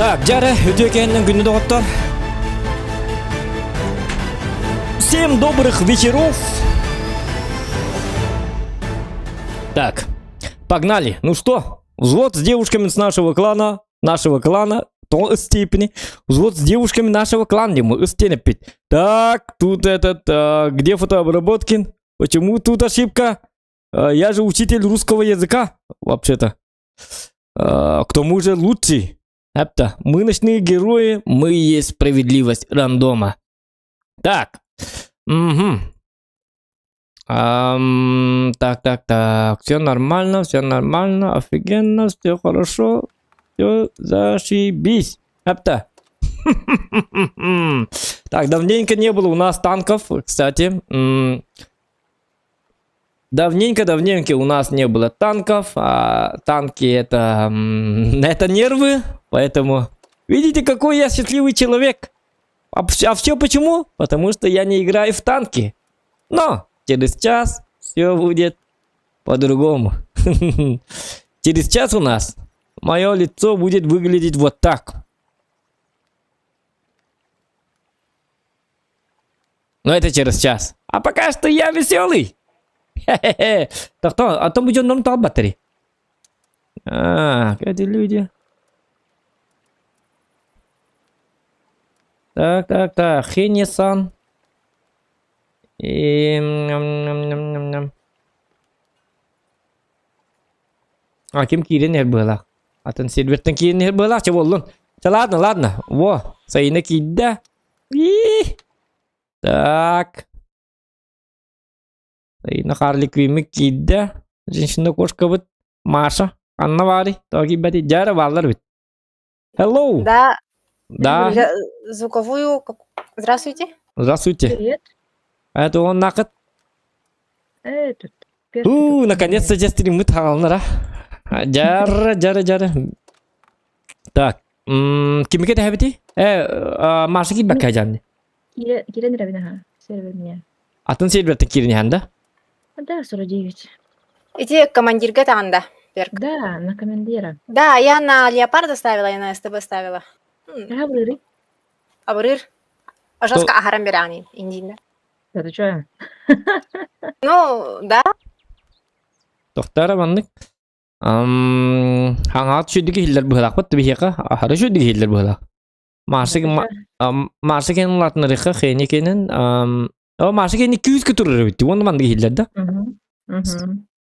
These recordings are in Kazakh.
Так, Джаре, өтекеннің күні доғыттар. Всем добрых вечеров. Так, погнали. Ну что, взвод с девушками с нашего клана, то степени. Взвод с девушками нашего клана, мы степень. Так, тут где фотообработки? Почему тут ошибка? Я же учитель русского языка, вообще-то. К тому же лучший. Это мы ночные герои, мы есть справедливость рандома. Так. Угу. Так. Все нормально, офигенно, все хорошо. Все зашибись. Это. Так, давненько не было у нас танков, кстати. Давненько у нас не было танков, а танки это нервы, поэтому видите, какой я счастливый человек. А все почему? Потому что я не играю в танки. Но через час все будет по-другому. Через час у нас мое лицо будет выглядеть вот так. Но это через час. А пока что я веселый. Хе-хе-хе. Так, а то будем нам там батареи. Эти люди. Так. Хенесан. И... Кем кирен было? Атын сервертен кирен было? Чего он? Ладно. Во, сайна кидда. Так. На Харли Квимик кидда. Женщина-кошка вот Маша. Анна Вари. Тоги бати Джара Валар вид. Hello. Да. Звуковую. Здравствуйте. Здравствуйте. Привет. Это он накат. Этот. Наконец-то я стримит халнара. Джара. Так. Кимike тахабити? Маша кид бакка жанни. Кирен Равинаха. Сервер меня. Атын сервертен кирен ханда? Да, 49. Иди командирга танда. Да, на командира. Да, я на Леопарда ставила, и на СТБ ставила. Габрыры. Абрыр. Жестко Ахарамбирани. Индийда. Это что? Ну, да. Тоқтара баннык. Хаңат шүдігі хиллер бұғылақ бәтті бейеқа. Ахары шүдігі хиллер бұғылақ. Марсы кенің латынырыққа қейіне кенін. Марсы кенің 200 күтірір бітті. Оны бандығы хиллер да.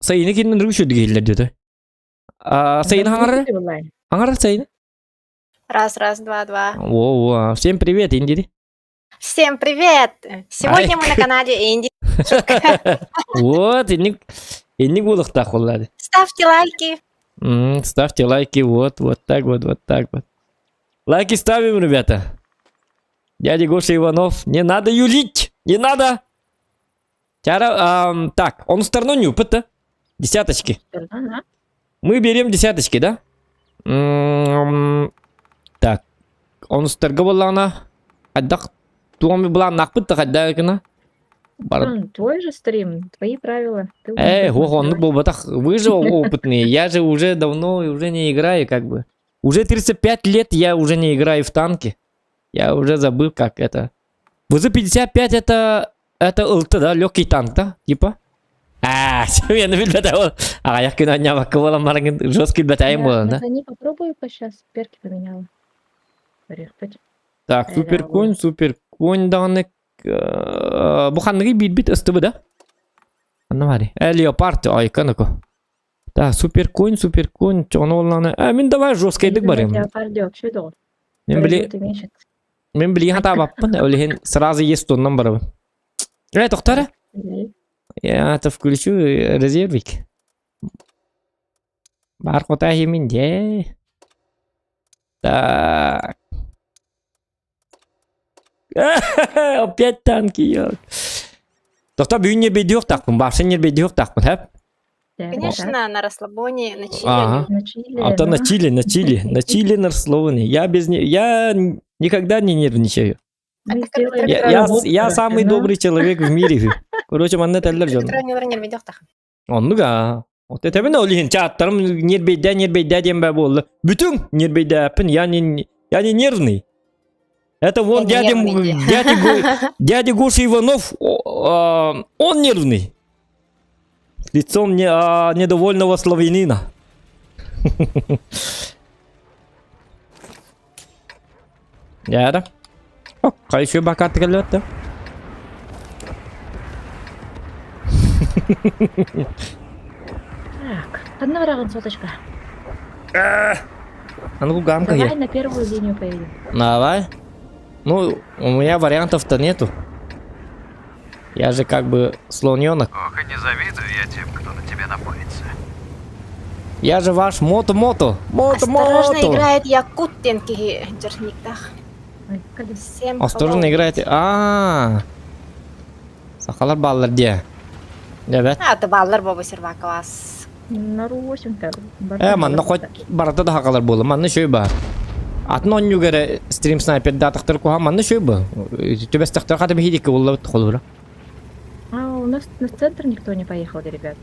Сайыны кенің рүгі шүдігі хиллер деді. Сайыны хаңары? Хаңары сайыны? Раз, два. О, всем привет, Инди. Всем привет! Сегодня мы на канале Инди. Вот, Инди гулыхта холлады. Ставьте лайки. Ставьте лайки, вот так вот. Лайки ставим, ребята. Дядя Гоша Иванов, не надо юлить, не надо. Так, он в сторону не упыта. Десяточки. Мы берем десяточки, да? Так, он сторговал она. Отдах. Туами была нахпыта, отдахна. Твой же стрим, твои правила. Он был бы так, вы же опытные. Я же уже давно уже не играю, как бы. Уже 35 лет я уже не играю в танки. Я уже забыл, как это. ВЗ-55 это ЛТ, да? Легкий танк, да? Типа? Я на битву. Я кину няма кого маргин жесткий битву, да? Не попробую-ка сейчас перки поменяла. Так, суперконь данный. Буханный бит СТБ, да? Анна Леопард, айканако. Так, суперконь, чонолланы. Мен давай жесткийдик барым. Леопардёк, что это? Мен билген хата баппын, өлеген сразу есть тоннан барабын. Тоқтары? Я это включу резервик. Бар кота химин де. Так. Опять танки, ёк. Тоқта бүйін не бейді жоқ тақпын, бақшы не бейді жоқ тақпын, хэп? Конечно, на расслабоне, на чили. А то на чили на расслабоне. Я никогда не нервничаю. Я самый добрый человек в мире. Короче, манна тәлләр жон. Оннуга. Вот это мен олин чаттарым нербейдә дем бә булды. Бүтүн нербейдә пин, Я не нервный. Это вон Я не нервный. дядя Гоша Иванов, он нервный. Лицом недовольного славянина. Да. О, еще бокат лед, да? Так, одновременно соточка. А ну, гамка Давай я. на первую линию поедем. Давай. Ну, у меня вариантов-то нету. Я же как бы слоненок. Ох, и не завидую я тем, кто на тебя напорится. Я же ваш мото-мото. Осторожно, Мото-мото. играет Якутинки Джерниктах. Ой, кәдім. Всем Осторожно hello. играйте. Сақалар баллар де. Evet. Аты баллар бобы серва класс. Нарусенька. Манна хоть барата да хақалар болы. Манна шөй ба. Атын он югері стрим снайпер да тақтыр куха. Манна шөй ба. Төбес тақтыр қаты бейдекі олла өтті қолы бұра. А, у нас на центр никто не поехал, ребят.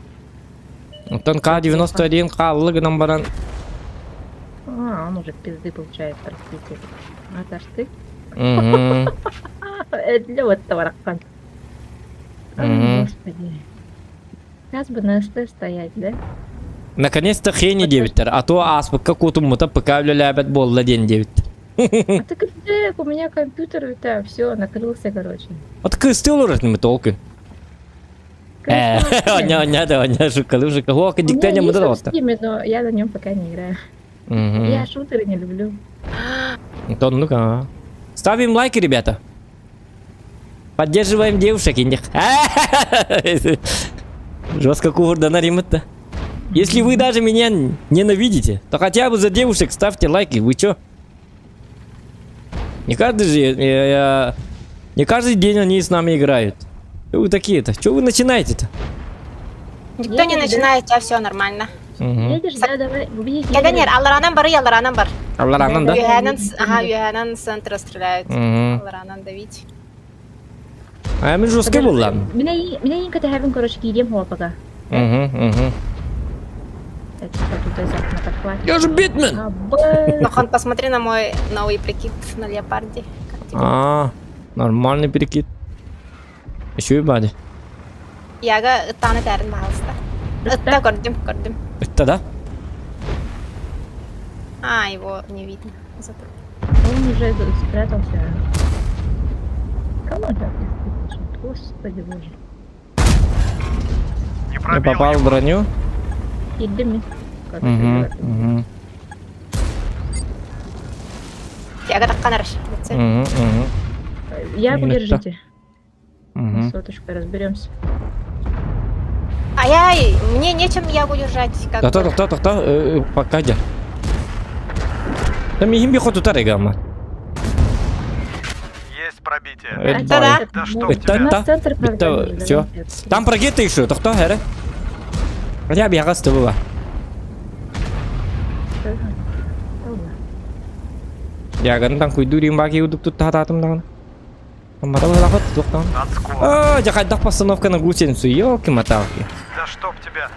Тон К-91 қаллы гынан баран. А, он уже пизды получает, простите. А ж ты? Мгм. Это вот товаракан. Мгм. Господи. Сейчас бы на СТ стоять, да? Наконец-то хейни девиттер. А то аспыкка кутумута пыкавлю лябят болла день девит. А ты где? У меня компьютер, это все, накрылся, короче. Вот кыстыл уратнымы толкын. Оня шукалы. О, У меня диктаня есть мудро он в Steam, но я на нем пока не играю. Я шутеры не люблю. Тон, ну-ка. Ставим лайки, ребята. Поддерживаем девушек и них. Жестко курда наримет-то. Если вы даже меня ненавидите, то хотя бы за девушек ставьте лайки. Вы чё? Не каждый же... Не каждый день они с нами играют. Что вы такие-то? Что вы начинаете-то? Никто не Я начинает, у тебя все нормально. Едешь, да, давай. Каганер, алларанан бары, алларанан бар. Алларанан, да? Юханан с центра стреляют. Мгм. Алларанан давить. А мы жесткий был, ладно. Меня не катаем, короче, едем пока. Это Это тут на подхвате. Я же Битмен! Нохан, посмотри на мой новый прикид на леопарде. Как тебе? Нормальный перекид. Еще и бади. Яга таны тәрін бағалыста. Да, көрдім. Это да? А, его не видно. Зато. Он уже спрятался. Кому это? Господи боже. Не Не пробил попал в его. броню? Идем. Мгм. Яга таққан араш. Я Именно удержите. Мгм. Соточкой разберемся. Ай-яй, мне нечем ягу держать. Как бы. Та-та-та-та-та, покадя. Там им бихоту тарегама. Есть пробитие. Это да. Да что Это у тебя? У да. нас центр Это программирован, всё. давайте. Там прогеты еще, то хэре? Хотя бы я гастывала. Ладно. Я говорю, там хуй дурим баки удук тут тататым дан. Мата лахат тук там. Отскок. Жахайдах постановка на гусеницу, ёлки-моталки. Да чтоб тебя.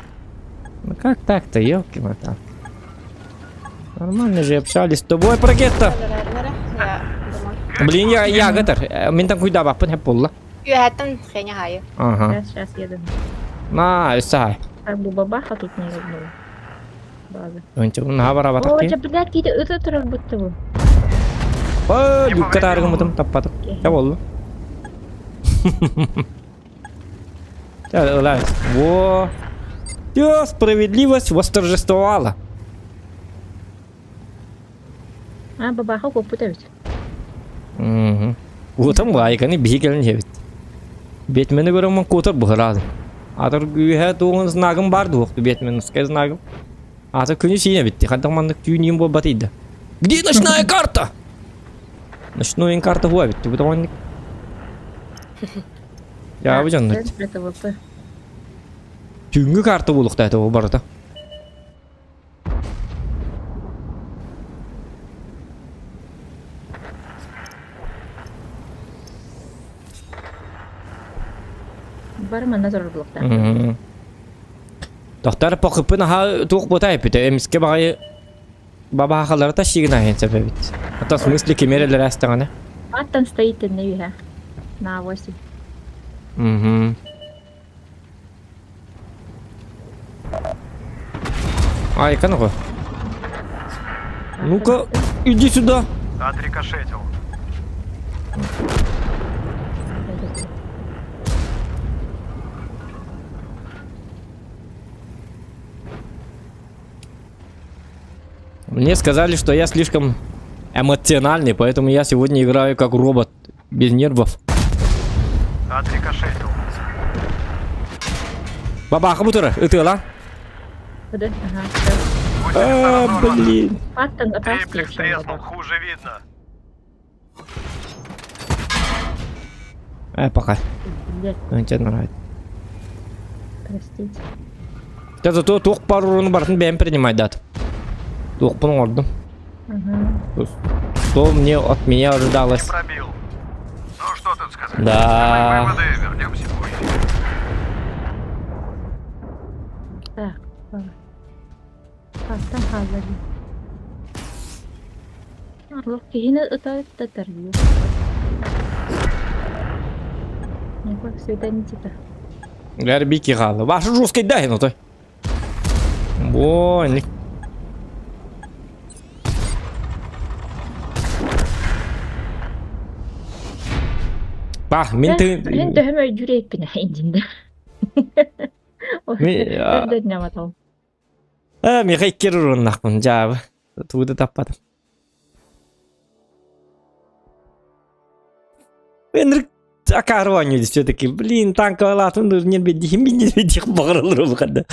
Ну как так-то, ёлки-моталки. Нормально же общались с тобой, прогетта. Я думаю. Блин, я гатар. Мен там куйда бапын хеп болла. Юхаттан хеня хаю. Ага. Сейчас еду. На, сай. Так бы бабаха тут не роднула. База. Önce bunu hava hava О, takayım. тебя, блядь, какие-то это раз будто бы. Yukka targımıdım tapadım. Ya oldu. Ulan. Во. Всё, справедливость восторжествовала. А, бабаха попытаюсь. Вот там лайканы бигелен хевит. Бетмени görüyorum kotar bu herhalde. Atar gühe doğun znagım vardı vakti Бетмен скай знагım. Atar күні сине bitti. Hatta mandık tüyüneyim bu batıydı. Где ночная карта? Ночная карта huwa bitti. Bu da Ya bu canlı. Центр это ВП. Түнгі карта болуқта это ол барыта. Бармен назар блокта. Тоқтар поқыпын аға туқ бота епіті. Еміске бағай баба ақалары та шегін ағын себебет. Это в смысле кемерелер астаганы? Аттан стоит и навига. На 8. Угу. Ай, кануха. Ну-ка, иди сюда. Отрикошетил. Мне сказали, что я слишком эмоциональный, поэтому я сегодня играю как робот, без нервов. Отрикошетил. Бабаха бутыра, ты ла? Куда? Ага. Будь осторожен. Блин. Аттан Триплекс отошли. треснул, хуже видно. Пока. Блядь, Ну, тебе нравится. простите. Я зато тух пару рун бартын бәйім принимать дат. Тух пун ордым. Ага. Что мне от меня Не ожидалось? пробил. Ну что тут сказать? Да. Сделай выводы, вернемся позже. Так. Аттан hazırlı. Allah yine ıtarıp da tarıyor. Не как все это не типа. Гарбики гала. Ваша жесткий дай, ну той. Бойник. Bah, Ben minti... de hemen yürek bine indinde. Ya. Ben de ne batalım. Ми хайкер нахуй, жабы. Туды таппадым. Энрик акарванию все-таки. Блин, танковый латын не бедих бағырылыр бұқанда.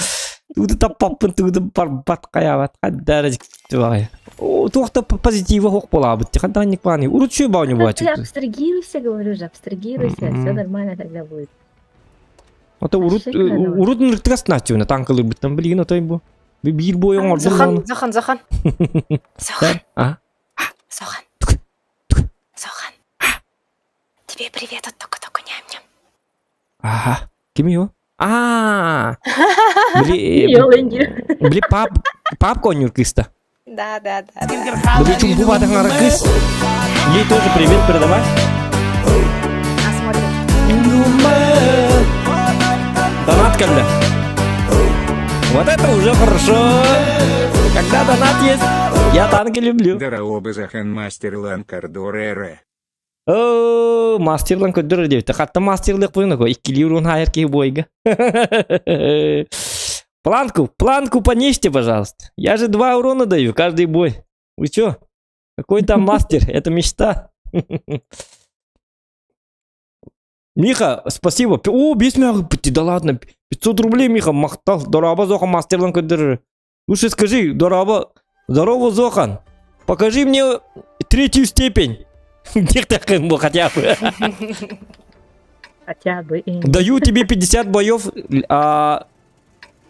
Туды таппаппын, туды барбат қаябат. Қаддарыжық түбағай. Тоқта позитива хоқ бола бұтты. Қадданник баны. Урут шөй бауны Ты бачықты. абстрагируйся, говорю же, абстрагируйся, все нормально тогда будет. Ото урут ныртығас начуына танкылы бұттан. Блин, отой бұл. Bir boyun orada Захан, Захан, Захан. Захан, А? Захан. Захан. Тебе привет от Токо-Токо ням-ням. Ага. Kim o? Aa. Beli Yollayın. beli pap konyor kız-то. Да. Beli чумбу батang ара кыз. Ей тоже привет передавай. А, смотри. Донат когда? Вот это уже хорошо. Когда донат есть, я танки люблю. Здорово, Захан мастер Ланкардорере. О, мастерлан көддөрөр деп. Хатта мастерлык буйна го 2 евро хайр ки бойга. Планку понесьте, пожалуйста. Я же 2 урона даю каждый бой. Вы чё? Какой там мастер? Это мечта. Миха, спасибо. О, 5 мягких пути, да ладно. 500 рублей, Миха, мақтал. Дораба Зохан мастерлан көддөрөр. Лучше скажи, Дораба, здорово, Зохан. Покажи мне 3-ю степень. Где так ему хотя бы? Хотя бы. Даю тебе 50 боев, а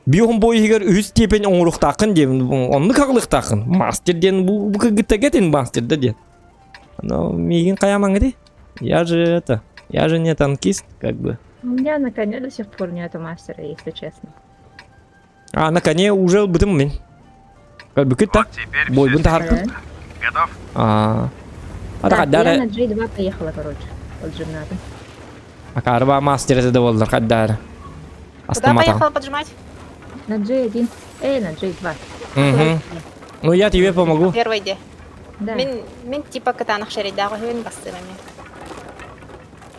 биом бойгер 3 степень оңрук такын деп. Онны каглык такын. Мастерден бу кыгытагетин мастер да дед. Но мигин каямаңды. Я же не танкист, как бы. У меня на коне до сих пор нету мастера, если честно. А на коне уже бытым мен. Как бы кыта. Вот теперь Бой все бунта харпын. серьезно. Готов? А Да, так я дары. на G2 поехала, короче. От Джимната. Акарба мастер это довольно хаддар. Куда поехала поджимать? На G1. На G2. Угу. Ну я тебе помогу. Первый иди. Да. Мен типа катанах шеридағы хөвен бастырами.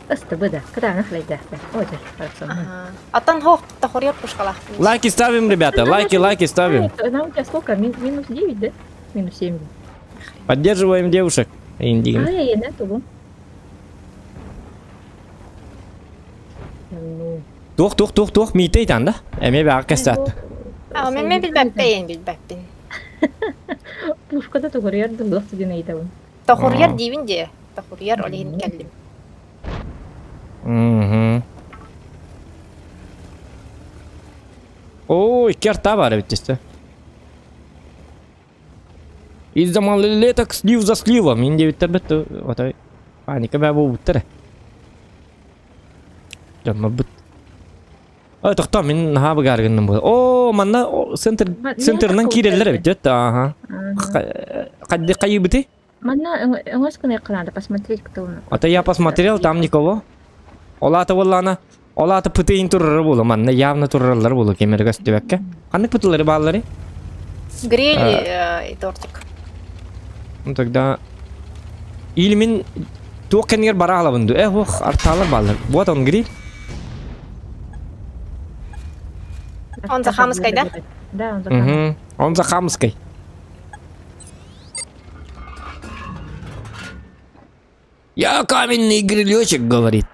Ыстыбы да. Когда нахлай да. Очень хорошо. Аттан хоқ, тахурьер пушкалах. Лайки ставим, ребята. Лайки ставим. Она у тебя сколько? Минус 9, да? Минус 7. Поддерживаем девушек. Индиан. Я нету. Ну. Тух, митей танда. Эме бак кастат. Мен билбәппин. Пушкада тугурьерді бұлақты ден айтауын. Тахурьер дейбін де. Тахурьер олейін кәлдім. Угу. Ой, керта бар бит. Из-за малолеток слив за сливом. Мен де биттер бит. Отой. Паника бә бу биттер. Жамма бит. Ой, тохта мен хабы гаргынным бу. О, манна центрнан кирелер бит. Ага. Кадды кайы бите? Надо посмотреть, кто у нас. А то я посмотрел, там никого. Олата валлана. Олата пытыйын туррары болу. Манна явно туррарлар болу кемер көстүбекке. Кандык пытылары баллары? Гриль и тортик. Ну тогда... Или мен... Туок кенгер барала бунду. Ох, арталар баллар. Вот он гриль. Он за Хамской, да? Да, он за Хамской. Угу. Он за Хамской. Я каменный грилечек, говорит.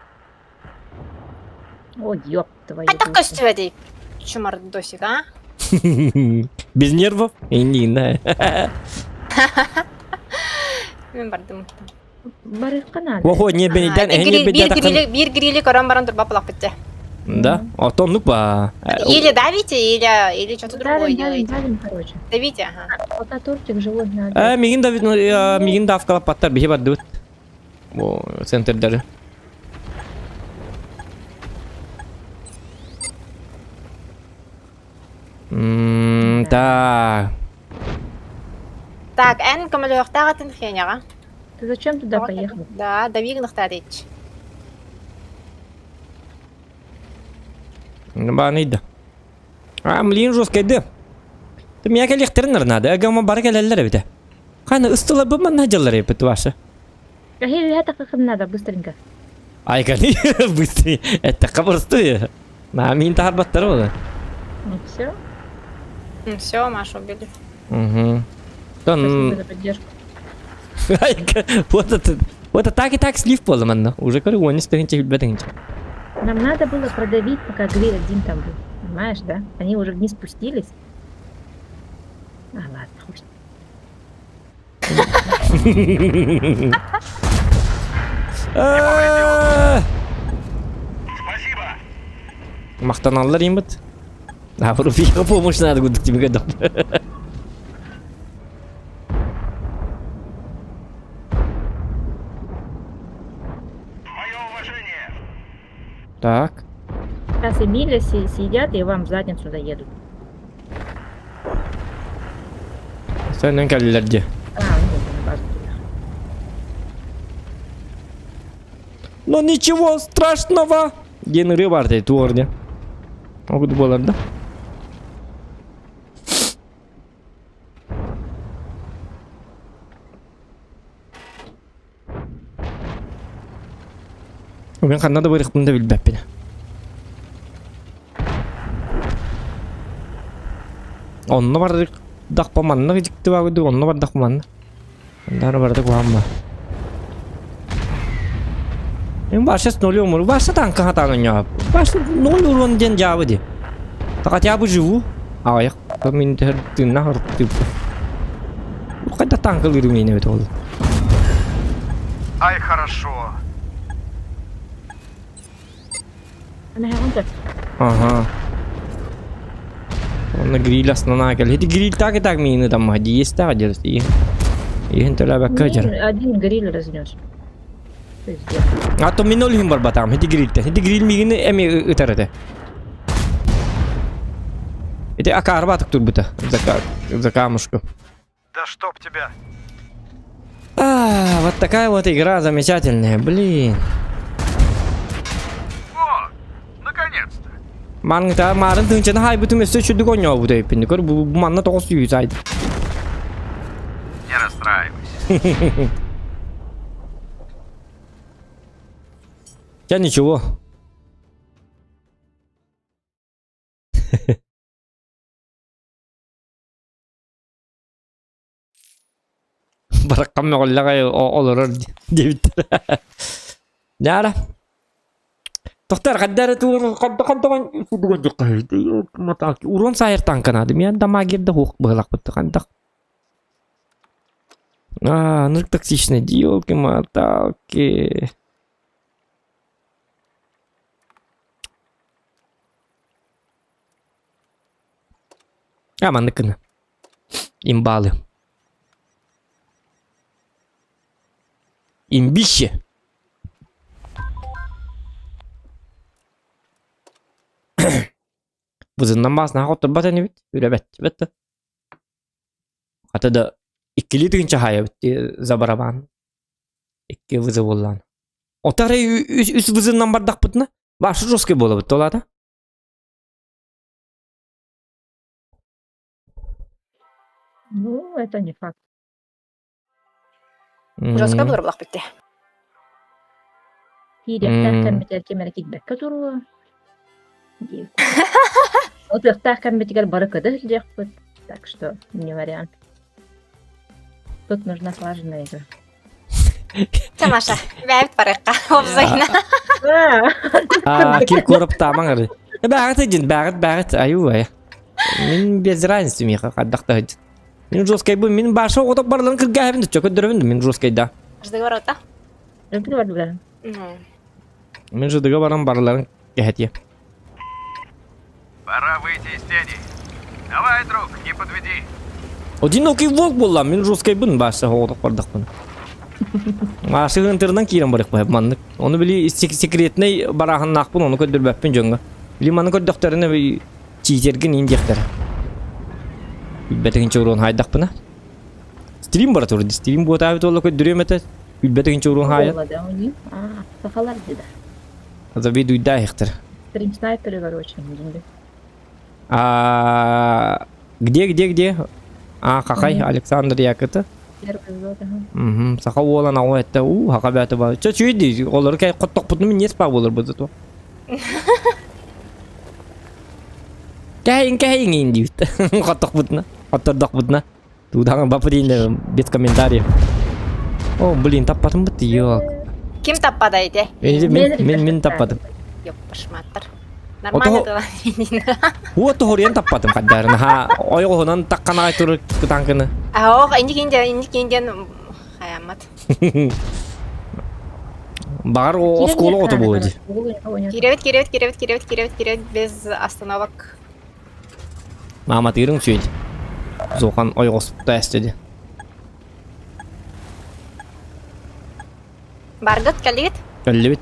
Ой, ёб твою. Қайта душу. көстіп әдей. Чумардосик, а? Без нервов? И не, да. Мен бардым. Барышқа надо. Ого, не бенеден, не бенеден. Bir grili koran баран тұрба пылақ бітті. Да? А то ну па. Или давите, или что-то другое Давим, делаете. короче. Давите, ага. Вот на тортик живот надо. Мигин да мигин да авкала паттар бихе баддут. О, центрдары. Так. Так, эн көмөлөктагы тынхеняга. Ты зачем туда поехал? Да, давигнахта дейч. Баныйда. Млин жёсткайды. Ты меня коллекторнар надо, агама бар келелер бите. Кана ыстыла бы мана жаллар епет ваша. Это как надо, быстренько. Ай, кани, быстрее. Это кабарстые. На мин тахар баттар ола. Ну все. Все, Машу убили. Угу. Спасибо за поддержку. Вот это так и так слив поло, манна. Уже говорю, он не стоит бетенчик. Нам надо было продавить, пока гриль один там был. Понимаешь, да? Они уже вниз спустились. А, ладно, хуй. Спасибо. Мақтаналар ембіт. Руфиға помощь надо гудық тебе гадал. Мое уважение. Так. Сейчас Эмиля сидят и вам в задницу доедут. Senden geldilerdi. А, ну, на базу приехали. Но ничего страшного. Генри var dedi orada. Okudu bu arada. Ben kanada bırak bunu da bilmem beni. Onunla vardık. Dakpamanla gecikti vardı. Onunla var dakpamanla. Onlara vardık var mı? Em başta ne oluyor mu? Başta tanka hatanın ya. Başta ne oluyor onun den cevabı di. Takat ya bu jivu. Ayak. Kamin ter tinna harap tip. Bu kadar tanka lirim yine evet oldu. Ай, хорошо. Она говорит, Ага. Он гриль основная. Эти гриль так и так мины там ходи есть так делать. И это лаба каджер. один гриль разнес. А то минул им барбатам. Эти гриль-то. Эти гриль мины эми утерете. Это акарбаток тут будто. За камушку. Да чтоб тебя. Вот такая вот игра замечательная, блин. О, наконец-то. Манта марын тынчын хай бүтүм өсө чүдүк ойноо бу деп пинди көр бу манна 900 айд. Не расстраивайся. Я ничего. Бараккам меголлагай олорор дебиттер. Яра. Тоқтар каддар туурун каддаган судуган жоккайды. Матак урон сайыр танканады. Мен дамагерде хук былак бытты кандак. Нырк токсичный, ёлки-маталки. Мандыкыны. Имбалы. Имбище. Вызыннан басына хотыр бата не бит? Үребет, бетті. Хаты да İkkili tığınca haya bitti zabaraban. İkki vızı bollan. O tarayı üst vızından bardak butna. Başı joske bola bitti ola da. Ну, это не факт. Жестко булар булак битти. Тиректах кәмбетер кемер китбәккә туру. Отыктах кәмбетер бары кыды дияқпыт. Так что не вариант. Тут нужна слаженная игра. Тамаша. Бәйт парыкка. Обзайна. Кир көріп таман ары. Бәғыт ыджын, бәғыт, аю ая. Мен без разницы миха қаддақта ыджын. Мен жоскай бұл, мен башы отап барлығын кіргәйбінді, чөкөт дөрөвінді мен жоскайда. Ждыгы бар ота? Ждыгы бар бұлар. Мен ждыгы барам барлығын кәхетия. Пора выйти из тени. Давай, друг, не подведи. Одинокий волк болам, мен жоскай бұн башы отап бардақ бұн. Ашы ғынтырдан кейрен барық байып мандық. Оны білі секретней барағын нақпын, оны көдір бәппін жонға. Білі маны көддіқтеріні читерген индектері. Үлбәтігін чоғыруын хайдақ бұна. Стрим бар тұрды, стрим бұғыт әбіт олы көддірі өметі. Үлбәтігін чоғыруын хайд. Сақалар деді. Азаби дуйда ехтір. Стрим снайперы бар очень. Где? Қақай, Александр Якыты. Первый взвод, Сақа олан ау әтті, хақа бәті бар. Чөйді, олары кәй құттық бұтны мен нес пақ болыр бұзы тұ. Кәйін енді бітті. Құттық бұтны, құттырдық бұтны. Тудағын бапы дейінді без комментария. О, блин, таппадым бұтты, йоқ. Ким таппады айде? Мен таппадым. Yok пашматтар. Нормально да. Уотты хориян таппадым қаддарын. Ойғы ғынан таққан ағай тұры күтанқыны. Ох, индик хаямат. Бағар осколы оты болды. Киревет без остановок. Мамат ерің сөйді. Зоқан ойғы спұтта әстеді. Баргат, калигит? Кәлі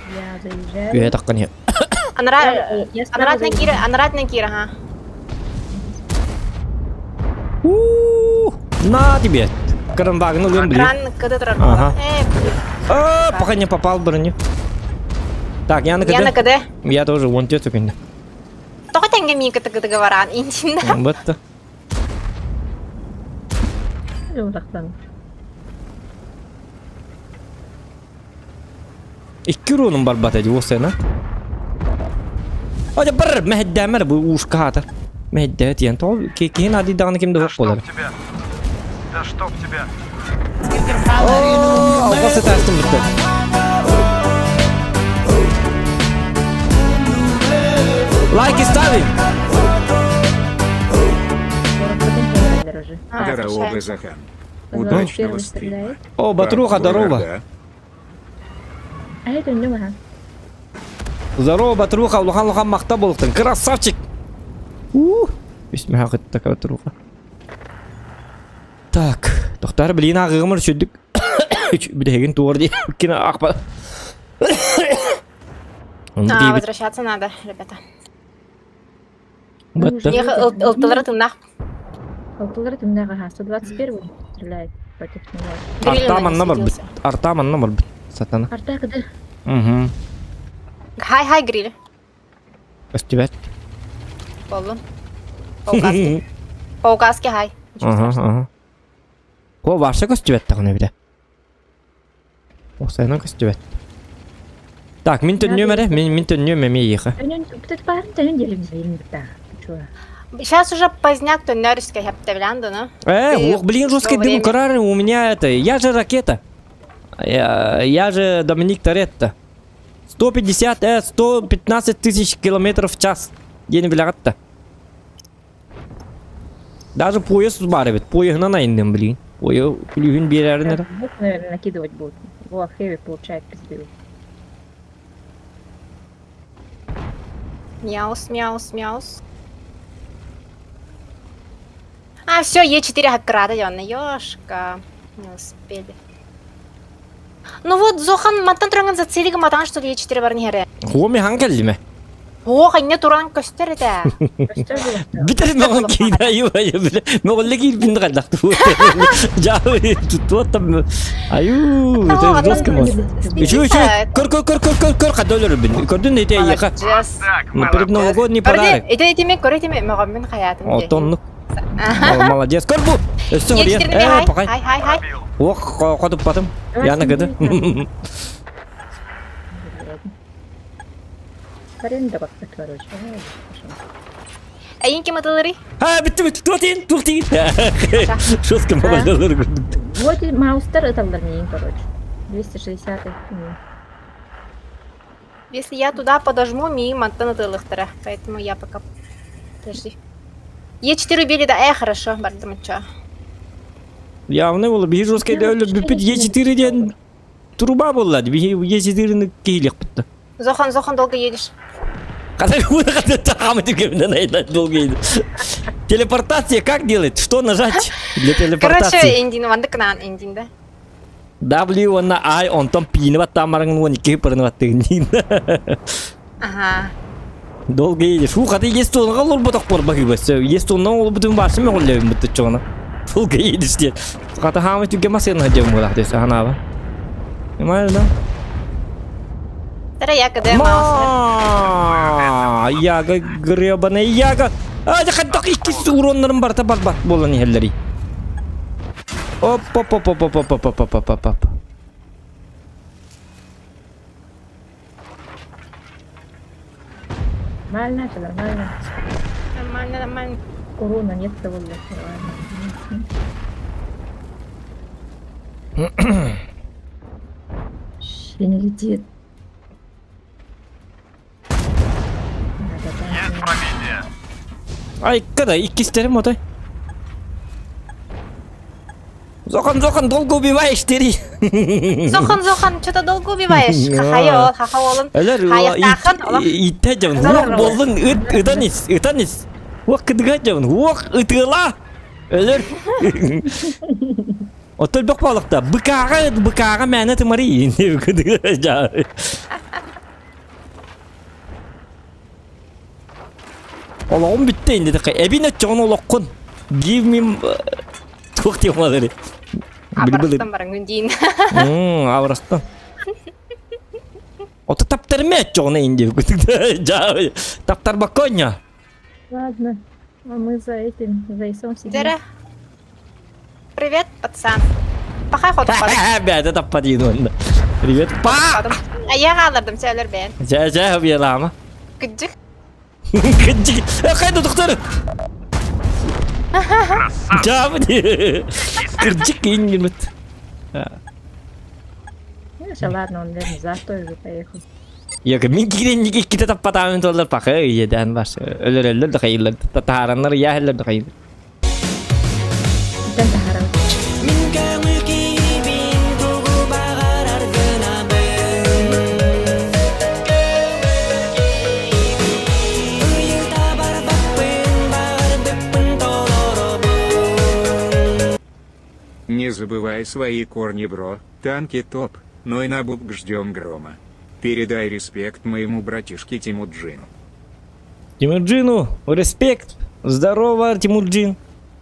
Я заезжаю. Күйе таққан ек. Анратна кира, ха. На тебе. Карамбағыны лым білі. Кран кыды тұрар. Ага. Пока не попал брони. Так, я на Я на КД. КД. Я тоже вон те цукинда. Только тенге ми кыты говоран. Интинда. Бытты. Жолдақтан. Ikki ruunun бар бат әді осы әна. Ода бір мәхеддәмір бұл ұшқа атыр. Мәхеддә өтен тол. Кейін ады дағыны кемді Да өп чтоб болар. тебя. Да чтоб тебя. Алғасы тәстім бітті. Лайки ставим. Здорово, Захан. Удачного Удачного стрима. О, Батруха, здорово. Дорога. А это не мага. Здорово, Батруха. Лухан мақта болықтың. Красавчик. Бісмі хақытта Батруха. Так. Тоқтар білейін ағығымыр шүддік. Білеген туғыр дей. Кені ақпа. Возвращаться надо, ребята. Бітті. Ылтылары тымнақ. Алтылар тымдағы 121 стреляет против него. Артаманна бар біт. Артаманна бар біт. Сатана. Арта кыды. Хай, гриль. Өстібәт. Болдым. Паугаски, хай. О, ваша көстібәт тағыны біде. Осайынан көстібәт. Так, мен түннем әрі, мен түннем әме еқі. Птет барын тәнін делім зейін бітті. Чуа. Сейчас уже поздняк, то нервическая хептевлянда, ну? Ох, блин, жесткий дым, карары, у меня это, я же ракета. Я же Доминик Торетто. 115 тысяч километров в час. День вилягатта. Даже поезд барывает. Поездна найдем, блин. Поезд плюгин берернер. Бог, наверное, накидывать будет. Во, Хэви получает пизду. Мяус. А, все, Е4 хаккрада, Йонна, ёшка. Не успели. Ну вот, Зохан, маттан тұрыңын зацелігі матан, что ли, Е4 бар нехере. Хоми хангелді ме? О, кайня туран көстер да. Көстер булакта. Битер маған кейді аю біле. Мөғілі кейді бінді қалдақты. Жауы тұттуат там. Аю, это жестко мол. Еще, көр, қады өлір бін. Көрдің не те еқа. Так, мы Перед новогодний подарок. Этеме, көретеме, маған хаятым. Отонлық. Молодец. Көр бұл. Өсті ғырия. Пақай. Хай. Оқ, қадып батым. Яны кеді. Аренда бакта, короче. Әйінке мадалары? Бітті. Туқтин. Жестко молодец. Вот и маустер эталдар не, короче. 260. Если я туда подожму, мимо антеннатылыхтара. Поэтому я пока... Подожди. Е4 убили, да, хорошо, бардым, чё. Явны бол, бі жесткай дөйлі бүпіт Е4-ден труба болады. Е4-ні кейлік бітті. Зохан, долго едешь? Қадай оны қадай тағамы түгемден айтады долго еді. Телепортация как делать? Что нажать для телепортации? Короче, Индин, ванды канан, Индин, да? W on на I, он там пини ват тамарың он екі пырын ват тегін. Ага. Долго едешь. Қадай есть онға ол бұтақ бар бақи бәс. Есть онға ол бұтын барсы мен олайым бұтты чоғына. Долго едешь дед. Қадай хамы түге масын ғадем болақ десі ғана ба. Понимаешь, да? Тара я когда маус. Яга гребаный яга. Қадақ иккесі уронларым бар та бар болын елдері. Оп. Нормально, это нормально. Нормально. Урона нет-то вот. Ще не летит. Есть провизия. Ай, когда иккестерім отай. Зохан, долго убиваешь, тери. Зохан, что-то долго убиваешь. Хахаолын. Әлер, Аяқтақын, итте жауын. Уақ болдың, ұтанес. Уақ кідіға жауын. Уақ ұтыла. Әлер. Отыл бақ балықта. Бұқаға мәні тымари. Кідіға жауын. Олағым бітті енді дақай. Әбін өт жоғын олаққын. Give me... Туқ дейм алары. Абырақтан барың үндейін. Абырақтан. Оты таптар мәт жоғына енді. Таптар баққоня. Ладно, а мы за этим, за Исом сидим. Дера. Привет, пацан. Пахай ход падым. Бәді таппа дейін онда. Привет. Па! Аяға алырдым сәлер бән. Жә, объелама. Күджік. Күджік. Қайда тұқтары? Жабы де. Күрджік кейін келмет. Ну, все, ладно, он, наверное, застой уже поехал. Yok, min kirenlik iki tap patamın tollar pakı yeden var. Ölür de hayırlar. Taharanlar ya hayırlar da hayır. Kita taharan. Не забывай свои корни, бро. Танки топ, но и на буб ждем грома. Передай респект моему братишке Тимуджину. Тимуджину, респект. Здорово, Тимуджин.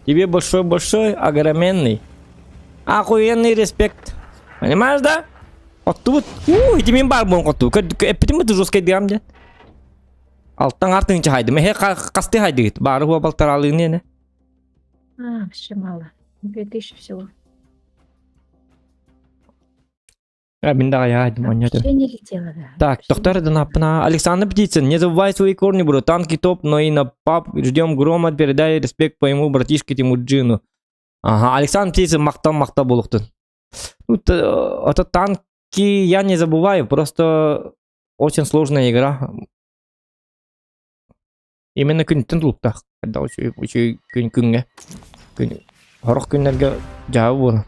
Тебе большой-большой, огроменный, охуенный респект. Понимаешь, да? Вот тут, тебе бар бон коту. Почему ты жесткий дам, да? Алтан артын чахайды. Мен касты хайды. Бары хуа балтаралы не? А, вообще мало. 2000 всего. Мен да я Вообще не летело, да. Так, доктор Донапна. Александр Птицын, не забывай свои корни, бро. Танки топ, но и на пап. Ждем грома, передай респект по ему братишке Тимуджину. Ага, Александр Птицын мақта болуқтын. Это танки я не забываю, просто очень сложная игра. Именно күнтен тұлыптақ. Когда үші күнге. Хорық күнлерге жауы болу.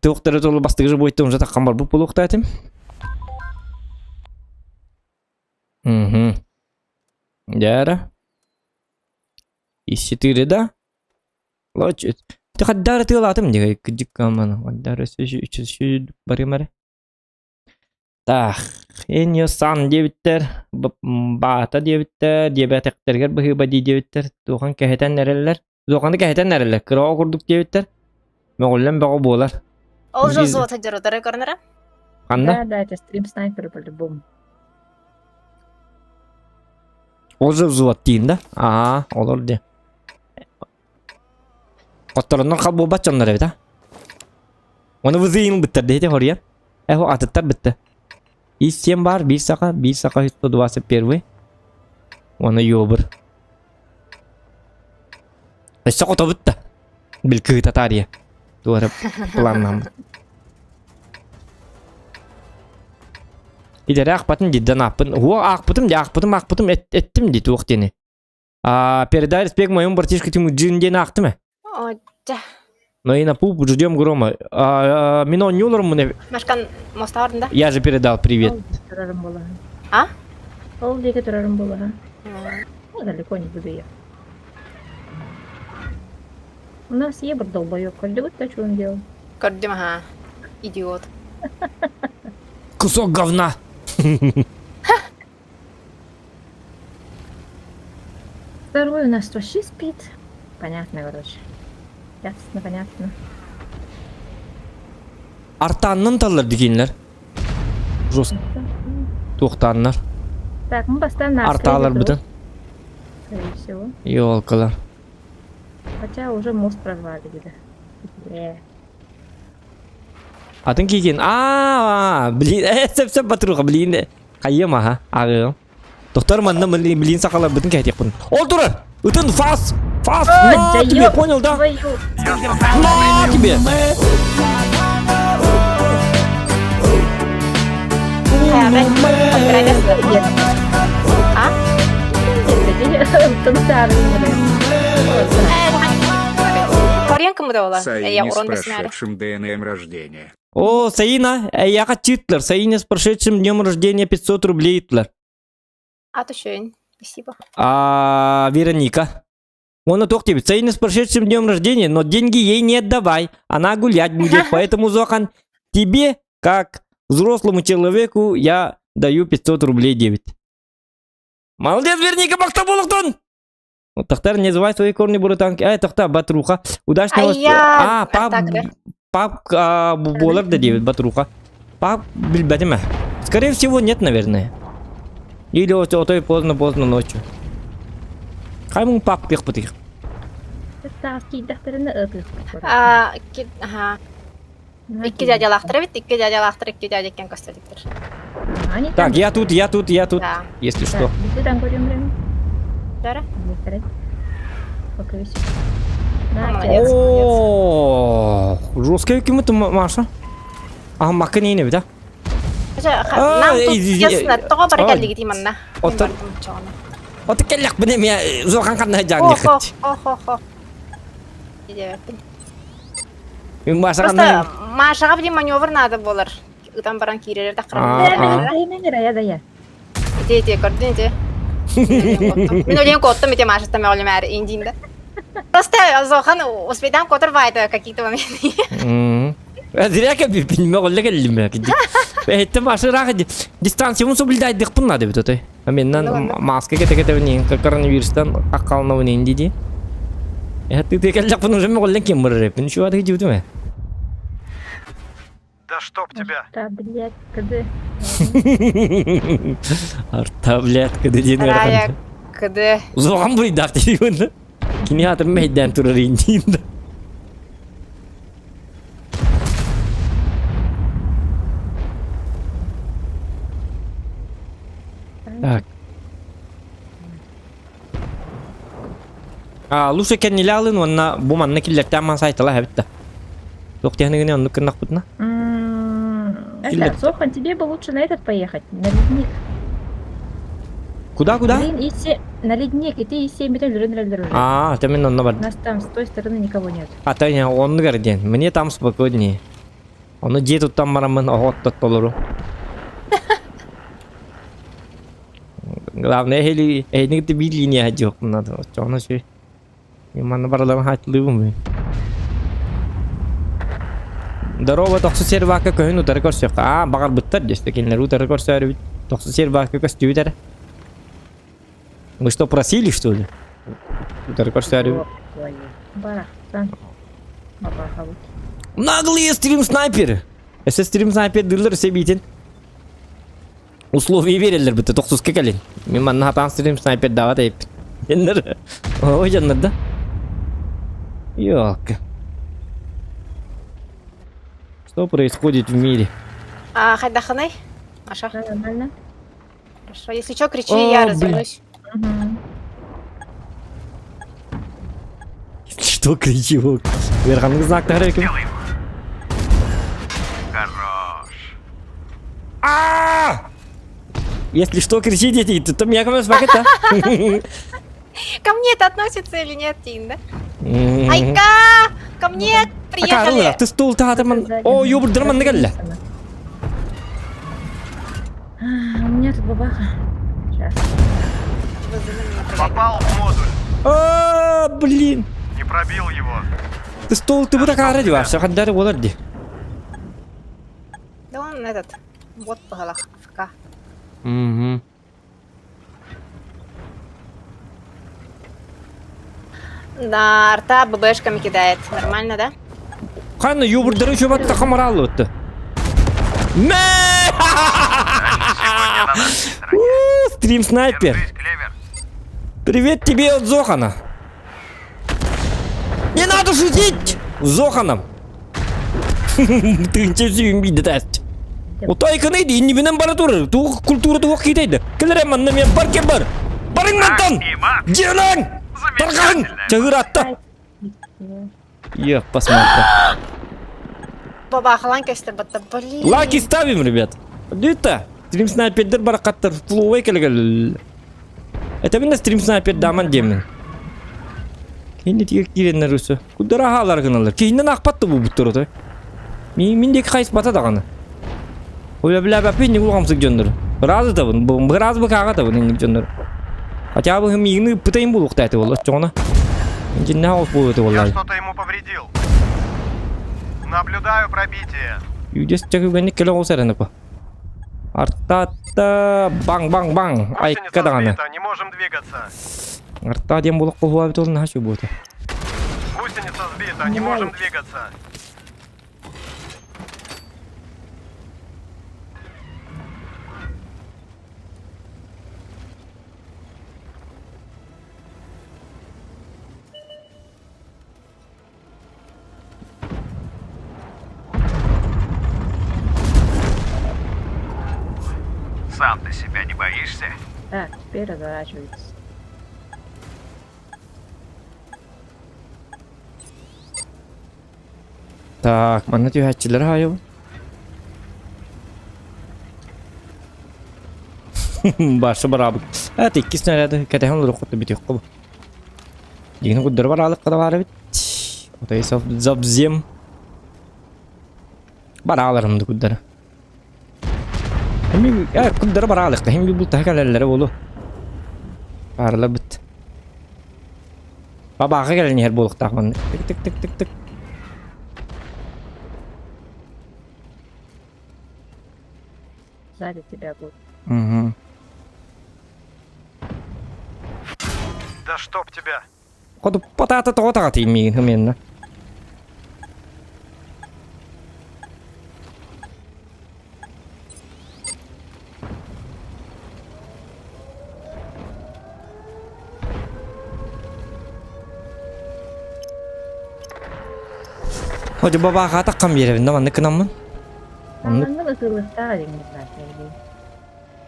Тоқтары толы бастығы жы бойты ұнжа таққан бар бұл болуқта әтім. Дәрі. Ис-4 да? Лочет. Ты қаддары тығыл атым неге күдік қаманы. Қаддары сөзі 300 барым әрі. Так, en san diyebitter, bata diyebitter, diabetekterger bıhıba diyebitter, doğan keheten nereller, doğanı keheten nereller, kırağa kurduk diyebitter, meğullen bağı boğular. Ол жол Biz- зуот жарыдары көрінірі? Kanda, Да, это стрим снайпер по-любому. o zıvzıvat deyin de, aa, olur diye. Otlarından kalbu batçanlar evet ha. Onu vızıyın bitter deydi oraya. O atıtlar bitti. İstem var, bir saka üstü duası pervi. Onu yobur. Saka da bitti. Bilkı tatariye. Doğru planlam. İdare akpatım cidden akpatım. Huwa akpatım ettim di tuğtini. Передай респект моему братишке Тимуджин ден ақты ма? О, жа. Но и на пупу ждем грома. Мино не уларым не. Машкан моста орында? Я же передал привет. Ол деке турарым болаға. А? Ол деке турарым болаға. Ну, далеко не буду я. У нас ебр долбоёб. Каждый год то, что он делал. Көрдім, ага. Идиот. Кусок говна. Второй у нас вообще спит. Понятно, короче. Ясно, понятно. Artandan talar dikinler. Just tuğtanlar. Так, мы поставим на Арталар следующий bütün. круг, скорее всего. Yolkalar. Хотя уже мост прорвали где-то. Atın kikin. Bilin. Sep batırığa bilin. Kayyama ha. Ağırım. Doktor manna bilin sakalar bütün kehtik bunu. Oldurar. Ütün fas. Fas. Na тебе, понял, да? Твою. На тебе. Қаяқтай? Операция? А? Коренка мұда ола? Саине Я с урон бесін әрі. прошедшим ДНМ рождения. О, Саина, я Титлер. Саине с прошедшим днем рождения 500 рублей Титлер. А то шөйін. Спасибо. Вероника. Он тебе. Саине с прошедшим днем рождения, но деньги ей не отдавай. Она гулять будет. Поэтому, Зохан, тебе, как взрослому человеку, я даю 500 рублей 9. Молодец, Вероника, Бахтабулуктун! Вот Тахтар, не называй свои корни бурутанки. Тахтар, Батруха. Удачного... я- пап... так, да. Пап, Болар да 9, Батруха. Пап, Бильбатима. Скорее всего, нет, наверное. Или о той поздно ночью. Хаймун пап пих потих. Ага. Икки дядялақтыры бит, икки дядялақтыр, икки дядякен көстеліктір. Так, я тут, Да. если что. Ты там говорим время? Жары? Пока висит. Молодец. О, жесткая кем-то Маша. Маккани не да? Нам тут ясно, тоға бар кәлдегі деймін, Отыр. Вот келлек біне мен зоған қандай жағын екіт. Мен Маша Просто қандай... Машаға бір маневр надо болар. Ұтан баран кейрелер А. тақырын. Ете, көрдің ете. Мен өлең коттым, ете Машаста мен өлем әрі индейінді. Просто Зохан успедан котырбайды какие-то моменты. Зря ка bilme golle geldim ya gidi. Ehte Maша rahat distansiyonu sobilday dıkpın da bitoy. Menden maske kete ne koronavirüsten akalna ne dedi. Ehte tekellek bunu jemme golle kim var repin şu adı gidiyor mu? Да чтоб тебя. Да, блядь, когда... Артаблет kede deni Рая, var. кыды. Zoğan bu dak diyor. Kini hatır meydan turur indinde. Так. Лучше кен не лялын, он на буман на киллер там сайта ла хабитта. Тох техника не он нукнах путна. Это, Сохан, тебе бы лучше на этот поехать, на ледник. Куда? Блин, на ледник, и ты и 7 метров уже. Это именно на У нас там с той стороны никого нет. то не он горден. Мне там спокойнее. Он где тут там марамын охот толору. Главное, эхник ты били не одёг надо. Что на что? И мана барлам хат любым. Здорово, тохсу сервака көһүн утары көрсөк. Багар быттар десте келнер утары көрсөөр бит. Тохсу сервака көстүбүтер. Мы что, просили, что ли? Утары көрсөөр бит. Барахтан. Бабаха вот. Наглые стрим-снайперы. Если стрим-снайпер дырлар себейтин. Условия верилер бит, тохсус кекелин. Мен манна хатан стрим-снайпер дават эйп. Ендер. Ой, жаннар да. Ёлка. Что происходит в мире? Хайдаханы? Маша. Нормально. Хорошо. Если что, кричи, О, я блин. развернусь. Мгм. Что кричу? Верховный знак на греке. Делай его. Хорош. Если что, кричите, то меня кому спакета. Ко мне это относится или нет, Тин, да? Айка! Ко мне приехали! Ты стул татаман. О, ёбр драман нагалля. У меня тут бабаха. Сейчас. Попал в модуль. Блин. Не пробил его. Ты стул, ты бы такая ради ваша, хандари волади. Да он этот, вот по голах, ФК. Угу. Да, арта ББшками кидает. Нормально, да? Ханна ёбр дары чөбат такамарал отты. Сегодня на нашей стороне. Стрим снайпер. Держись, Клевер. Привет тебе от Зохана. Не надо шутить! С Зоханом. Ты ничего не даст. Отой каны ди не бинен баратур. Ту культура ту хитейди. Келере манна мен барке бар. Барың мантан. Иман. Жиран. Тарган. Замечательно. Чагыратта. Эх, посмотри. Бабаха ланкасты бата, блин. Лайки ставим, ребят. Это стрим снайпердер баракаттар флуэй келгел. Это мен стрим снайпер даман демин. Кейинде тиге киреннер өсө. Кудара халар гыналар. Кейинден акпатты бу буттурду. Миндеки кайс бата даганы. Оля бля бапи не улгамсык жөндөр. Разы табын. Бу раз бу кага табын инде жөндөр. Хотя бы мигны пытайм булук тайты болот жоңна. Инде на ос болот Я боллай. что-то ему повредил. Наблюдаю пробитие. Юдес чагыганы келе олсараны по. Артата бang. Ай Гусеница кадаганы. сбита, не можем двигаться. Арта дем булук кулуа бит олна хашу бота. Гусеница сбита, не можем двигаться. Сам ты себя не боишься? Так, теперь разворачивается. Так, mana tu hachillar hayo. Başı barabı. Evet, ikisi nerede? Kadehon ruhtu bitiyor bu. Yine kudur var alık kadar var bit. O da isaf zabzim. Baralarım da kudur. Hem ya kudur var alık. Hem bir bu tahkalelere bolu. Barla bit. Baba gelin her boluk takman. Tık. Сзади тебя будет. Угу. Да чтоб тебя. Коду потата тота тими хменна. Ходи баба хата кам yerinde man kınamın. Ну, их лыстали, не знаю, людей.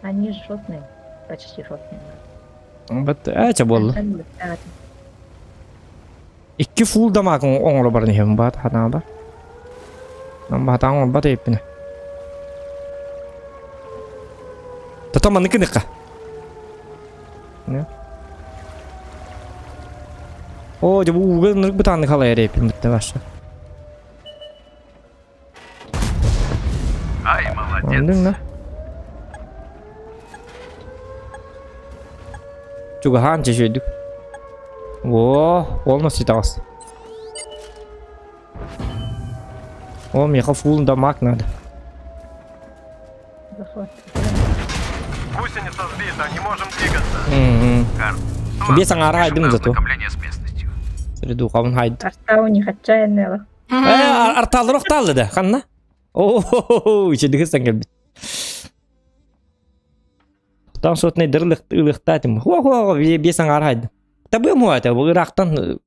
Они животные, почти животные. Bat acha bollu. Они лыстали. İki full damak onla barını hem bat hana bar. Nam bat ang bat epine. Tata man kınıka. Ne? O bu uğur bir tane kalaya epin bitti başla. Ай, молодец. Anladın mı? Juga hanca şeydik. Wo, olmaz hiç az. О, мне фул дамаг надо. Захват. Гусеница сбита, не можем двигаться. Мгм. Карл. Бес аңара пишем айдым на зато. ознакомление с местностью. Среду хавын хайд. Арта у них отчаянная. Арталыр оқталды да, қанна? О, içindeki sen gelbit. Там сотный дырлық ылықтатым. Хо, бес аңара айдым. Табы му это, бұл Ирақтан.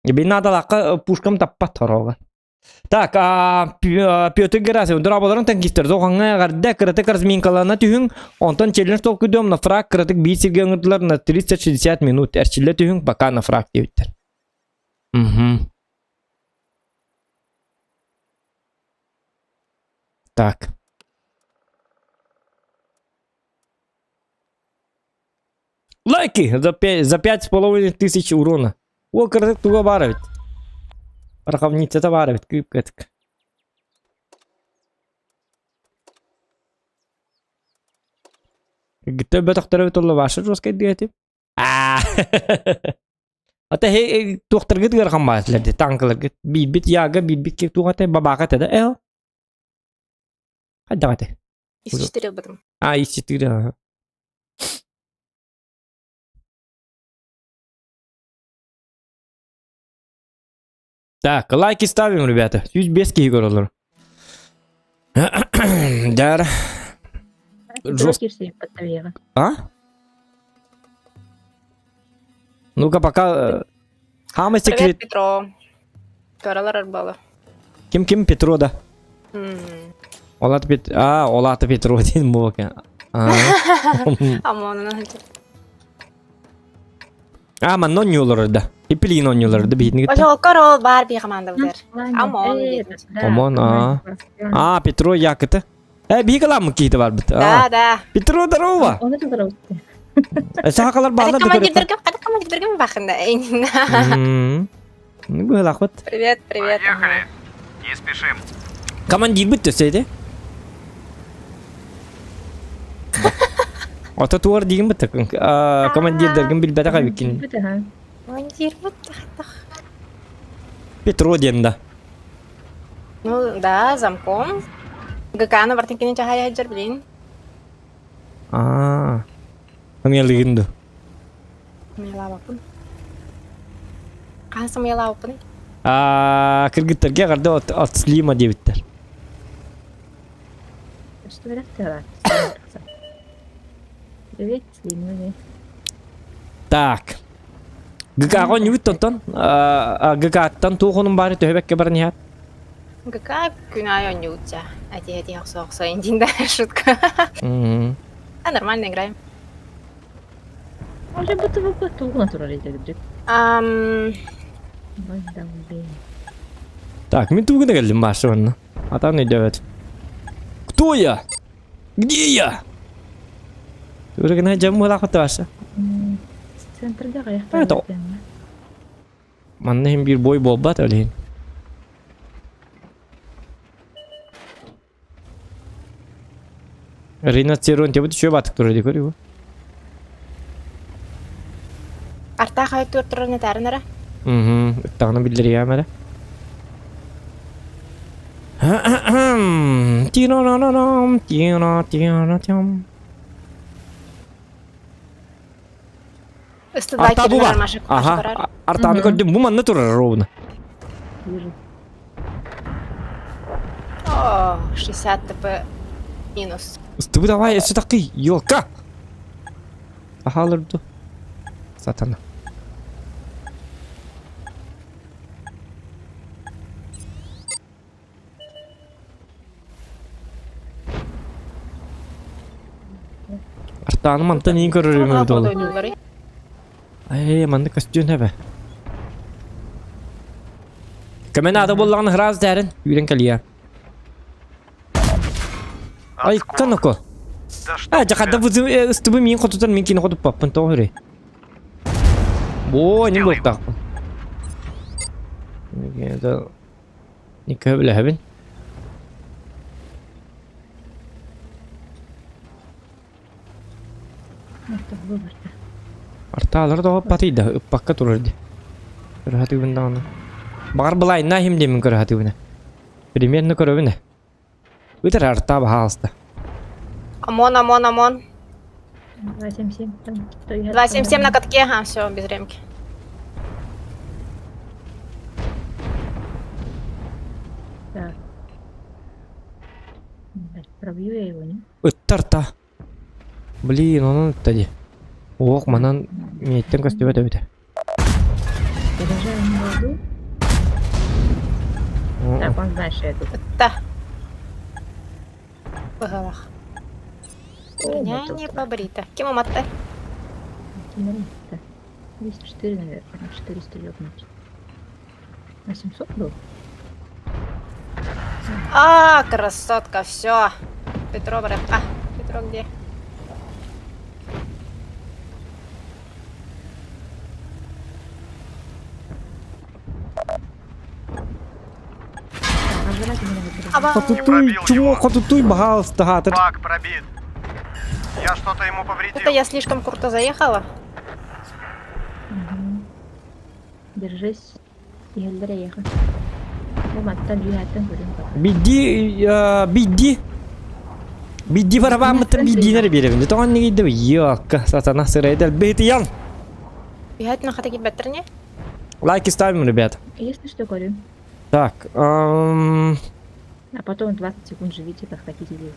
Бен надалаққа пушкам таппат торога. Так, Петр Герасимов, дұрабаларын танкистер, зоғаңа ғарда кіратық разминкаларына түйін, онтан челлендж тоқ күдем на фраг кіратық бейсерге ұңырдылар на 360 минут, әрчілі түйін бақа на фраг дейіттер. Так. Лайки за 5,5 тысяч урона. О, кіратық туға бары бит. Рахавницата бары бит, күйіп кәтік. Гітті бөтіқтері бит олы башы жоскай дейті. Ата хей туқтыр гіт ғырған базыларды, танкылар гіт. Бейбіт яғы, бейбіт кек туғаты, бабаға тәді. Қайда қаты? Из 4 бітім. Из 4. Так, лайки ставим, ребята. 105 кигор olur. Дар. Жесткий под тавера. А? Ну-ка, пока... Хамы Привет, секрет. Петро. Көралар арбалы. Ким Петро да. Олаты Петро. Олаты Петро дейін бұл екен. Амонына хәлтер. Маннон юлары да. Ипилин он юлары да бейтін кетті. Ожол корол бар би команда бұдар. Амон. Амон, Петро якыты. Бейгіла мұн кейті бар біт. Да. Петро дарова. Он это здорово. Сақалар бағлар да көріп. Қады командирдерге бақында. Ну, гылақ бұт. Привет. Поехали. Не спешим. Командир бітті сөйді. Ата туар деген бітті. Командирдерген білбәді қабеккен. Командир бұд. Петро ден да. Ну, да, замком. ГК-ны бартынкені чахай хаджар білейін. Хамелігінді. Мелавапын. Қансы мелавапын? Кыргыттерге қарды отслима дебіттер. Что говорят, да. Привет, Слимове. Так. ГК-ға не өттін? ГК-аттан туғының бары төхебекке бар не ГК күнай он не утя. Эти ақса индинда шутка. Нормально играем. Уже будто бы готов натуралить, говорит. Так, мен туғыда келдім башы оны. Атам не дәвет. Кто я? Где я? Үрігін әжем мұлақ өтті башы. Центрда қаяқта. Это... Манна hem bir boy болбат өлейін. Ринацерон тебе еще батық тұрады көрі. Арта қай тұрны тәрінірі? Тағына білдері әмәрі. Арта бұл бар. Артаны көрдім, бұл манна тұрар ровно. Вижу. О, 60 ТП минус. Стыбы давай, если такой, елка. Ахалырды. Сатана. Артаны манта нең көрірім өйді олы. Манды костюм әбі. Көмен ады болағын ғыраз дәрін. Үйрен кәлия. Ай, каноко. Жақада бұзы үстібі мен қотудан мен кейін қотып баппын тоғыры. О, не болып тақпын. Не көбілі әбін. Арталар да патыйда, үппаққа тұрырды. Көрі хаты бұнда оны. Бағар бұлай, на хем демін көрі хаты бұна. Примерно коровина. Вытер арта бахалста. ОМОН. 277. Там, кто ехал, 277 на по-моему. катке, ага, все, без ремки. Так. Блядь, пробью я его, не? Ыттарта. Блин, он тоді. Ох, манан меттен көстөбө төбүтө. Заряжаем воду. Так, он знает, что я тут. Да. В головах. О, Меня вот не тут. побрита. Кем матте? Смотри-ка. 204, наверное, на 400 ёбнуть. На 700 был? А, красотка, все. Петро, брат. А, Петро где? А жрать меня выберет. Аба. Хатутуй, чмо, хатутуй бахалста хатыр. Бак пробит. Я что-то ему повредил. Это я слишком круто заехала. Мгм. Держись. Егелдер ехать. Уматтан үйәттен көрем бар. Бидди барабаммытын биддинер беребин. Тоған неге дейбі? Йоққа, сатана сырайдал. Бейті ян. Бегать на хатаки беттерне? Лайки ставим, ребят. Если что, говорю. Так, А потом 20 секунд живите, как хотите делать.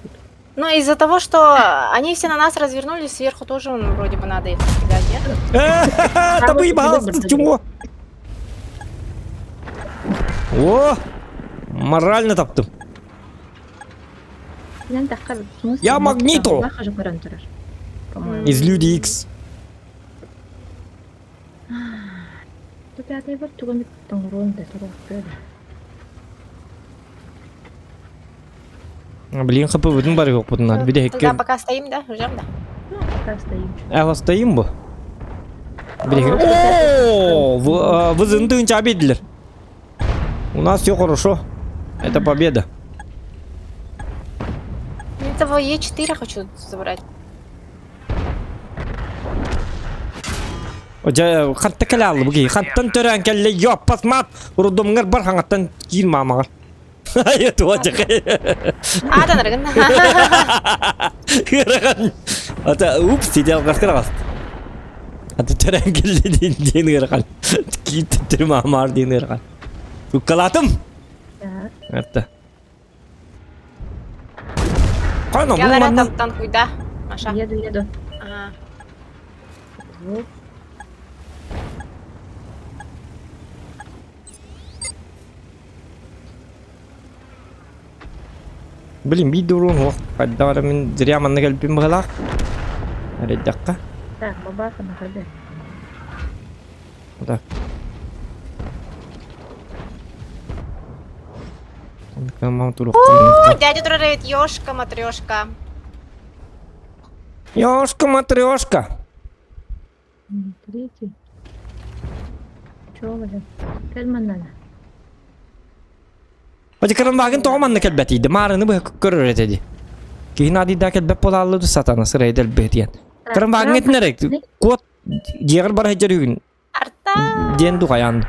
Ну, из-за того, что они все на нас развернулись, сверху тоже вроде бы надо их кидать, нет? табый бахалста, чмо. О, морально таптым. Сен таққа в смысле? Я Магнито! Баха көрін тұрар. По-моему. Из Люди Икс. Тут пятый бар, туган тоңрон да тұрар көрді. Блин, хапы выдын бар yok бұдын. Надо биде Тогда хекке. пока стоим, да? Ждем, да? Ну, пока стоим. Эға стоим bu. Биде О, вы зындың чабеділер. У нас все хорошо. Это победа. Этого Е4 хочу забрать. Оja хатта калалы буги. Хаттан төрән кәлле яппас мат. Урдумгар бар хаңаттан киін мамағар. Ай, туачақ. Адан рыгын. Гыраған. Ата, упс, сидел қасқыр қаст. Ата төрән кәлле дейін гырған. Киін түттір мамағар дейін гырған. Үккалатым. Так. Это. Қана, Я бұл лара манна. там куйда. Маша. Еду. Ага. Вот. Блин, бейді ұрын оқ. Қайдағары мен зіря манна кәлпен бұғалақ. Әрейдаққа. Так, бабаха на ходу. Так. Мам туру. О, дядя Троревит, ёшка, матрешка. Ёшка матрешка. Третий. Чего вы? Кельман. Оди карамбагын тооманны келбетийди. Марыны бу көрөр этеди. Кейін адида келбеп болаллы сатана сырайдел бетиен. Карамбагын этнерек. Кот жегір бар хеджер үгін. Арта. Ден духаян.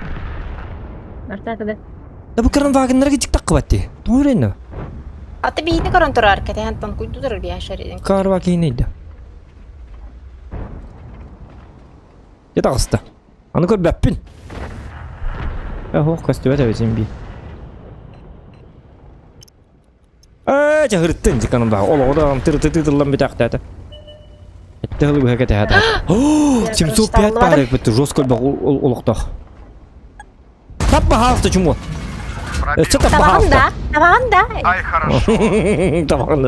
Арта когда? Да бу карамбагыннерге тиктак кыбатти. Тоорейна. А ты бейни корон турар, кете хантан куйду турар бия шариден. Карва кейнейді. Жета қысты. Аны көрбеппін. Хоқ көстөбет өзім бей. Жағырыттын жеканымдағы. Ола одан тыры-тыры-тырылан бетақты әті. Әтті ғылы бұға кәті әті. 705 бағарек бітті. Жос көлбақ олықтақ. Таппа халықты чуму. Пробил. Табағында, табағында. Ай, хорошо. Табағында.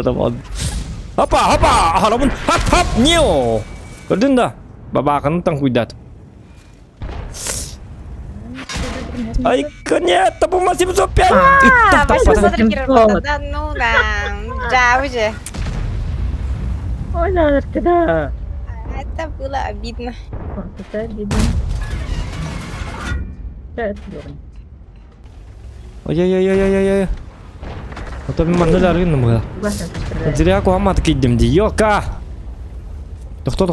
Хапа, ахаламын. Хап, нео. Көрдің да? Бабақының таң күйдат. Ай, конец, табылма 705. А, Тап, посмотри, тап, Кира, да ну да. Да, уже. Ой, надо когда. Это было обидно. Это видно. Да, это дурно. Ой-ой-ой-ой-ой-ой. Ото мен манны ларгын мыга. Согласен, что стреляет. Зря куамат киддим ди. Йока. Тохто.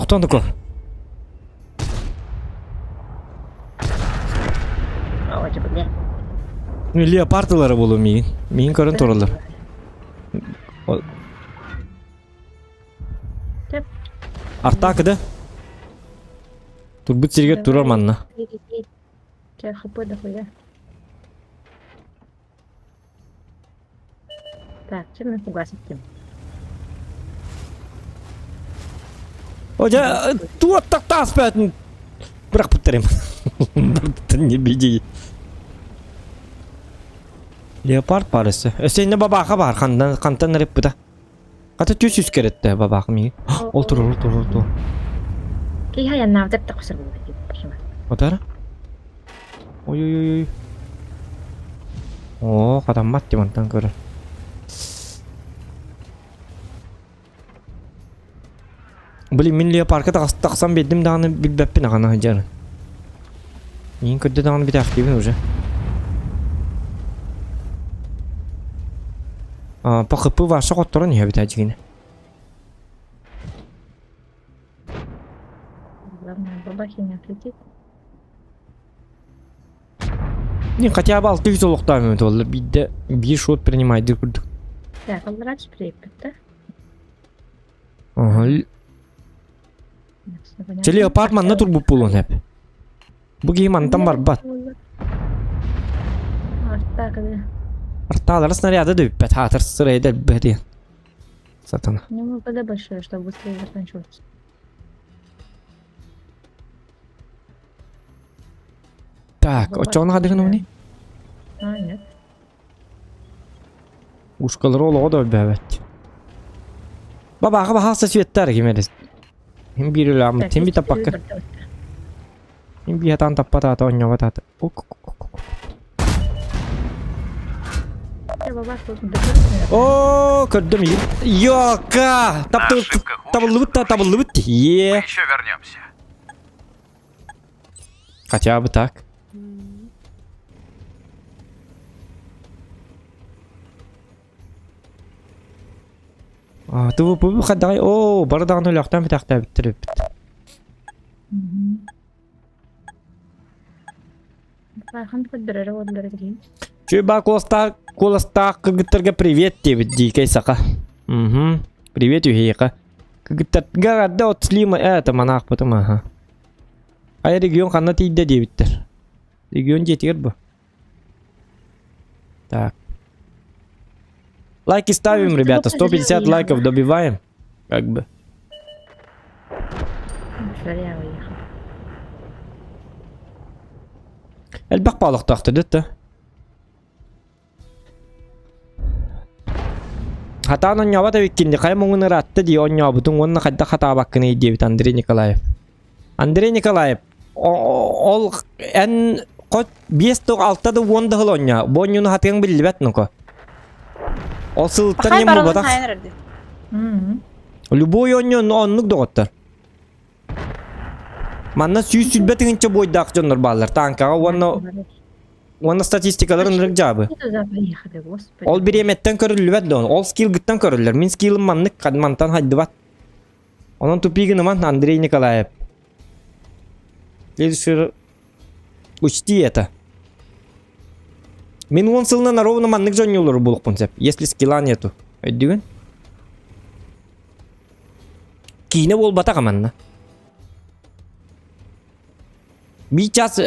Ой, что, бля. Leopardları bolu miyin. Miyin karın toralar. Tep. Artta kıdı. Turbut sirget durur manna. Тебя хп дохуя. Так, чем мы фугасить тем? Hoca tuat tak tas ben. Bırak putarım. Ne bileyim. Leopard parası. Senin babaka var kantan nerep bu da. Kata tüs yüz kerette babak mi? Otur. Kayaknya yang naftet tak kusir buat gitu. Otur. Oy. Oh, kadang mati mantan keren. Beli min Leopard'a taksam bildim dağını bilbeppi nakana hacar. Yiyin kötü dağını bir takibin hoca. Pakıpı varsa kottoran ya bir tacigine. Главное, бабахи не отлетит. Блин, хотя бы 600 олуктан мөт олар. Бидде bir шот принимайды күрдік. Так, алрач припет, да? Ага. Че Leopard manna turbu pulun hep. Bu giyim antan var bat. Так, да. Artalara снаряды дөйппет. Хатыр сырай дәлбе дейін. Сатана. Ему ПД большое, чтобы быстрее заканчиваться. Так, очоğunu kadın onu ne? Нет. Uşkaları ola da evet. Baba hasta svetler gimeriz. Hem bir ulam, hem bir tapak. Hem bir hatan tapata ata onya batata. Я бабах тут докрутил. Oo, kördüm iyi. Yok ha. Tabıllıbıt. Ye. Еще вернемся. Хотя бы так. Ты вы ходай. О, бардан өлөктөн битакта биттирип. Фархан куддырары олдары деген. Чуба колоста кыгыттарга привет деп дикей сака. Привет юхейка. Кыгыттарга да отслима это манак потом ага. Ай регион ханна тийде дебиттер. Регион жетер бу. Так. Лайки ставим, ребята. 150 лайков добиваем. Как бы. Зря уехал. Элбак балык тақты детті. Хатан оньяба да виккенде қай мұңын ыратты дей оньябытың онына қайда хата баққыны дейбіт Андрей Николаев. Андрей Николаев, ол ән қот 5-6-ды 10-ды ғыл онья. Боньюны хатығын білі бәт нүкі. Ол сылыттан Хай ем бұл баралым батақ. хайнырды. Любой оньяны оннық доғыттар. Манна сүйіз сүлбәтігінші бойдақ жонлар балар. Танкаға оны статистикаларын рық жабы. Туда поехали, господи. Ол bir emetten körülü bәді onu. Ол скилл гыттан körülür. Min skill'im manlık kadmantan haydi bat. Onun tupigini man Андрей Николаев. Следующий учти это. Min 10 сылынан ровно манlık жон yolları buluk концепт. Если скилла нету. Ödüğün. Kine bol bata kamanna. Bir час...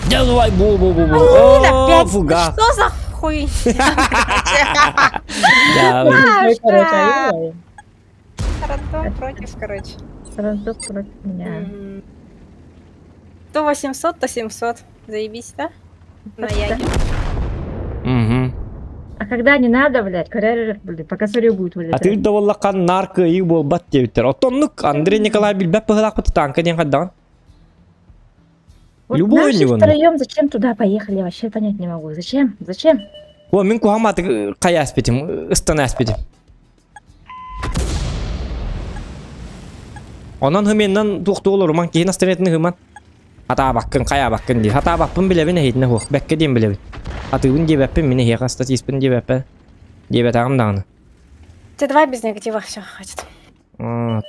Давай, бу. О, фуга. Что за хуй? Рандом против, короче. Раздок против меня. То 800, то 700. Заебись, да? На яге. А когда не надо, блядь, блядь, пока сырье будет А вылетать. ты доволлакан нарко и бол бат дебиттер. Отоннук Андрей Николаевич билбеп пыгылак бут танка ден каддан. Вот Любой наши него. втроем зачем туда поехали, я вообще понять не могу. Зачем? О, мен кухамат кая аспетим, ыстан аспетим. Ondan hımenden tuğdu olur man ki nasıl etini hıman. Hata bakın kaya bakın diye. Hata bakın bile bine hidne hoş. Bekke diyeyim bile. Atığın cebepin mine hiya kasta tispin cebepin. Cebet ağım dağını. Давай без негатива, все, хватит.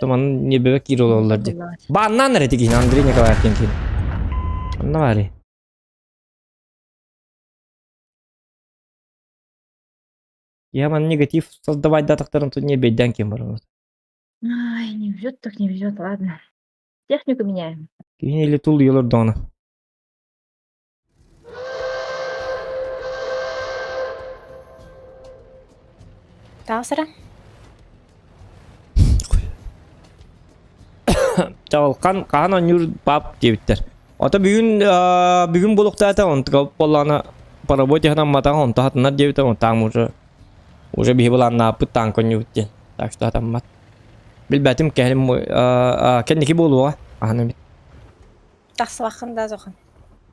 Tuman ne bebek iri olurlar diye. Bandan nerede ki Andrei Nikolaev'in ki? Ne var ya? Я ман негатив создавать датахтарын тут не бейден кем бар. Ай, не везет, так не везет, ладно. Технику меняем. Кейін елі тул елір доны. Таусыра. Чағылқан қаған онюр бап дебіттер. Ота бүгін болуқта әті онтыға болланы по работе ханам матаға онты хатынар дебіттер онтағым уже бейі боланна апыт таң коню біттен. Так что атам мат. Білбәтім кәлім кәнекі болуға. Ағаны бит. Тақсы вақында зоқан.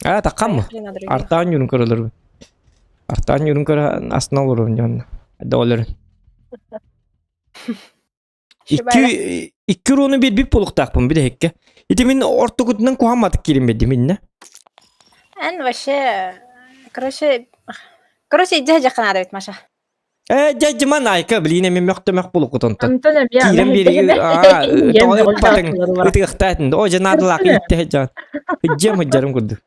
Таққан мұ? Артаған юрын көрілір бі. Артаған юрын көрі астына олыр бі. Доллар. İki ronu bir poluktakpın bir de hekke. İti min orta kutundan kuhamadık kelim minne. En vaşı... Короче, иди жақын ады бит Маша. Жajjıman ayka biliyine min möhtemek poluk kutuntan. Антоном, я... Kirem biri doğru patın ıtı ıhtaytın. O janadılak itti heccan. Hıccam hıccarım kurdu.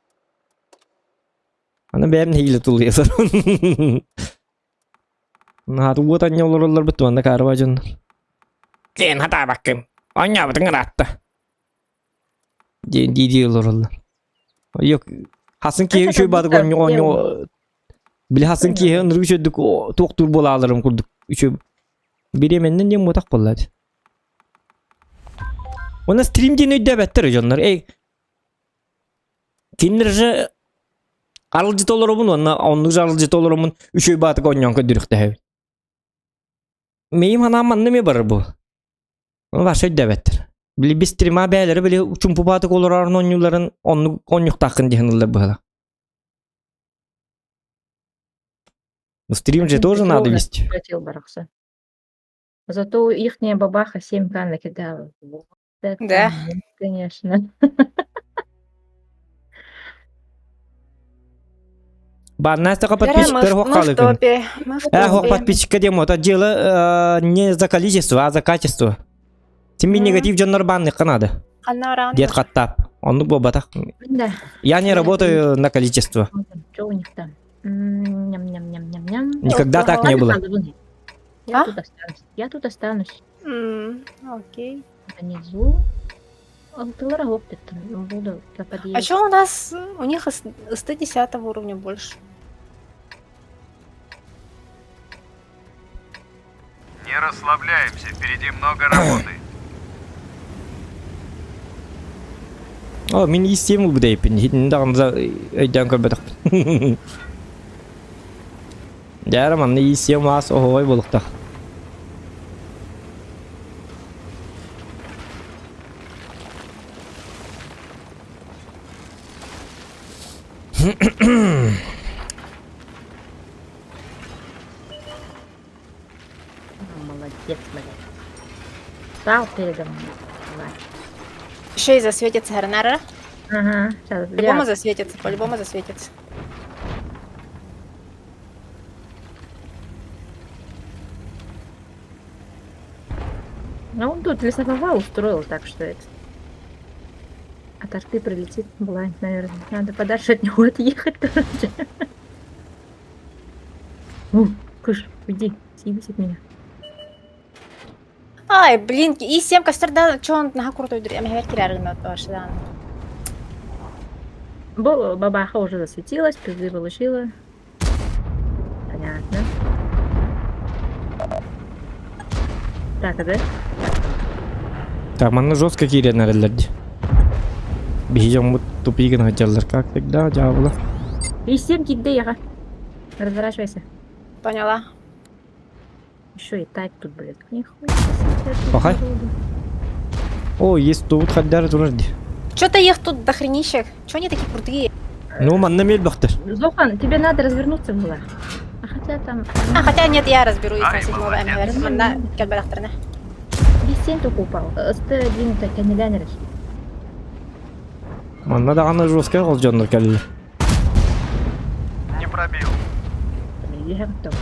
Ana benim hile tuluyor sorun. Hatu buatan yollar betul anda karvacan. Ken hata bakayım. Anya batın rahatta. Di diyorlar. Yok. Hasın ki şu badık onyo. Bile hasın ki nırgı çözdük doktor bolalarım kurduk. Üçü biri menden diye mutak bolladı. Ona stream diye ne debettir canlar. Kinlerce alıcı dolarımın onluca alıcı dolarımın üçü badık onyon kadırık da. Meyim hanım anlamı var bu. Onu var şey debettir. Bile bir stream'a beyleri bile uçumpu badık olur arın onyuların onyuk takın diyenler böyle. Стрим же тоже надо вести. Хватил барахса. Зато ихняя бабаха 7К накидала. Вот это, Да. Конечно. Баннастаға подписчиктер хоққалы күн. Хоқ подписчикка дем ота жылы не за количество, а за качество. Теми негатив жаннар банны қанады. Дед қаттап. Онды бобатақ. Да. Я не работаю на количество. Что у них там? Ням-ням-ням-ням-ням. Никогда так не было. Я тут останусь. Я тут останусь. Окей. Внизу. Алтылара гоптит. Буду за подъезд. А что у нас? У них 110 уровня больше. Не расслабляемся, впереди много работы. О, мен естем бұл бұдай пен. Хитіндағымыза өйден көрбедік. Жарым, анны естем аз оғой болуқтақ. Молодец, блядь. Стал передо мной. Давай. Еще и засветится Гернера. Ага, сейчас. По-любому засветится, по-любому засветится. Ну, он тут лесоповал устроил, так что это... От арты прилетит Блайн, наверное. Надо подальше от него отъехать, короче. Кыш, уйди, съебись от меня. Ай, блин, и 7 костерда, что он на крутой дырь? Я говорю, кирарный от да. Бабаха уже засветилась, пизды получила. Понятно. Так, а да? Так, манна жестко кирия нарелерди. Бейжем вот тупиген хотелдер. Как тогда, дьявола? И 7 кидды, яга. Разворачивайся. Поняла. Еще и тайп тут, блядь. Нихуя. Пахай. О, есть тут ходдар турарди. Что-то их тут дохренища. Чё они такие крутые? Ну, манна мель бахтер. Зохан, тебе надо развернуться было. А хотя там... Хотя нет, я разберу их на Ай, 7-го молодец. МГР. На кальбарахтерне. Весь 7 только упал. Ст-двинутый канилянер. Манна дағаны жестко қол жандар кәлі. Не пробил. Я готов.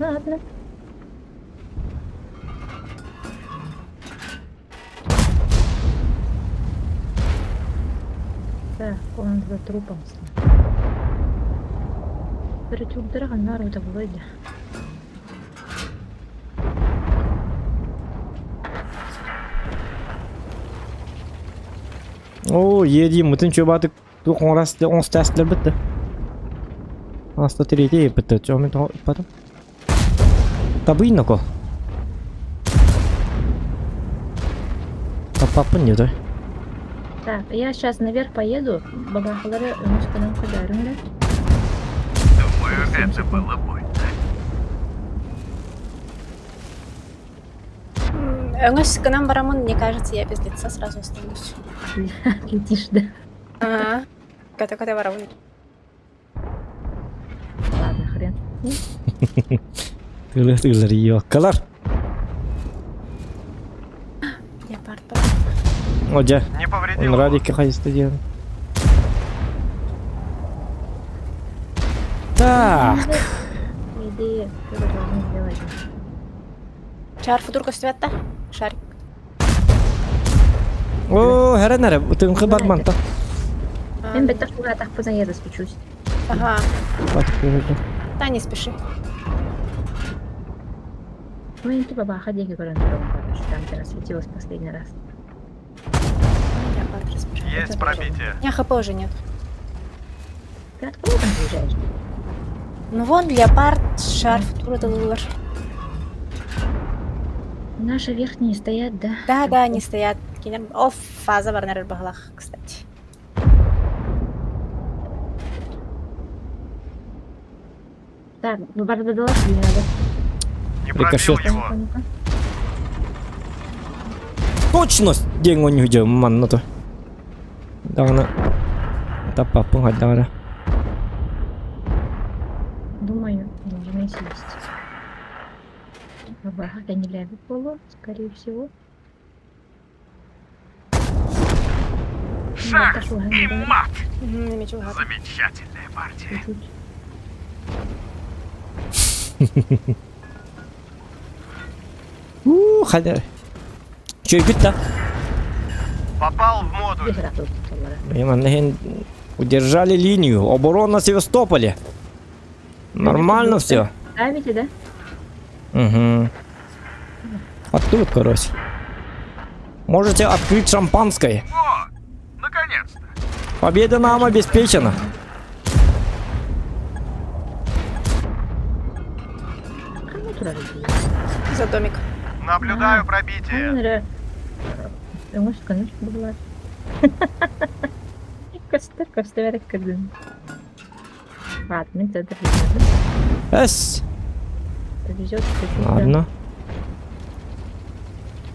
Ладно. Так, он за трупом. Перетюрдера ганнар ута булайды. О, едем, мы что баты, тут он раз, он стаст битті. А 103 бітті, что мы потом? Табыйно ко. Папа не да? Так, я сейчас наверх поеду. Бабахалары мускулам кадарым, да? Думаю, это было больно. Өңөс кынан барамын, мне кажется, я без лица сразу останусь. Летишь, да? Ага. Ката-ката барамын. Ладно, хрен. Тылыр ее. Калар. Леопард бар. Оджа. Не Он повредил. радики хайсты делал. Так. Иди, что ты должен сделать? Шар футурка стоят-то? Шарик. О, heränärä, ты бар манта. Мен бетта шуга так позаеду спечусь. Ага. Да, не спеши. Ну и ты бабаха деньги гарантирован, короче. Там ты рассветилась последний раз. Леопард разбежал. Есть пробитие. У меня хп уже нет. Ты от кого там приезжаешь? Ну вон, леопард, шар футура доллар. Наши верхние стоят, да? Да, да, они стоят. О, фаза бар нарэр баглах, кстати. Так, ну барда доложили, не надо. Не пробил Рикошет. его. Ну-ка. Точность! День он не видел, манна-то. Давно. Да папа, хоть давно. Думаю, должны сесть. Бабаха не лявит полу, скорее всего. Шах Отошла, и да. мат. Угу, на мечу гад. Замечательная партия. Чуть-чуть. Хотя. Че, бит-то? Попал в модуль. Без ратов, доллара. Мы удержали линию. Оборона Севастополя. Нормально все. Ставите, да? Угу. А тут, короче. Можете открыть шампанское. О, наконец-то. Победа нам обеспечена. Кому туда летели? За домик. Наблюдаю А, пробитие. Камера. Может, конечно, была. Костер, кадын. Ладно, мне это Эс. повезет чуть-чуть. да. Ладно.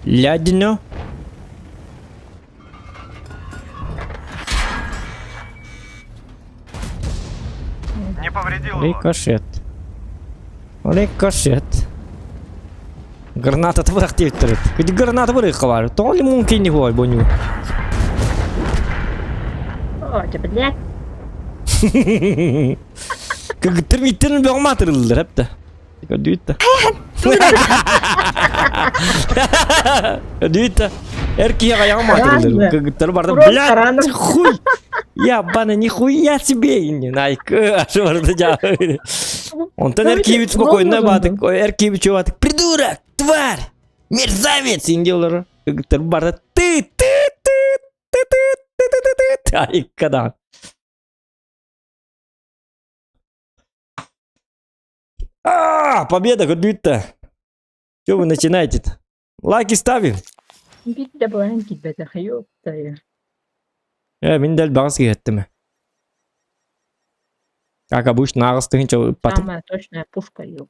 Лядино. Не повредил его. Рикошет. Рикошет. Граната творах тевтірет. Кеді граната вырыха бар. То ли мумкин не бой, боню. О, ты, блядь. Как термиттерін бе алматырылдыр, әпті. Дүйітті. Дүйітті. Эркия ғаяға матырылдыр. Ладно. Как тір барды. Урон Блядь, тараном. хуй. Ябана, нихуя себе. Найк, ашы барды жа. Онтан Эркиевич спокойно батык. Эркиевич батык. Придурок, тварь, мерзавец. Индеулары. Как тір барды. Ты. Ай, когда. Победа, Годвита. Что вы начинаете-то? Лайки ставим. Бит да бланки, бета, ёпта. Мен дәл бағыз кеттім. Как обычно, нағыстығын чау патым. Самая точная пушка, ёп.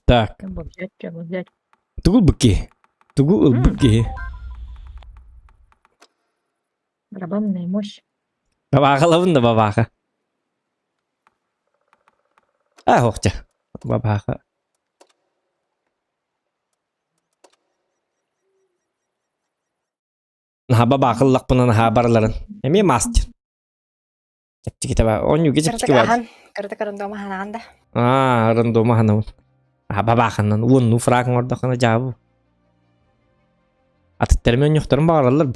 Так, Чего взять? тугул быки. Тугул быки. Барабанная мощь. Бабаға лавында бабаға. Хоқча. Бабаға. Наха бабаға лақпына наха барларын. Эме мастер. Кепті кете ба. Он юге жепті ба. Карта карандома ханағанда. Рандома ханауын. Бабақынан. Уынну фрағын ордақына жабу. Аттармен юхтарым бағаралар б.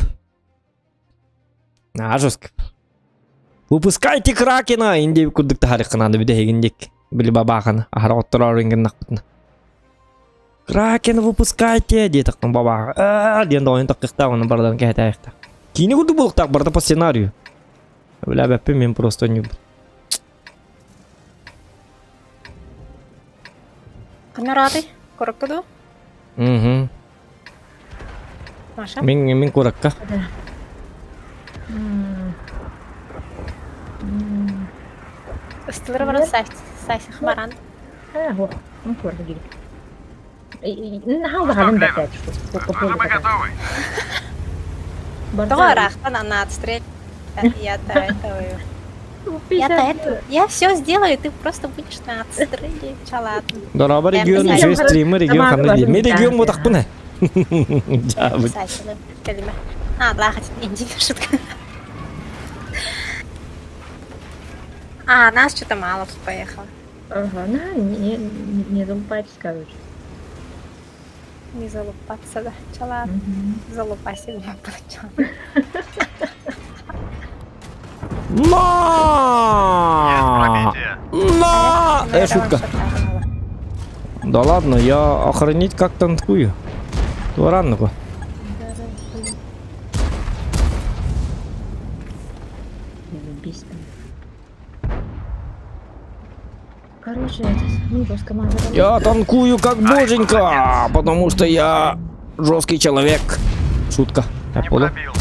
Жестко. Выпускайте кракена! Инде күрдікті харыққанады біде егіндек. Білі бабақаны. Ахара оттырар ренген нақпытына. Кракена выпускайте! Де тақтың бабаға. Ден ойын таққықта, оны бардан кәйті аяқта. Кейіне күрді болықтақ барды по сценарию. Бля, бәппе мен просто не буду. Камераты, кораккаду. Угу. Маша. Мен коракка. Стылыры барын сайсы хмаран. Вот, ну, коротко гиль. Нахал загалым да пять штук. Служба готовы. Того рахтан она отстрелит. Я-то это. Я все сделаю, ты просто будешь на отстреле. Чалат. Дораба регион, Я же стримы регион ханны. Мен регион вот так пуне. Сайсылы. Келиме. Лахать. Инди шутка. Нас что-то мало тут поехало. Ага, не залупайте, скажешь. Не залупаться, да. Чалат. Залупайся меня, получал. Шутка. Да ладно, я охранить как танкую. Туаранного. Короче, ну, жестко мало. Я танкую как боженька, потому что я жесткий человек. Шутка. Я Не понял. пробил.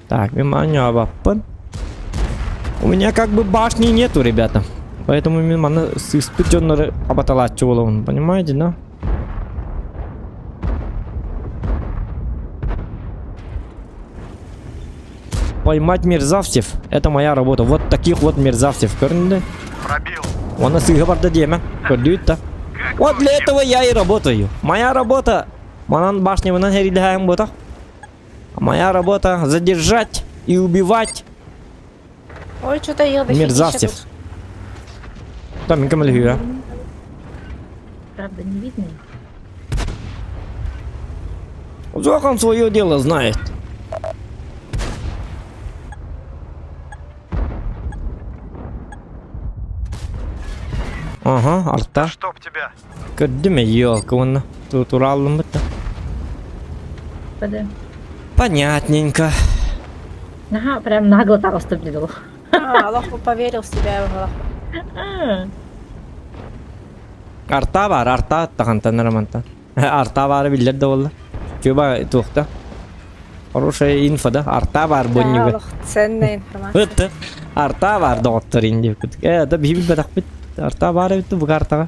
Так, внимание, вапан. У меня как бы башни нету, ребята. Поэтому мне с испытённой обаталачу он, понимаете, да? Поймать мерзавцев — это моя работа. Вот таких вот мерзавцев. Көрінді? Пробил. Оны сыйға барды деме. Көрдүйт-та. Вот для этого я и работаю. Моя работа. Манан башня вынан херидхаем бота. Моя работа задержать и убивать Ой, что-то ел до мерзавцев. Да, минка малюю. Правда, не видно. Он свое дело знает. Ага, арта. Чтоб тебя. Көрдү ме, ёлка, оны туралым бітті. Пода. Понятненько. Ага, прям нагло так оступил. Аллах поверил в себя. Арта бар, арта тағантан рамантан. Арта бары билер де олды. Көба туқта. Хорошая инфо, да? Арта бар боннига. Аллах, ценная информация. Өтті. Арта бар доғыттыр инде. Да бейбіл бәдақ бит. Арта бары бітті бұл артаға.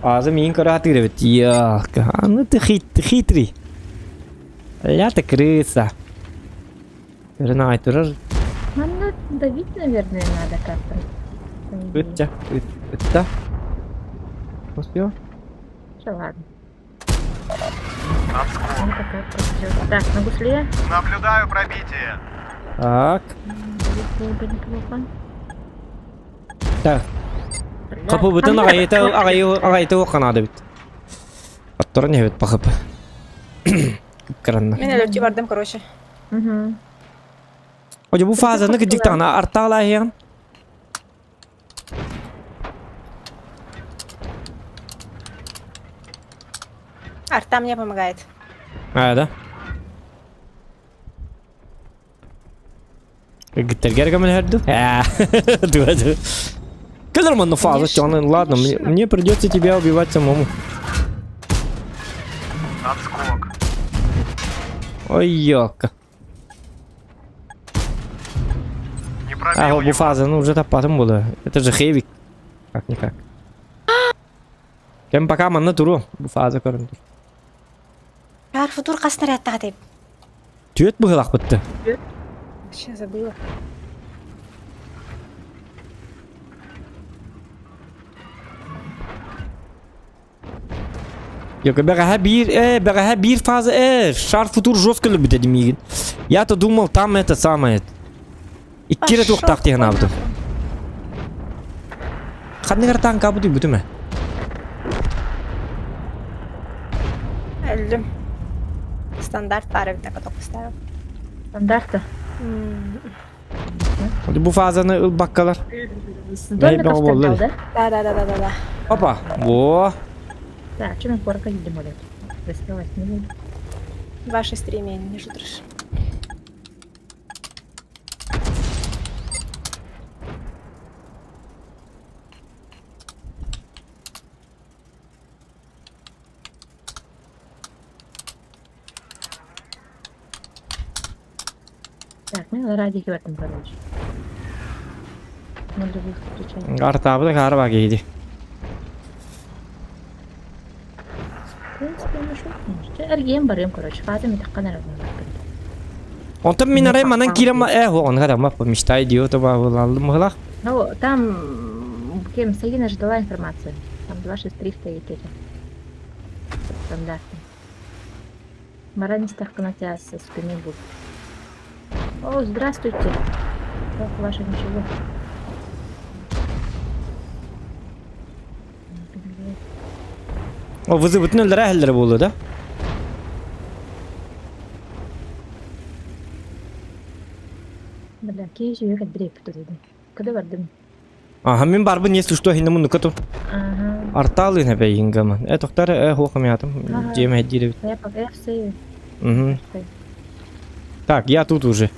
Азы мен көрі атыры бит. Ёлка, ну ты хитрый. Я ты крыса. Көріні айтырыр. Надо давить, наверное, надо как-то. Өтті. Өтті. Успел? Все, ладно. Отскок. Ну, как пойдёт. Так, на гусле. Наблюдаю пробитие. Так. Давить было бы неплохо. Так. Да. Kapı bütün ağayı оқанады бит. Аттары не бит пахып. Кранна. Мен өлөртү бардым, короче. Угу. Оже bu fazаны гидик тана арта алайын. Арта мне помогает. Да. Гиттергер камел херду? Дуа. Кэлэрман фаза, чёрный, ладно, мне придется тебя убивать самому. Отскок. Ой, ёлка. Не пробил его. Буфаза, ну уже топатым было. Это же хейвик. Как-никак. Кем пока манна туру. Буфаза көрін. Футур қасына ряттаға деп. Түйет бұғылақ бітті. Вообще забыла. Yok бегаха bir фаза шар футур жестко любит Демигин. Я-то думал там это самое. И кире тух так тихо навду. Хадны гартан кабуды бүтүмө. Öldüm. Standart var bir dakika 9 tane. Стандарта. Hadi bu fazanı bakkalar. Домиков бал стрелял, болду. да? Да. Опа. Во. Так, что мы порка едем, блядь? Рисковать не буду. Ваши стримы не жутришь. Так, мы радики в этом, короче. Надо выключать. Kartabı da karı bak iyiydi. В принципе, ну что? Эргем барем, короче. Фазами так канал. Он там минарай манан кирама он когда мы помечтай идиота алdım mı? Ну, там кем Сагина ждала информацию. Там 263 стоит эти. Стандартно. Марани стахкана тебя со спины будет. О, здравствуйте. Как ваше ничего? O vızı bütün öldüre helleri bolu da. Бля, кейжи как дрейп тут иди. Куда вардым? Aha min barbı niye suçlu hindi bunu katu. Ага. Artalı ne be yingaman. Doktor hokum yatım. Ага. Cem hediyeli. Я пока я все. Угу. Так, я тут уже.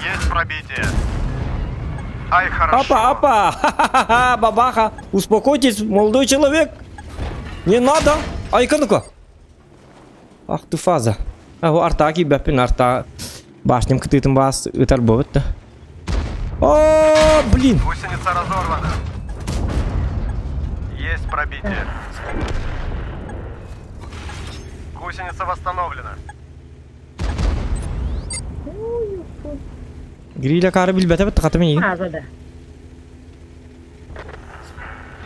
Есть пробитие. Ай, хорошо. Опа! Ха-ха-ха! Бабаха! Успокойтесь, молодой человек! Не надо! Ай-ка ну-ка! Ах ты фаза. О, артаки бәппен арта. Башнем кытытын бас ытар бовыт да. О, блин! Гусеница разорвана. Есть пробитие. Гусеница восстановлена. Giriyle karı bilbete bitti katımı iyi. А, да.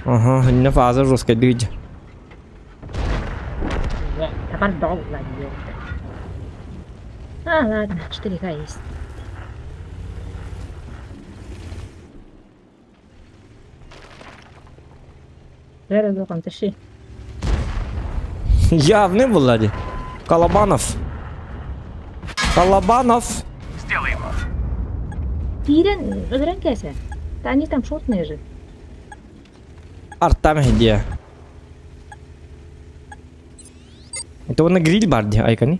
Aha, yine fazla roska diyece. Топор долго, ладно. А, ладно, 4К есть. Ver bakalım taşı. Явный был, лади. Колобанов. Колобанов. Сделай его. Тирен, разранкайся. Да они там шотные же. Арттам hediye. Это он на гриль барди, айкани.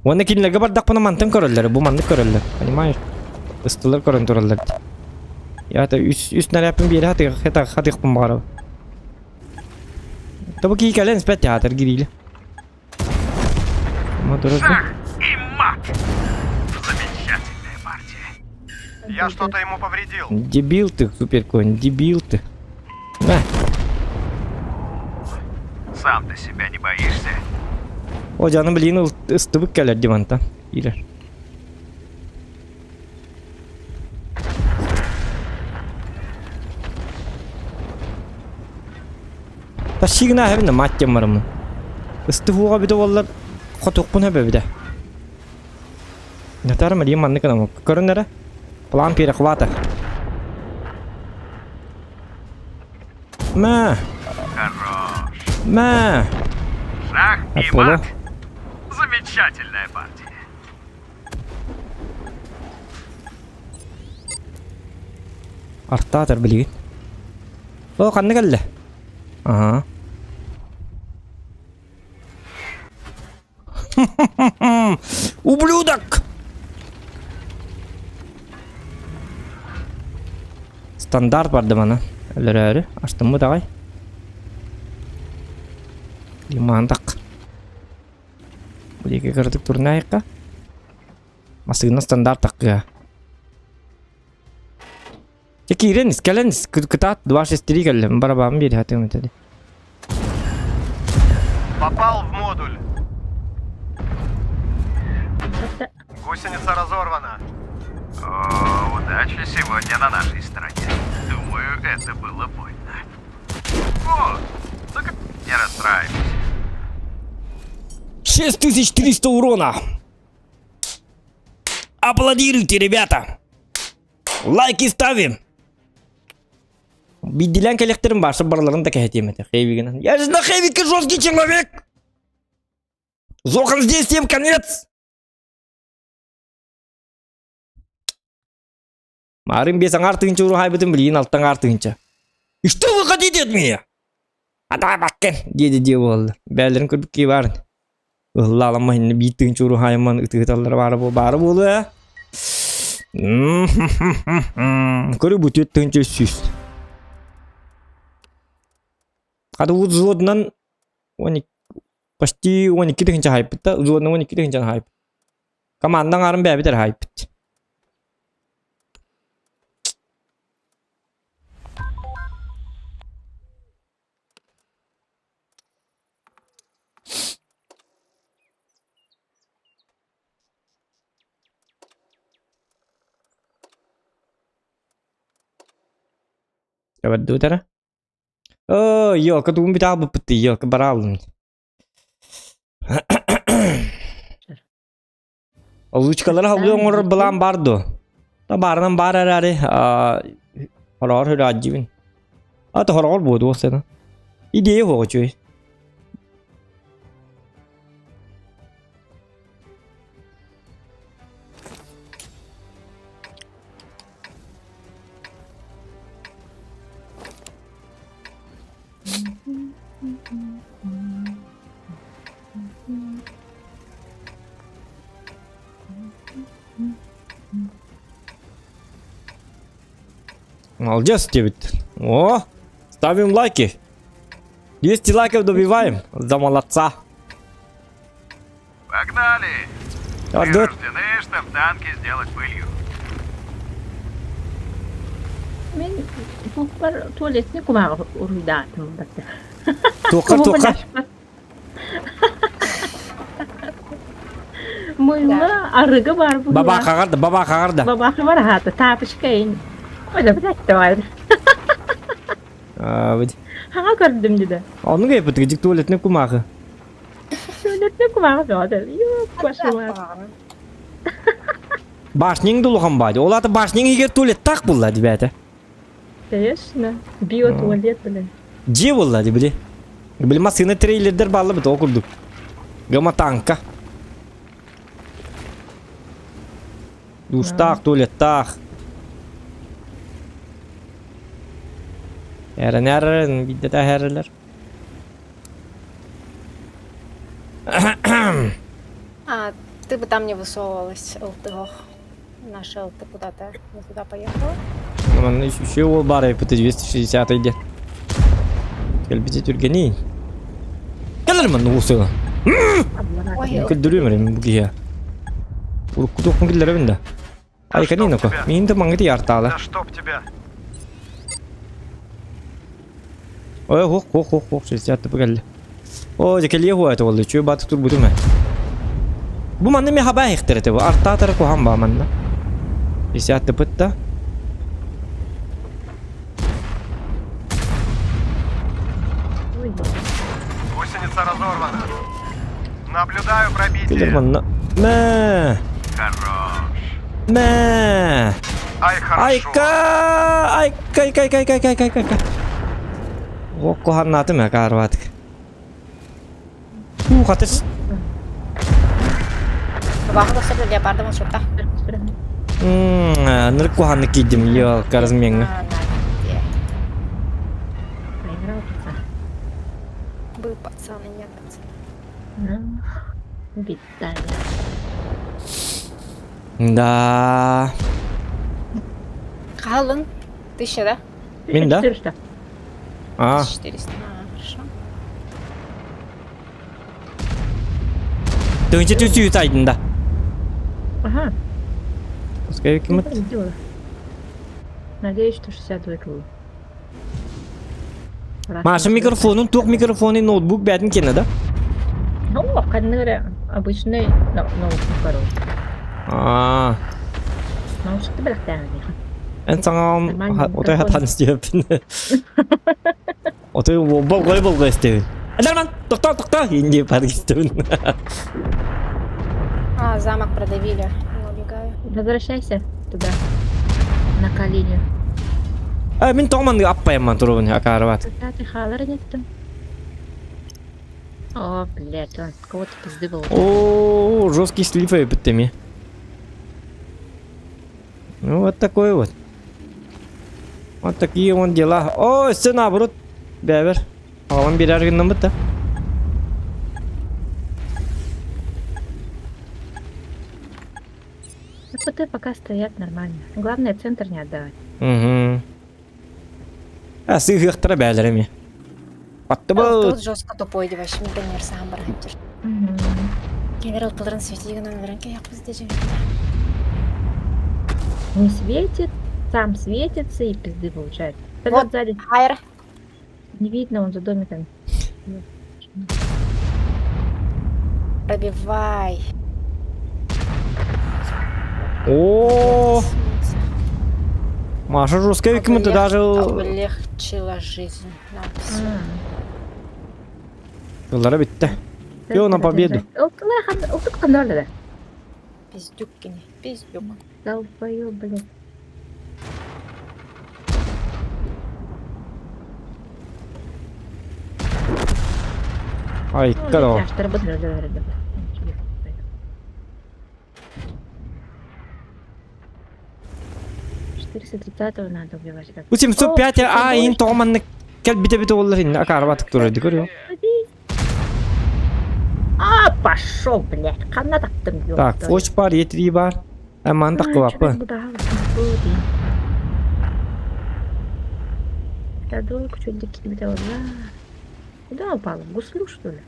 Он на кинлерге бардак пана мантын көрөллөр, бу мандык көрөллөр. Понимаешь? Ыстылар көрөн тураллар. Я это үс наряпын бери хатык пын бары. Табы ки кален спет театр гриль. Моторы. Шах и мат. Замечательная партия. Я что-то ему повредил. Дебил ты, супер конь, дебил ты. На. Сам ты себя не боишься? O canım bildiğin ıstıbık gelir divantan. İler. Taşıyına hem de matçam var mı? Istıhuğa bir de vallahi kotukpun hebe bir de. Ne tarım diyeyim manlık ama. Körün nere? Plan pire kuvata. Ma. Хорош. Ma. Шах и Аполло. мат. Замечательная партия. Artta atar bilgin. O kanne geldi. Aha. Ублюдок! Стандарт vardı bana. Öyle açtım mı daha? Limandak. Bu iki kırdık turnayık ka. Masıgına standart tak ya. Кирен, скелен, кытат, 263 каллем, барабан бери хатым этеди. Попал в модуль. Это Гусеница разорвана. О, удача сегодня на нашей стороне. Думаю, это было больно. О, так не расстраивайся. 6300 урона. Аплодируйте, ребята. Лайки ставим. Виделен коллекторым башы барларын да кәхетем это. Хейвигенен. Я же на Хейвике жесткий человек. Зохан здесь, всем конец. Марым бесің артынча уру хайбытын білейін алттан артынча. И что вы хотите от меня? Адай бақкен, деді де болды. Бәлерін көрдік кей барын. Ұллалама хинне биттіңча уру хайыман ұтығыталар бары болу, Көрі бұт өттіңча сүз. Қады ұз взводынан почти 12 тігінча хайпытта, взводынан 12 тігінча хайп. Командан арын бәбітер хайпыт. Coba tara. Oh, yo, ketemu kita apa peti yo kebaralun. Oğuzçalar havlu onlar bulan bardo. Ta bardan bar arare. Horor hıracıvın. Ata horor bodu o sana. İdeyi ho çoy. Молодец, Стивит. О, ставим лайки. 200 лайков добиваем. За молодца. Погнали! Мы Отдать. рождены, чтобы танки сделать пылью. Men bu tuvaletini kumağa uruydaatım bak. Токар. Mıyla arıgı var bu. Baba kagarda, baba kagarda. Babakı var hatta tapışkayın. O da bir dakika var. Evet. Ha gördüm dedi. Onu ga yapıtı gıcık tuvaletine kumağı. Tuvaletini kumağa gördü. Yok başı var. Başning dolu kan badi. Ola da başning eger tuvalet tak bulladı bete. Конечно. Bio tuvalet bile. Же bulladı bile. Bile masını trailerler bağlı bit okurduk. Gama tanka. Duş tak, tuvalet tak. Herren, bir de herreler. А, ты бы там не высовывалась, Алтыгох. Наша Алты куда-то не туда поехала. Aman еще o бар yapıtı 260 idi. Kelbiti Türkeni. Gelir mi ne olsa? Ой, Kıldırıyorum ben bu giye. Urku dokun gillere bende. Ay kanina ko. Min de mangiti yartala. Да чтоб тебя! Ой, хох, 60 tıpı geldi. O zekeliye huwa ta vallahi çöy batı tur budum. Bu manne mi haba ihtirete bu. Arta tara ko ham ba manna. 60 tıpıtta. Гусеница разорвана. Наблюдаю Gelir пробитие. manna. Me. Хорош. Me. Ай, хорошо. Ay kay. Ko hannatı mı karvat? Katır. Бабаха достаточно леопарда маршрута. Nırk hanı kidim ya karazmenga. Был пацан и нет пацана. Виталий. Da. Қалың 1000, да? Мен да? 400. 1400. Хорошо. Dönce tüsü aydında. Ага. Пускай кимит. Сделала. Надеюсь, что 60 выкрыл. Маша микрофонun tok mikrofonu notebook bədin kenada. Ну, обычный ноутбук, короче. Aa. Наушник Ты бляхтан. En sana Нормально, otaya микрофон. hatan isteyipin. Otaya bol koy isteyipin. Эдерман, токта, инди подгистывин. А, замок продавили. Я убегаю. Возвращайся туда. На колени. Мен томан аппайман турбун акарват. Да, ты халар неттің. О, блядь, он кого-то пизды был. О, жесткий слив биттеми. Ну вот такой вот. Вот такие вот дела. О, все наоборот. Бәбір. Алан берер күннен бітті. ПТ пока стоят нормально. Главное, центр не отдавать. Угу. Сыйғықтыра бәліріме. Батты бұл. Тут жестко тупой девайшим генер сам барайптыр. Генерал пылырын светиген өмірін каяқ бізде жеңді. Не светит, сам светится и пизды получает. Вот. Вот сзади Хайр. не видно, он за домиком. Пробивай. О, Маша жесткая викмінті даже... Облегчила жизнь. нам всем. Yıllara bitti. Yo, на победу. Ултык қандарды да. Пиздюк кене, пиздюк. Долбоёб, блядь. Ай, кадо. Что работает, да. 430-го надо убивать. как. 705 ин томан кел бите олар инде акарватык турайды көрüyor. А, пошел, блядь. Қана таптым. ёб Так, твою. фоч бар, етри бар. Аман тақылапы. Тадойку что-то кидал, да. Куда упал? В гуслю, что ли?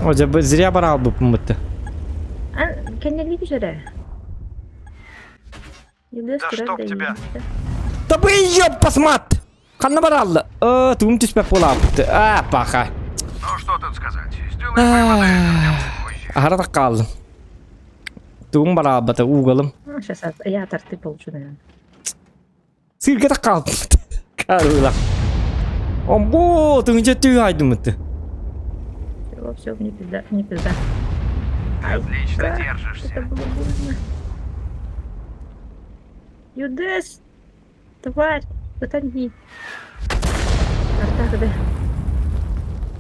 Hoca zirya bara aldı bu mıttı. Kendine güzel. Да чтоб тебя. Да бы ёб посмат! Kanna bara aldı. Tüm tüspep olaptı. Paha. Ну что тут сказать? Сделай модель позже. Ahara da kaldım. Tüm bara aldı uğalım. Сейчас я торты получу, наверное. Sirke de kaldım. Karıla. Ombo, tünce tüy aydı mıttı. Все, не пизда, не пизда. Отлично Это держишься. было больно. Юдес! Тварь! Отойди. Так, да.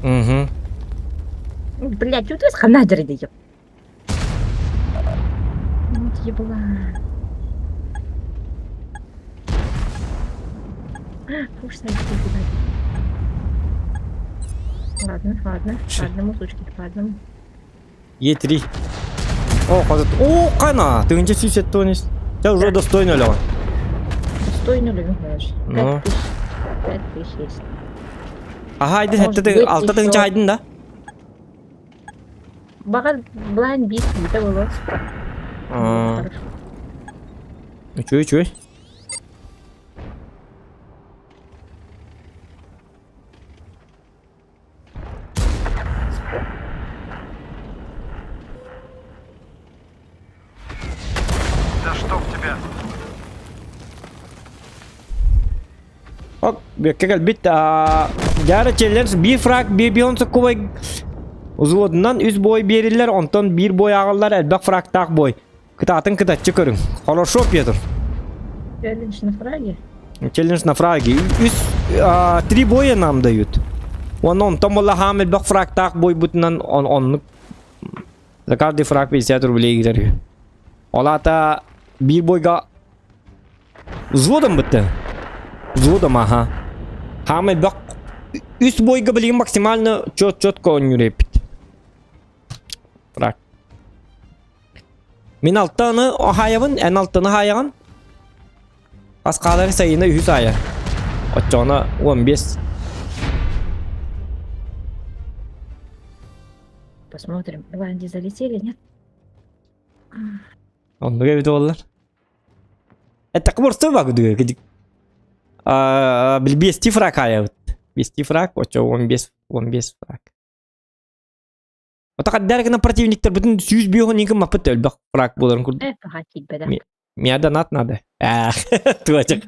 Угу. Блядь, Юдес ханадер иди, ёп. Вот ебла. Уж садись, Ладно, по одному, сучки, по одному. Етри. О, хазат. О, кана. Тünce süset tonis. Ya уже достойно лёва. Достойно ли, знаешь? Ну. 5000 есть. Haydi Может, hette de есть altta ещё. tünce aydın da. Багат блайн бит, это было. Хорошо. Чуй. Да чтоб тебя. Bak, bekle bit. Yarı challenge bir frag bir biyonsa kovay. Uzvodundan 100 boy berirler, ondan bir boy ağırlar, elbak frag tak boy. Kıtatın kıtatçı körün. Хорошо, Петр. Челлендж на фраге. Челлендж на фраге. 3 боя нам дают. Он там вала хам элбак фраг так бой бутынан он. За каждый фраг 50 рублей gider. Олата bir boyga взводом бітті. Взводом, ага. Хам элбак 3 boyga білген максимально четко он юрепит. Фраг. Мен алтыны hayavın, en altını hayavın. Asqaları sayını 100 aya. Açana 15. Посмотрим, Бланди залетели, нет? Onu gibi dolar. Takım orta bak diyor ki. Bil 5 frag hayavın. 5 frag, 15 frag. Otak derken противниктер bütün 100 бионинки мапыт өлбөк фраг боларын курду. Погатить бы, да. Мияда нат надо. Туачак.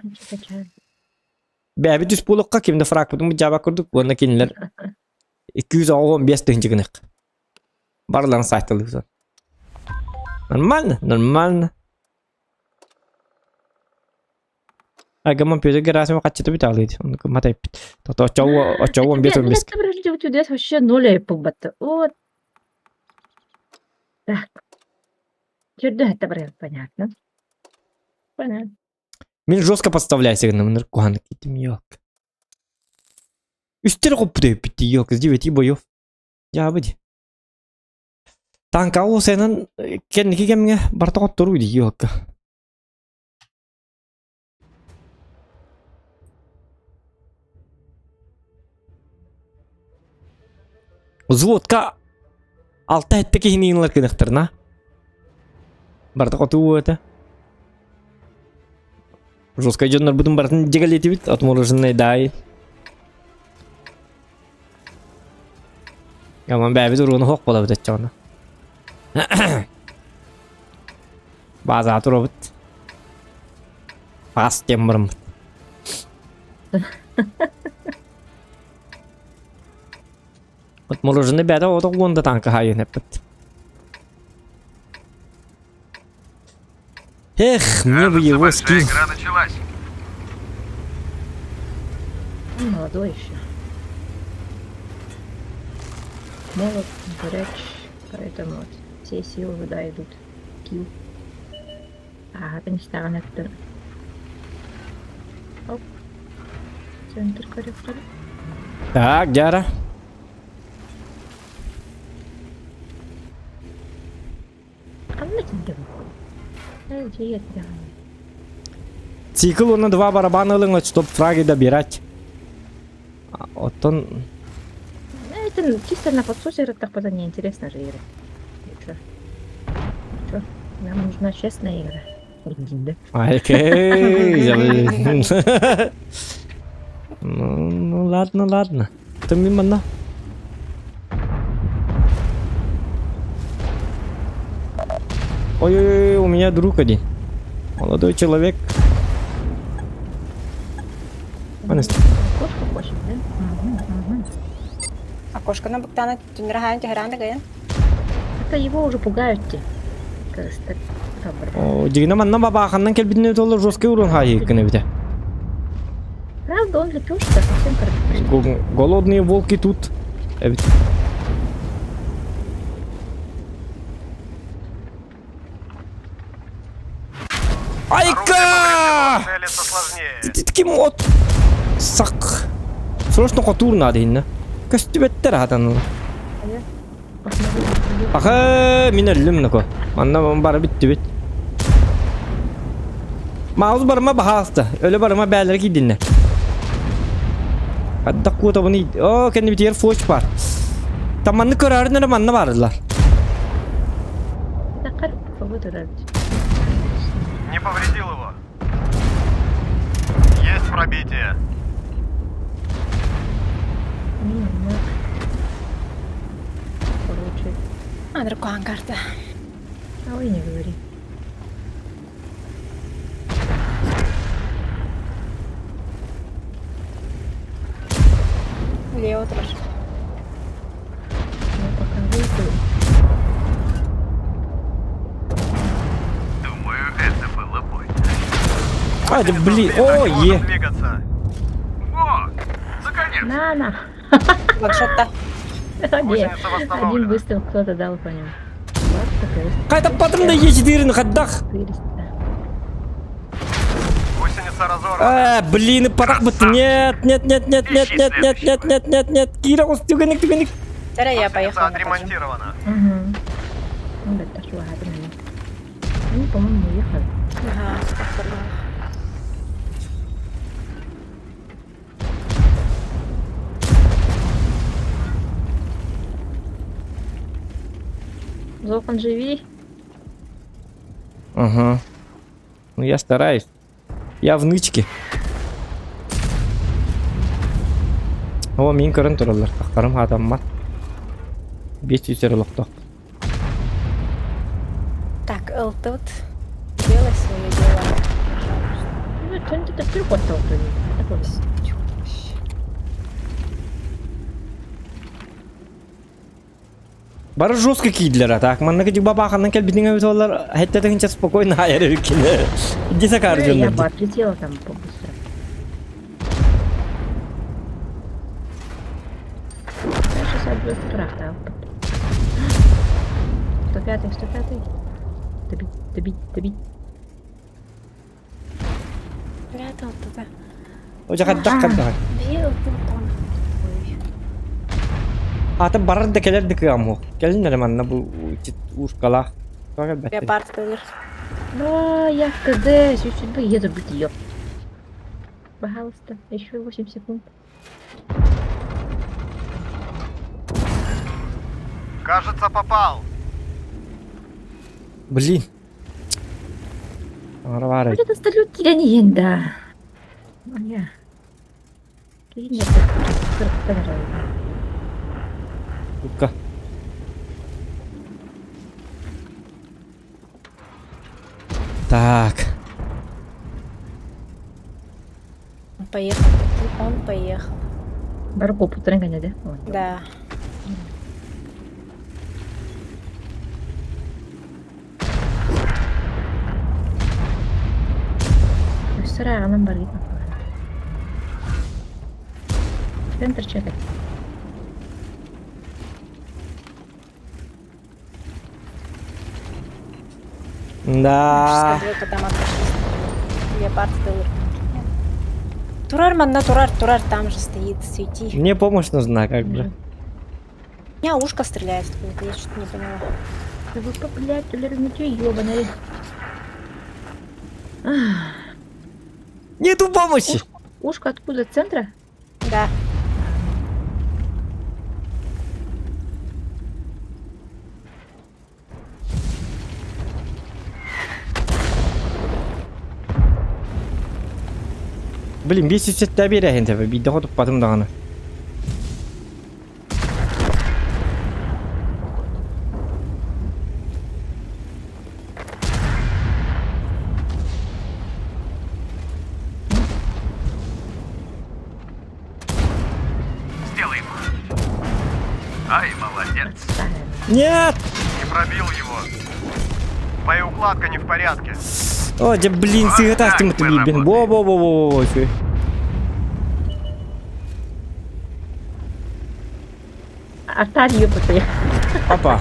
Бәбі түс болыққа кемді фраг бұдың жаба күрдік, онда кенілер 215 түйінчігінік. Барларын сайтылдық сон. Нормально, нормально. Агаман пөзі герасыма қатчеті біт алыйды. Матай біт. Тото очауы 15-15. Это у тебя вообще 0 побата. Вот. Так. Чудо это бред, понятно. Понятно. Мен жестко подставляю сигнал, мен куан кетем, yok. Üstleri koptu bitti, yok. 9 boyov. Ya budi. Tanka o senin kendi kemge barta kotoruydu, yok. Взводка алта еттеки хининлар кенехтерна. Барта коту это. Жестко идёт будем бартын дегалети бит, отмороженный дай. Яман бәбі тұруыны хоқ бола бит атчауына. База тұру бит. Бас тембірім бит. Отмороженный бәді оты онда танка хайын әп бит. Эх, мне бы его скин. Игра началась. Он молодой еще. Молод, горяч, поэтому вот все силы туда идут. Килл. А, это не старый это. Оп. Центр корректор. Так, Дяра. А ну тебе выходит. Интересно. Цикл на 2 барабана лынгать, чтоб фраги добирать. Вот он... Это чисто на подсусе, так потом неинтересно же играть. Чё? Нам нужна честная игра. Да? Окей. Ну ладно, ладно. Это мимо на. Ой-ой-ой, у меня друг один. Молодой человек. Кошку хочет, да? Окошко на буктана тюнергаем тягран такая. Это его уже пугают те. Кажется, так добро. О, дигна манна бабаханнан келбидне толы жесткий урон хай кene бите. Правда, он лепешка совсем коротко. Голодные волки тут. Evet. Айка! Целиться сложнее. Ты таким вот. Сак. Срочно котур надо инна. Көстүбеттер атаны. Аха, мен өлдім нөкі. Анна бары бітті бет. Мауыз барыма бағасты. Өлі барыма бәлері кейдінне. Қаддақ қуыта бұны еді. О, кәнді бітер фоч бар. Таманны көрәрін манны барыдылар. Так, вот это. Не повредил его. Есть пробитие. Короче. А, дракон карта. Ой, не говори. Лево трошки. Я пока выйду. Думаю, это было больно. А, да блин, о, е. Двигаться. О, наконец. На. Ваншотта. Нет, Гусеница один восстановлена. выстрел кто-то дал по нему. Вот такая Қайта патымда ешідерін қаддақ. Гусеница разорвана. Блин, патақ бітті. Нет. Кира, осы түгенік. Тера я Гусеница поехала на поджим. отремонтирована. Угу. Ну, да, так что ладно. Они, по-моему, уехали. Ага, походу. Зохан, живи. Ага. Ну я стараюсь. Я в нычке. О, мен көрін тұралар. Тақтарым адам мат. 500 лохто. Так, тут. Делай свое дело. Ну, что-нибудь это вдруг осталось. Бары жестко кийлер, так. Манна ки бабаханнан кел бидиңе бит олар хеттетен час спокойно хайыр икене. Диса Я кардион. бы отлетела там побыстро. Я сейчас отбью страх, да. 105-й, 105-й. Добить. Прятал туда. Оча каддак. Бил тут он. Ата барар да келер дик аму. Келинер манна бу ушкала. Как это? Леопард кылыр. А, я в КД, чуть-чуть бы еду бить ее. Пожалуйста, еще 8 секунд. Кажется, попал. Блин. Арвары. Может, остальные килянин, да. Моя. Килянин, это Утка. Так. Он поехал. Он поехал. Барко путренганя, да? Ой. Да. Сыра, нам болит. Центр чекать. Да. 62 там отошли. Леопард кылыр. Турар, манна, турар там же стоит, свети. Мне помощь нужна, как бы. У меня ушко стреляет, я что-то не поняла. Да вы, блядь, ты ёбаный. Нету помощи. Ушко откуда? С центра? Да. Блин, 500 табире хенте бе. Бидde хотуп батым даганы. Сделай его. Ай, молодец. Нет! Не пробил его. Боеукладка не в порядке. О, да блин, сигарету ты мне блин. Во-во-во-во-во. Оставь ее постоянно. Опа.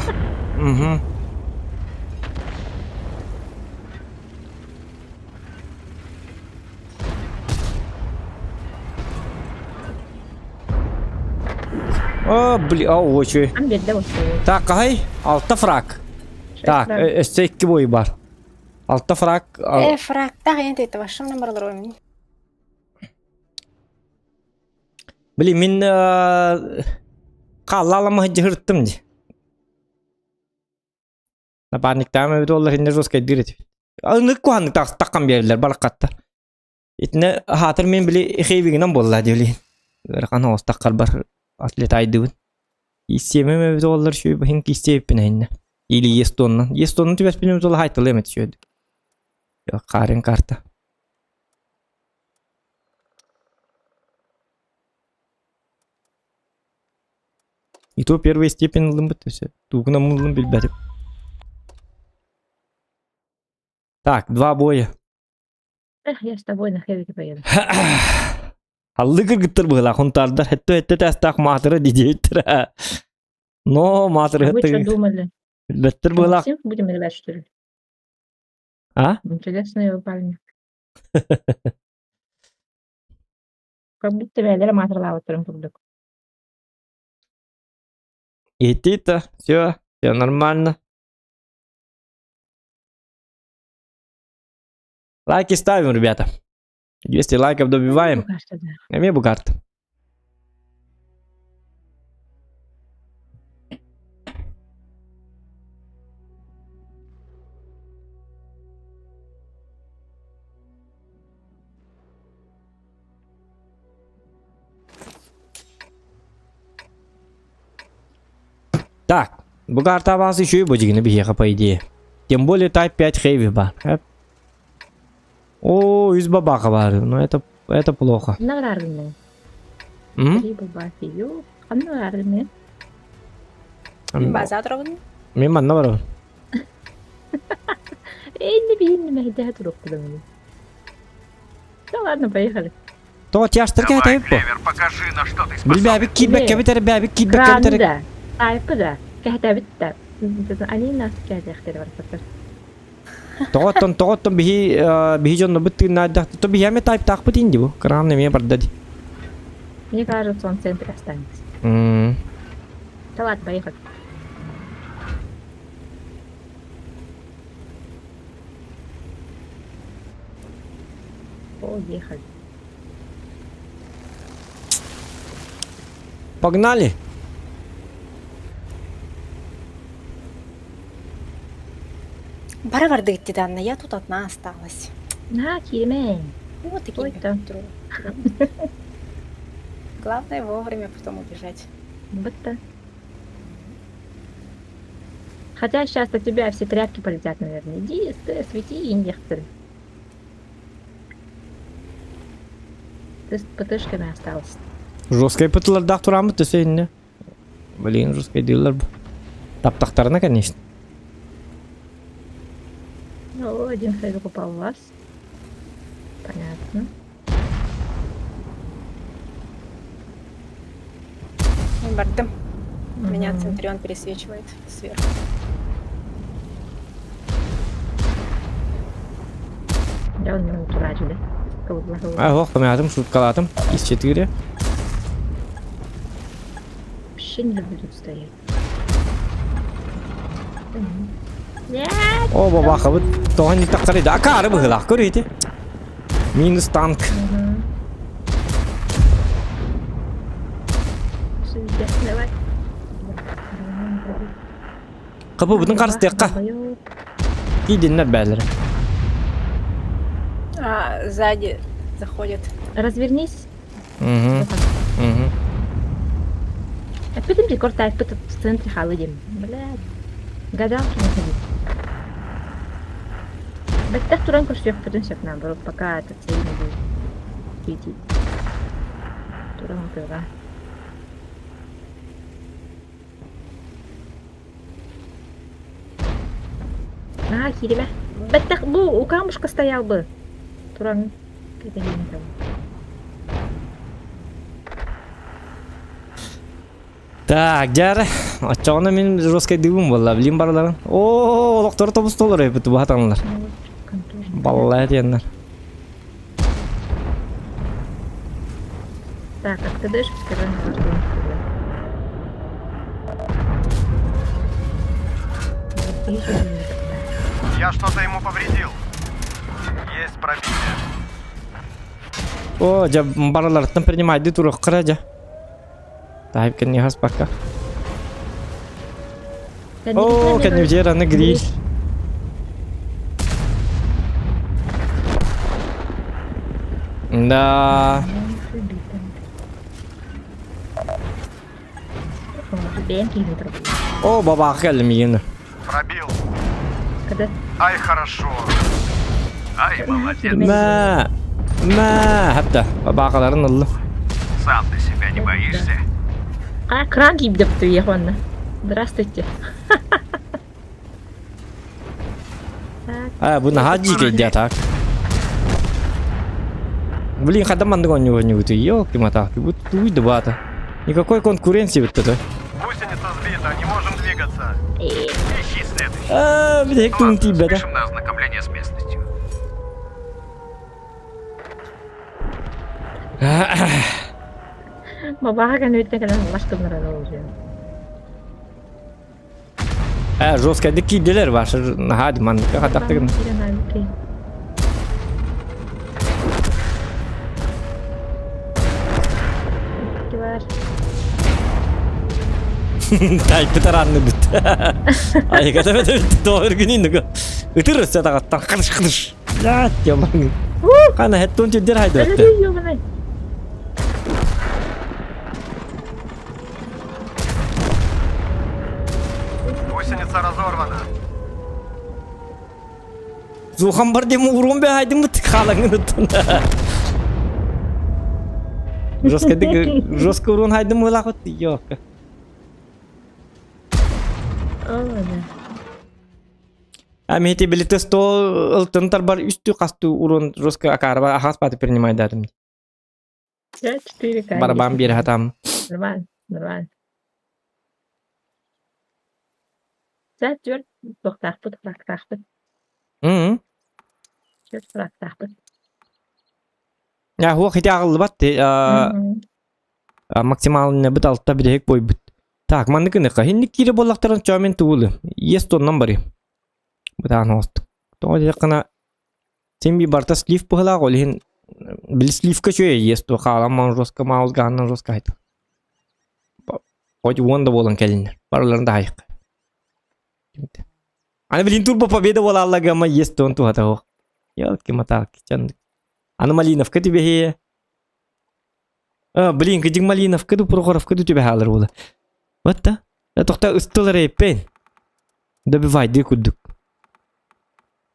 Угу. О, блин, ау, чё. Там бед, да, вот. Так, кай, алты фраг. Так, эсте 2 бой бар. Алты фраг. Фраг. Так, енді это вашым номерлар ойын. Блин, мен қалалама жығырттым де. Напарник тамы бит олар хинде жосқа дирет. Анық қуанды таққан берілер балаққатта. Итіне хатыр мен біле хейбігінен болла девлейін. Қан оғыз таққар бар атлет айдыбын. Истемеме бит олар шөй бахин кистейіппін әйінне. Или естоннан. Естоннан түбәс білеміз олар хайтылы емет шөйді. Қарын карта. И то первая степень лымбыт все. Тугна мулым билбәтіп. Так, 2 боя. Эх, я с тобой на хевике поеду. Аллы кыргыттыр бұғыла құнтардар. Хетті тәстақ матыры дедейттір. Но матыры А вы что хетті. думали? Бәттір Что, бұғыла. всем будем играть, что ли? А? Интересные вы парни. Как будто вялер матрала вот прям тут. Идти-то. Все нормально. Лайки ставим, ребята. 200 лайков добиваем. Кажется, да. А мне бугарт. Так. Bu karta bazı şu böceğini bir yapayım diye. Тем более Type 5 Heavy бар. О, 100 бабаха бар. Ну это плохо. Наверное. М? Либо бафию. Наверное. База тұрғын. Мен манна бар. Не видно, не видно, это руку давай. Да ладно, поехали. То тяжтыр Давай, кайтайып бу. Клевер, покажи, на что ты Бил способен. бәбик китбекке битер, бәбик китбекке битер. Кранда. Тайпы да. Кәһтә битте. Они нас кәһтә ихтер бар фактор. Тоғыттон бихи жонно бітті найдақ. То бихи Type так бітін дебу. Крам неме бардады. Мне кажется, он в центре останется. М. Да ладно, поехали. Поехали. Погнали. Бара-барды кетті Анна, я тут одна осталась. На, Кириме. Вот такие Ой, да. Главное вовремя потом убежать. Вот-то. Хотя сейчас от тебя все тряпки полетят, наверное. Иди, свети инъекторы. Ты с ПТшками остался. Жесткая пытылардақ тұрамыз төсейіне. Блин, жесткая дейлер бұл. Таптақтарына, конечно. Ну, один хайдук упал у вас. Понятно. Мен бардым. Меня Мгм. Центурион пересвечивает сверху. Я он меня утурач, да? Кого-то Ох, помятым, шуткалатым. Из 4. вообще не люблю тут стоять. Нет! О, бабаха, вот тоған не тақтар еді. Акары бұғылақ көрейді. Минус танк. Давай. Қыпы бұдың қарсы теққа. Кейденлер бәлері. Сзади заходит. Развернись. Мгм. Мгм. Опять рекорд тайпы тут в центре халыдим. Блядь. Гадалки не ходить. Да так туранку всех потенциал наоборот, пока этот цель не будет светить. Туранку, да. А, хириме. Беттах, у камушка стоял бы. Туран. Какая-то не там. Так, жары. Ачағына мен жесткай дыбым болла. Білем барларын. О, олықтары тобыс толыр өйбіті бұл атанылар. Балалар дегендер. Так, как ты дышишь, скажи мне, что Я что-то ему повредил. Есть пробитие. О, жа барларыттан принимайды туры қыра жа. Тайып кәне хас баққа. О, кәне жер аны гриль. Да. О, бабаға кәлім ені. Пробил. Когда Ай, хорошо. Ай, молодец. Мә, хәпті. Бабағаларын ұлы. Сам ты себя не боишься? А, кран гибдеп еханна. Здравствуйте. Так, Бұны хаджи келді так. Блин, хадаманды он него не выйти. Ёлки-матахки, вот уйду бата. Никакой конкуренции вот это. Гусеница сбита, не можем двигаться. Ищи следующий. Блин, кто Ладно, тебя, да? спешим на ознакомление с местностью. бабаға кәне өтті кәне башқа нұраны уже. Жесткая дикидилер var. Hadi man, хадақтығын. Тайпы таранны бүт. Ай, кәтәбе де бүт. Doğru günün de. Ütürüz ya taqattan. Qırış qırış. Lat yaman. Qana hettun tüdder haydı öttü. Зухан бар дем урон бе хайдым мыт халаңын ыттын. Жестко урон хайдым ылак вот yok. Ладно. А мете билете 100 ылтынтар бар үстү касту урон жестко акарба ахас паты принимай дадым. Я 4К. Барабан бир хатам. Нормально, нормально. Sen diyor, doktakpıt, bıraktakpıt. Hı. Diyor, bıraktakpıt. Ya huwa хити агыл бат. Максималны бит алтта бирек бой бит. Так, мандыкыны кахинник кире боллактарын чамен туулы. Есть тоннан бары. Бутан хост. То якына семби барта слив пыгла голин. Бил сливка чөе есть то халам манжоска маус ганнан жоска хайт. Хоть вонда болан келин. Барларында хайк. Аны билин турбо победа бола аллага ма есть тон ту хата хо. Ялки матак чанд. Аны Малиновка тебе хе. Блин, кыдик Малиновка ду Прохоровка ду тебе халар бола. Вот та. Да тохта ыстылар эпен. Добивайды куддук.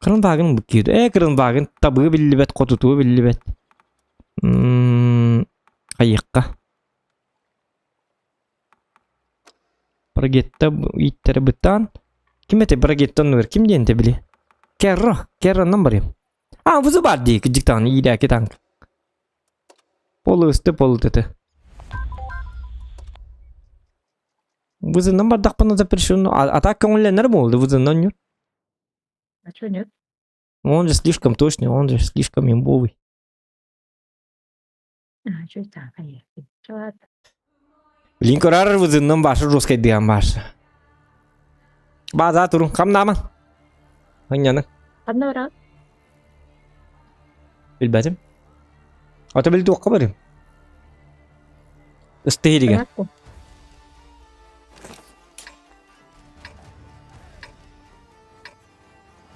Кырын багын букиду. Кырын багын табы биллибет, котуту биллибет. Кайыкка. Прогетта иттері бұттан. Ким ете прогеттан нөр? Ким дейінті білі? Керраннан барым. Вұзы бар дейік, жіктан, иірәкі танк. Полы үсті, полы тәті. Вұзынан бардақпана запрещено. Атак көңілленер болды вұзынан нөр? А что нет? Он же слишком точный, он же слишком имбовый. А, что это? Что это? Блин, корар вұзынан башы жосқай дейін башы. База тұрын, қам наман? Аңяның? Одна раз. Білбәдім. Ата білді оққа барым. Істей деген. Порядку.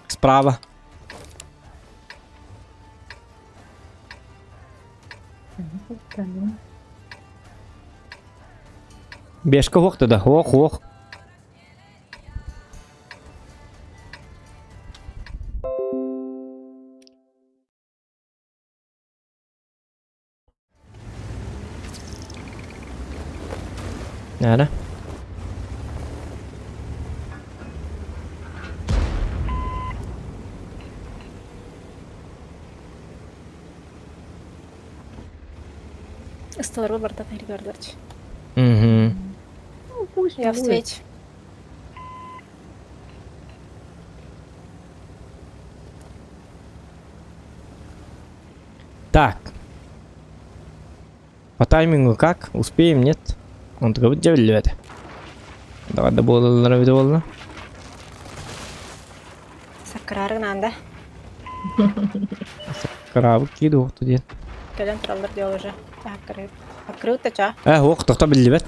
Справа. Бешка хоқ да, хоқ. Нәді? Столар был бардак, Игорь Эдуардович. Угу. Ну, пусть Я будет. встречу. Так. По таймингу как? Успеем, нет? Он только вот делает. Давай да было нравится. Сакрарын анда. Карабы киду тут. Көлен тұралдар дел уже. Открыто, ча. Ох, кто билибет.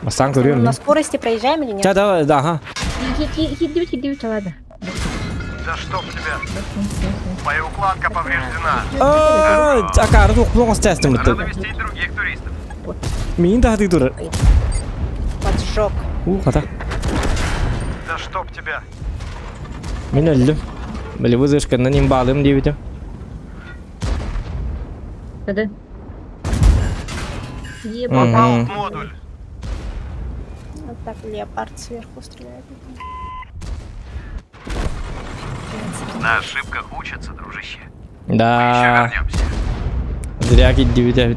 Масан На көрüyorum. скорости проезжаем или нет? Да, ага. Хидивите, ладно. Да чтоб тебя. Моя укладка повреждена. Акар тук плохо стестим. Надо вести и других туристов. Мин да ты дура. Поджог. Хата. Да чтоб тебя. Мен öldüm. Böyle bu zırhkandan imbalım diye bitim. Когда? Попал в модуль. Вот так леопард сверху стреляет. На ошибках учатся, дружище. Еще Да. вернемся. Зря gitti bir de.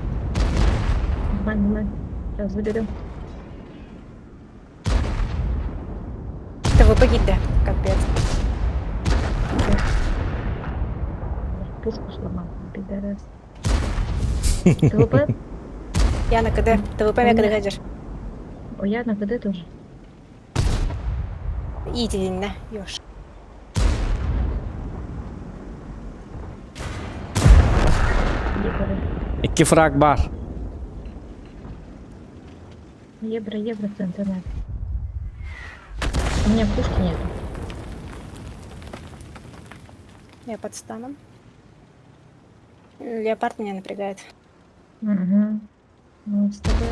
Нормально. Сейчас заберем. ТВП гидда. Капец. Пушку сломал, пидорас. ТВП? Я на КД. ТВП меня КД гадишь. О, я на КД тоже. Иди, Дина. Ёж. İki frag var. Евро, центр надо. У меня пушки нету. Я под станом. Леопард меня напрягает. Угу. Ну, с тобой.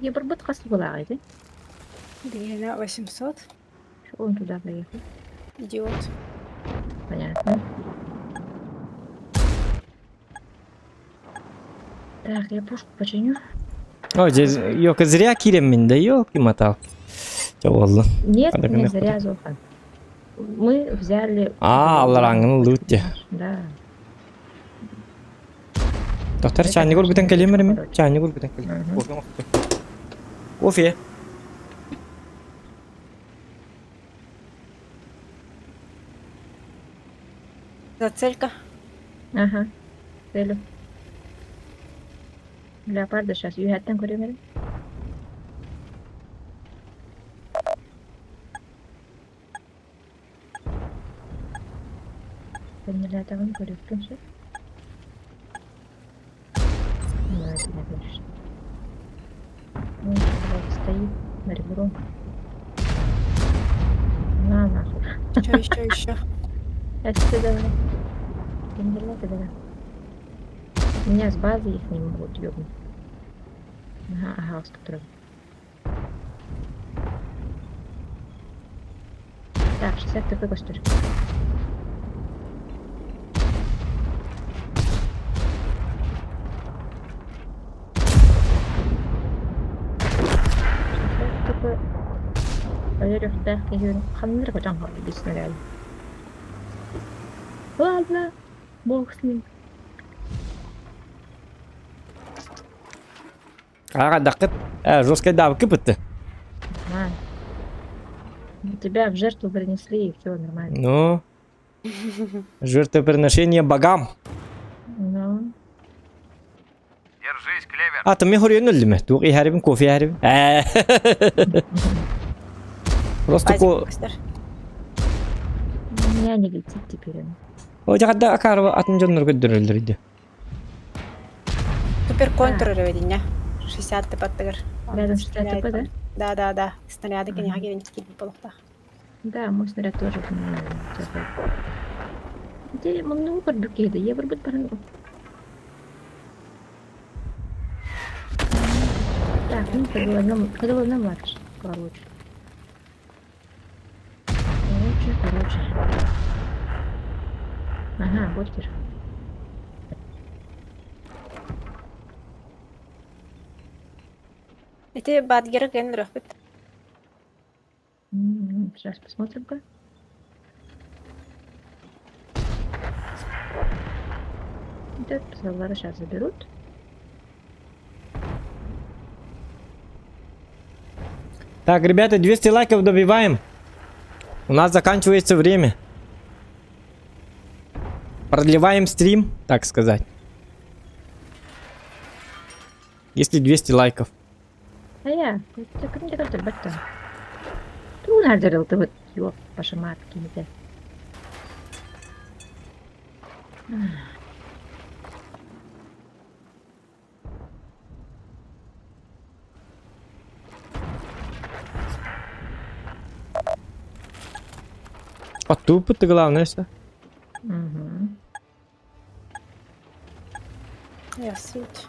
Я барбат хасл была, да? Дегена 800. Что он туда поехал? Идиот. Понятно. Так, я пушку починю. О, здесь yok зря киремин, да ёлки мотал. Чё oldu? Нет, Надо не мне зря, Зохан. Мы взяли... Аллараңын лутте. Да. Доктор, Это чайник важно, ургутен келемер ми? короче. Чайник ургутен келемер. Мгм. Кофе кофе. Кофе. Зацелька. Ага. Целю. Леопарда сейчас юхаттан көрөмөр. Поднялятагын көрөпкөнсө. Давайте не дальше. Он стоит на ребром. На нахуй. Еще. Я тебе давай. Подняляты, давай. Меня с базы их не могут ёбнуть. Ага, с которым. Так, 60 ТП костюр. Поверю в так, я говорю, хамнер хотям говорить снаряд. Ладно, бог с ним. Ага, дакыт. Жесткая давка бітті. Нормально. Тебя в жертву принесли, и все нормально. Ну. Жертвоприношение богам. Ну, Держись, Клевер. А, там мехор өлді ме? Туқ и харибин, кофе харибин. Просто Базик костер. меня не летит теперь. О, жағадда акарова атын жоннор көддөрөлдөрүйдү. Супер контур ведения. 60 ТП. Рядом 60 ТП, да? Да. Снаряды, конечно, генетики полохта. Да, мой снаряд тоже нормально. Где много барбекейда? Я барбет барбекейда. Так, ну, когда на матч. Короче. Ага, бостер. Эти бадгеры ген рахбет. Сейчас посмотрим-ка. Да, пацаны сейчас заберут. Так, ребята, 200 лайков добиваем. У нас заканчивается время. Продлеваем стрим, так сказать. Если 200 лайков. А я, как мне кажется, батя. Ты ударил, ты вот, ёп, ваши матки, да. А тупо ты главное все. Угу. Я суть.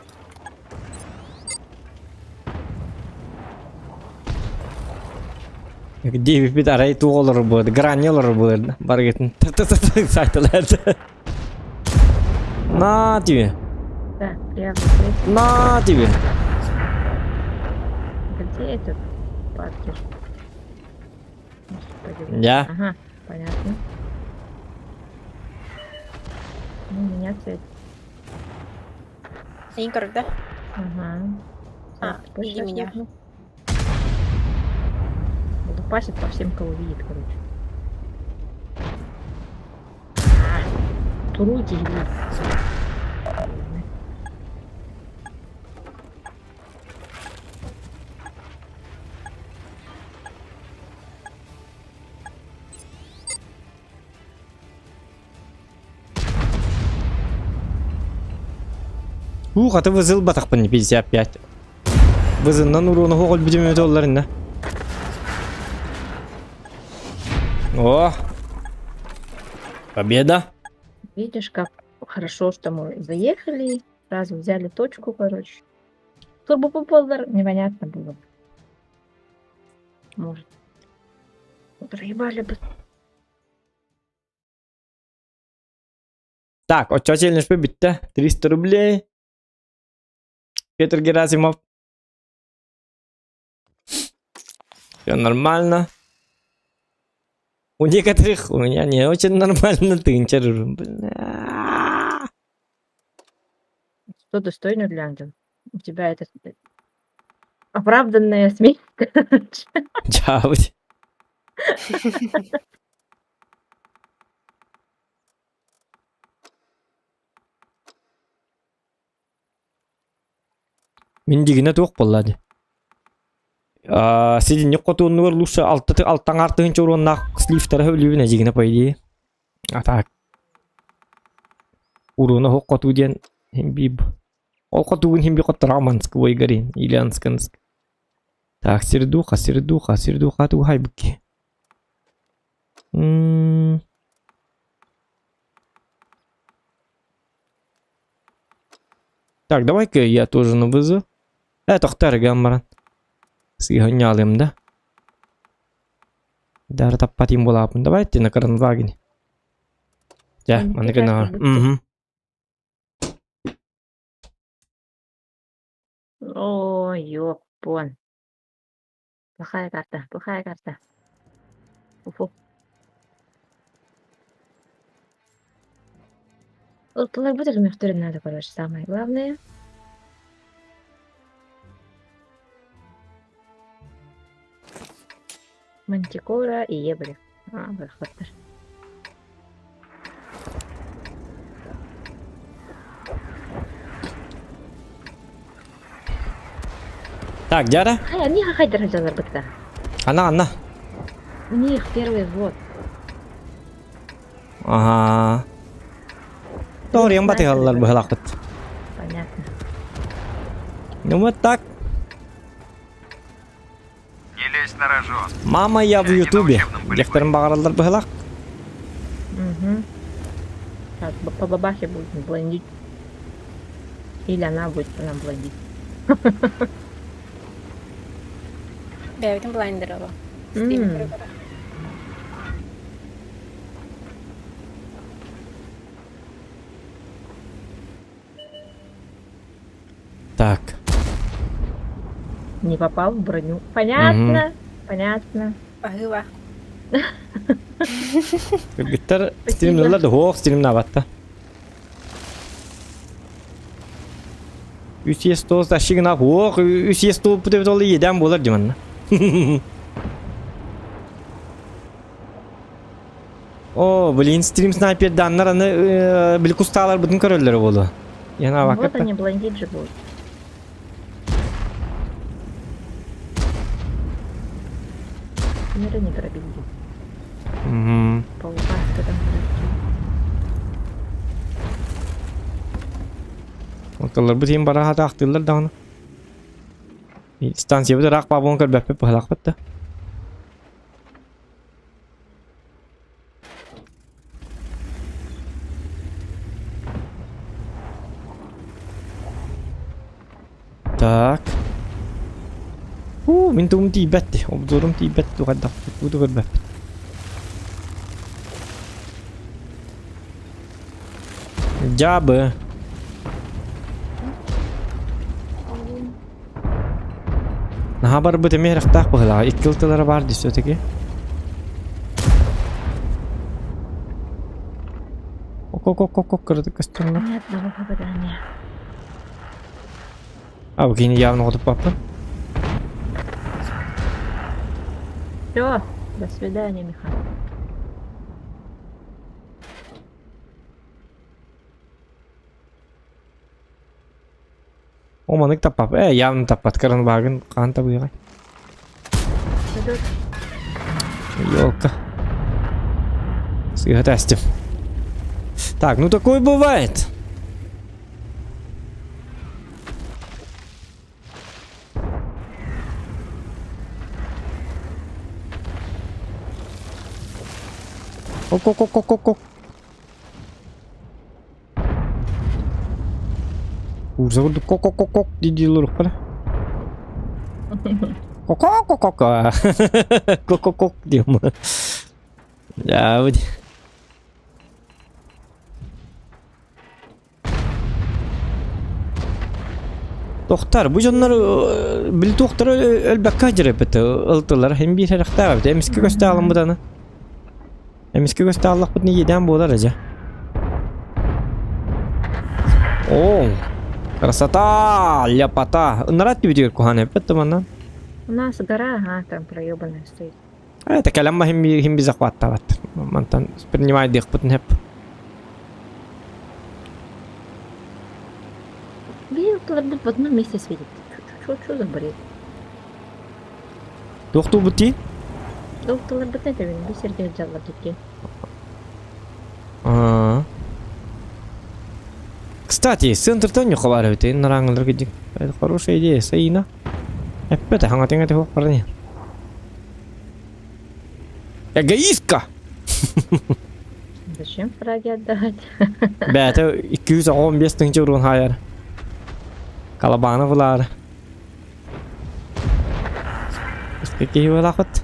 Где бипидар ай туолор будет, гранелор будет, баргетин. Сайталерде. На тебе, Да, я вот на тебе. где этот паркер? Господи. Я. Ага, понятно. Ну, у меня цель. Инкор, да? Ага. А, Так, кто иди щас меня. ёбнул? Буду пасить по всем, кого видит, короче. Туруйте, иди. Ух, а ты вызыл батах по 55. Вызыннан уруну хоғыл бідеме долларында. О! Победа! Видишь, как хорошо, что мы заехали, сразу взяли точку, короче. Турбопоползар непонятно было. Может. Проебали бы. Так, от челлендж побиtti. 300 рублей. Петр Герасимов. Все нормально. У некоторых, у меня не очень нормально, тынчер. Бля. Что достойно для ангела? У тебя это оправданная смесь. Чауть. Мен дегене тоқ болады. Сидин yoqotuunnugar lusa altan artığınca uğrunaq sliftere hövlübüne degene по идее. А так. Уруна hoqotu diyen hembib. Ол qotugun hembi qotramанск войгарин или ансканск. Так, сердуха ту хайбки. Так, давай-ка я тоже на вызов. Тоқтар гаммаран. Сыйға алайым да. Дәрі таппатайым болапын. Давайте на Кранвагене. Ja, манеке на. О, ёпон. Плохая карта. Уфу. Олталар будет мехтерин надо, короче, самое главное. Мантикора и ебри. Выхватер. Так, Дяра? У них хайдер хотел зарбытка. Анна. У них первый взвод. Ага. Doğru yan batı halılar bu halakıt. Понятно. Ну вот так. Не лезь на рожон. Мама, я в Ютубе. Дехтерім бағаралдар bu halak. Угу. Так, по бабахе будет блондить. Или она будет прям блондить. Бәудің блайндер олы. Істеймін бір бірі. Так. Не попал в броню. Понятно. Понятно. Пағыва. Gittar streamlerler de hoğuk streamler batta. 300 da şigna hoğuk 300 bu da dolu yeden bolar dimanna. О, блин, стрим снайпер даннар аны билик усталар бүтүн көрөллөрү болду. Яна Вот вакытта. они блондить же будут. Мира не пробили. Паука, что там Ortalar bu team bara hata aktırlar da onu. Stansiya bu da rak babon kır beppe pahalak batta. Так. Min tum tibet. Obdurum tibet tu kadang. Bu tu kır beppe. Jabı. Nah, baru betul merah tak pula. Ikil telah var di situ ke? Kok kerja kacang. Нет одного попадания. Begini явно вот папа. Все, до свидания, Михаил. Oh, mana kita papa? Явно tapat karena bagian kan tahu ya. Идут. Ёлка. Сыграть тестим. Так, ну такое бывает. Ок. Уже вот кок. Диди лурух пара. Ко-ко-ко-ко-ко. Ко-ко-ко diyorum. Ya bu. Doktor, bu jonlar bil doktor ölbek kajrep ete ıltılar hem bir herikta var. Emiski gösteralım bu dana. Emiski gösteralım bu niyeden bolar aja. Oo. Красота, ляпота. Нравится видео кухане, поэтому У нас гора, ага, там проебанная стоит. это калям хим би захватывать. Мантан принимает их потом. Видел, кто будет в одном месте светит. Что за бред? Доктор бути? Доктор это вин, бисерге жалла кеткен. Кстати, центр то не хваливает, и на ранг других. Это хорошая идея, Саина. Это хангатинга ты парни. Эгоистка! Зачем фраги отдавать? Бәті 215 тыңчы урын хайар. Калабаны бұлар. Үстеке ебел ақыт.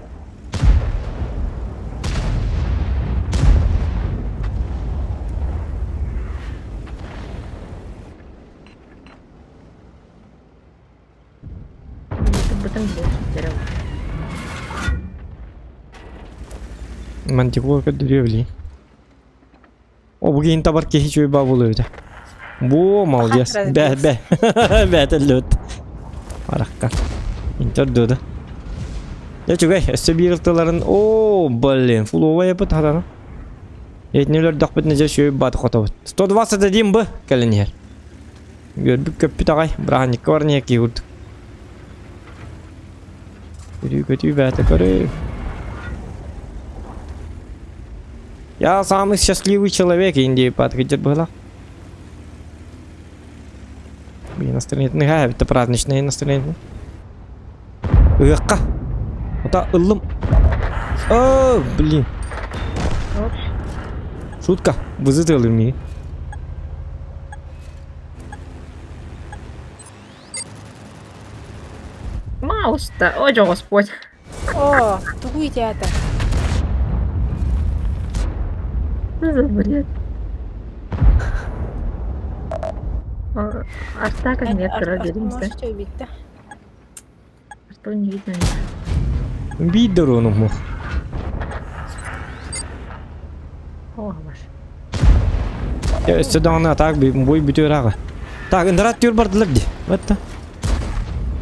Потом больше Мантикорка древли. О, бugün tabar ki hiç öyle oluyor öyle. Bu молодец. Бә. Бәті лөт. Араққа. Интердуды. Я чугай, өстебирілтілерін. О, блин, фулова епіт хадана. Етнелер дақпет неже шөйіп баты қотабыт. 121 бұ, кәлінер. Görдük köpüt ağay. Brahnik var niye ki vurduk. Kötü бәті көрі. Я самый счастливый человек, Индии подходит было. Блин, настроение, это праздничное настроение. Ыкка. Вот ылым. О, блин. Шутка. Вызытылы мне. Маус-то, о, Господь. О, дуйте это. Что за бред? Арта как метр беремся. Можете убить, да? Что не видно. Видер он мог. О, ваш. Я сюда на так бой битер ага. Так, интернет тюр бардылар ди. Вот.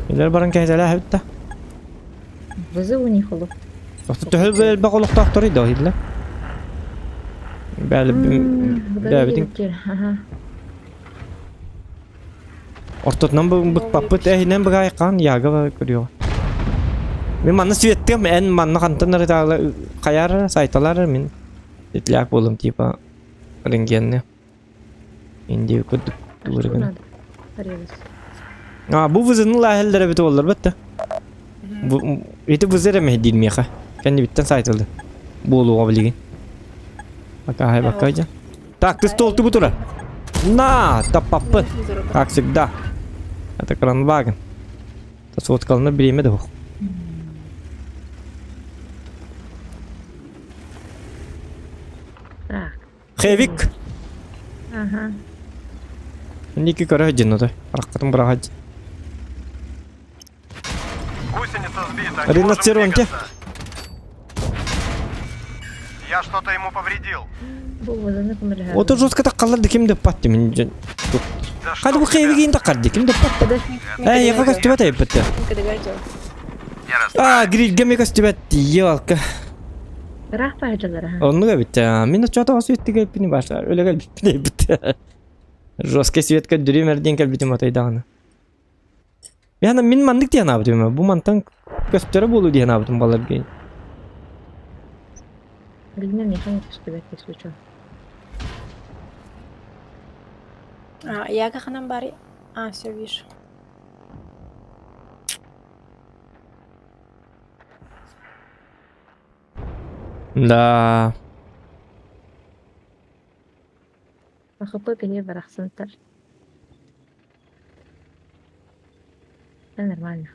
Илер баран кайзала хатта. Вызову не холод. Тохту бақолық тақтыры да идла. Бәлі бәбідін Ага. ортотнан бұқ паппыт әйінен бұға айқан яғы ба көріyor. Мен манны сүйеттім, ән манны қантыныр қаяр сайталар мен етләк болым типа рентгенне. Инде көдік Что дұрыгын. надо? Порезать. Бұл візінің ләхелдері біті олар бітті. Еті візері мәхедейді меха. Кәнде біттен сайтылды. Болуға білеген. Пока идем. Так, ты стол ты бутура. На, тапапы. Как всегда. Это кранваген. Это соткал на бреме двух. Так. Хевик. Ага. Ники караджин надо. Рахкатом брагадж. Гусеница сбита. не Риносцеронте. можем двигаться. Я что-то ему повредил. Бұл вызовны помогает. Ото жестко так қаларды кем деп патты мен. Да Қады бұл что хевик енді қарды кем деп патты. Я как стюбат айппатты. не расстраивайся. Грильге мега стюбат. Ёлка. Рақ пайжалар, ага. Онуга битті. Мен что-то осветті кәлпіні баша. Өлі кәлпіні бітті. Жестко светка дүрі мәрден кәлпіті матайдағына. Яна мен мандық дейін абдым. Бұл мантан көстері болу дейін абдым балар кейін. Блин, механик успевает, если что. Я как нам бари. Все вижу. Да. АХП пере барахсынтар. Да, нормально.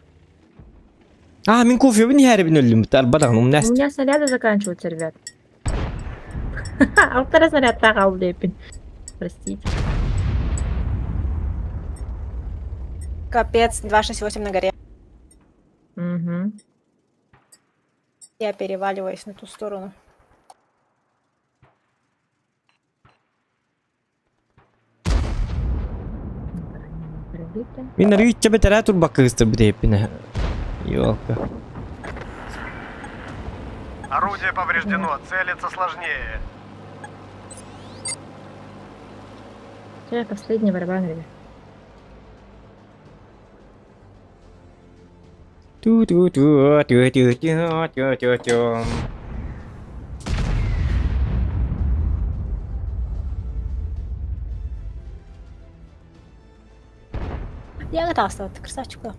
А, мен кофе bin her bin öldüm. Тарбадан, У умнест. меня снаряды заканчиваются, ребят. А второй снаряд так алдепин. Простите. Капец, 268 на горе. Угу. Я переваливаюсь на ту сторону. Пробито. Мен рüйтçe betere tur bakıstır bir de hepine. Yok. Орудие повреждено, целиться сложнее. Все, последний барабан, ребят. Ту-ту-ту-ту-ту-ту-ту-ту. Я готова, ты красавчик. Да.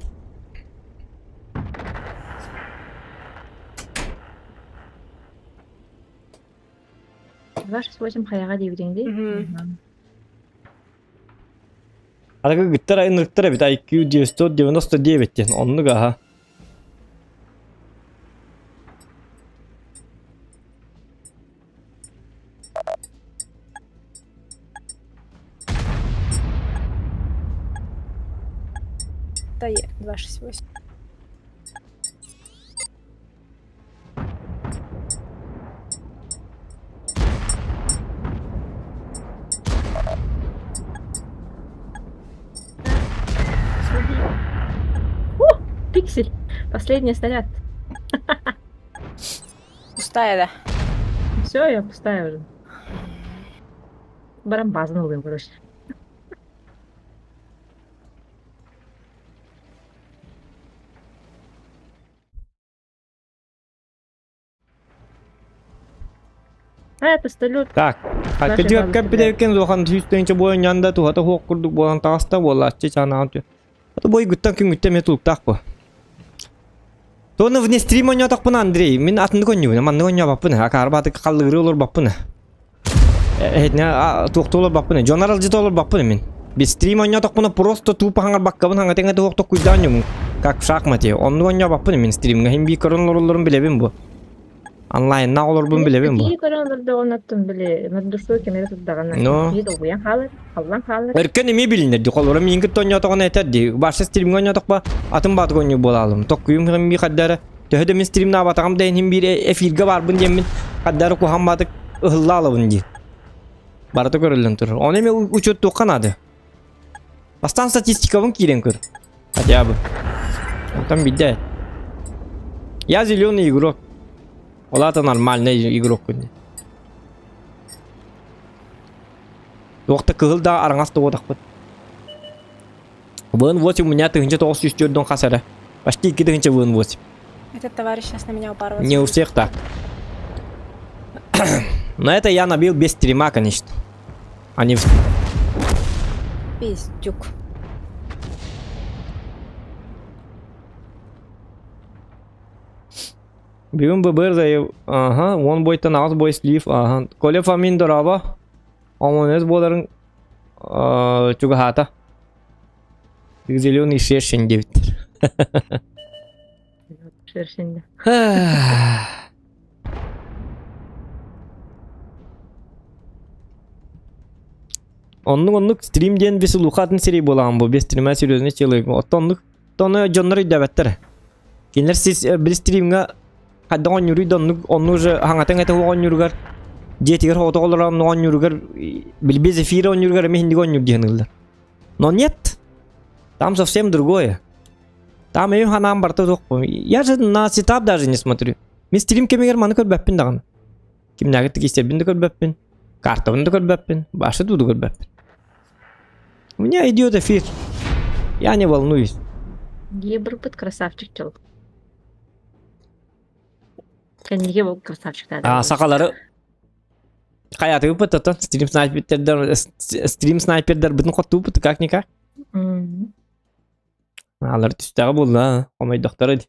Ваш 8 хаяга дивиденди. Мгм. Adakı gıttara inırttara bir daha 299 den onlu gaha. Да, е, 268. Пиксель. Последний снаряд. Пустая, да. Все, я пустая уже. Барамбазнул им, короче. Это столет. Tak. Hakka Наши jikka бабушки, bir de ken zohan tüsteyince boyan yanda tu hata hok kurduk boyan tasta bola açı çana atı. Hata boy guttan ken gütte metuluk tak bu. Tonu vne stream oynuyor tak bunu Andrei. Min atını konyu. Man oynuyor bak bunu. Akar batı kaldırı olur bak bunu. Ne tuhtu olur bak bunu. Jonaral olur bak bunu min. Bir stream oynuyor tak bunu prosto tu pahangar bak kabın hanga tenge tuhok tok kuydanyo. Kak şakmati. Onu oynuyor bak bunu min stream. Hem bir karın olurlarım bilebim bu. Онлайн на olur bunu bilebim bu. Какие коронавирус онаттын биле. Над душой кемер туддаганнар. No. Yiğit okuyan халыр. Халлан халыр. Erken emi bilinirdi. Kolorım yingit tonya toğuna eterdi. Başta stream oynuyor ba. Atın batı oynuyor bolalım. Tokkuyum hem bir kaddara. Töhede min stream na batağım deyin hem bir efirge var bun yemin. Kaddara ku ham batık ıhılla alıbın di. Barata görüldün tur. Onu emi uçut toğan adı. Bastan statistikavın kiren kır. Hadi abi. Там bitti. Я зеленый игрок. Ола-то нормальный игрок. Тоқта кығыл да араңас тоғыдақ бұд. Вын 8 у меня тыгынча 904 қасары. Почти 2 тыгынча вын 8. Этот товарищ сейчас на меня упарывается. Не у всех так. Но это я набил без стрима, конечно. Они... Пиздюк. Бүгін ББР зайы... Ага, он бойттан ağız boy слив. Ага. Коле фамин дораба. Омонез боларын... Чуга хата. Зеленый шершень девиттер. Шершенде. Онлuk stream'den bir lukatın seri bolan bu. Bir stream'e seriyorsun çelik. Onluk tonu jonları davetler. Kinler siz bir stream'e hadda on yürü donluk onu je hangatan ete on yürüger. Jetiger hoto olaram on yürüger. Bilbe zefira on yürüger me hindi on yürü diyenler. Но нет. Там совсем другое. Там им ханам барта жоқ. Я же на сетап даже не смотрю. Мен стрим кемегер маны көрбәппин даган. Кимнәге тигесебин да көрбәппин. Картабын да көрбәппин. Башы туды көрбәппин. У меня идет эфир. Я не волнуюсь. Ебірбіт красавчик чыл. Кәнеге болып красавчиктар. Сақалары Hayatı pıtıtın. Stream sniperler bütün kotu pıtı как-никак. Алар түстәгә булды, омай доктор иде.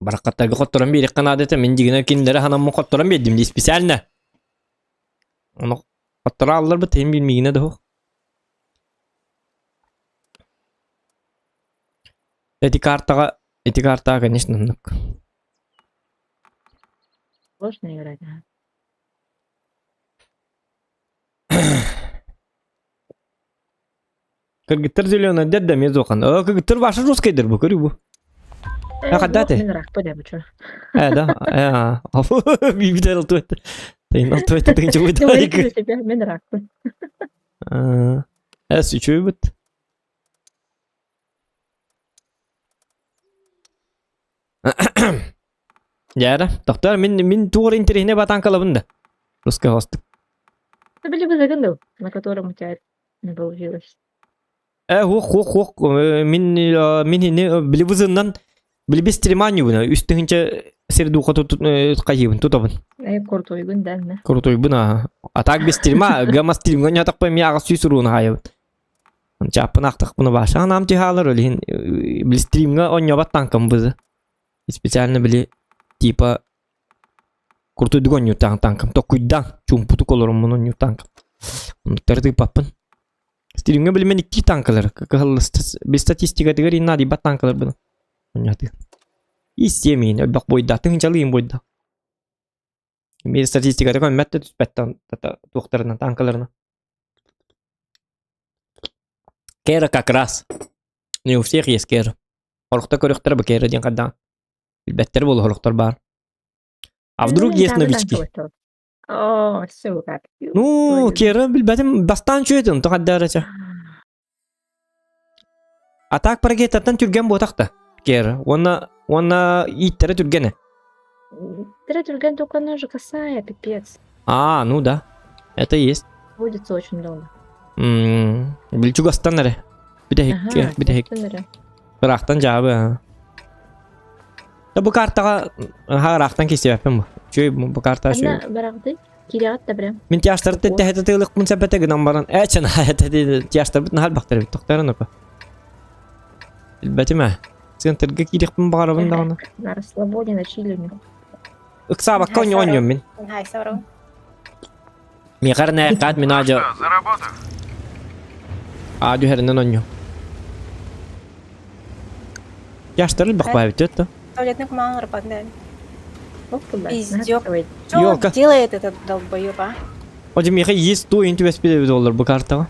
Баракаттагы котторын бирик кана дете, мен дигене киндере ханам котторын бердим ди специально. Оны коттора алар бит hem bilmigine de hok. Эти карта, конечно, ну. Сложно играть, ага. Кыргыттар зелёный дедда мезохан. Кыргыттар ваша жесткайдыр бу, көрү бу. Кадаты? Мен рак пойдем, чё? Да. Бибидер алтует. Тейн алтует тейнче Говорите ойдайк. за себя, мен рак. Сүйчөй бут. Яра, доктор, мен тур интерехне батан калабында. Русский хостык. Это были бы загоны, на котором у тебя не получилось. Хук. Мен хине билибызыннан билибис триманию буна. Үстүнчө серду кайыбын тутабын. Крутой гун, да, да. Крутой буна. А так без трима, гамма стримга не так пойми сүйсүрүүнү хайыбын. Чапынактык буну баша анам тихалар өлин бил стримга оньёбат танкам бызы. Специально били типа крутой дугон танкам. Токуйдан чумпуту колорум мунун нью танкам. Ундуктарды паппын. Стримге били мен 2 танкалар. Без статистика дегери нади бат танкалар буну. Оньяты. И семейин өлбак бойда. Тыңчалыйын бойда. Мен статистика деген мәтте түспәттен туқтарынан танкаларына. Кера как раз. Не у всех есть кера. Хорохта көрөктөр бу кера ден каддан. Билбеттер болу хорохтор бар. А вдруг есть новички? О, сука. Ну, кера билбетим бастан чөйдүн токаддарача. А так парагеттен түрген ботакта. Кера. Онна иттері түргені. Третьюрген только она же косая, пипец. Ну да. Это есть. Будет очень долго. Билчугастан эре. Бидехик. Рахтан жабы. Да бу картага рахтан кесеппен бу. Чөй бу карта чөй. Она барагды, кирят да прям. Мен тяштарды тәһәтә тыйлык мун сәбәтә генә баран. Чана хәтә тяштар бит нахал бактыр бит токтарын опа. Билбәтемә. Центрга кирик бу барабын дагына. На расслабоне, на чили. Ыкса бакка оньон мен. Хайсару. Ми гарна кат мен ажа. Что, заработаю? Адю хернен оньон. Яштар бакпай бит это. Туалетный куман рападен. Пиздёк. Что Ёлка. делает этот долбоёб, а? Оди миха есть $125 бу картага.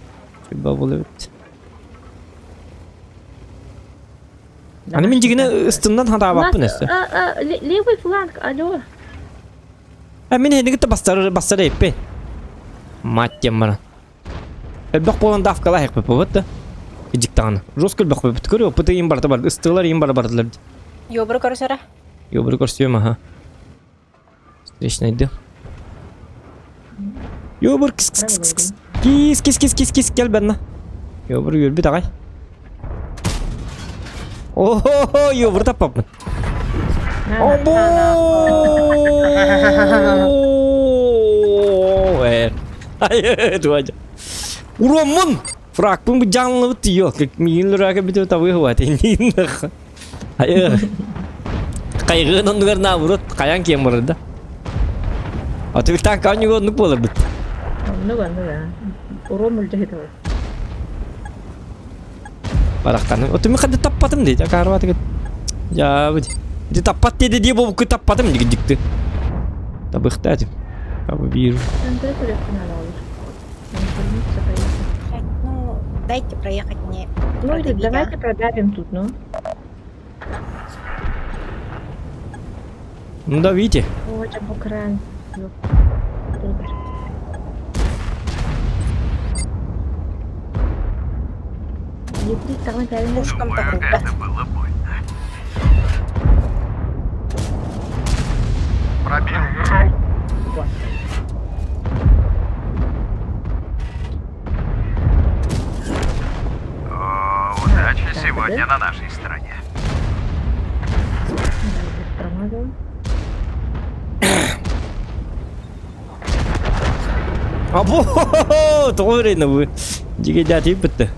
Чиба булып. Аны мен дигене ыстындан хата баппын эсе. Левый фланг, алло. Мен хедигите бастар эппе. Маттем бара. Элбак болан давкала хек бепе вот да. Диктаны. Жоскул бак бепе көрө, пыты им барда бар, ыстылар им бардылар. Ёбру көрсөрө. Ёбру көрсөм аха. Встречнайды. Ёбр кис кел бенна. Ёбру йөрби тагай. О, ёбр таппапмын. Ай, дуаja. Уромун. Фракпын бу жанлы бит ёк. Мин лурага бит тавы хват. Ай. Кайгынын верна бурут каян кем барда. Атыл танк аньго ну болор бит. Ну да. Уром өлтөйдү. Барактан. Отуми хадды таппатым дейт. Карват кет. Я бит. Ди таппат деди ди бу таппатым дигдикти. Табыхтатым. Кабы бир. Ну, дайте проехать мне. Ну или давайте продавим тут, ну. Ну давите. Вот обокран. Пушкам Думаю, такой, это было больно. Пробил. О, удача сегодня на нашей стороне. Або, тоғырыны вы. Диге дәти бітті.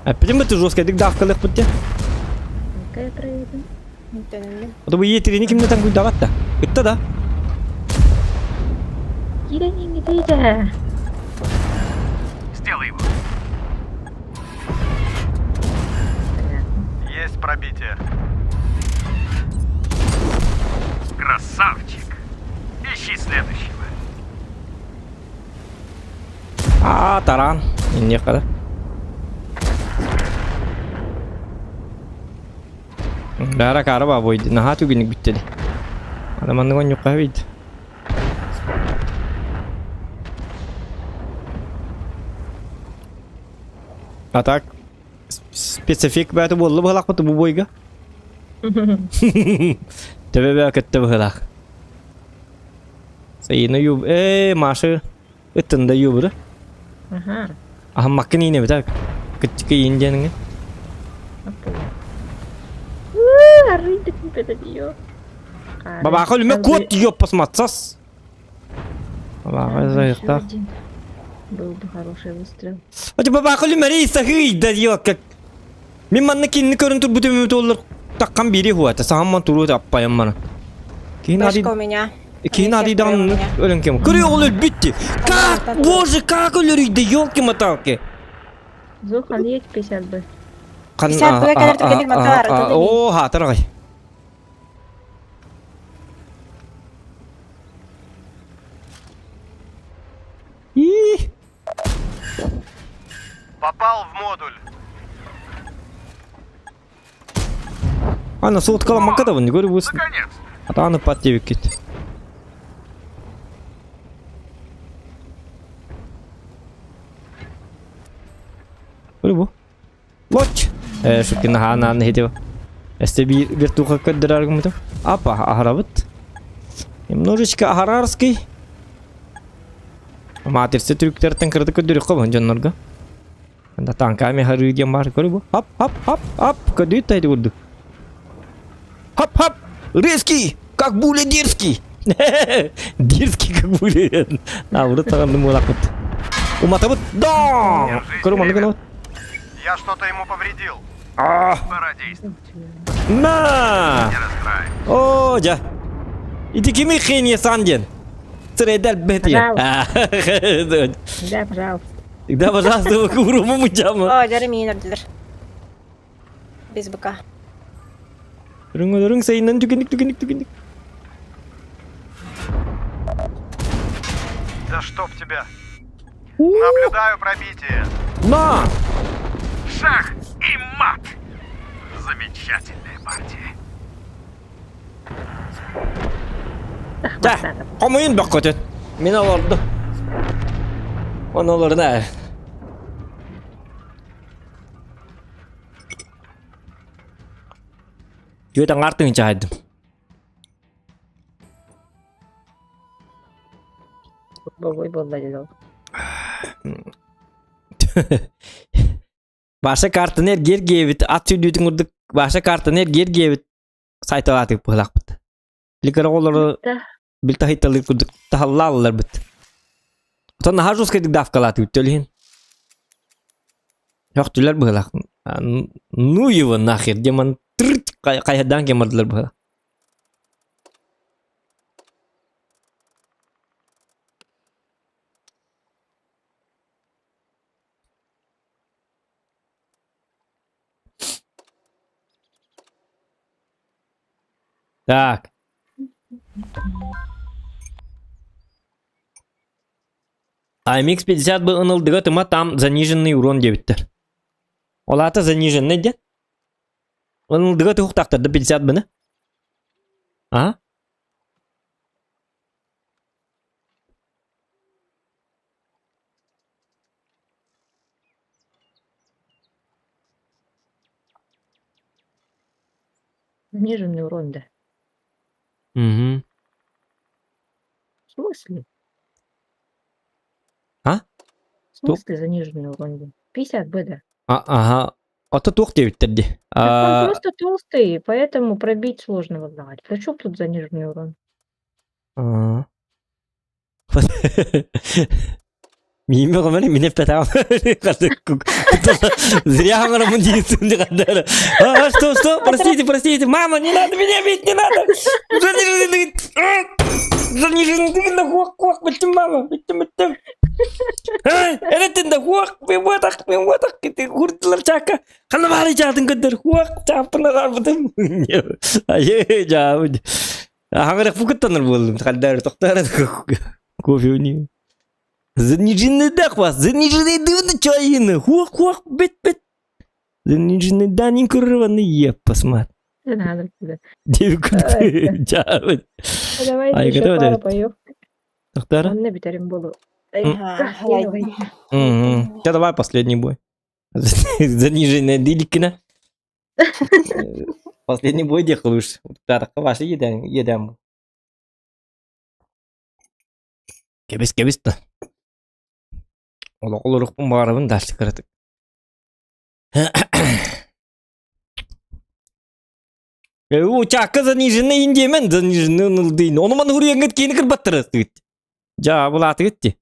Әппеден бітті жесткайдық давкалық бітті. Какая проедем? Ода бұл етерені кімді тан күйдағатта? Бітті да. Кирани не дейді. Сделай его. Есть пробитие. Красавчик. Ищи следующего. Таран. Не kadar. Dara kara baboydu. Nahatu günlük bitti. Adamın ne yok kahveydi. Atak spesifik batu bollu balak mı bu boyga? Tabii ben kötü balak. Sayını yub maaşı ıttında yubru. Ага. Ah makini ne betak? Küçük incenin. Apa ya? Ribet pada dia. Baba aku lima kuat yo pas matsas. Baba aku zayıfta. Был бы хороший выстрел. Hadi baba aku lima reisa hıyda yo kak. Mimman kinni görüntü bu tümü olur. Takkan biri huwa ta sahamman turu apa yang mana. Kini adi Вышка у меня. kini adi dan ölen kim? Kırıyor olur bitti. Как? Боже, как ölürüydü yok ki mata ki. Зохан есть 50 бы. Kan Bisa gue kadar terjadi mata atau oh ha taray. Ih. Попал в модуль. Ana soğut kalan makada bunu görüyor musun? Наконец-то. Atanı patlayıp gitti. Böyle bu. Watch. Şu kina hana ne hediye. Este bir tuha kadar mı tu? Apa aharabat? Немножечко ахарарский. Матерся Türklerden kırdı kadar kavan canlarga. Anda tankami harı gemar görüyor bu. Hop hop hop hop kadar taydı vurdu. Hop hop! Резкий! Как буля дерзкий! Дерзкий, как буля. На, вот это надо было лакать. Уматывать! Да! Короче, ну Я что-то ему повредил. А! Пора действовать. На! Не расстраивайся. О, ja. Иди kimi хрень санден. Средал бети. Да, пожалуйста. Да, пожалуйста, вы куруму мучама. Oh, жарым iyi öldüler. Без быка. Durun sayından tükendik. Да чтоб тебя. Наблюдаю пробитие. На! Шах и мат. Замечательная партия. Да, komayın bak kötü. Mina vardı. Onaları ne? Chưa tăng art từng trái. Бабой был болел. Başka kartını geri gevit atı düdün urdu. Başka kartını geri gevit sayta atıp bırak bit. Likara oları Да. bil tahitalı kurduk. Tahallallar bit. Utan daha juz kedik dafkalatı ütelihin. Yok tüller bırak. Nu его нахер, демон трт кайдан кемарdılar bırak. Так. AMX-50 бы ынылдыгы тыма там заниженный урон дебиттер. Олата заниженный де? Ынылдыгы ты хуктактарды 50 быны? А? Заниженный урон, да. Угу. В смысле? А? В смысле заниженный урон, да? 50 бы, да. Ага. Ото тух дебиттер де. Так он просто толстый, поэтому пробить сложно выгнать. При чем тут заниженный урон? Мимо кemana minef petang. Зря он рамудится не кадара. А что? Простите, мама, не надо меня бить, не надо. заниженный хуак, битtim мама, битtim. Эретинде хуак, мен ватак, ты хурдлар чака. Хана бari чатын көдөр хуак, чапына карбытым. Ае, жабы. Хаңырак фукаттаныр болдум. Калдар токтар кофе уни. Заниженный дахвас, заниженный дывны чайны. Хуак, бит. Заниженный данин курваны еп, посмотри. Не надо тебе. Девкуты, жабы. Давайте Ай, еще готова, пару Давид? боев. Токтар? Анны бетерим буду. Сейчас давай последний бой. Заниженная диликина. Последний бой дехлуш. Так, ваши едем. Кебис-то. Олорукпун баарыбын дальше кыратык. Учакка заниженный индемен, заниженный ынылдыйын. Оны маны хуруяңгет кейini кырбаттыры. Жа, бұл аты кетті.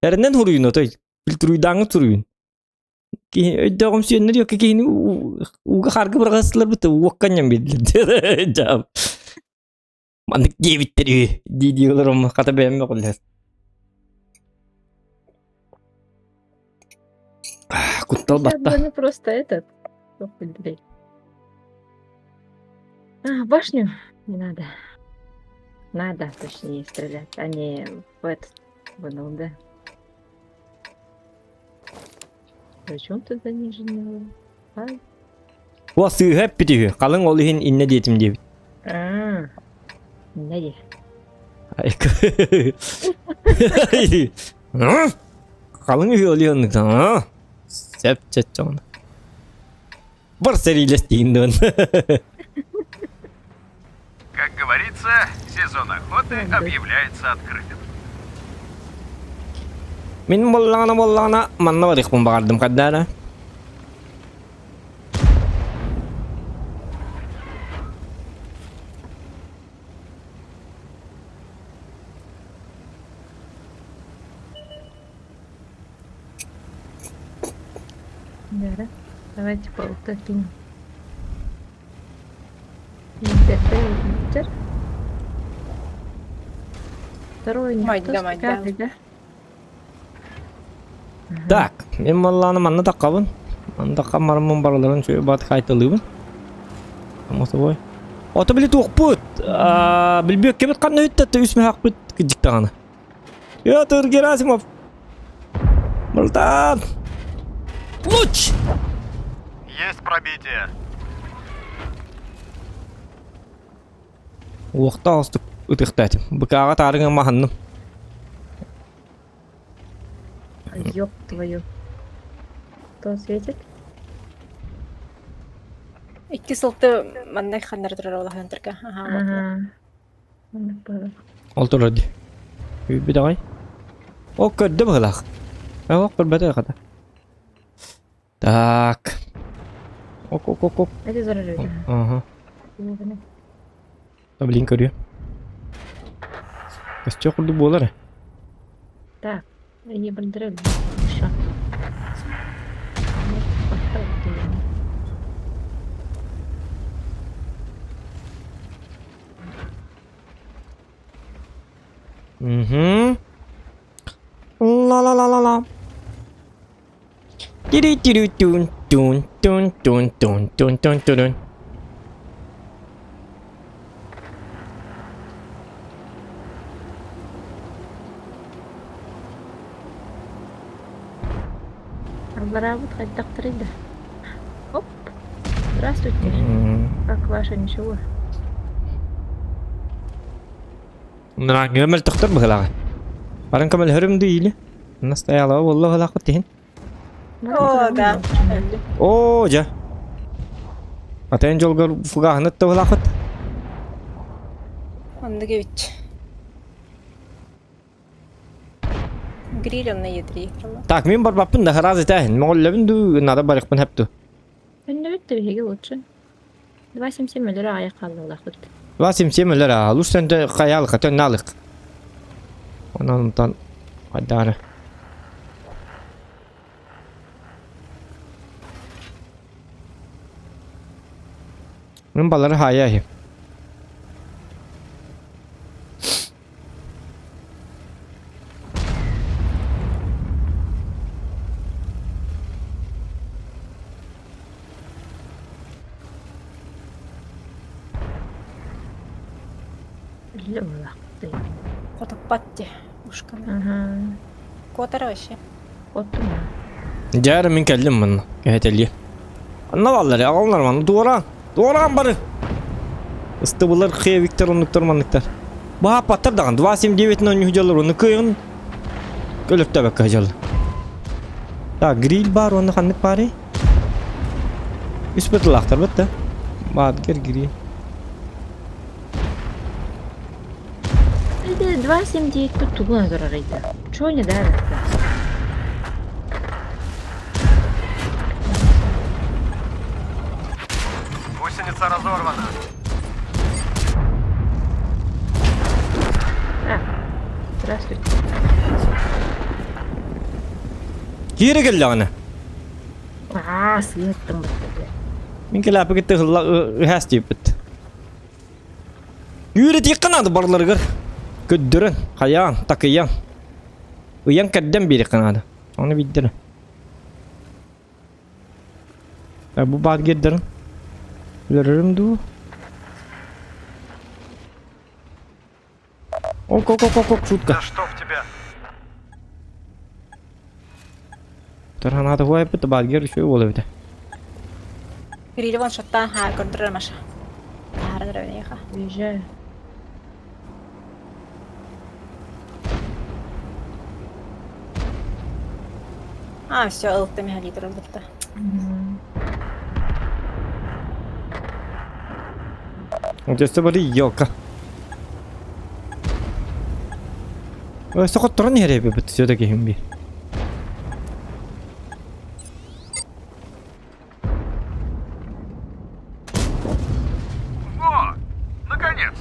Әрінен хуруйын отой. Білтіруйдаңы тұруйын. Өйдіғым сүйенлер yok кейini уға қарғы бір ғасылар бұты. Уаққаннан беділі. Жа. Маны кебіттері. Дейді оларым қата бәйінме құлдар. Куттал батта. Не просто этот. Блядь. Башню не надо. Надо, точнее, стрелять, а не в этот, в НЛД. Причем тут заниженный? Уа сыйғап бітігі. Қалың олы хен инне детім дебіт. Не де. Қалың үйі олы хеннің. Сәп чәт жоғына. Бір сәрилес дейінді он. Как говорится, сезон охоты объявляется открытым. Мен боллағана, манна бар иқпын бағардым қаддара. Да. Давайте полтаким. Интер. Второй не Майда, кто, майда. пятый, да? Так, мен боллағана манна таққабын. Манна таққабын марымын барыларын шөй баты қайтылыбын. Амасы бой. Ота білет оқпыт. Білбек кебет қанна өттетті үсме хақ бүт кіджіктағаны. Петр Герасимов. Мұртан. Луч! Есть пробитие. Уақта алыстық үтіқтәтім. Бұқаға тарығын маханным. Ёб твою. Кто светит? Икки сылты мандай хандар тұрар олақ өнтіргі. Ол тұр өді. Үйбі дағай. О, көрді бұғылақ. Оқ, көрбәді қада. Так. Оқ. Это заражение. Ага. Блин, көрі. Кәсте құрды болар. Так, не бандерель. Еще. Угу. Ла-ла-ла-ла-ла. Тири-тири-тун-тун-тун-тун-тун-тун-тун-тун. Обработать хоть доктор, да. Оп. Здравствуйте. Как ваше ничего? Нана гэмэл тохтор бахлага. Баран камэл хөрөм дийле. Настояла والله لا قتهن. О, да. О, жа. Атен жолгор фугахны тохлахат. Онды кебіч. Гриль онны едірі. Так, мен бар баппын да хараз етәһин. Моғоллабын ду нада барықпын хәпту. Ну, это беги лучше. 277 миллиона аяқ қалдыңда құт. Васим семелер алуш сенде қаял қатен налық. Онан тан қайдары. Мен балары хаяхи. Гриль была. Ты. Котопатти. Ушканы. Ага. Котары вообще. Вот туда. Jarı min keldim min. Geheteli. Anna vallahi ağlar man. Doğran barı. Istıbılar xey Viktor onluklar manlıklar. Baha patır dağın. 279 on yuhcalar onu kıyın. Gölüpte bek hacalır. Ta grill bar onu kanlık bari. Üspetli aktar bitti. Badger grill. Это 279 тут тугно зарарыйды. Чего не давит-то? Гусеница разорвана. А, здравствуйте. Yere gel lağına. Свет-то блядь. Min kelapı gitti hıhas deyip bitti. Yürü yıkkanadı barları gır. Güddürün, kayan, takıyan. Uyan kedden biri kanadı. Onu bildirin. Bu bad giddirin. Bilirim du. Ok, şutka. Да что в тебя? Tarhanada huay bitti bad gir şu oluyor bir de. Гриль вон шаттан хаа көрдөрөр маша. Таардар өнийхаа. Уезжаю. Все, ылттым я лидер ылдытта. Ötesi bari yoka. Sokot turan yere bir bitti söyle kim bir. Во! Наконец!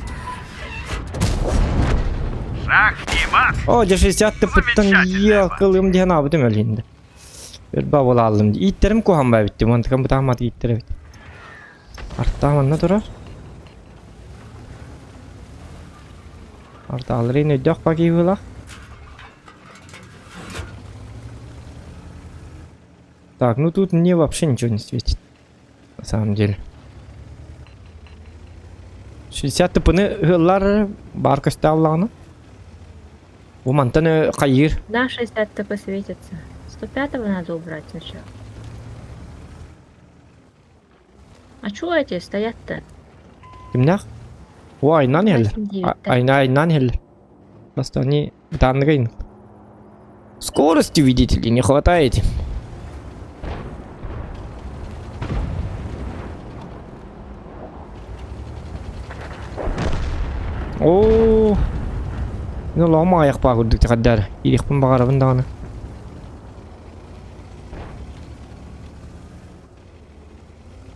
Шах и мат! O 60 tıpıttan yakalım diye ne yaptım öyleyinde. Bir bavul aldım diye. İtlerim kohan bitti. Mantıkam bu tahmat itleri bitti. Artta ne durar? Artta alır yine dök bakayım hula. Так, ну тут мне вообще ничего не светит. На самом деле. 60 tıpını hıllar barka ставланы. Bu mantığını kayır. Да, 60-то посветится. 105-го надо убрать сначала. А чего эти стоят-то? Kimler? O aynan heller. 89-то. Aynan heller. Просто они тангайн. Скорости, видите ли, не хватает. О, ну лома аяк багырдык тикаддар. Ирихпин багарабын даганы.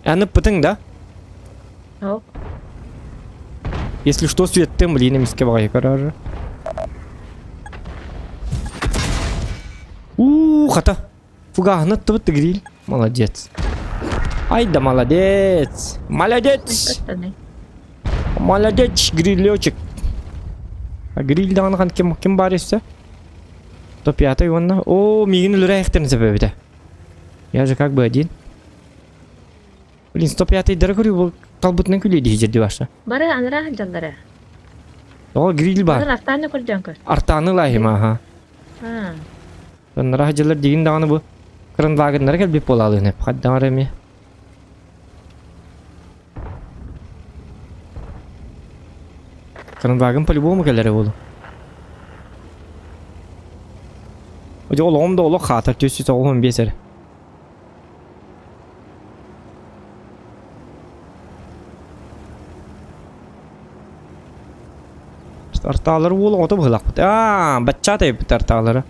Анып бытың да? Ау. Если что, светтем, блин, миске багай карар. Хата. Фугахны тыбыт гриль. Молодец. Ай да молодец. Молодец. Остальные. Молодец, грилёчек. А гриль даганы хан ким бар есе? Топ-5 ванна. О, мигин үлрэ ихтерин себеби да. Я же как бы один. Блин, 105 дары көрүү бул калбытынан күлөйдү жерди башы. Бары анра жалдары. О, гриль бар. Бары артаны көрдөн көр. Артаны лайым, аха. А, Оннара жылар деген даганы бу. Кырын вагындар келбеп болалы не. Хаддамар эми. Кырын вагын по-любому келер болу. Оже олоғым да олоқ қатыр төсі соғылым бесер. Арталары болу оты бұғылақ бұд. Бача тайып бұд арталары.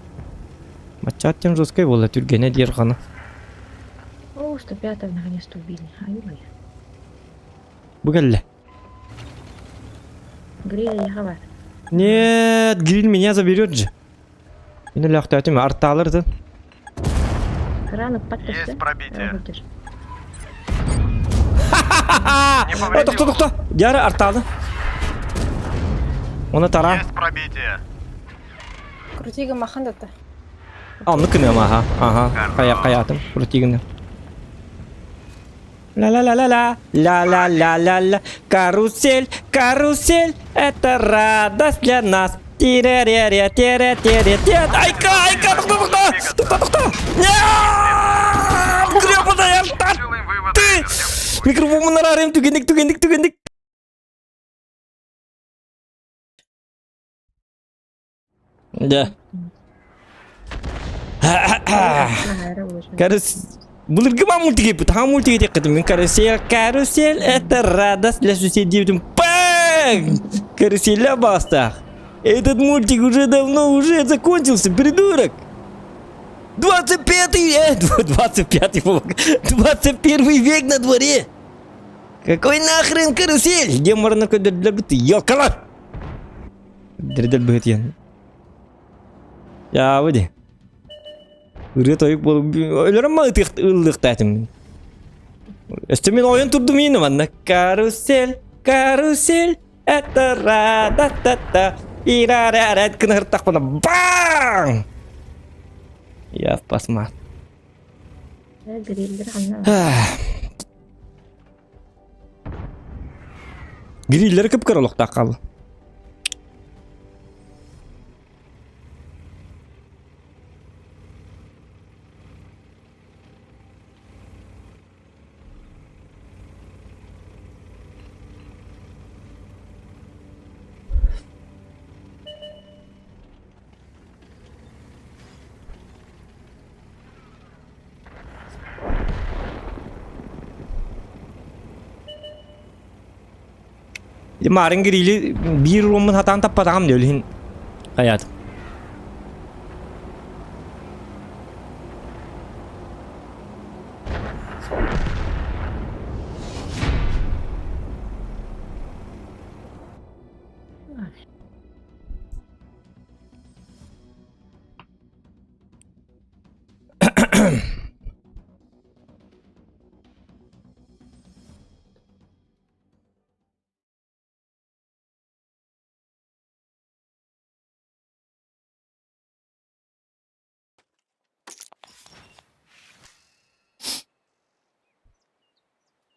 Бача аттен жоскай болу түргене дер қаны. о, 105-го наконец-то убили. Ай-ой. Бұ кәлі. Гриля ехала. Нет, гриль меня заберет же. Yine lafta ötüm artalırdı. Краны подпусти. Есть пробитие. Работаешь. Не повредил. Doktor. Yarı artalı. Onu tara. Есть пробитие. Крутига махандата. Anlı kınıyorum aha. Aha. Hayatım. Protein. Ла-ла-ла-ла-ла, ла-ла-ла-ла-ла. Карусель, карусель, это радость для нас. Тире-ре-ре, тире-тире-тире. Айка, айка, тук-тук-тук. Гребаная, Делаем выводы ты! из всех. Микрофон нарарым, тугенdik. Да. Ага, уже. Булыр гыма мультики, потому мультики декатым. Карусель, карусель, это радость для соседей. Пэнг! Карусель бастах. Этот мультик уже давно уже закончился, придурок. 21 век на дворе. Какой нахрен карусель? Где можно для быты? Ёлкала! Дредел быт ян. Ya wedi. Urut oyuk bolup ölürüm mü ıllıktaydım. Üstümin oyun turdum yine bana. Karusel, karusel, etara da da da. İrara kena hertak bana. Bang! Ya pas mah. Griller anlamadım. Griller kıpkırılıkta kaldı. Marın giriyle bir roman hatan tappadam diyor hin hayatım.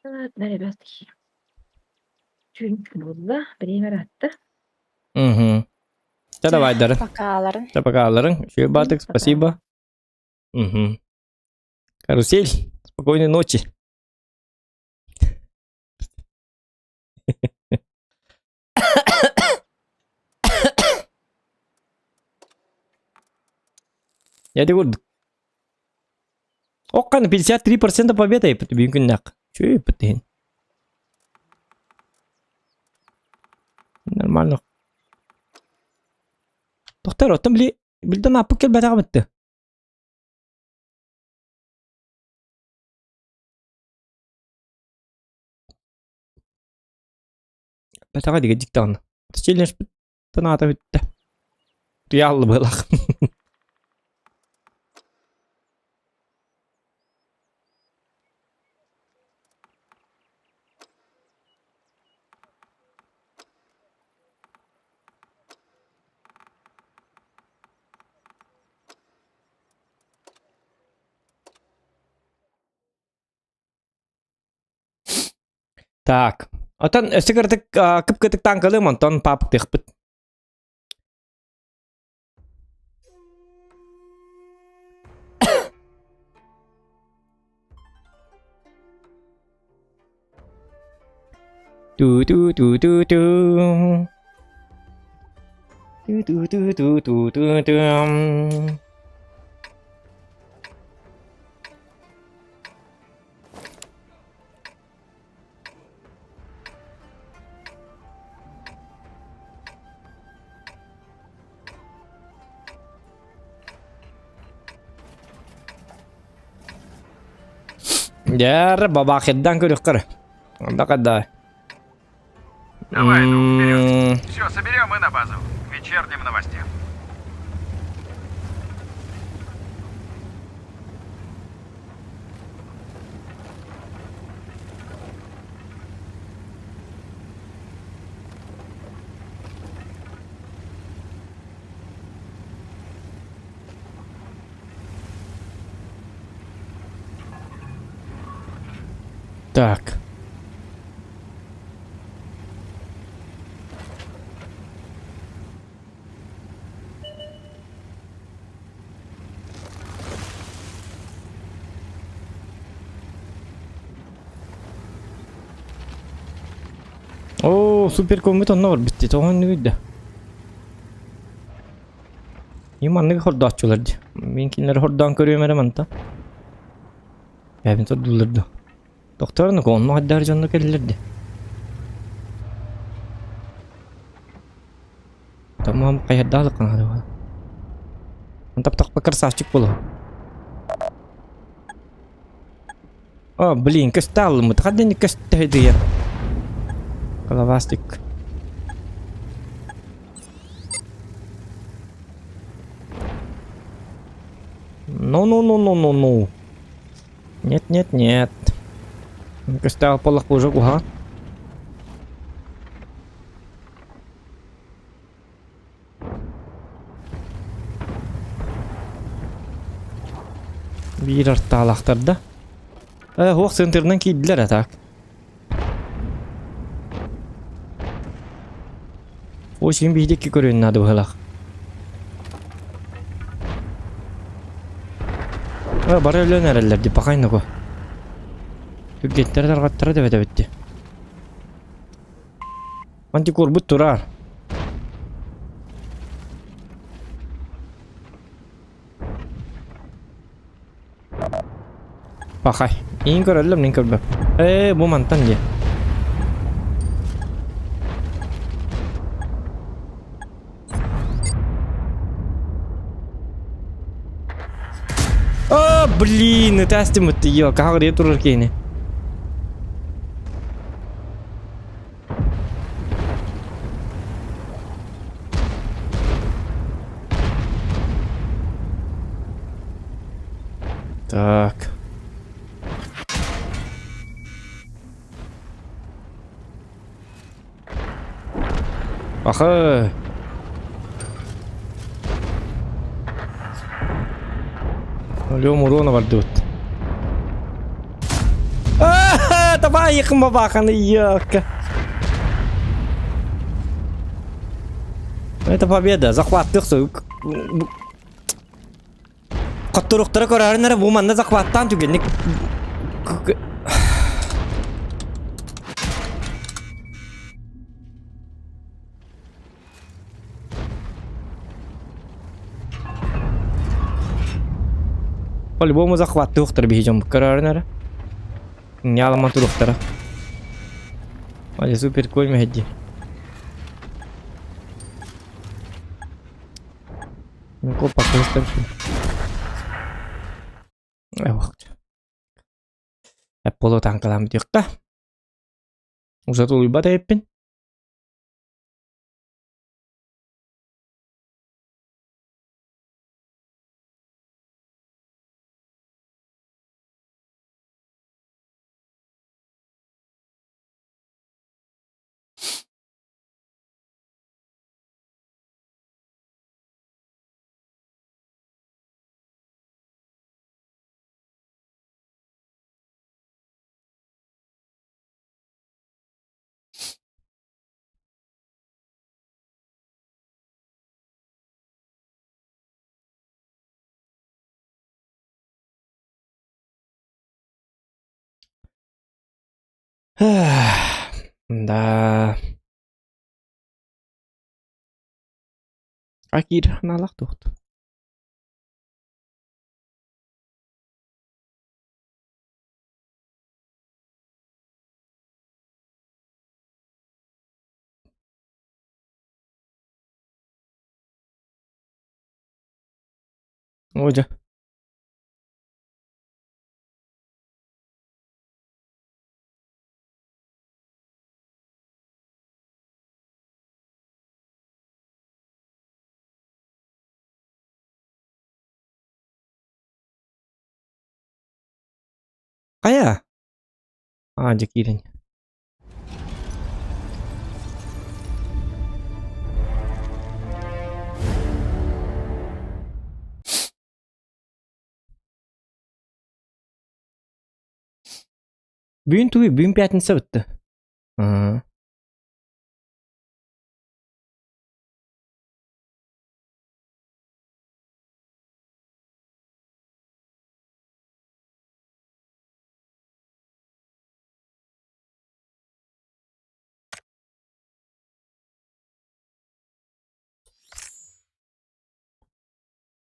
Ладно, ребятки. Чуть было. Время рата. Угу. Да давай, Дара. Bakalım. Пока, Ларен. Еще баток, Пока. спасибо. Угу. Карусель, спокойной ночи. Я тебе говорю, окна 53% победа и потом юнкинак. Че и потом? Нормально. Доктор, там ли билден апы кел бата битти. Батага диге диктан. Челлендж таната битти. Реал былах. Так. Отан сигарет кыпкытык таңкылым онтон папык тыхпыт. Ту-ту-ту-ту-ту. Ту-ту-ту-ту-ту-ту. Яр, бабахиддан көрүккөр. Анда кадда. Давай, ну, вперед. Все, соберем и на базу. К вечерним новостям. Так. О, супер комбит онно бар битти. Тоған не үйді. Иманны хорда ачуларди. Мен кинер хордан көрөм эре манта.Ябин тодуларду. Докторны конно хаддар жонно келлерди. Тамам кайдалык кана. Антап так красавчик болу. О, блин, кастал мы. Хадда не кастайды я. Головастик. Ну. Нет. Кастал полах уже уга. Bir artalaqtarda. Hoq centerdan kiydiler atak. O şimdi bir dakika görünüyordu bu halak. Bari öyle nerelerdi bakayım ko. Türketler de rahatlara da bitti. Anti korbut durar. Bakay. İyi görelim ne kadar. Bu mantan ya. Блин, это астимут ее, как говорит туркини. Так. Ага. اليوم ورونا بردوت. Давай их мабаханы ёка. Это победа, захват тыксы. Каттыруктары көрәрнәре бу манда захваттан түгелник. По-любому захват тухтар бейжем көрәрнәре. Няламан туруктары. Али супер көлме хедди. Ну копа кыстыр. Вақт. Apollo таңқалам диқта. Узату уйбата еппин. Да. Акир налах тухт. Оja. Kaya? Jakirin. Бүгін пятница бітті.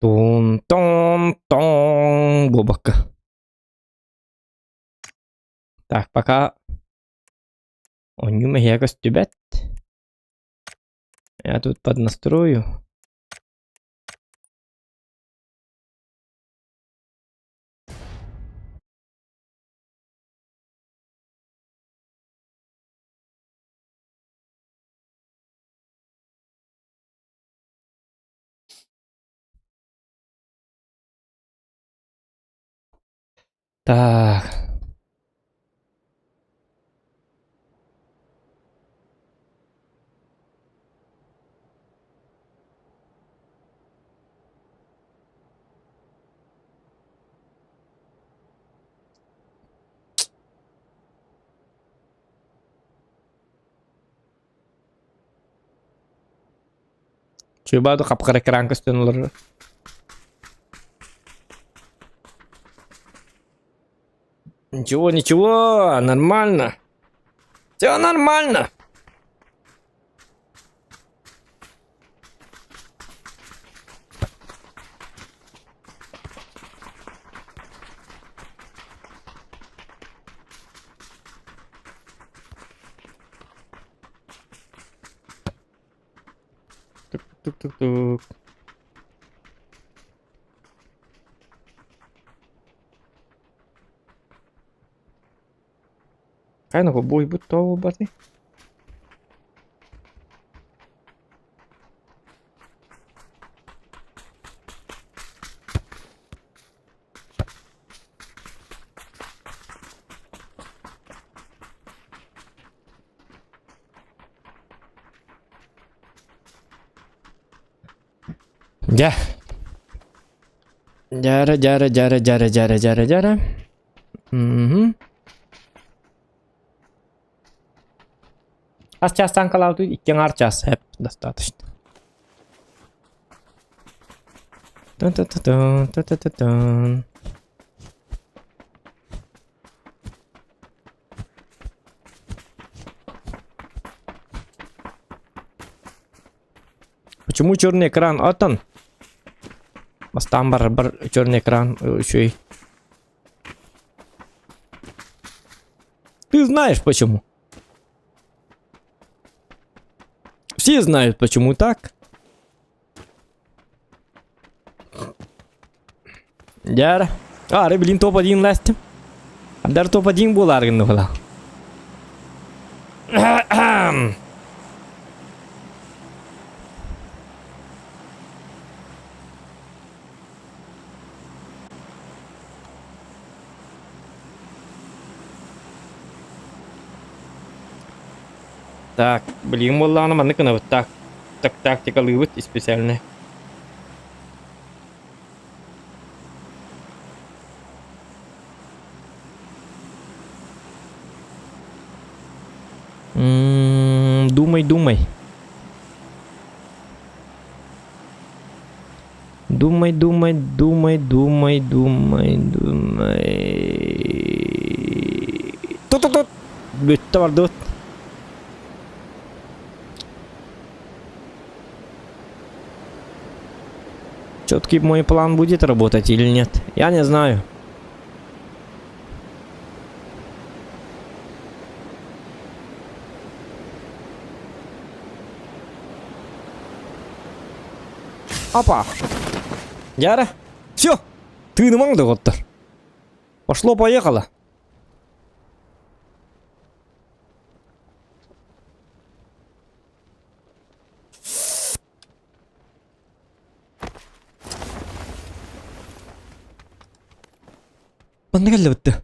Тон-тон-тон. Бобака. Так, пока он не мега стебет. Я тут поднастрою. Так. Coba tuh kapkara kerangkes dan lur. Ничего, нормально. Все нормально. Тук-тук-тук-тук. Kaya nakubuhay ba ito ba ito? Ya. Jara. Az частан қалауды, икен ар час. Хеп, достаточно. Тун-тун-тун-тун. Почему черный экран? Отон. Бастан бар черный экран еще и. Ты знаешь почему? Все знают, почему так. Яра. Ары, блин, топ-1 ластым. Абдар топ-1 боларгын была. Так, блин, молла она манны кына вот так тактика лывыт и специальная. Думай. Тут. Бетте бар дот. Все-таки мой план будет работать или нет? Я не знаю. Опа. Яра. Все. Ты не мог доктор. Пошло-поехало. Пандагал бітті.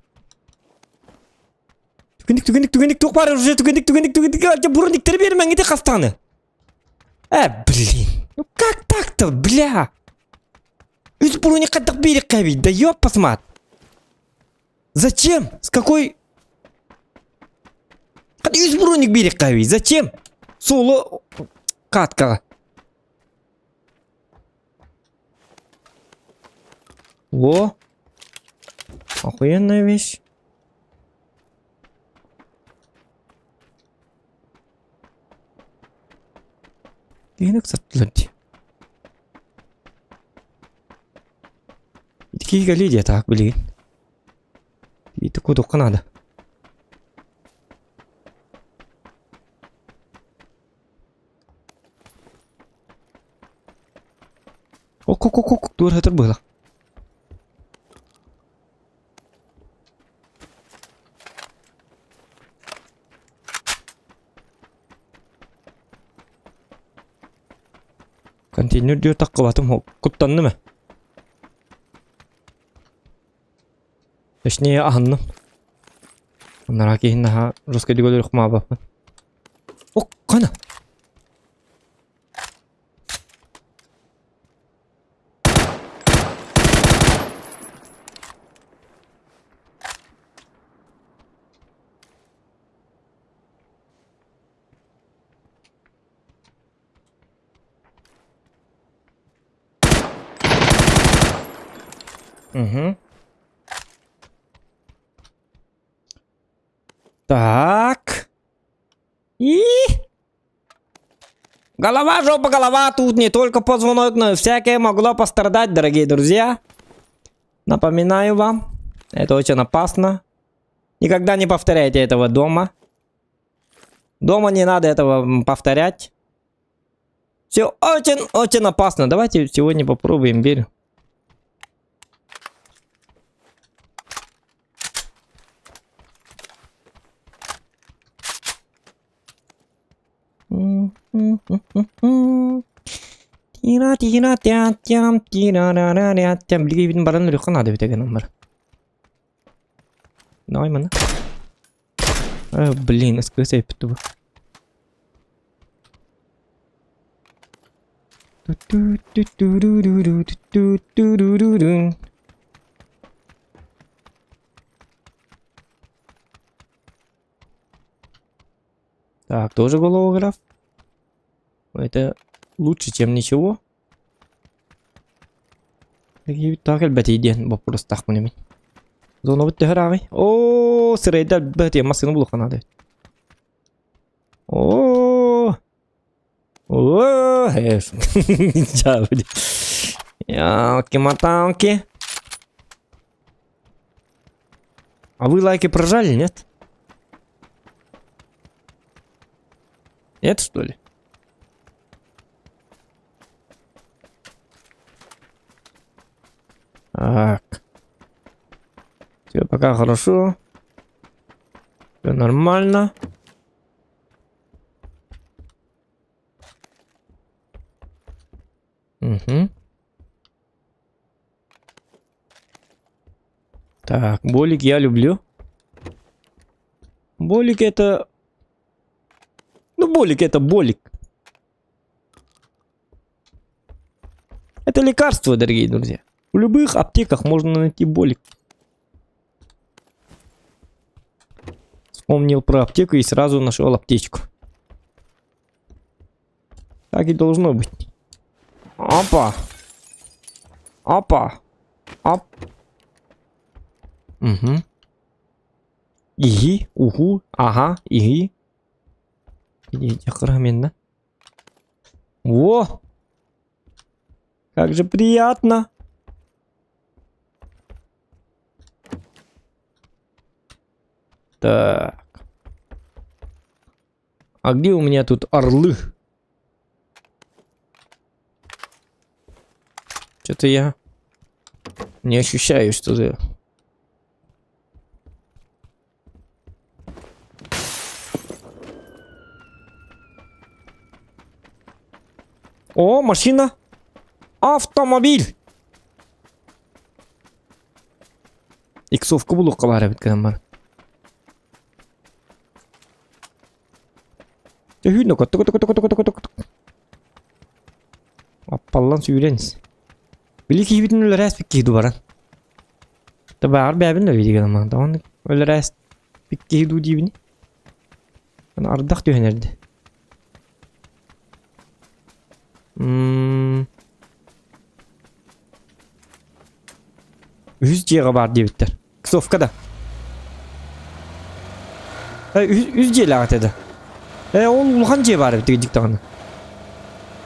Түгендік бар уже түгендік. Альте бұрындықтар бермәң ете қастаны. Блин. Ну как так-то, бля? Из бұрындық қаттық берек қабейді, да ёп посмат. Зачем? С какой Кады үз броник берек кави. Зачем? Соло каткага. Во. Охуенная вещь. Денег сатылырды. Такие галиди так были. И такой только надо. Ок, дур это было. Контейнер diyor takı batım kutlandı mı? Точнее ahındım. Onlara keyin daha Ruska digol yok ma bakın. Ok kana. Угу. Так. И... Голова, жопа, голова. Тут не только позвонок, но и всякое могло пострадать, дорогие друзья. Напоминаю вам, это очень опасно. Никогда не повторяйте этого дома. Дома не надо этого повторять. Все очень опасно. Давайте сегодня попробуем бери. Били битин баран лүрүк канады бит экен амар. Давай мына. Блин, СКС битти бу. Так, тоже голограф. Это лучше, чем ничего. Так, әлбәттә идеян бу просто так менә. Зона бит тәһрәгый. О, сырайда бәтә масына булу канады. О! О, эш. Чавди. Ялки-моталки. А вы лайки прожали, нет? Нет, что ли? Так. Все пока хорошо. Все нормально. Угу. Так, болик я люблю. Болик это... Ну, болик это болик. Это лекарство, дорогие друзья. В любых аптеках можно найти болик. Вспомнил про аптеку и сразу нашел аптечку. Так и должно быть. Опа. Опа. Оп. Угу. Иги. Угу. Ага. Иги. Идите охранно. Во! Как же приятно! Так. А где у меня тут орлы? Что-то я не ощущаю, что за... О, машина! Автомобиль! Иксовка булу калары биткән бар. Төгүнө котто. Аппаллан сүйренс. Билики битин өлөр аспик кийду баран. Табар бәбин да видигән ама. Даван өлөр аспик кийду дибини. Ana ardak dönerdi. Yüz ciğe var diye bitter. Ksofka'da. Yüz ciğe lagat edi. Он улхан же бар гэдэг жиг тагна.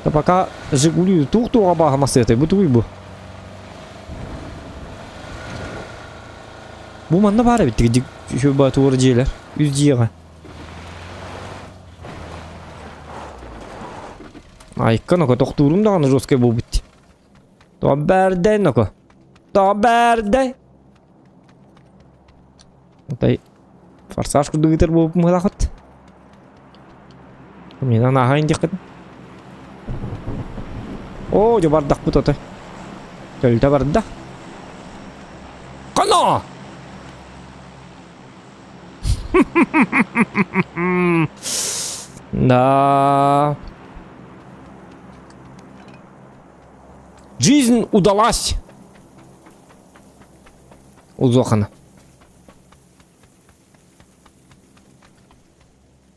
Та пока Жигули тух-туха бахамас этой бутуй бу. Бу манда бар бит жиг şu batır ciler. 100 ciga. Ay kanaka doktorum da жесткой бу бит. То берде нако. То берде. Тай форсаж кудугитер бу мылахат. Мен ана хайын диккет. О, жабардак бут ата. Төлтө барда. Кана! Да. Жизнь удалась. Узохана.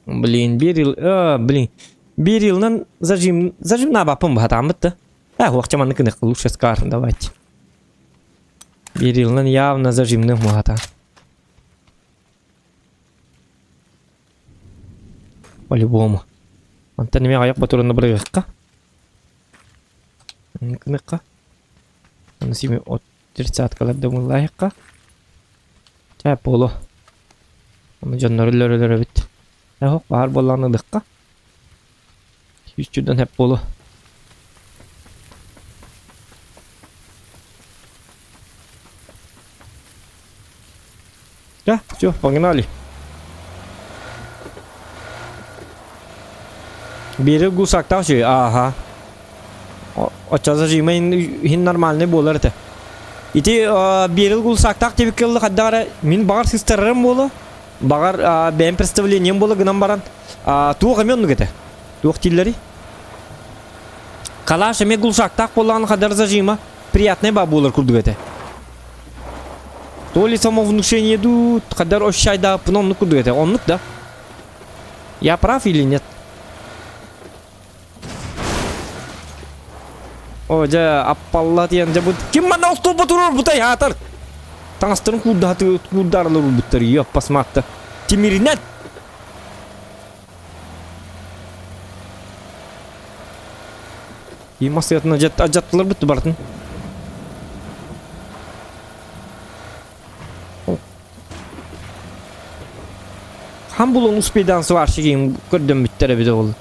Блин, Берил, зажим на бапом бхатамыт-то. Уақчаман ныкынық лучше скар, давайте. Берилнан явно зажимных мухата. По-любому. Антон неме аяқ батурын брыгыққа. Ныкыныққа. Анысыме от 30-калар дымыл лайыққа. Чай полу. Оны жаннары бит. Бар боланы дыққа. Үстүдөн хеп болу. Да, все, погнали. Бери гусактау şey, ага. Оча зажимайын хин нормальный болар это. Ити берил гусактак деп келді қаддары мен бағар сыстарырым болу. Бағар бәйін представлением болу гынан баран. Туғы мен нүгеті. Туғы тиллери. Калаш эме гулшактак болған қадар зажима. Приятный ба болар күрдігеті. То ли самовнушение идут, қадар ощайда пномны күрдігеті. Онлық да. Я прав или нет? О, жа, аппалла тиян жа бұд. Кем мана ұстолба тұрыр бұтай хатыр? Таңыстырын күрдарлы бұттыр. Йоп, пасмақты. Темиринет. И масыятына ажаттылар бұтты бартын. Хам бұлын ұспейдансы бар шегейін көрдім бүттері біді олы.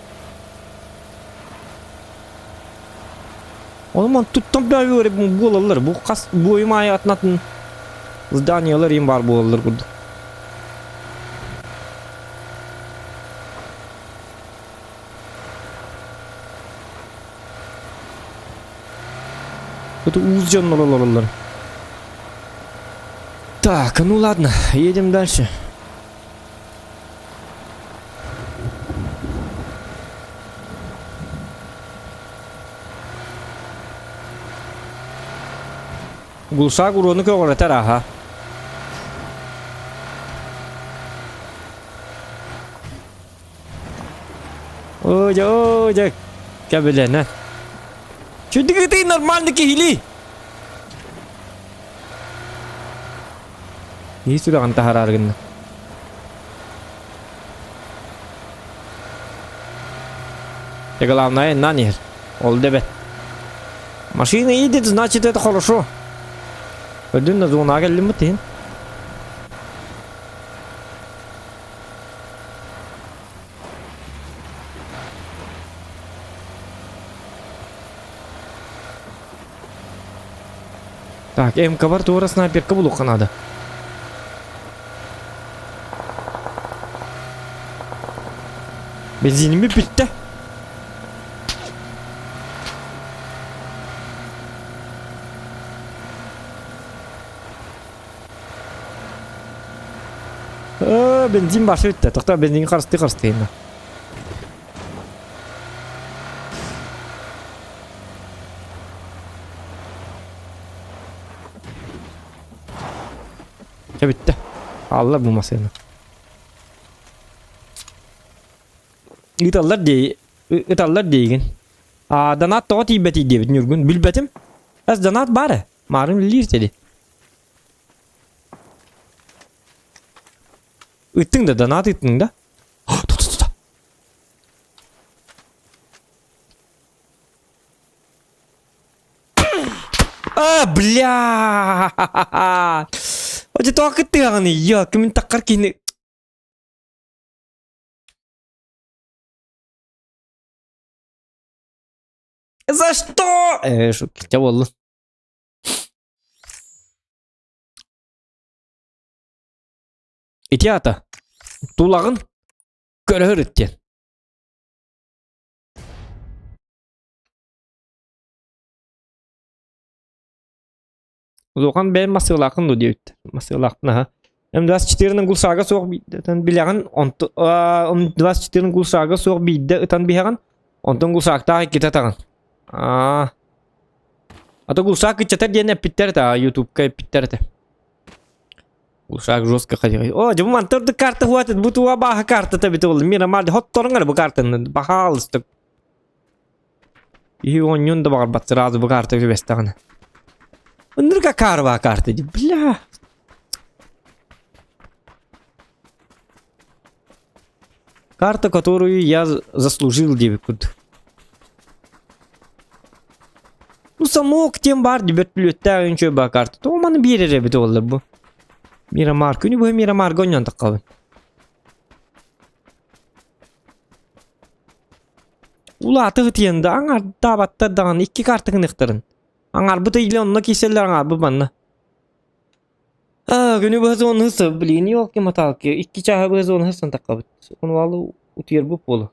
Олыман тұттым бәуі өрі бұл олылар. Бұл ойма аятынатын зданиялар ең бар бұл олылар көрді. Это узжен олылар. Так, ну ладно, едем дальше. Gulşak uronu köğreter aha. Oja. Kabelene. Çünkü gittiğin normaldeki hili. İyi sudah antah harargın. Ya главное на них. Oldu be. Машина едет, значит это хорошо. Ödün de zona geldim mi tin? Так, МК бар тура снайперка булу канада. Benzinimi bitti. Benzin başı bitti. Toxta benzin qarıştı yine. Ya bitti. Allah bu masayını. Itallar deygen. Danat toğa tiybeti debit nürgün. Bilbetim. Az danat bare. Marın lilir dedi. Ittın da danat ittın da. Tut. Bля. Оце так і тягне, як він так каркіне. За что? Şu kitap oldu. İtiyata. Tulağın. Körhör etti. Zokan ben masılakın da diyor. Masılakın ha. Hem 24'nin gulsaga soğuk bileğin 24'nin gulsaga soğuk bidde ıtan bileğin ondan gulsakta hareket atan. Ata gulsak gıçatar diye ne bitter ta YouTube'ka bitter ta. Gulsak жестко ходил. О, bu mantarda kartı huvayet bu tuğa baha kartı tabi tuğlu. Mira maldi hot torungar bu kartını. Baha alıstık. İyi onyon da bakar batı razı bu kartı bir bestağını. Onlar kakar var kartı. Bля. Карта, которую я заслужил, девикуд. Ну, самок тем бар, дебет плюттер, ничего ба карта. То маны берер бит олар бу. Мирамар, күнү бу Мирамар гоньон такабын. Ула атыгы тиенде, аңар табаттардан 2 картыгын ыктырын. Аңар бу тыйлонна киселер аңар бу банна. Günü bu hızı onu hızı bilin yok ki matal ki 2 çağı bu hızı onu hızı takabıt. Onu valı utuyur bu polu.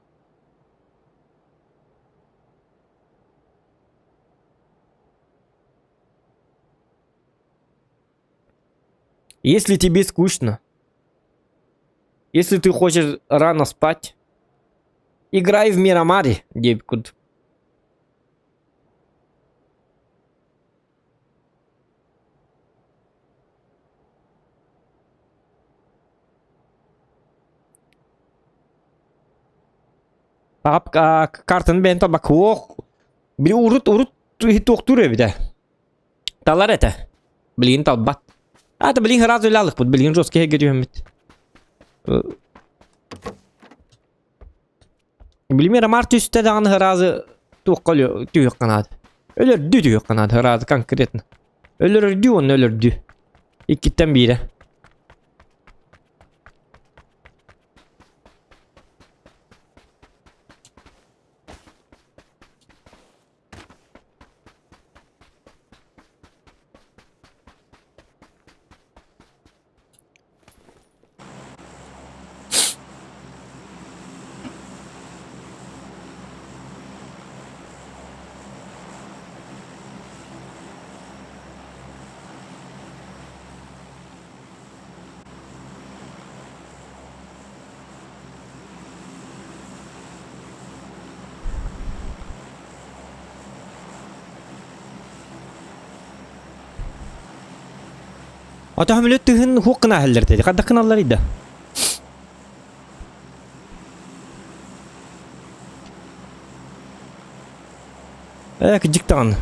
Если тебе скучно, если ты хочешь рано спать, играй в Мирамаре, Дебкуд. Bak kartını ben tabak bir urut tuhtur bir de. Talar ete. Bilin talbat. Hadi bilin razı ilalık bu bilin joskeye gidiyorum mit. Bilin Miramar üstte dağın razı tuhkalıyor tüyük kanadı. Ölürdü tüyük kanadı razı konkretne. Ölürdü onu ölürdü. İkiden biri. Ata hamile tühün hukuna heller dedi. Kadda kınallarıydı. Kıcıktan.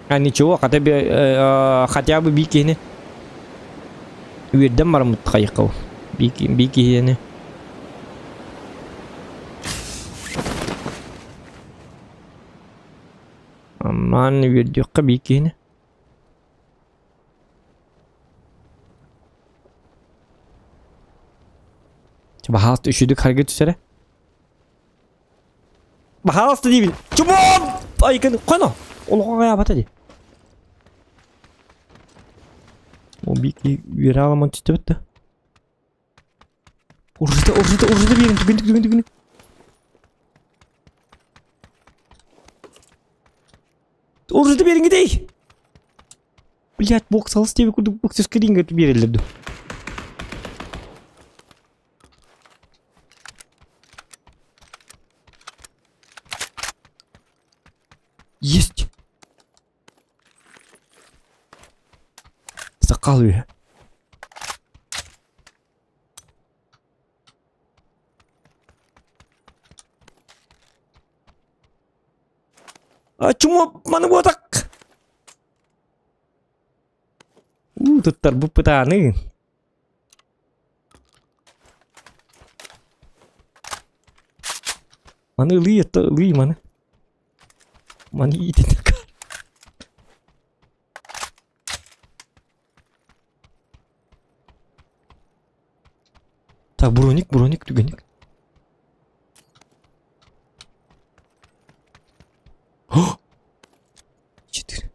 Ничего, хотя бы бики не. Видим марамут хайков. Бики не. Aman video kabiki. Bahas üşüdük hareket üzere. Bahas da değil. Çabuk! Ay kan kana. Allah ya batadi. O biki viralaman çıktı. Orada bir yerim. Tügün. Orada bir yerin değil. Блядь, бокс алыс тебе куда бокс скринга берилерди. Есть. kalıyor. Cuma mana botak? Tutar bu petani. Mana lihat tuh, mana? Mana itu? Так, броник, түгенек. О! 4.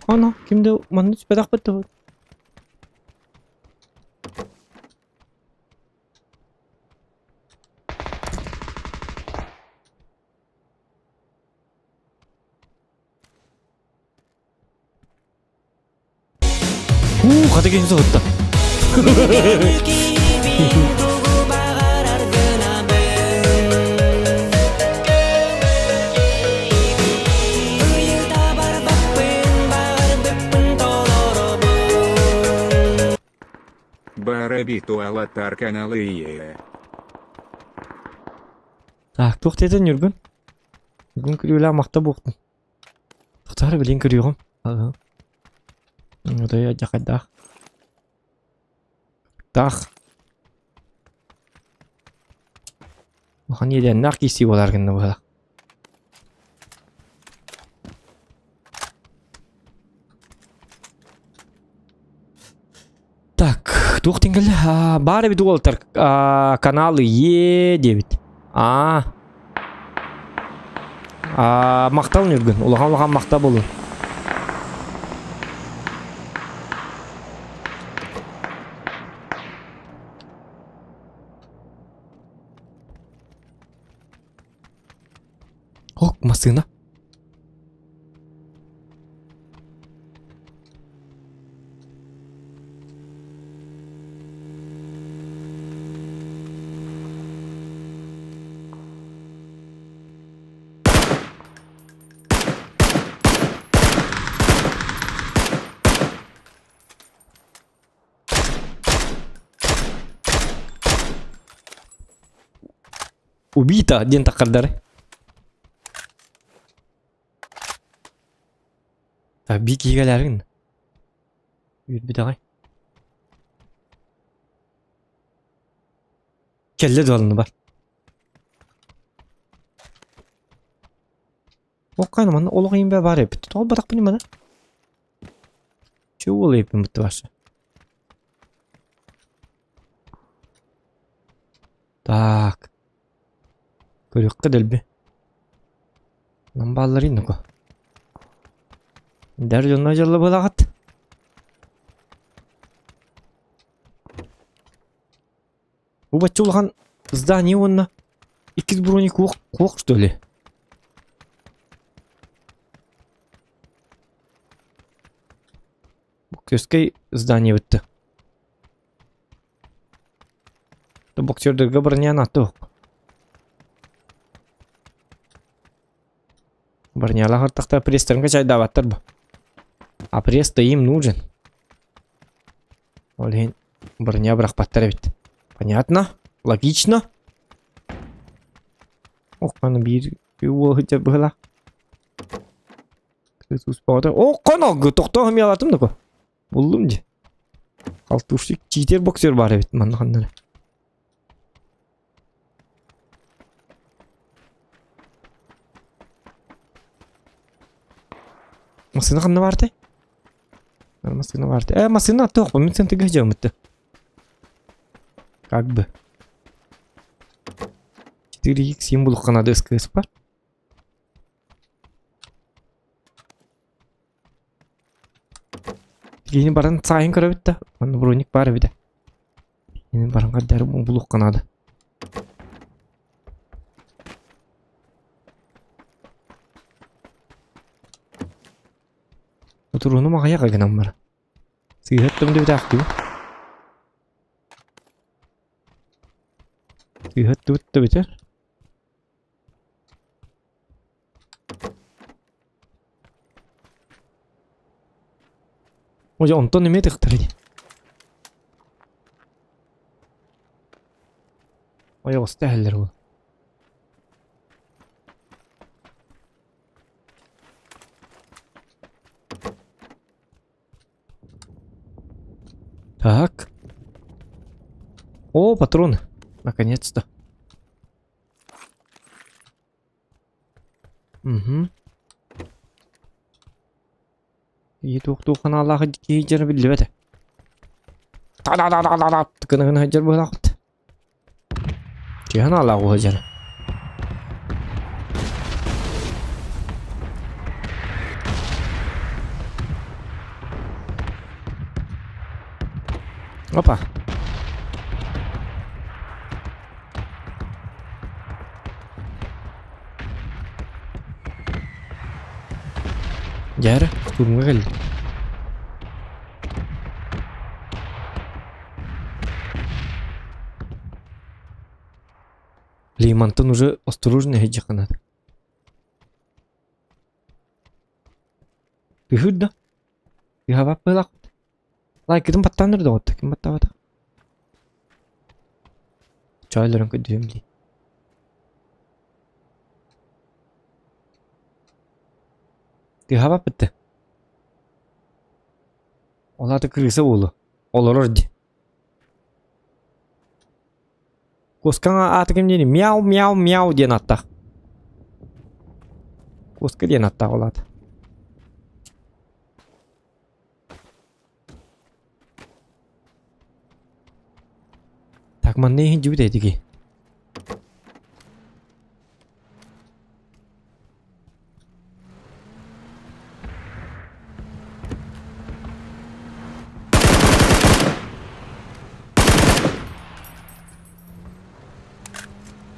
Ана, кимде маны түспедақ бітті. Kata genç soğutta. Барабиту Алатар каналы Е. Так, тоқтеден Юргін. Юргін күріулі амақта боқтын. Тоқтары білен күріуғым. Одай жақайдақ. Так. Бұған еден нақ кесі болар күнді болақ. Так, тоқтенгіл. Бары біді олтар каналы Е9. Мақтал Юргін. Олаған мақта болу. Ок, машина. Убита, один такардары. Так, бик егелерін. Үйірбет ағай. Келді дуалыны бар. Оққаны маны олық ең бә бар епті. Ол батақ бұны маны. Че ол епін бұтты баршы. Так. Көреккі дәлбе. Ламбалар енді ко. Дәр жонна жолы болағат. Бұл бәтчі олған здание онна 2 броник қоқ, что ли? Бұл көскей здание бітті. Боксердерге броня анаты оқ. Броня ағыртақта престерінге жайдаваттыр бұл. А пресс-то им нужен. Олен, броня бірақ баттар бит. Понятно? Логично? Ох, қаны бір өте бұғыла. О, қаны тоқтауым ялатым да ко. Бұлдым де. Қалтушик читер боксер бар бит. Маны қандары. Масына қанна барды? Масына барды. Масына тоқ ба, мен сен тігі жауым бітті. Как бы. 4х символ қанады СКС бар. Ені баран сайын көрі бітті. Маны броник бары біді. Ені баран қадары бұл қанады. Oturuunu mağaya kagınam var. Sigaretten de bir dakika. Sigaret de bitti biter. Oja ondan neme tıktırdı? Oya ustahiller bu. Так. О, патроны. Наконец-то. Угу. И тух-тухан Аллахы кейджер білді бәді. Та-да-да-да-да-да. Тықыны-қыны хаджар бұл ақыт. Кейхан Аллахы хаджар. Опа. Järä, turma geldi. Лимантон уже осторожно гидяка надо. Ты худда? Ты хава пылак. Лайк кидим баттаныр да отты. Ким батта бата? Чайларын көдүм ди. Ты хава битти. Оларды кыргысы болу. Олар ди. Коскаңа аты ким дейни? Мяу мяу мяу ден аттак. Коска ден аттак олады. Так man не хинжи бит эдиги.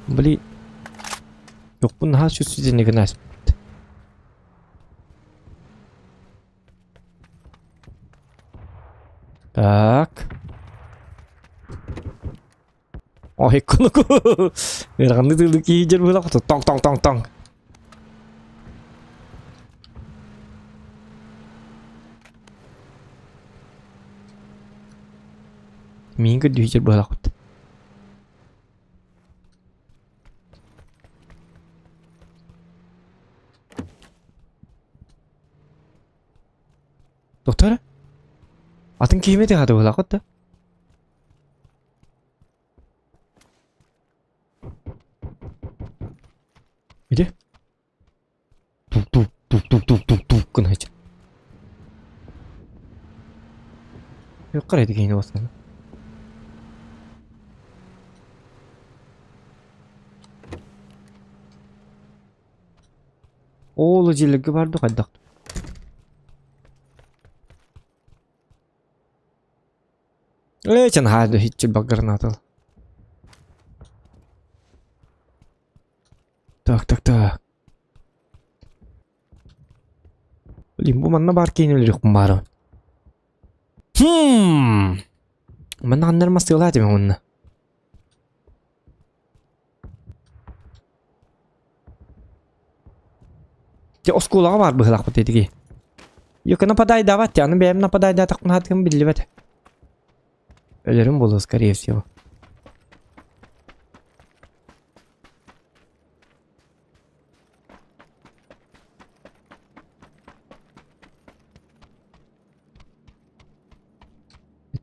Блин. Yok bunun her şu sizin ne nasip. Так. Ой, куну. Верганды дылды кейдер было кото. Тонг тонг тонг тонг. Минга дүйдер было кото. Доктор? Атын киймеде хады было кото. Где? Тук-тук-тук-тук-тук-тук кына хеч. Yok qaraydı keyini basana. Oğlu jilligi bardı qaddaq. Lekin hadi hiç bagırın atal. Так. Блин, bu manna bar keyin öldürük bari. Manna anlarım sığıladı mı onunla? Ya o skolağa var bu hılak bu dedi. Yok нападай давать, yani benim нападай да так надым bildi bete. Ölürüm bulu, скорее всего.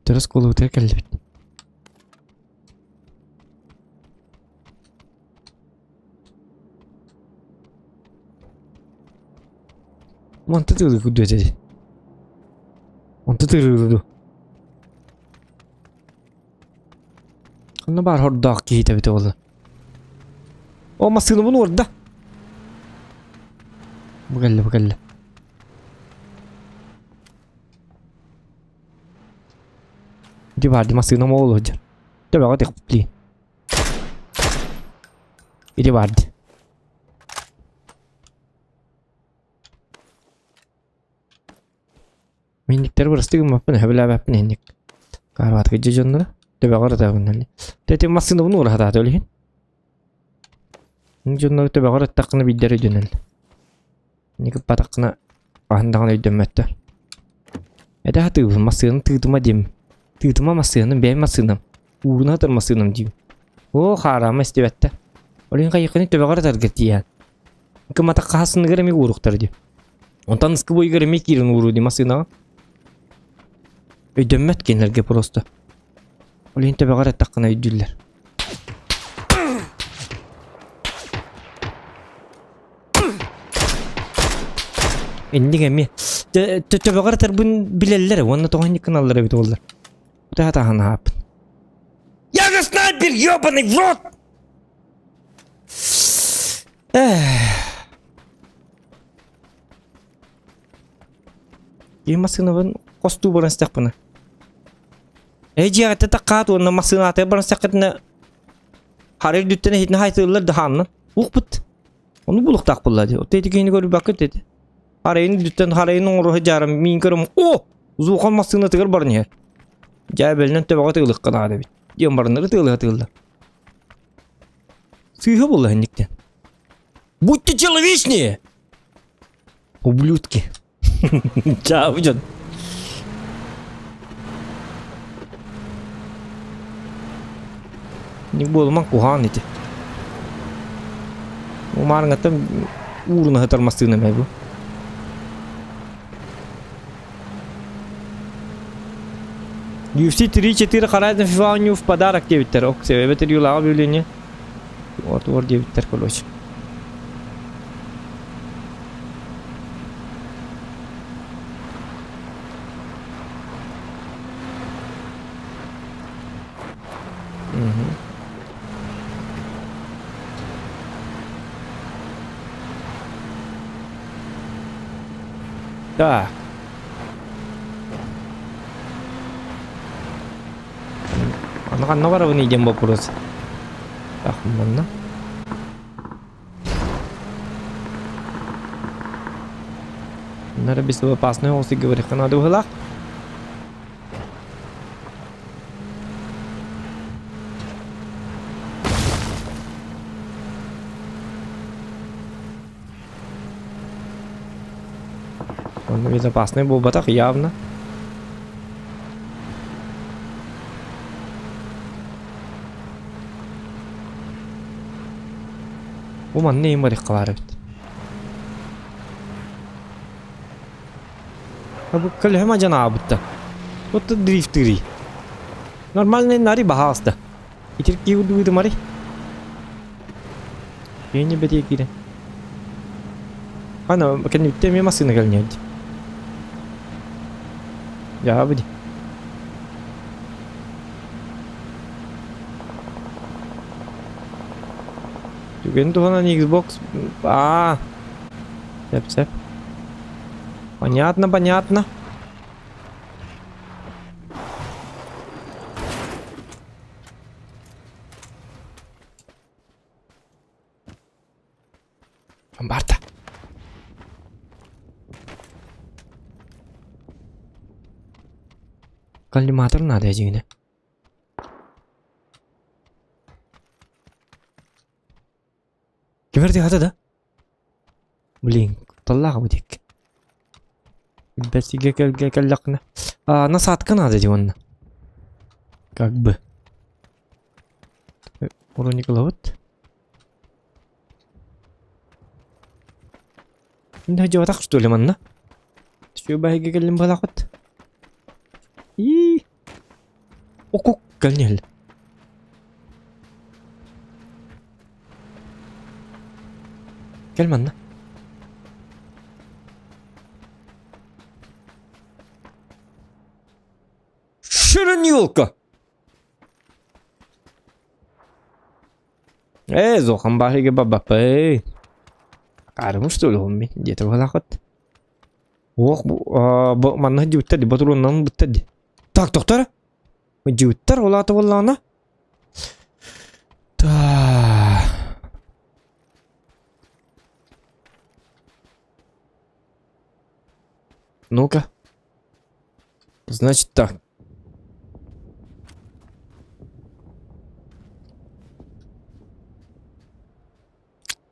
Terus kolu tekrar bit. Mantıklı kudu dedi. Mantıklı. Kanna bar horda ki tabi de oldu. O masını bunu orada. Bu geldi. Di vardı masını mı olacak? Tabi o da kupli. Di vardı. Minikler burası mı yapın? Hebele yapın hendik. Karvat gece canları. Tabi o da bunlar. Tete masını bunu orada da öyle. Canları tabi o da takını bir dere dönel. Nikip patakına ahandağını ödemette. Эдэ хатыбы масыны тыдыма дем. Тыдыма масыны бәй масынам. Уурна хатыр масынам дим. О, харама истебетте. Олин кайыкыны төбөгөр таргетиян. Кымата кахасын гереме уруктар ди. Онтан ысқы бой гереме кирин уру ди масынага. Өйдөнмөт кенлерге просто. Олин төбөгөр таққына өйдүллер. Эндиге ми төбөгөр тарбын билеллер, онна тоғанник каналлары бит олар. Та тахана хап. Я же снайпер, ёбаный в рот! И масынабын косту баран стақпына. Жиғатты таққат, онна масынаты баран стаққытына харыр дүттені хетіне хайтылар дұханнан. Уқпыт. Оны бұлықтақ бұлады. Отайды кейіні көріп бақыт деді. Харайын дүттен харайын оңырығы жарым мен көрім. О! Зуқан масына тығыр барын ер. Жай бәлінен төбаға тығылық қана ады бит. Дем барынлары тығылыға тығылды. Сыйға болды әндіктен. Будьте человечнее! Ублюдки. Чау, жан. Не болман куған еті. Умарын ғаттан урына ғатар масына мәй бұл. UFC 3-4 қарайдың FIFA у него в подарок девиттер. Ок, себе бетер юлаға объявление. Вот, вот девиттер, короче. Да. Ана бар оны идем вопрос. Так, мына. Надо безопасно осы говорить, надо угла. Он безопасный был бы так явно. Уман не имарик каларбит. Абу калхема жанабытта. Вот дрифтери. Нормальный нари бахаста. Итер ки удуйду мари. Я не бете кире. Ана, кани теме масына галнять. Я буди. Тугенду на Xbox. Сеп. Понятно, понятно. Бомбарда. Коллиматор надо один. Кемерде хата да? Блин, طلعها وديك. بس يجي كلقنا. نصعد надо ديونا. Как бы. Урони головот. ده جواتك что ли манна? شو بقى يجي يكلم بلاقط؟ إيه. أوكو كلنيل. كلمنا. Широнилка. Зохам бахиге бабапай. Карым что ли умми? Где-то валахат. Ох, манна дюттади, батуруннан буттади. Так, доктор? Дюттар улата валлана? Та. Ну-ка. Значит так.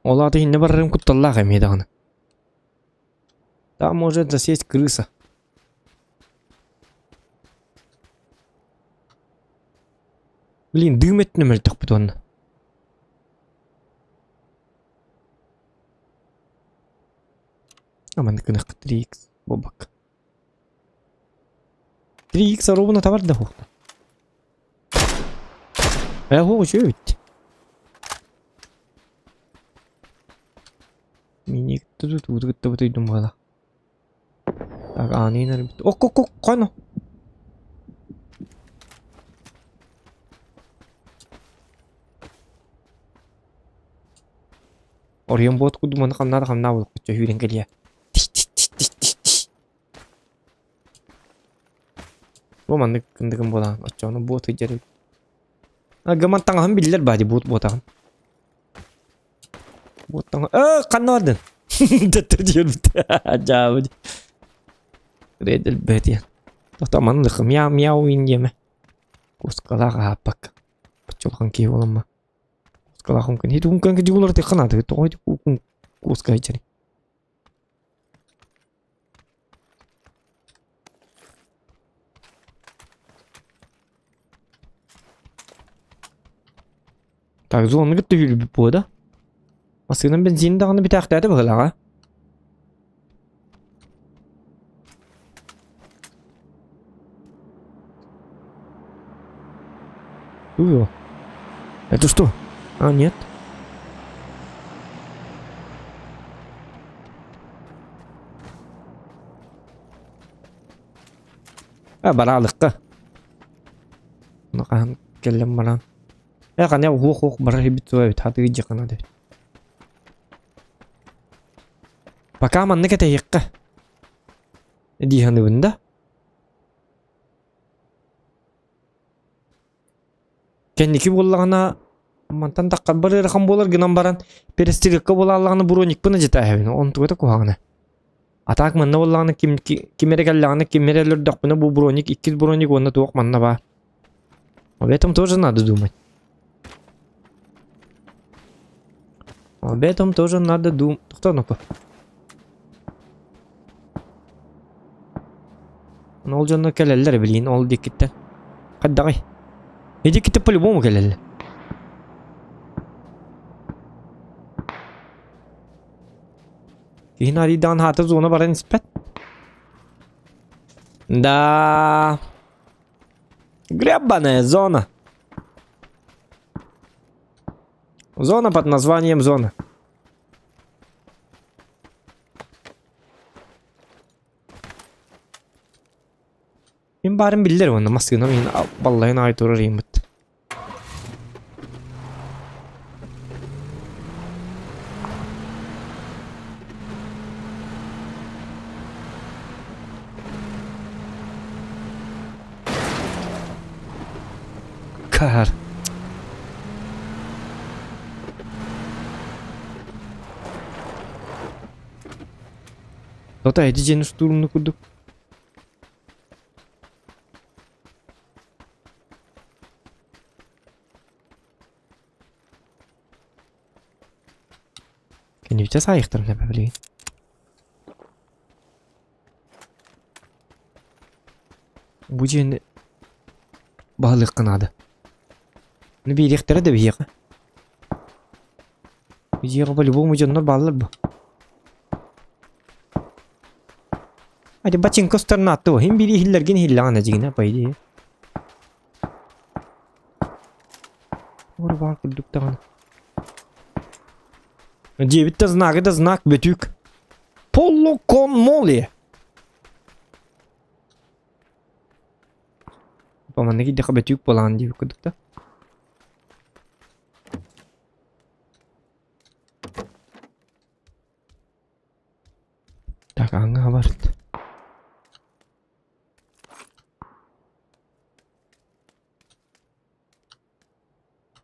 Олады не баррым кутталлага меданы. Там может засесть крыса. Блин, дым это номер так потом. А man кынах 3x бобак. 3x ровно товар да хухта. Го чуть. Миник тут вот идем бала. Так, они на ребят. О, кано. Орьем бот куду мана хамна вот куча хюрен келия. Бо мана кындыгын бола. Очону бот ыжары. Агаман таңам биллер бади ботаган. Ботаган. Канадын. Деттер диyor bir de. Acaba. Redel beti. Tohtaman lıkı miyav injeme. Kuskala kapak. Paçolkan ki olamma. Kuskala hunkan. Hiç hunkan ki jugular tek kanadı. Toh hiç kuska içeri. Так, зону gitti bir bu da. Aslında benzin dağını bir taktaydı böyle ha. Ой, это что? А, нет. Баралыкка. Нақан келем баран. Кане хук бара бит бит хаты жакана деп. Пока манны кете якка. Ди ханы бында. Кенники боллагана мантан таккан бары ракам болар гынан баран перестирикка болаллаганы броник бына жета хабин он тугата куагана. Атак манна боллаганы кимере галлаганы кимерелер докпына бу броник 2 броник онна туак манна ба. Об этом тоже надо думать. Об этом тоже надо думать. Кто ну-ка? Ол жонно келелер билин, ол дикиттен. Каддагай. Иди китеп по-любому келелер. Кейін аридан хаты зона баран испет. Да. Гребаная зона. Зона под названием зона. Мен барын билдер оны маскына мен баллайын айтырыр ембіт. Kar. Кто-то эти день штурм на куду. Kan je het eigenlijk er hebben blijven? Bugün balık kanadı. Ne bir yektere de bir yek. Bir yek по-любому canlar balık bu. Hadi bacın kostarını attı o. Hem biri hillergen hillan acıgına paydı. Orada var kurduk da. Девять-то знак, это знак, бетюк. Полукон моли. Поманги дека бетюк полан дип кудук да. Так, аңа бар.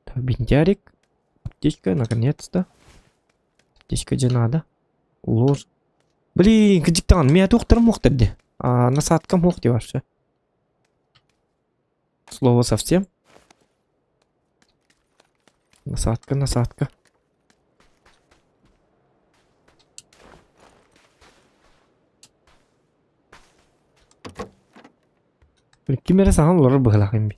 Так, бинтярик. Аптечка, наконец-то. Аптечка же надо. Лож. Блин, кадиктан, меня доктор мог тогда. А насадка мог вообще. Слово совсем. Насадка, насадка. Кимера сахан лор бахлахим би.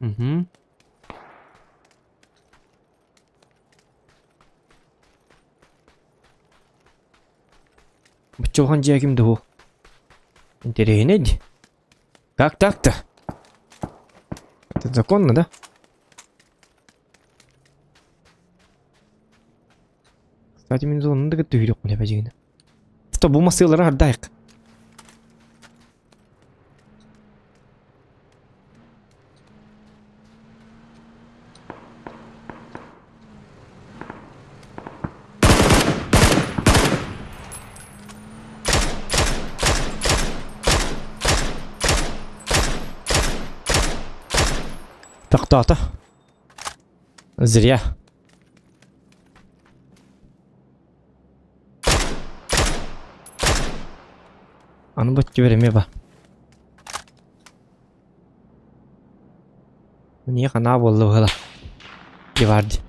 Угу. Бычылған жегімді ол. Интересно. Как так-то? Это законно, да? Кстати, мен зонын да күтті үйрек мұне бәжігіні. Что, бұл масылары ардайық. Тақтата. Зря. Аны бөтке береме ба. Мне қана болды бұғыла. Деварды.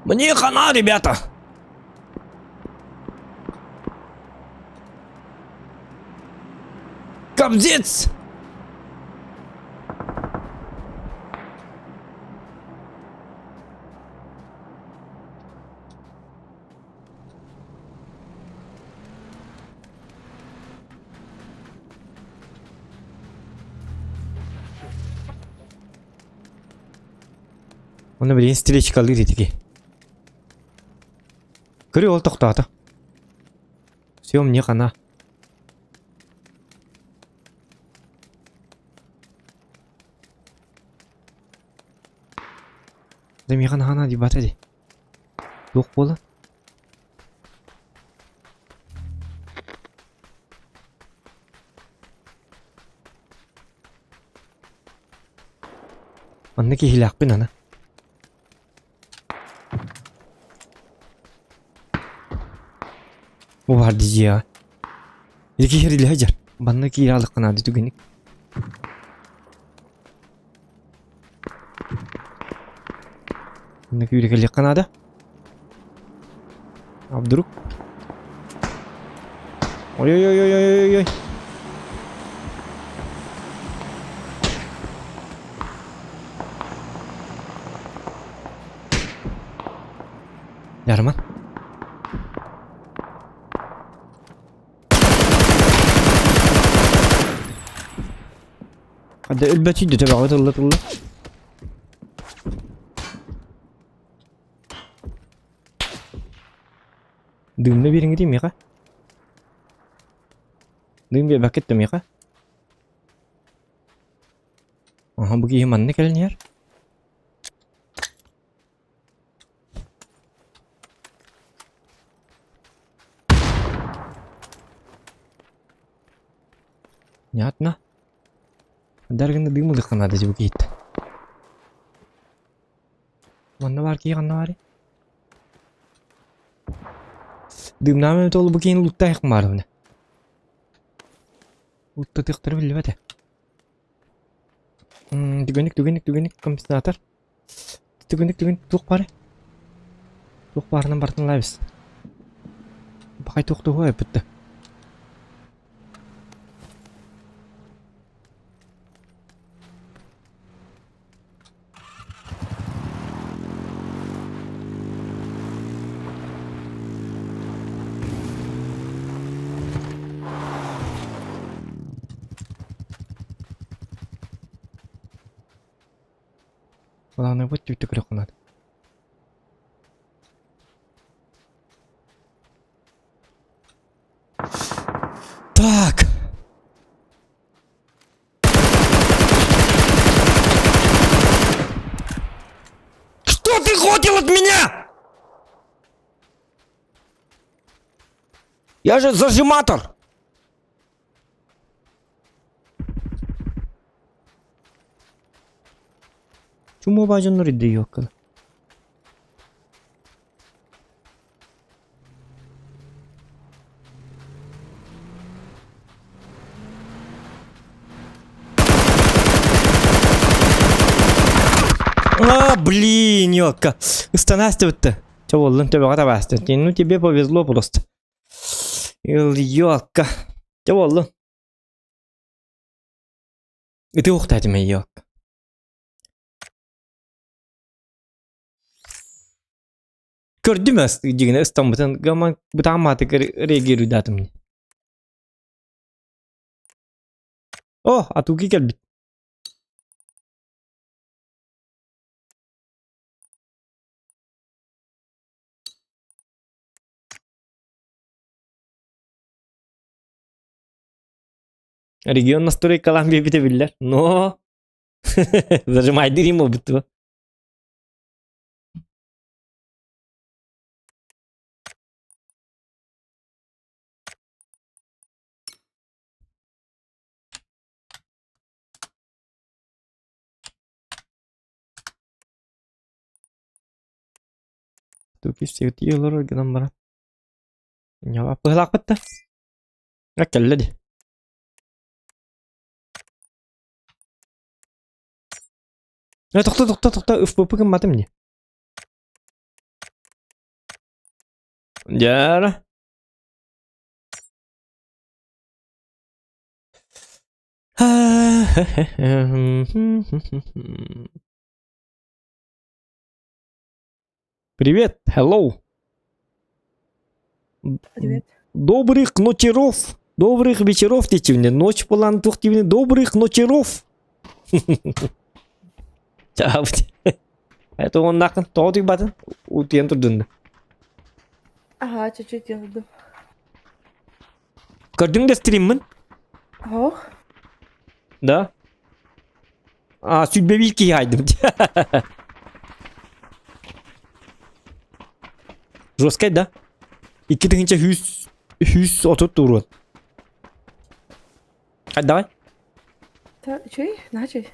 Мне хана, ребята! Кобзец! Оны білейін стрелечка алды детеге. Көрі ол тоқтаты. Все, мне қана. Мне қана деп батады. Жоқ болды. Аны кейлақпен ана. Bu var diye ya. İlki yeriyle hacer. Bana ki yaralık kanadı tügenik. Bana ki yürüyeli kanadı. Abduruk. Oy oy oy oy oy oy. Yarman. Hadi elbette de tabii Allah. Dümle birini değil mi ya? Düm bir paket de mi ya? Aha bu giyim ne gelin yer? Понятно. Дарганда дымылдық қанады жібі кейтті. Манда бар кей қанна бар? Дымнамын толы бұл кейін лутта айқын бары бұны. Лутта тықтыры білі бәді. Түгенік, компенсатор. Түгенік, тұқ бары. Тұқ барынан бартын лайбыз. Бақай тұқты ғой бұтты. Главное, вот ты крёх надо. Так. Что ты хотел от меня? Я же зажиматор. Чому бажано риди йокка? А, блин, ёлка. Останавливай-то. Чего, лын тебе оставайся. Ну, тебе повезло просто. Ёлка. Чего, лын? И ты ухтать меня, ёлка. Gördün mü degene İstanbul'dan gaman bu tamamen reagiyor dadım. Oh, atuki geldi. Регион настрой Колумбия бitebilirler. No. Зажимай дерьмо битва. Тут все эти елоры гномбара. Я пыглак битті. Келледі. Тоқта, ФПП кімматы міне? Жара. Привет, hello. Привет. Добрых ночеров. Добрых вечеров, течевне. Ночь полан тухтивне. Добрых ночеров. Чао. Это он нахрен. Тоды батын. Утен турдун. Ага, чуть-чуть делаю. Көрдің де стриммін? Ох, Да. А, сүйтбебейкі айдым. Жесткай, да? Iki тыңынша 130 туру. Hadi давай. чей? На чей?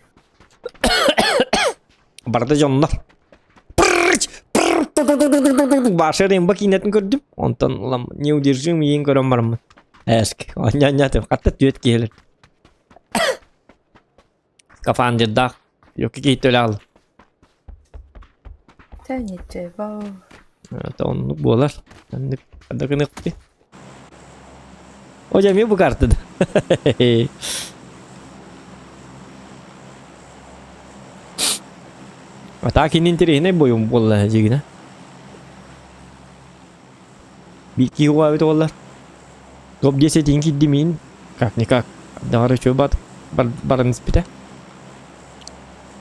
Barda canlar. Başarıyım bak inetin gördüm. Ondan ulan ne udircim yiyin gören var mı? Eski. Anya hatta düet gelir. Kafan ciddak. Yok ki git öyle al. Sen niçe var? Evet onluk bu olar. Ben de kadar kınıktı. Hocam ya bu kartı da. Атаки не интересные боем болла жигна. Бики хуавит олар. Топ-10 инки димин. Как-никак. Давай что баран спита.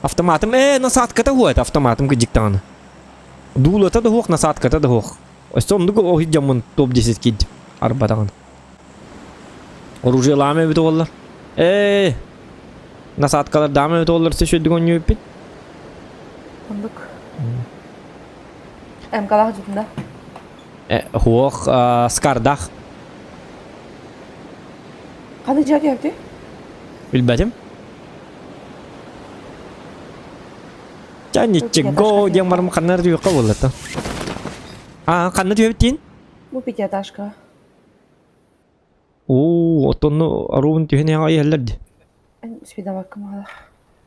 Автоматом насадка-то хует автоматом к диктана. Дуло-то да хух, насадка-то да хух. Остом дуго охи джамун топ-10 кид. Арбатан. Оружие ламе бит олар. Насадкалар даме бит олар се шөйдүгөн юппит. Fındık. Kalak cütünde. Хуох скардах. Kanı cak yaptı. Bilmedim. Canı çego yang marım kanar diyor kavul ta. Kanar diyor bitin. Bu bir taşka. Otonu arun diyor ne ay hallerdi. Spida bakım hala.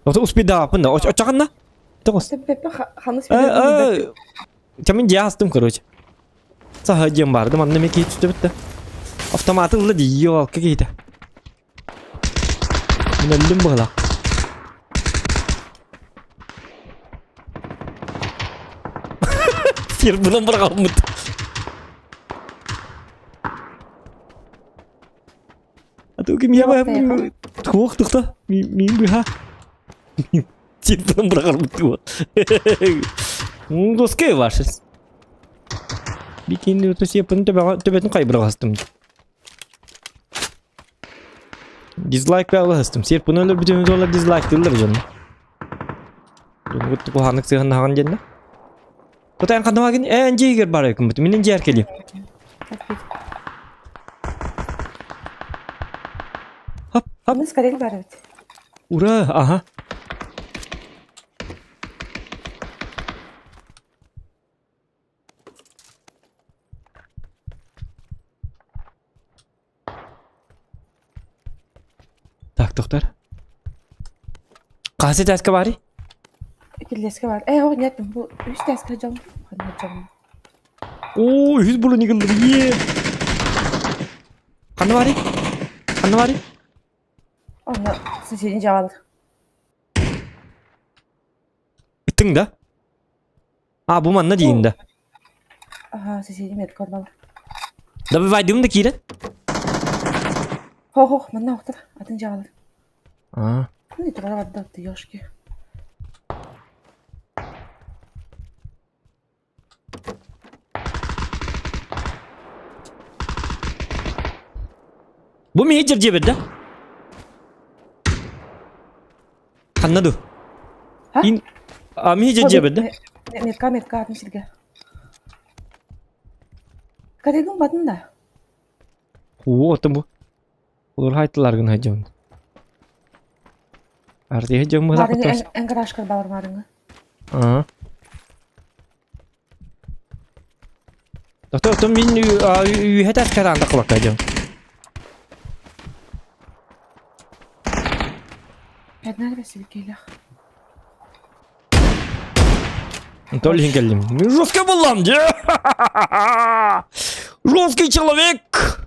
Oto uspida pun da. Açakan da. Terus. Pepe kanı spida. Camin jastım короче. Сахаджем бар, да манна меки tuttu. Автоматы ла диyor какие-то. Нелим бала. Фирмадан бір қалмыд. А то кім я ба хуқтықта. Мен бұға. Сен бұрағар бұтты Доскай ваши. Бикини өті сепін төбетін қай бұраға астым. Дизлайк бәуі астым. Серпін өлі бүтін олар дизлайк дылдар жаны. Бұтты қоғанық сыған наған жені. Бұтайын қандым ағын ән жейгер бар екім бұты. Менен жер келейм. Хоп, хоп. Мы скорее говорить. Ура, ага. Так, доктор. Қасы тәскі бары? Келеске бар. О, нет, бұл үш тәскі жам. О, үз бұлы негілдір, е. Қаны бары? Қаны бары? Оны соседin жабалыр. Үттің да? А, бұл манна дейін да. Ага, соседin мет көрмалыр. Да бір вайдым да кейді? Хо, манна оқтыр. Атын жабалыр. А. Не тұрар аддатты, ёшки. Бұл мейі жер жебеді да? Қаннаду? Ха? А, мейі жер жебеді да? Метка, атын сілге. Кәдегін бадында? О, отым бұл. Олар хайтыларғын хайжауын. Арты хайжауын мұға Марыңы қыттарсы. әңгірашқыр бауыр марыңы. Ага. Доктор, отым мен үйе тәс кәранда қылақ хайжауын. Әдін әдіресі бекейлі. Толь хингелим. Жесткий балам, де! Жесткий человек!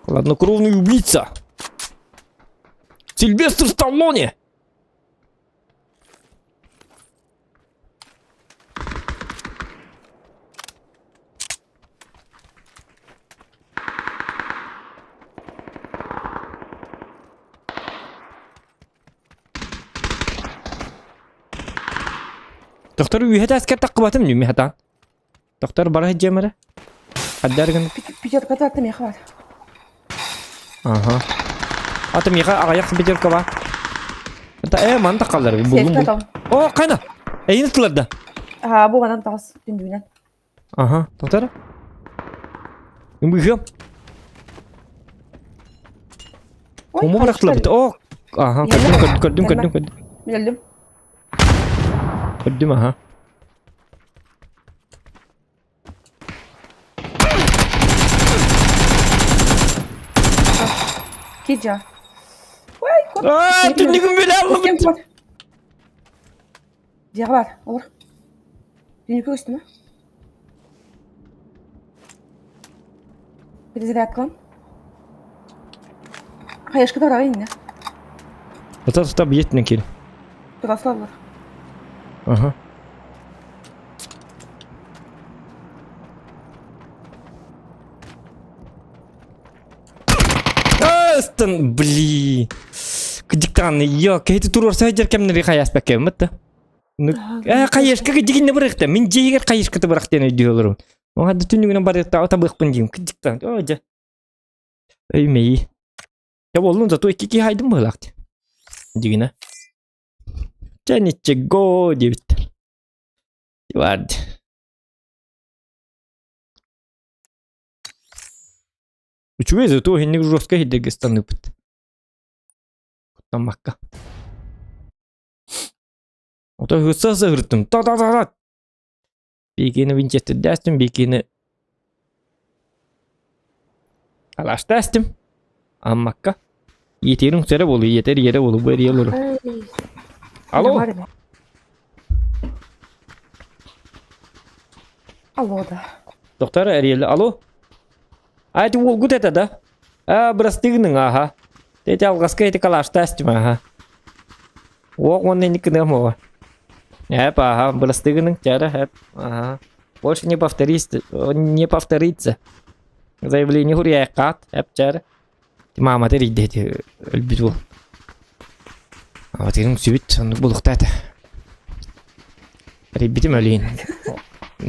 Хладнокровный убийца. Сильвестр Сталлоне. Доктор үйе тәскер таққыбатым не хатан? Доктор бара хеджемері? Хаддаргын. Пятерка татты меха бар. Ага. Аты меха ағаяқ пятерка бар. Это ман таққалар. Сетка там. О, қайна? Әйін тұларда? Бұғанан тағыз дүндуінен. Ага, доктор? Үмбігім. Кому бұрақтылар біті? О, ага, көрдім. Мен өлдім. Көрдім, ага. Киджа. Ой, кот. Түнігім бөлі Кем алып. кот. Жағы бар, олар. Дүниекі өсті ма? Перезарядкан. Қаяшқы да ұрағы енді. Тұта бүйеттінен келі. Тұрасы алар. Ага. Астын, блин. Кдиктаны, ё, кейті тұрор сайдер кемнері қаяспа кемітті. Қайышқы дегенне біріқті. Мен жейгер қайышқыты біріқтен өйді олырым. Оңады түнігінен барықта ата бұқпын дейм. Кдиктан, о, жа. Өймей. Я болын зато екі хайдым бұлақты. Дегені. Жәнетче го дебіттір. Варды. Учуе зато хеннік жорстка хедерге станыпыт. Құттамаққа. Ота ғытса зағырттым. Та-та-та-та. Бекені винчетті дәстім, бекені алаш дәстім. Аммаққа. Етерің сәрі болу, етер ері болу, бір ел ұру. Алло? Алло, да. Доктор әрелі, алло? Айты ол күт әті да? Бірастығының, аға. Деті алғасқа еті қалаш дәстім, аға. Оқ онын екінің оға. Әп, аға, бірастығының, жәрі, әп, аға. Больше не повторится. Заявление хурия қат, әп, жәрі. Mama teri dedi ölbüt bol. Ama terin sübüt sandık bulukta ete. Ribbitim öleyin.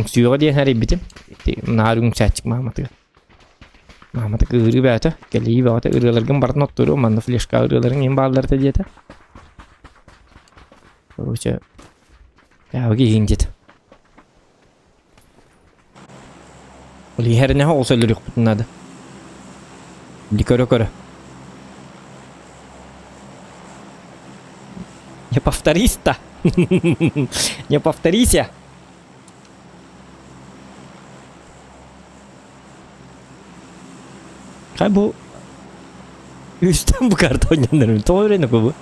Suyuğa diyen her ribbitim. Narun çatçık Mahmat'ı. Mahmat'ı ırı bäte. Geliyi bäte ırılargın barın otturu. Manda flashka ırıların en bağlıları da diyete. Koruşa. Ya bagi hinget. Oli her ne olsa ölür yok bütün adı. Likörö. Не повторись-то. Не повторися. Kay bu üstten bu kartı oynayanların doğru ne bu?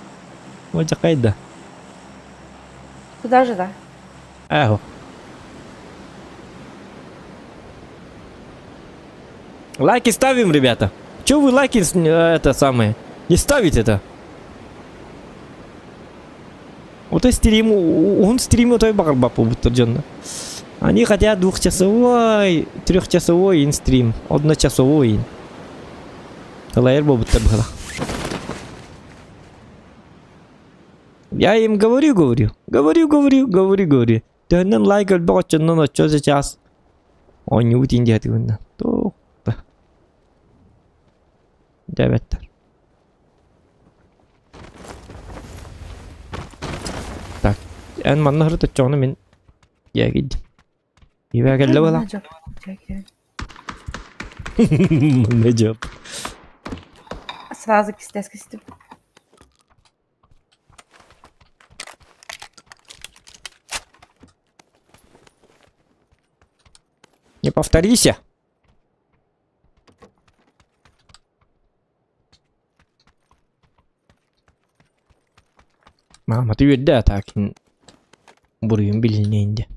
Hoca kayda. Туда же, да. Эхо. Лайки ставим, ребята. Чего вы лайки это самое не ставите это? Вот и стрим, он стримит той барбапу бутырджанна. Они хотят 2-часовой, 3-часовой инстрим, 1-часовой. Талайр бобуттар бхала. Я им говорю. Төннен лайк өлбөк очоннон очо сейчас. Он не утин дияти гүннен. Тоқта. Дебеттер. Так. En manna hırıt açacağını ben ya gittim. İyi ver geldi bana. Çok çekiyorum. Ne cevap? Сразу кистес кистим. Не повторися. Mama ты ведь да так. Burayın bilineyince.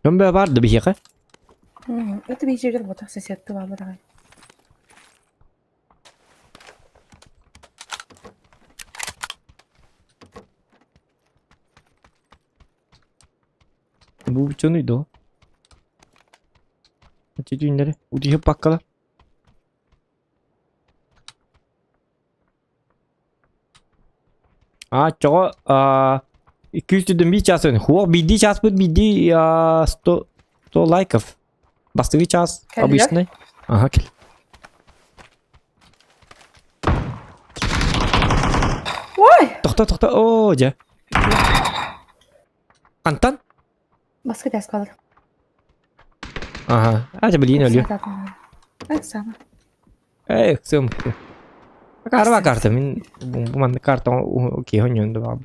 Kömbe vardı bir yere. Это бейджер вот соседка вам давай. Bu biçonuydu o. Açıcı ünleri. Ucu hep bakkala. 저거 200'den bir час. Хуа биди час будет биди 100 лайков. Бастыгы час Келдилер? обычный. Ага, кел. Ой! Тоқта. О, жа. Антан? Басқа дәс қалды. Ага. Aja beliin ölüyor. Evet sama. Kızım. Araba kartı. Bu manda kartı okey oynuyordu abi.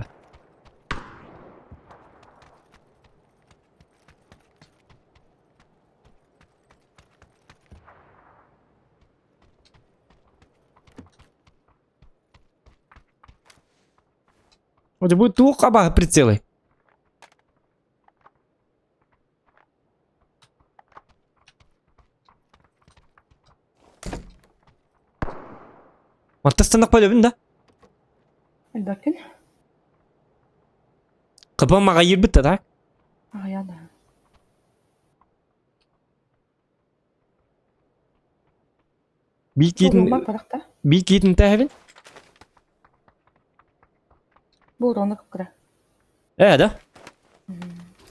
Hoca bu tuğ kaba прицелы. Мантастан қойып да. Әлбәкін. Қыпам маға ер бітті да. Аяда. Болмақ барақта. Бейт кетін тәхевін? Бұл роны қыпқыра. Да?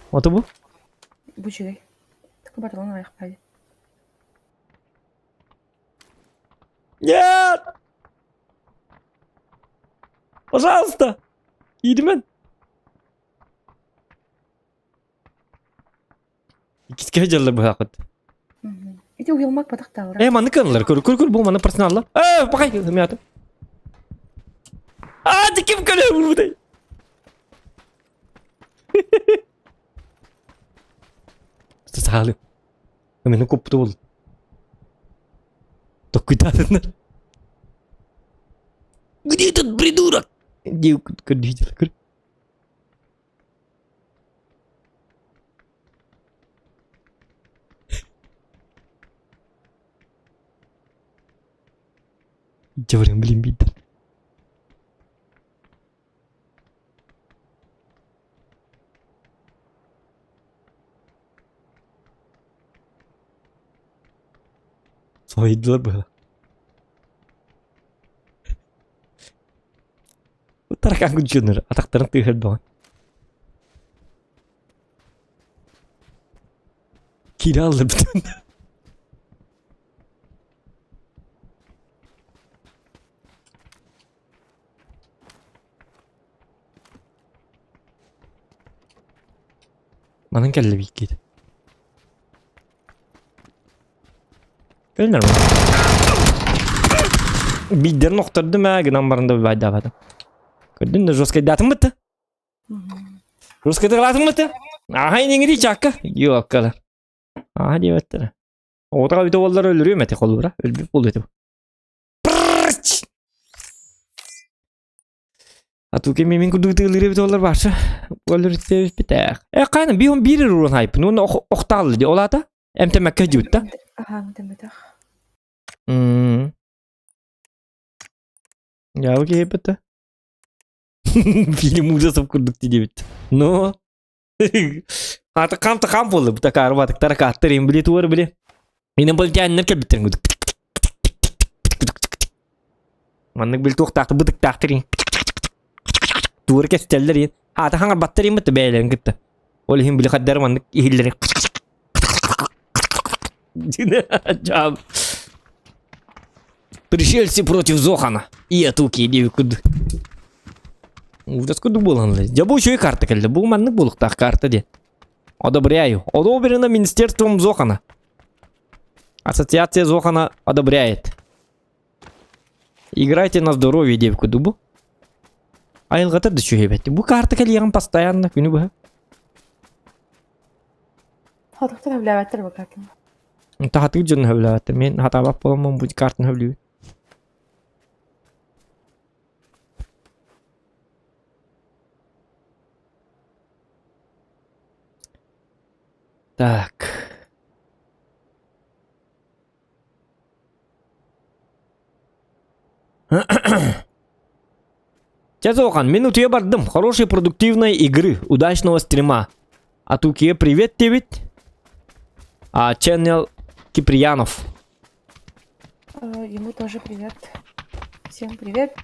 Оты бұл? Бұл жүрей. Тықы бар роны аяқ бәді. Нет! Пожалуйста! Идемен! İkisi geldi bu hakikaten. Ете уйылмақ барақта ора. Manda kanallar kır bu manda personalla. Bakay hımyatı. Kim kalıyor burada? Сахалин. Мен koptu oldu. Так cuidado, нар. Где этот придурок? Девку видел. Говорим, блин, бит. Soydular böyle. Bu tarakan gücünür. Atakların tığır doğan. Kira alır bütün. Manın kelle bir git. Ölür mü? Bir derin noktadı mı? Gınan barında bir bayda vardı. Gördün mü? Joskayı datın mı tı? Joskayı tıklatın mı tı? Aha yine gidiyor çakka. Yok kadar. Aha diye vettire. O da bir de oğulları öldürüyor mu? Tek olur ha. Öldürüp oluyor bu. Atuke mimin kudu tığılır bir dolar varsa. Olur sevip biter. Kaynım bir on biri ruhun hayıp. Nun oktallı diye. Ola da. Emte mekke cüvütte. Aha, demedim. Ya okey yapıttı. Film uzasıp kurduk diye bitti. No. Hatta kamp oldu. Bu takar vatık tarak attırayım bile tuvar bile. Yine böyle kendine kel bitirin guduk. Manlık bil tuğuk taktı bıdık taktırayım. Tuvar kesteller yin. Hatta hangar battırayım mı da beylerin gitti. Öyle hem bile kadar manlık ihilleri. Acaba. Пришельцы против Зохана. И атуки диви куд. Удас куд буланлы. Я бу еще и карта келди. Бу маннык булук так карта де. Одобряю. Одобрено Министерством Зохана. Ассоциация Зохана одобряет. Играйте на здоровье, девку дубу. Айылгата да чё ебет. Бу карта келген постоянно күнү бу. Hatıktır evlavettir bakardım. Тахатык жөн хөблөбөттү. Мен хатабак боломон бу картаны хөблүбүт. Так. Тязохан, минуту я бардым. Хорошей продуктивной игры. Удачного стрима. А Туке привет тебе. Channel Киприянов. Ему тоже привет. Всем привет.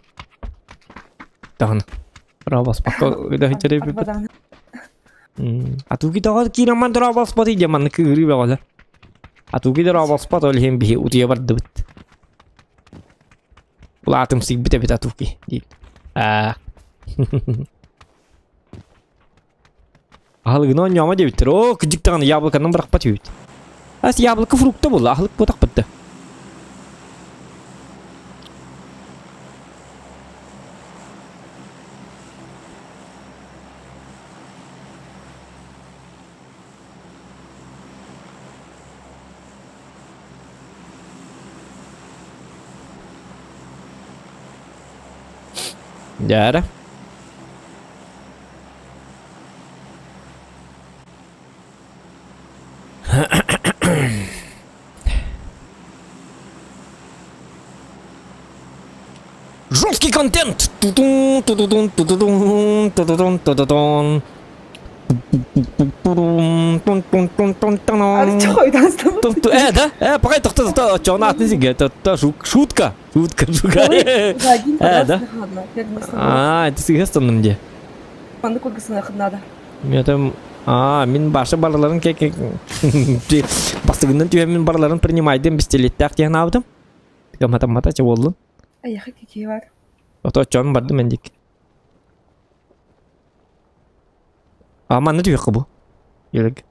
Тагын. Рабас пока да От Богдана. А Туке тагы кинаман рабас пати деман кыгыры бала. А Туке да рабас пат ол хем бихи утуя барды бит. Улатым сик бите бит Туке. Ахлыгынан яма дебиттер. О, кыжык тагын яблоканы бирак патыбыт. Ас яблоко фрукта болду, ахлык ботак битти. Яра. Жесткий контент. Тудун, тудун, тудун, тудун, тудун. Hadi çok oydansın. Да? Пока то, что она отнесет, это шутка. Шутка. Да? Это с гестом где? Bandı kurgusuna yakınlarda. Я там... Мен башы барларын бастығынан түйе мен барларын принимайдым бестелеттәк деген алдым. Мата че болдым. Аяқы кекей var. Ото чон барды мендик. Маны түйе қыбу. Елік.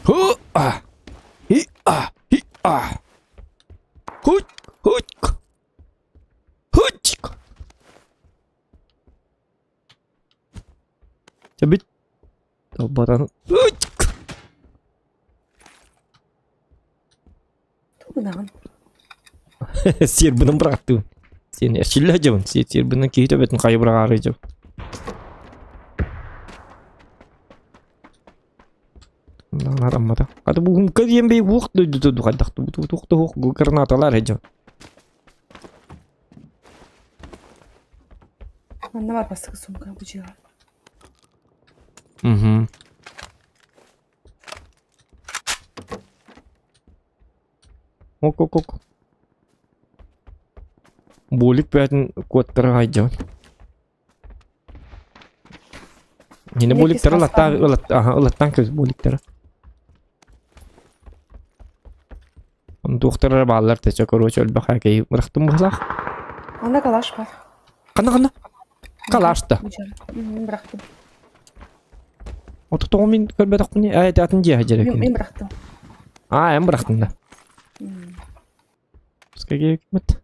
Ху-а! Хи-а! Хи-а! Хуть! Хуть! Забить. Баран. Хуть! Tuğunağın. Сербінің бұрақтың. Сен әршілі жауын. Сербінің кейті бетін қайы бұрақ ары жау. Нарамада. Кады бүгін көден бей уқ дөйді қайдақты. Тұқты уқ гранаталар жау. Bende var bastık sumka bıçağı. Угу. Ок. Булик бәтін көттірі қайды. Нені буликтері ұлаттан көз буликтері. Доқтыры балалар тәчі көрөч өлбі қайкей ұрықтым бұлақ. Anda kalaş var. Қана. Қалашты. Bıçağı. Bıraktım. Оты тоғы мен көрбедік бұны әйтетін де әжер екен. Ben bıraktım. Әм бұрақтым да. Бізге керек мет.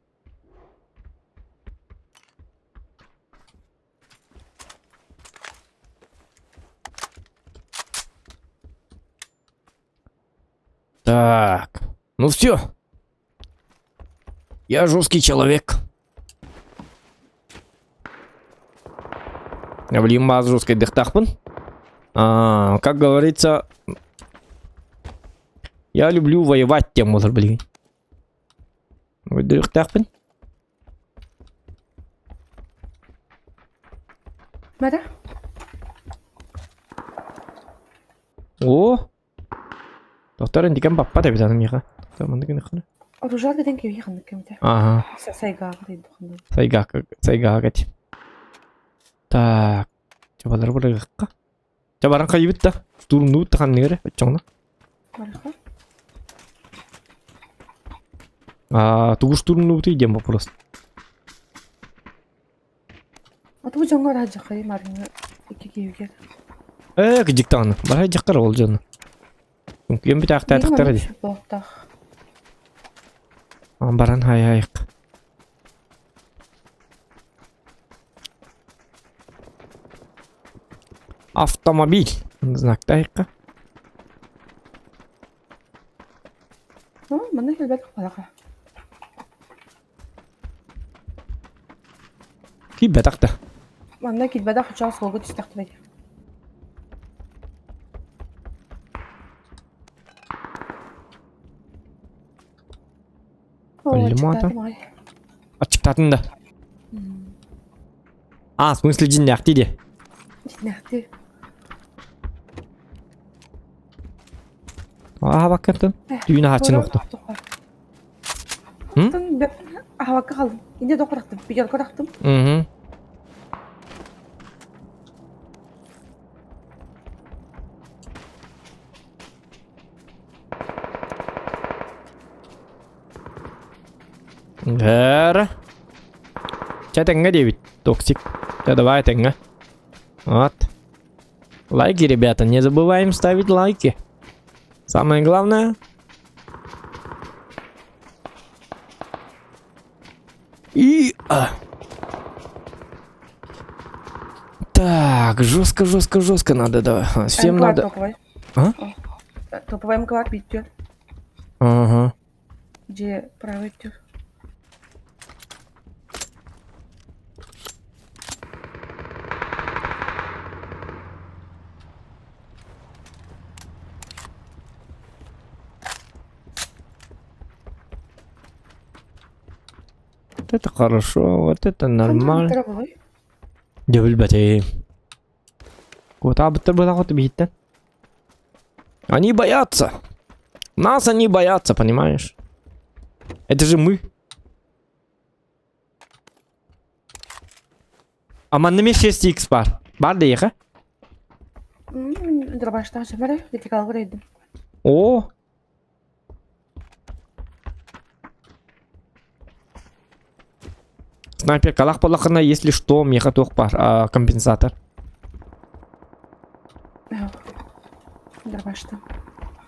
Так, ну все. Я жесткий человек. Я блин, маз жесткий дыхтахпын. Как говорится, я люблю воевать тем, может, блин. Дыхтахпын. Mada? О! Доктор инди кем папа да битаным яха. Таман дигин хана. Отужал гиден ки яхын кемте. Ага. Сайга гыйды хынды. Сайга гати. Так. Чабалар буракка. Чабаран кайбитта. Турну тахан нере чоңна. Барха. Тугуш турну ти дем вопрос. Оту жоңгор ажыкы марны iki кийге. Гидиктан. Бара жаккар ол жон. Кем бит актатыктар ди. Боктах. Баран хайык. Автомобиль. Знак тайка. Ну, мана келбек балага. Ки бетакта. Мана килбеда хача согы тистактыр. Лимата. Ачыктатын да. В смысле жиннак диде. Нахты. Баккантын. Дүйүнө хачын окту. Тын беп авакка калдым. Инде докурактым. Бигер көрактым. Гэр. Чатенга 9. Токсик. Да давай тенга. Вот. Лайки, ребята. Не забываем ставить лайки. Самое главное. И... Так, жестко надо, да. Всем надо... Топовый. А? Топовый МК битер. Ага. Где правый тюр. Вот это хорошо, вот это нормально. Топовый. Дебильбати. Вот абтер была вот битта. Они боятся. Нас они боятся, понимаешь? Это же мы. Манныме 6х бар. Бар дейха? Дробашта жабары, вертикал грейдим. О! Снайпер калах полахана, если что, меха тох пар, компенсатор. Дробашта.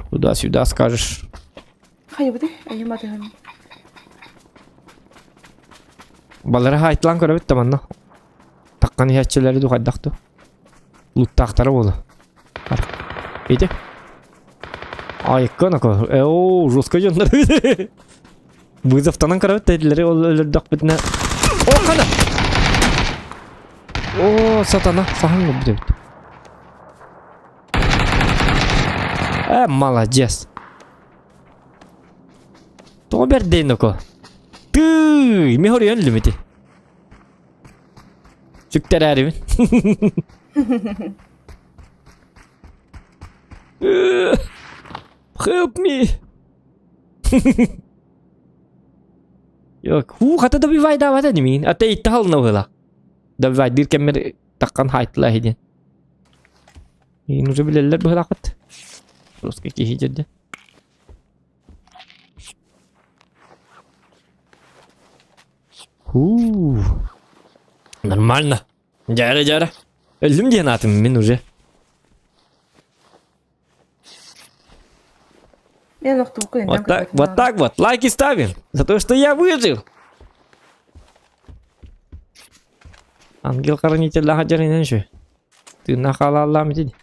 Туда-сюда скажешь. Хайбыды, аниматыгын. Балары айтлан көрөбүт таманна. Таккан ячелери духайдакту. Луттактары болу. Эйди. Айккана ко. О, жестко жондар. Вызовтанан көрөбүт эдилери ол өлөрдүк битине. О, кана. О, сатана, сахан бит. Молодец. То бердейноко. Ты, мехор янлимити. Sükter erimin. Help me. Yok. Kata da bir vayda var değil mi? Ate itti halına böyle. Da bir vayda kemer takkan haytla hedin. Nuzu bileller böyle akıt. Terus kiki hijade. Нормально. Жара. Өлдім деген атым мен уже. Я нахты буквально. Вот так вот. Лайки ставим. За то, что я выжил. Ангел-хранитель лахаджарин еще. Ты нахала Аллах'ım dedi.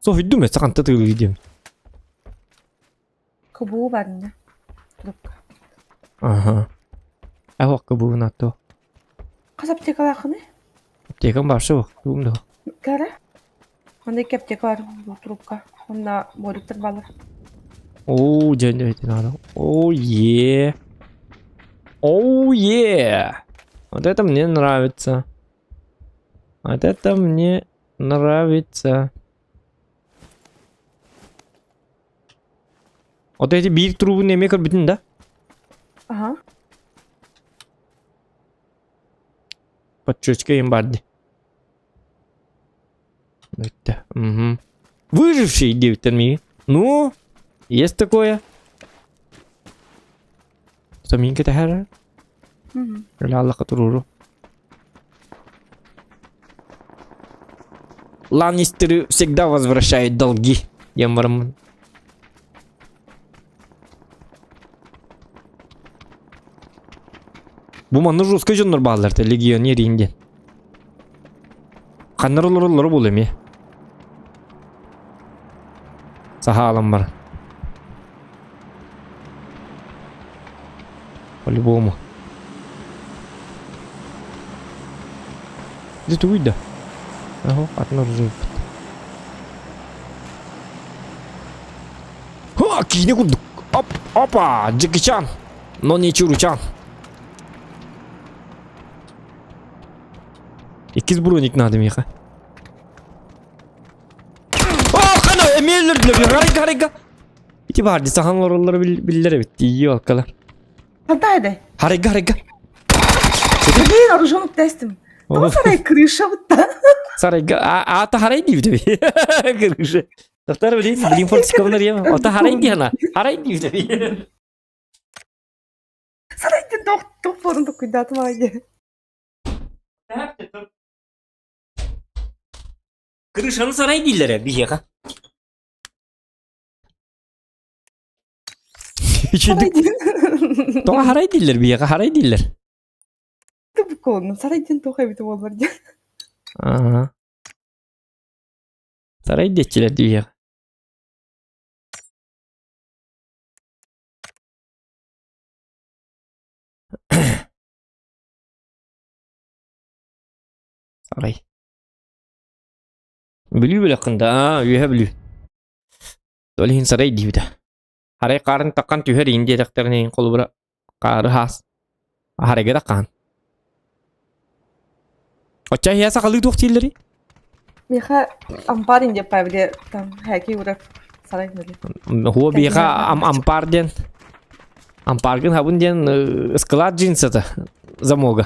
Софи думает, сақан татылы видео. Кабу барында. Трубка. Ага. Ақ кабуы натто. Қас аптекалар қаны? Аптекам бар шо. Думды. Кәрі? Онда екі аптека бар бұл трубка. Онда бориктер балыр. О, жан айтын адам. О, е. О, е. Вот это мне нравится. Вот это мне нравится. Вот эти бир трубы неме көрбүтүн да? Ага. Подчёчка им барды. Это, угу. Выживший девятый ми. Ну, есть такое. Саминка тахара. Ляла катуруру. Ланнистеры всегда возвращают долги. Ямарам. Bu manı Ruska jönler bağlardı legioner indi. Kanlar olur bulayım ya. Saha alan var. По-любому. Где-то уйда. Ага, одно ржет. Ха, кине курдук. Опа, Джеки Чан. Но не Чуру-чан. İkiz bronik nadım ya. Oh kana emeller bile harika. İti vardı sahanlar onları billere bitti iyi halkalar. Hadi. Harika. Блин, оруженок тестим. Там сарай крыша вот так. Saray ata haray değil tabii. Kırışı. Doktor bilin fortikalar ya. Ata haray değil ana. Haray değil tabii. Сарайден тоқ орындық күйдатым айде. Kırışanı saray değiller bir yaka. Сарайден. Toğa haray değiller bir yaka haray değiller. Bu konu. Сарайден тоқ ebiti olur diye. Aha. Saray değiller bir yaka. Saray. Biliyor bile kında üye biliyor. Dolayın saray diyor da. Haray karın takkan tüher indi daktarın kolu bura karı has. Haray gada kan. Ocak ya sakalı doktilleri. Меха ампарин деп павде там хаки урап сарай мели. Huwa biha ampar den. Ampargın habun den sklad jinsata zamoga.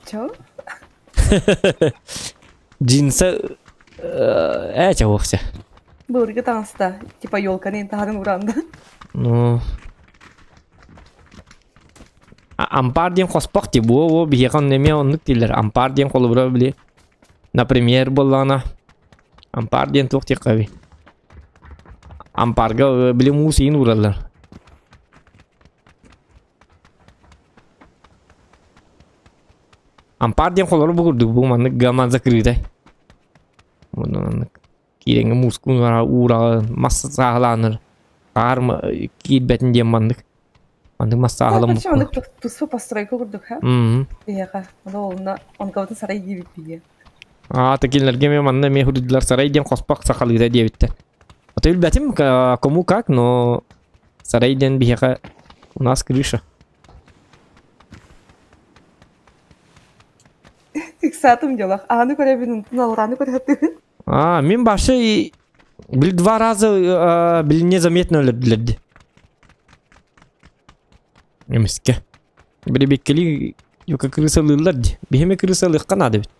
Чо? Jinsa чавохся. Бұрғы таныста. Типа елканы тағын ұранда. Ну. Ампар ден қоспақ те бұл бейхан неме онлық дейлер. Ампар ден қолы бұра біле. Например, болана. Ампар ден тоқ тек қаби. Ампарға біле мұсейін ұралар. Ампар ден қолары бұғырды. Бұл маңны гаман закрыдай. Мұны кереңі мұскын ұра масса сағыланыр. Қармы кейт бәтін ден маңдық. Маңдық масса сағылан Почему он их туспа постройку курдук, ха? Бияға. Оны олына он каватын сарай дейбит бие. Такилерге мен маңна мен худудылар сарай ден қоспақ сақалыда дейбітті. Отойыл бәтім кому как, но сарай ден бияға У нас крыша. Тик сатым делах. Аны көребин, налганы көрөтүн. Мен башы бил 2 раза бил незаметно өлөдүлөрдү. Эмеске. Бир беккели юка крысалыларды. Бихеме крысалык канады бит.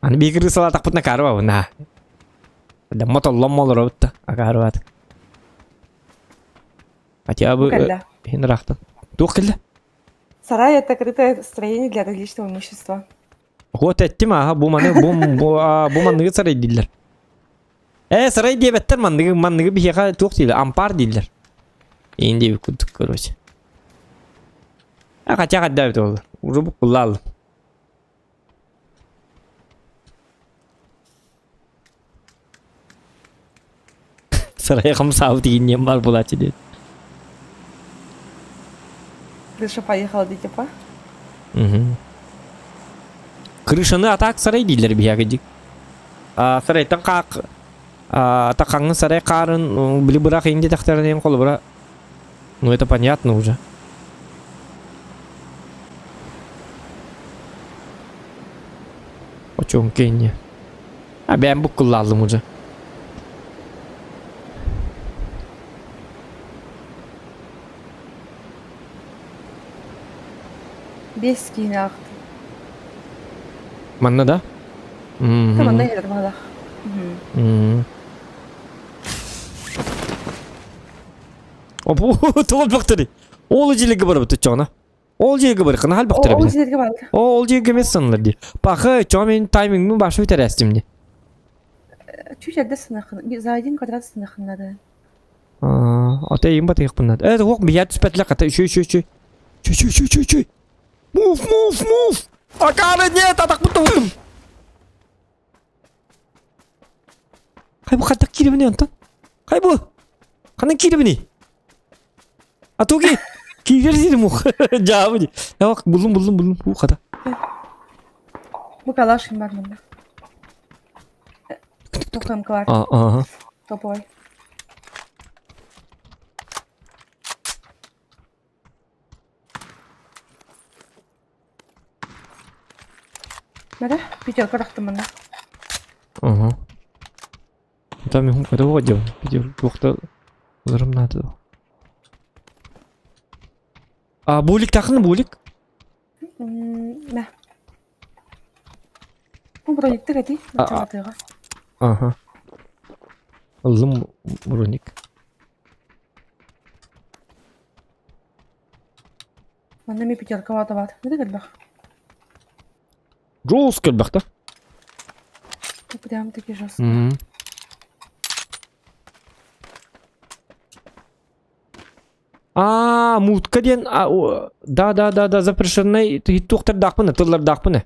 Аны би крысала такпытна карва на. Да мотоллом молоробта агарват. Хотя бы хинрахта. Тухкеле. Сарай — это крытое строение для различного имущества. Вот эттим бу маны сарай дилер. Сарай дебеттер манныгы бихега тук дилер, ампар дилер. Инде күттүк короче. Кача кадда бит ол. Уже бу куллал. Сарай хамсау дигеннен бар булачы дейт. Крыша поехала, дитя-па. Крышаны атак сарай дилер бихагыдик. Сарай такак такаңны сарай карын били бырак инде тактарынан колу бара. Ну это понятно уже. Очень кенне. Ben bu kullandım уже. Без кинах. Манна да? Tamam ne yedim hala. Опу, тол бактыры. Ол жилеге барып төчөна. Ол жилеге бар, кана хал бактыры O бир. üzerge baldı. Ол жилеге эмес саналар ди. Бакы, чомен таймингми башы битерестимди. Чуть-чуть сынахын. За один квадрат сынахынады. Ата им батык бунат. Ок, бия түспөтлө ката. Чүй. Мув. Акары нет, атак бутум. Кайбы каттак кирибини антон? Кайбы? Кана кирибини? Атуги кирерсири мух. Жабыди. Бак булдум. Бу ката. Bu kalaşım var bunda. Toplam var. Ага. Topol. Nerede? Питер bıraktım bana. Ага. Там ему подводил. Видел, двухта взрыв надо. Булик такын булик. Ne? Bu buraya gitti hadi. Çatıya. Ага. Лым броник. Bende mi Питер kavata var? Ne dedi bak? Жестко бахта. Прям таки жестко. Мутка ден. Да, запрещенный. Ты тухтар дахпыны, тылар дахпыны.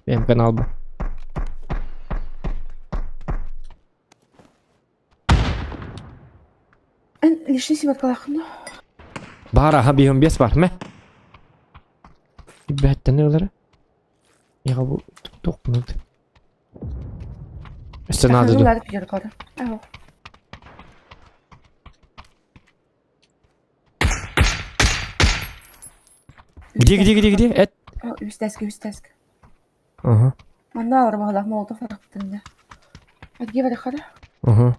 Benim kanal bu. En lişini sivat kalakında. Bара, bir 15 var mı? Bir ne olur? Ya bu тухпыны. İşte надо. Kızımlar Питер kaldı. Evet. Где? Et. Üstesk. Ага. Manda alır bağlar molda fark bitirinde. Hadi gel hadi hadi. Ага.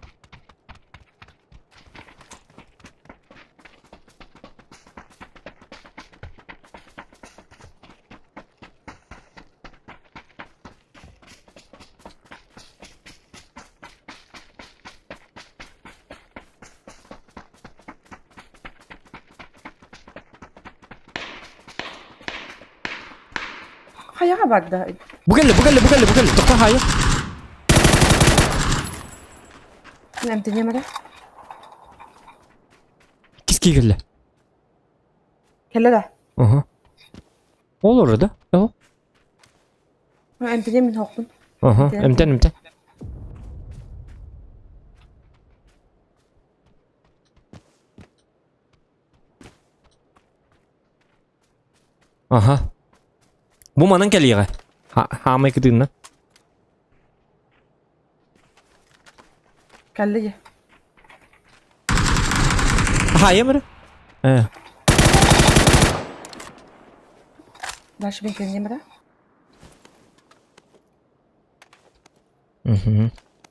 Hayağa vardı. Bu geldi. Topa hayır. Ne emtiyem hadi. Kiski geldi. Kelle de. Aha. Olur orada. Yok. Emtiyem min hokkun. Aha. Emten. Aha. Bu manan geliyor. Hamay kıdığından. Kelle ye. Hayır mı? Дальше бен кенде мара.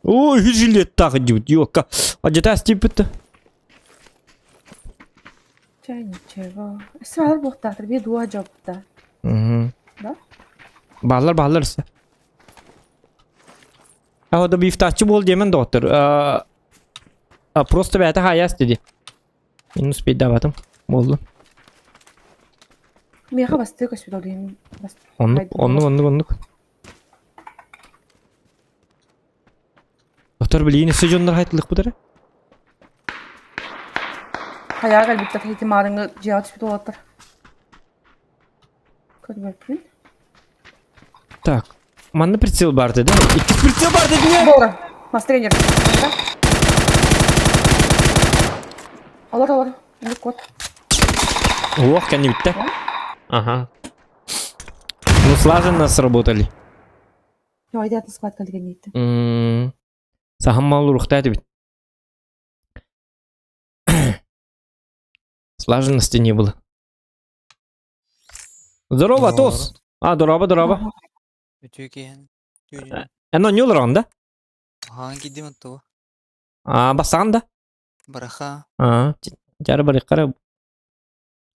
Ой, жилет так идет, ёка. А где-то стипет? Чай ничего. Свал бухтатыр, бе дуа жопта. Да? Bağlar ise. O da bir iftarçı bol diyemen doktor. Просто бәті хаяс dedi. Minus bir davatım. Boldu. Меха басты көспедол деймін. Onluk. Doktor bileyini sıcınlar haytılık bu dara. Хаяға әлбетті ихтималыңы жия түспедол отыр. Көрбеппін. Так. Манна прицел бар dedi. İki прицел бар dedi ne? Бора, мас тренер. Алар. Не кот. Ох, kendi bitti. Ага. Ну, слаженно сработали. Я айдатын склад калдыган нейті. Сахаммал рухтайды бит. Слаженности не было. Здорово, Атос. Здорово. Өтөкен. Эно не олар анда? Hangi değil mi to? Бассан да? Baraha. Жары бар иккара.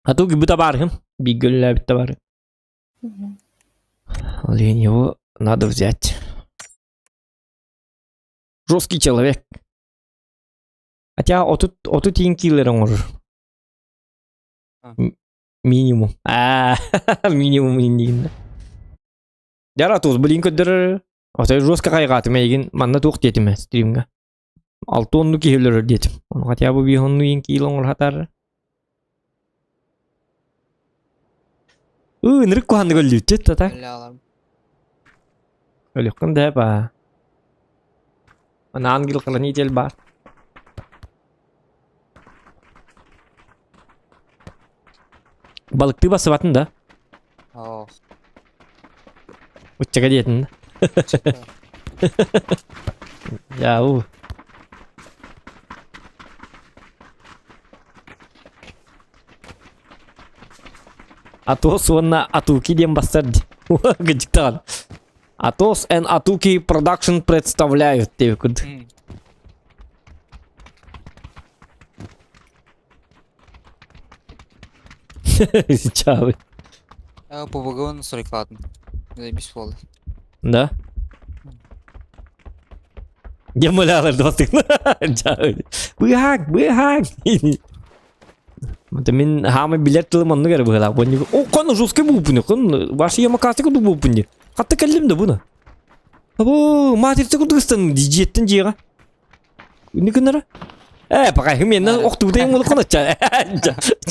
Ату гибута бархым. Биггөллә битте бар. Его надо взять. Жесткий человек. Хотя отут тиин киллерің может. Минимум. Минимум индигинде. Жара туз блин көддір. Отай жестко қайғатым егін манна тоқ детім стримға. 6 онну кейлер детім. Хотя бы 1 онну ен кейлер ол хатар. Нырық қуанды көлді өтет, так? Öyle alalım. Өлік қынды ба. Ана ангел қылын етел бар. Балықты басы батын да. Oh. Ұтчаға детін да. Яу. Атос онна Атуки дем бастарды. Гыжықтаған. Атос and Атуки Production представляют тебе куда. Чавы. Побагал на 40 ладно. Заебись фолы. Да? Где мулялар достык? Чавы. Быхак. Мен хамы билет тылым онны кәрі бұғалақ. О, қаны жоске бұл бұны. Башы ема қасы күді бұл бұны. Қатты кәлімді бұны. Матерці күрдігістан жеттін жеға. Не күнара? Пақай, мен оқты бұдайым ұлы қаны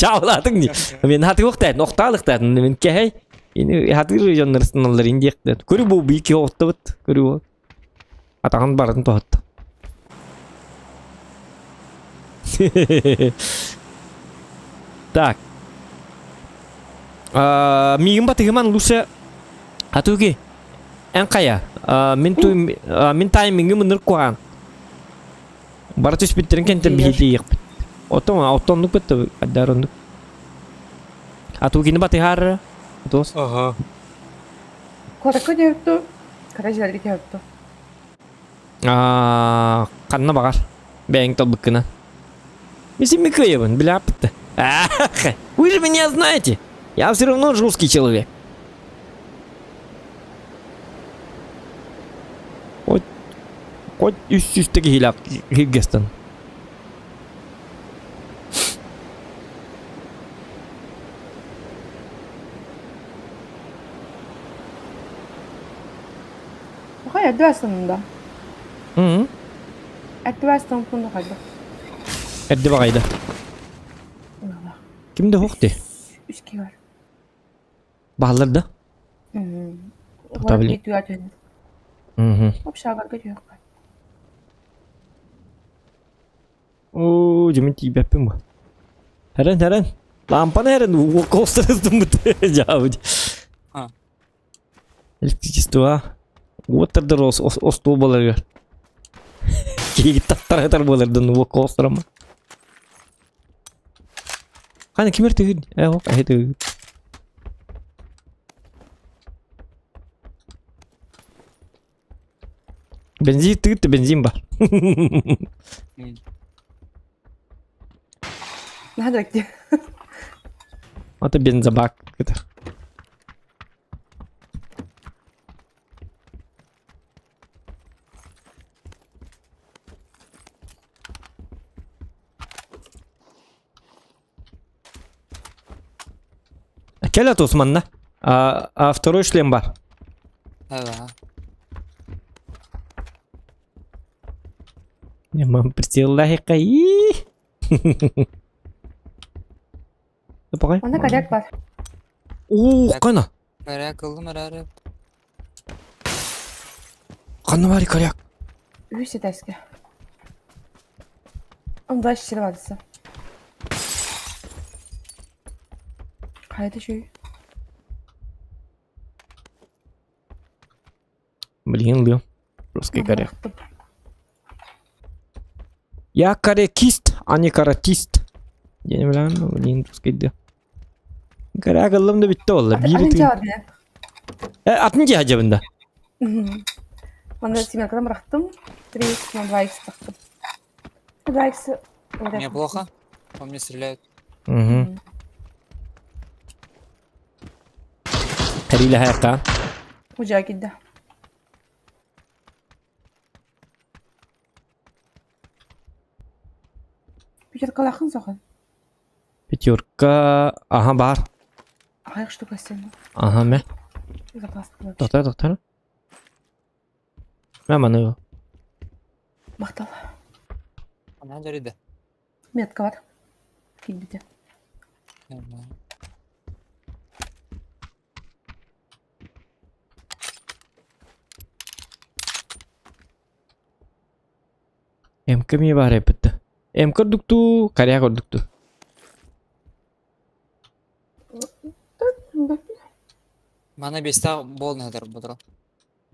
чауладың не. Мен хаты оқтайын, оқталықтайын. Мен кәй. Хаты жаннарыстан алар индектен. Көрі бұл бейке оқты бұд. Көрі бұл. Атаған барын тоғытты. Так. Мигін батығыман лұшы Атуки. Ән қая. Мен таймингі мұныр қоған. Бары түс біттерін кәнтен бейді еқ біт. Оттонлық бітті. Аддарондық. Атукині батығары. Атос. Ага. Қорақы деуіпті. Қара жәргі деуіпті. Қанна бағар. Бәйін толбыққына. Месім мекөйебін, білі апытты. Вы же меня знаете. Я все равно жесткий человек. Хоть üst-üste hilgestern. Қай әді әсінімді? Әді әсінім күнді қайды. Әдді бағайды. Kimde hoqdi? Üski var. Bağlarda? Var bir tüya dönür. Hop şagarga yok. Oo, cemin tibepim bu. Heren. Lampanı heren. Kostırızdım mı? Cavı. Электричество. Отырдыр остол болар. Кейгі таттар болардан ол костырама. Қаны кемер тегін? Оқ, әйді. Benzin tığıttı benzin var. Nerede bekliyor? Ata benzin bak. Келет Осман'da. А второй шлем бар. Ага. Яман прицел лайкай. Bakayım. Onda kayak var. Oo, kana. Karaya kıldım herhalde. Kana var karyak. Üyüse eski. Onda şişiri vardı ise. Kaydı şu. Блин, Лё. Русский коряк. Я корякист, а не каратист. Я не знаю, блин, русский да. Коряк aldım da bitti valla. Atınca var bile. Atınca acabında. Onda семеркадан bıraktım. 3x, 2x taktım. 2x. Мне плохо. По мне стреляют. Угу. Kariyle hayaka. Ucağa gitti. Bir kere kalakın sakın. Пятерка. Ага, бар. Ayak штука сильно. Ага, мә. Запасlı. Тоқтар. Мә маны. Мақтал. Она жариды. Метка var. Gitti. МК ми бар епітті. МК дүкту, коряк дүкту. Mana 5'te bol nedir budur.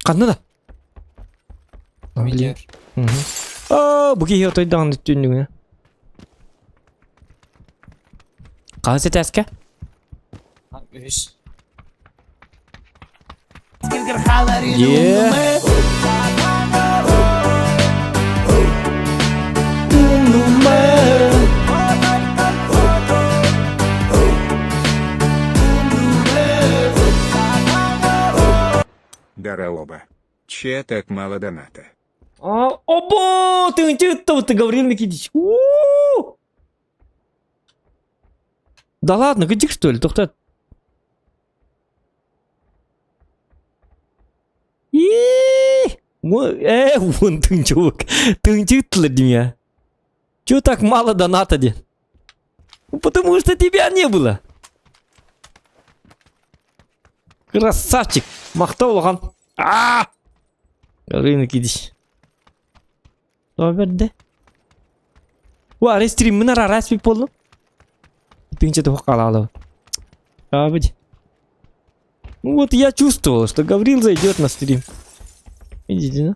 Қанды да? Видео. Бұл кей отой дағын дүттүйіндігіне. Қалын сет әске? 3. Здорово. Че так мало доната? Обо! Ты что-то говорил, Никитич. Да ладно, иди что ли, тоқтат. Вон ты, чувак. Ты читал меня. Чего так мало доната, дед? Потому что тебя не было. Красавчик. Мақтау оған. Рынок идиш. Доберді. Уа, рестрим мына распик болдым. Тыңча тоқ қалалы. Абыди. Ну вот я чувствовал, что Гаврил зайдет на стрим. Идите, да?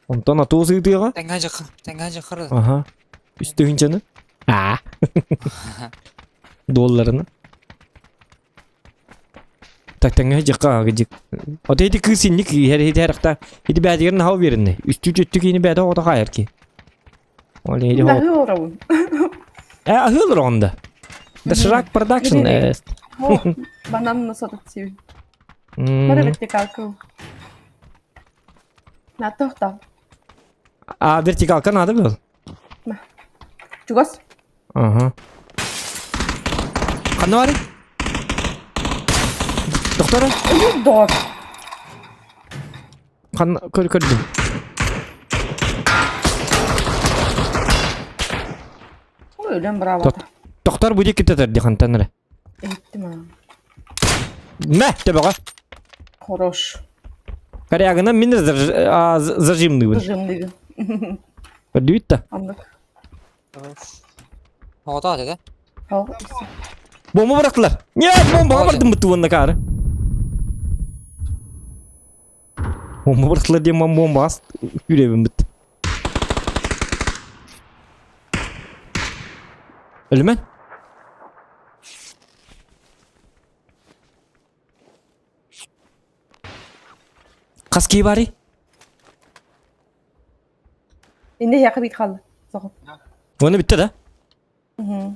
Онтан ату сыйтыға? Тәңға жақырды. Ага. Үстігінчені? Долларыны. Так тәңға жаққа ғыдық. Ота еті күсінік хеті әріқта. Еті бәдігерін хау берінді. Үсті жүтті кейіні бәді ота қайыр ки. Оле еті хау. Dahi oravun. Ahıl ronda. The Shrek Production est. Банан на сотатсив. Мара вертикалка. На тохта. Vertikal kanadı был. Чугас? Ага. Қаны бар? Тоқтары? Дор. Қаны көрдім. Öyle bravo. Тоқтар bude кететер дихан тәнірі. Ettim ha. Мә, тебаға. Хорош. Корягына мен зажимный был. Жимлigi. Көрдүйт та. Anladık. Havada dedi. Hava. Bomba bıraktılar. Нет, bomba бардым бұтты онына кары. Bomba bıraktılar diye ben bomba ast. Yüreğim bitti. Ölümen? Kaski bari. İndi yaka bit kaldı. Sokup. Onu bitti de. Hı hı.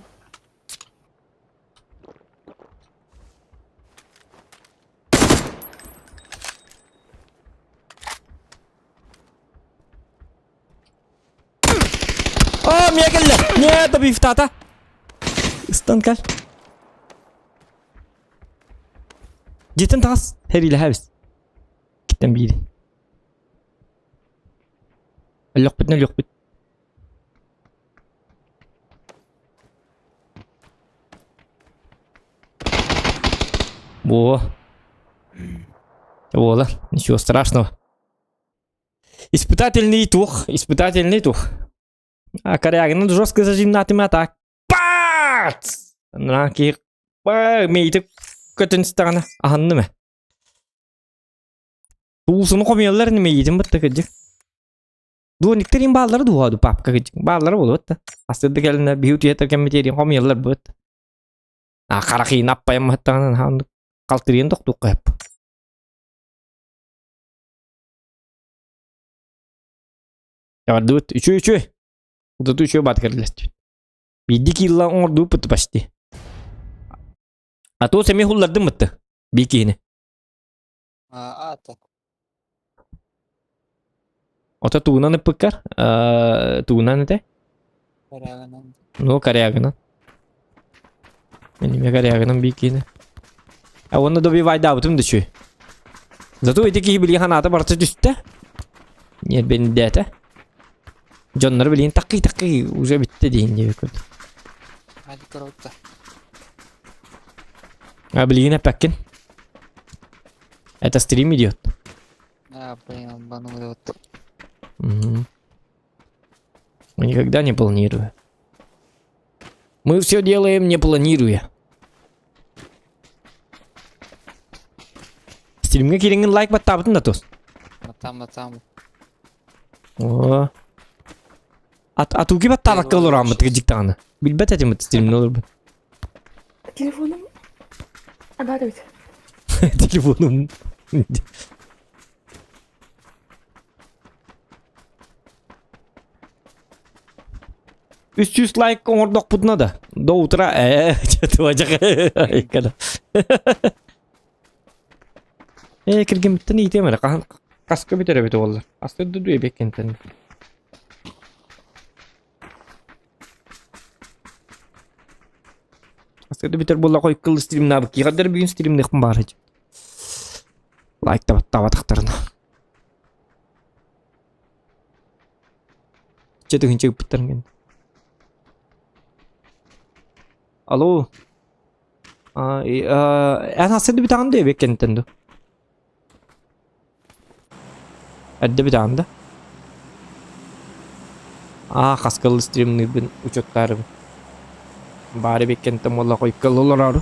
Oh, Mia geldi. Mia tapi tata. Stun kal. Cidden tas. Heriyle habis. Gitten biri. اللقبت اللقبت. Во. Вот, ничего страшного. Испытательный тух, испытательный тух. А корягин жестко зажимнатым атак. Пац! Наки. Мейтip kötünstana. Ahandı mı? Tuğsunu komyallar nime yedim batta gıcık. Duonikterin bağları duadı papka gıcık. Bağları bolu batta. Aslında gelin beauty yeterken meterin komyallar batta. Karakı napayam hatta handı. Kaltırıyın doktuk hep. Ya dut, üçü. Udah tuh coba kerja. Bidik hilang ordu put pasti. Atau semi hullar değil mi? Bikini. Ata. Ota tuğuna ne pıkar? Tuğuna ne de? Karaganan. No karyagan. Benim ya karyagan bikini. Onu da bir vayda butum düşüyor. Zato itu ki beli hanata barca düştü. Niye beni dete? Canları bilin takı uca bitti deyin diye. Hadi karota. Ha bilin yapakken. Это стрим идет. Блин, он банул его. Угу. Мы никогда не планируем. Мы все делаем не планируя. Стримге келingen лайк баттабытын да тос. Матам. О. Атуки баттабак кылыр амыт гыжыктаганы. Билбет этим стрим ne olur bu. Telefonum. Hadi bit. Telefonum. Üst yüz like ordok putna da. Doğutra çatı acak. Kada. Kirgin bitti iyi değil mi? Kaskı bitir evet oğullar. Aslında duduyor beklenten. Aslında bitir bolla koy kıl stream ne bak. Yıkadır bir gün stream ne yapın bari. Like da bataktarına. Çatı hınçı bitirgen. Alo. Aslında bir tane de beklenten. Ada bir tane de. Kaskalı stream'ni ben uçaklarım. Bari beklentem valla koy kalırlar aru.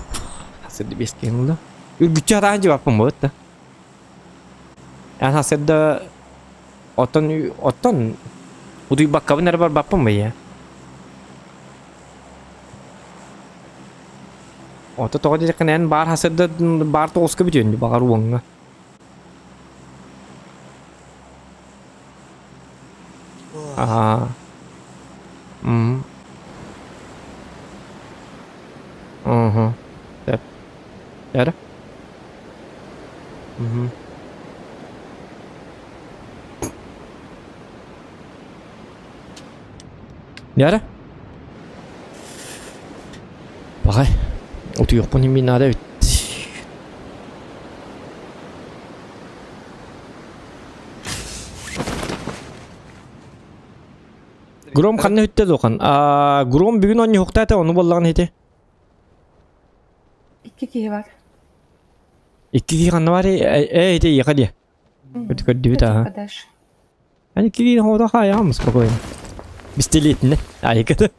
Aslında besken la. Güççü hatan cevap mı bu da? Yani aslında otan uduy bakkabı nere var bappam mı ya? Ota toğa diyecek kan bar aslında bar to oska bitiyor bakar uangnya. Aha. Yep. Yara. Yara. Bakay. Otu yok bunun binada bit. Grom kanne hütte dokan. Grom bugün onu yokta ta onu bollan hete. İki kişi var. İki kanne var hete yakadi. Kötü bir daha. Arkadaş. Hani ki hoda haya mı spokojno. Bistelit ne? Ay kadar.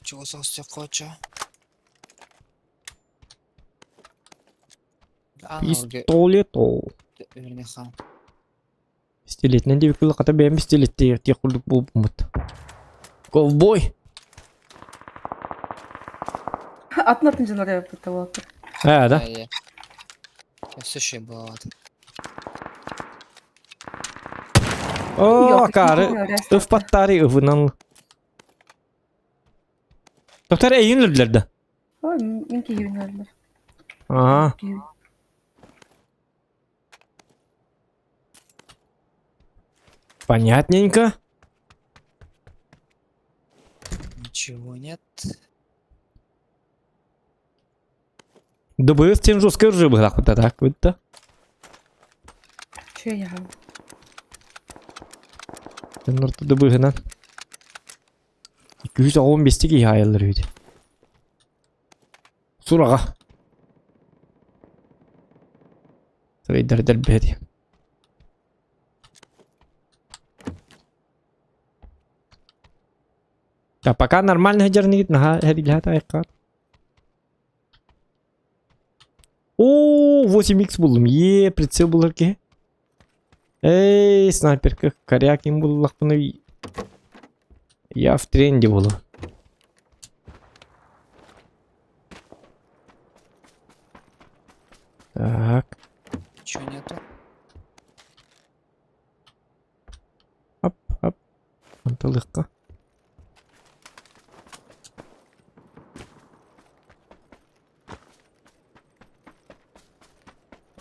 Чего состе хоча? Pistolet o. Верни хан. Pistolet ne diye kul kata benim pistolet diye kulduk bu mut. Kovboy. Atın oraya yaptı tavuk. Ha da. Слушай, бывает. Oo, Yok, akarı. bilmiyorum, restart. Öf pattarı ıvınan. Doktor eyin öldürdü. Ой, minki gibi nerede? Aha. Понятненько. Ничего нет. Дыбы сен жестко ржы была вот так вот да. Şey ya. Sen orta dыбы гынан. 215 тиги hayalları öyle. Surağa. Sırayı der bedi. Да, пока нормально хеджернигит на хеджернигит айкар. О, 8х buldum. Прицел булар ки. Эй, снайперка. Коряк им буллах bunu. Я в тренде буду. Так. Ничего нету. Оп. Анталыхка.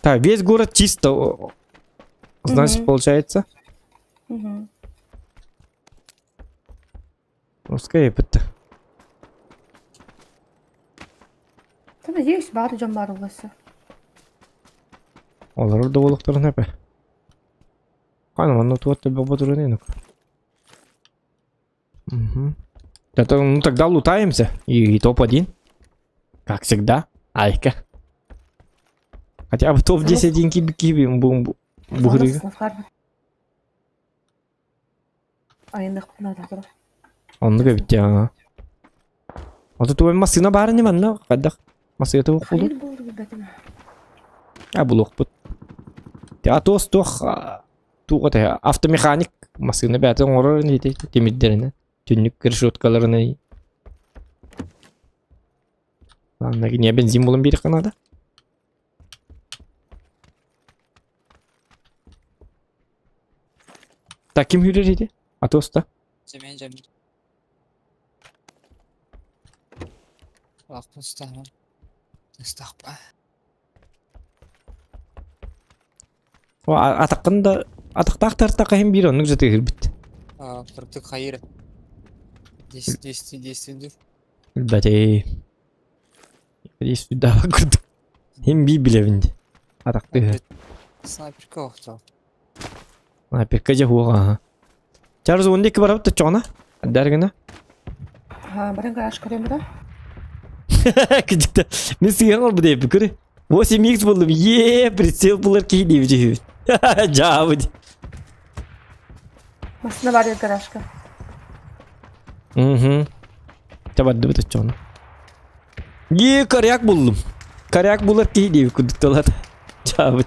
Так, весь город чисто. Значит, получается. Угу. Пускай это. Та надіюсь, багато джамарилося. Олар да болуктарын хепе. Ханым, ну тут тебе батуринок. Угу. Это, ну тогда лутаемся. И топ-1. Как всегда. Айка. Хотя бы топ-10 деньги бум бугры. Sınıflar. Ayında kutladı. Он говорит, ага. Вот тут машина бар не манна, кадах. Машина это ухуду. Hayır buldu bir betim. А блок пут. Я тох тугат автомеханик машина бәтен орыр не дейді темиддеріне. Түннік решеткаларына. Ладно, не бензин болын бері қанада. Так, кім хүрер еді? Атоста. Замен жамин. Лахтын стану. Стахпа. Атаққында атақтақтар хем бері оның жаты ғырбіт. Кыртык хайыр. 10 dur. Бәте. Здесь сюда күрдік. Хем би білевінде. Атақты. Снайперка оқтал. Снайперка же хуға. Чарыз онды екі барабы тұтчағына? Дәргіні? Ha, barang kaç kalem da? Küçükte. Мен сыйған ол бұдай бүкірі. 8х болдым. Прицел бұлар кейді бі. Жабы. Masına var ya garajka. Табады бұты чоны. Коряк болдым. Коряк бұлар кейді бі күдікталады. Жабы.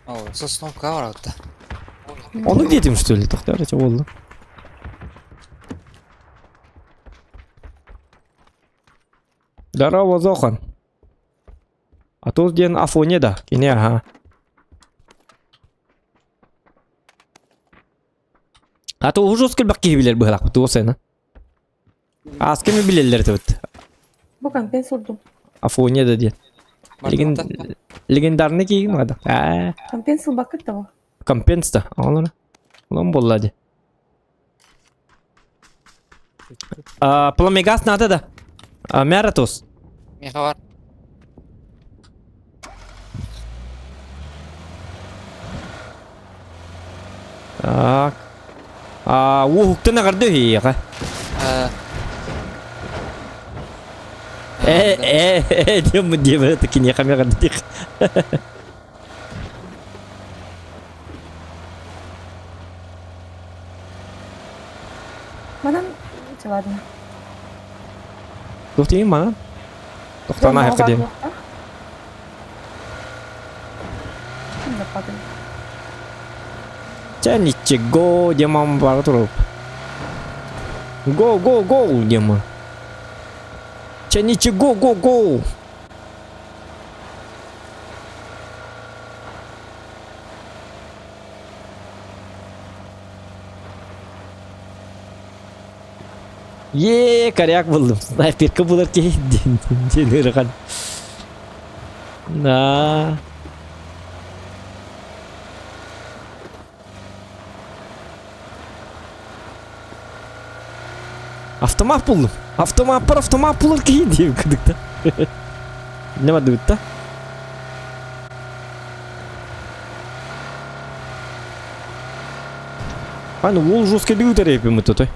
О, сосновка var orada. Onu dedim что ли? Тоқтар açı oldu. Здорово, Зохан. А тут ден Афоне да, кине ага. А то уже сколько баки билер быхлак, то сена. А с кем билерлер тут? Bukan ben sordum. Афоне да дед. Легендарный кийин надо. Там pencil bucket da var. Компенста, алар. Улам боллади. Пламегас надо да. Мяратос. Меха var. Так. Ухты нагарды хига. Дем это кине камера дих. Manam çaladım. Тухтин мана. Тухтана хакаден. Şimdi bakın. Ча ничего, демам баратуруп. Го, дема. Ча ничего, го. Коряк buldum. Снайперка bulur ki. Jenirgan. Na. Автомат buldum. Автомат bulur ki diye kıdıkta. Ne var dıvıtta? Hani ол жестко dıvıtır yapayım mı той?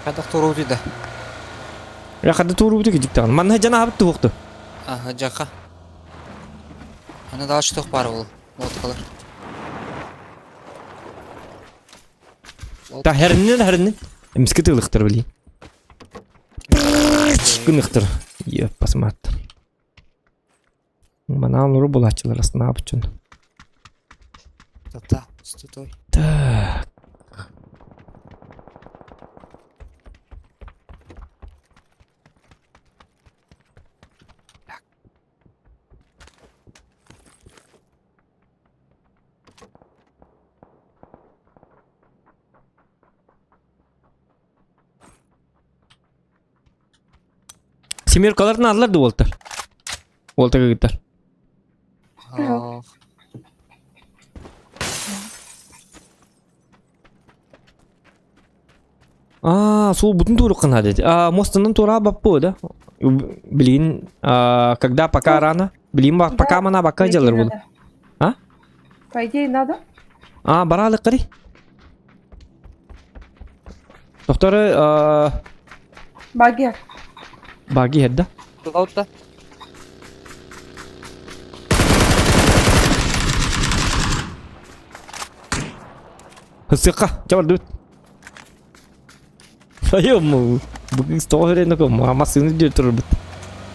Кадақ тұру дейді. Я хады туру бутик диктан. Манна жана абыт туқты. Аха, жаққа. Ана дал штук бар ол. Вот қалар. Та хернен. Мискет ылыктыр билейин. Кыныктыр. Еп посмотр. Мана нуру булачылар астына абычын. Та, стой. Так. Семеркаларын алар да болтар. Олтага гитар. Ох. Сол бүтін туры қына деді. Мостынан тура баппы да. Блин, когда пока рано. Блин, пока мана бака делар бұл. А? По идее, надо. Баралы қари. Тоқтары, Баги. баги хедда. Лаутта. Хысыққа, жабар дөт. Айым, бүгін стоғырен өкім, амасыны дөт тұрыр бұд.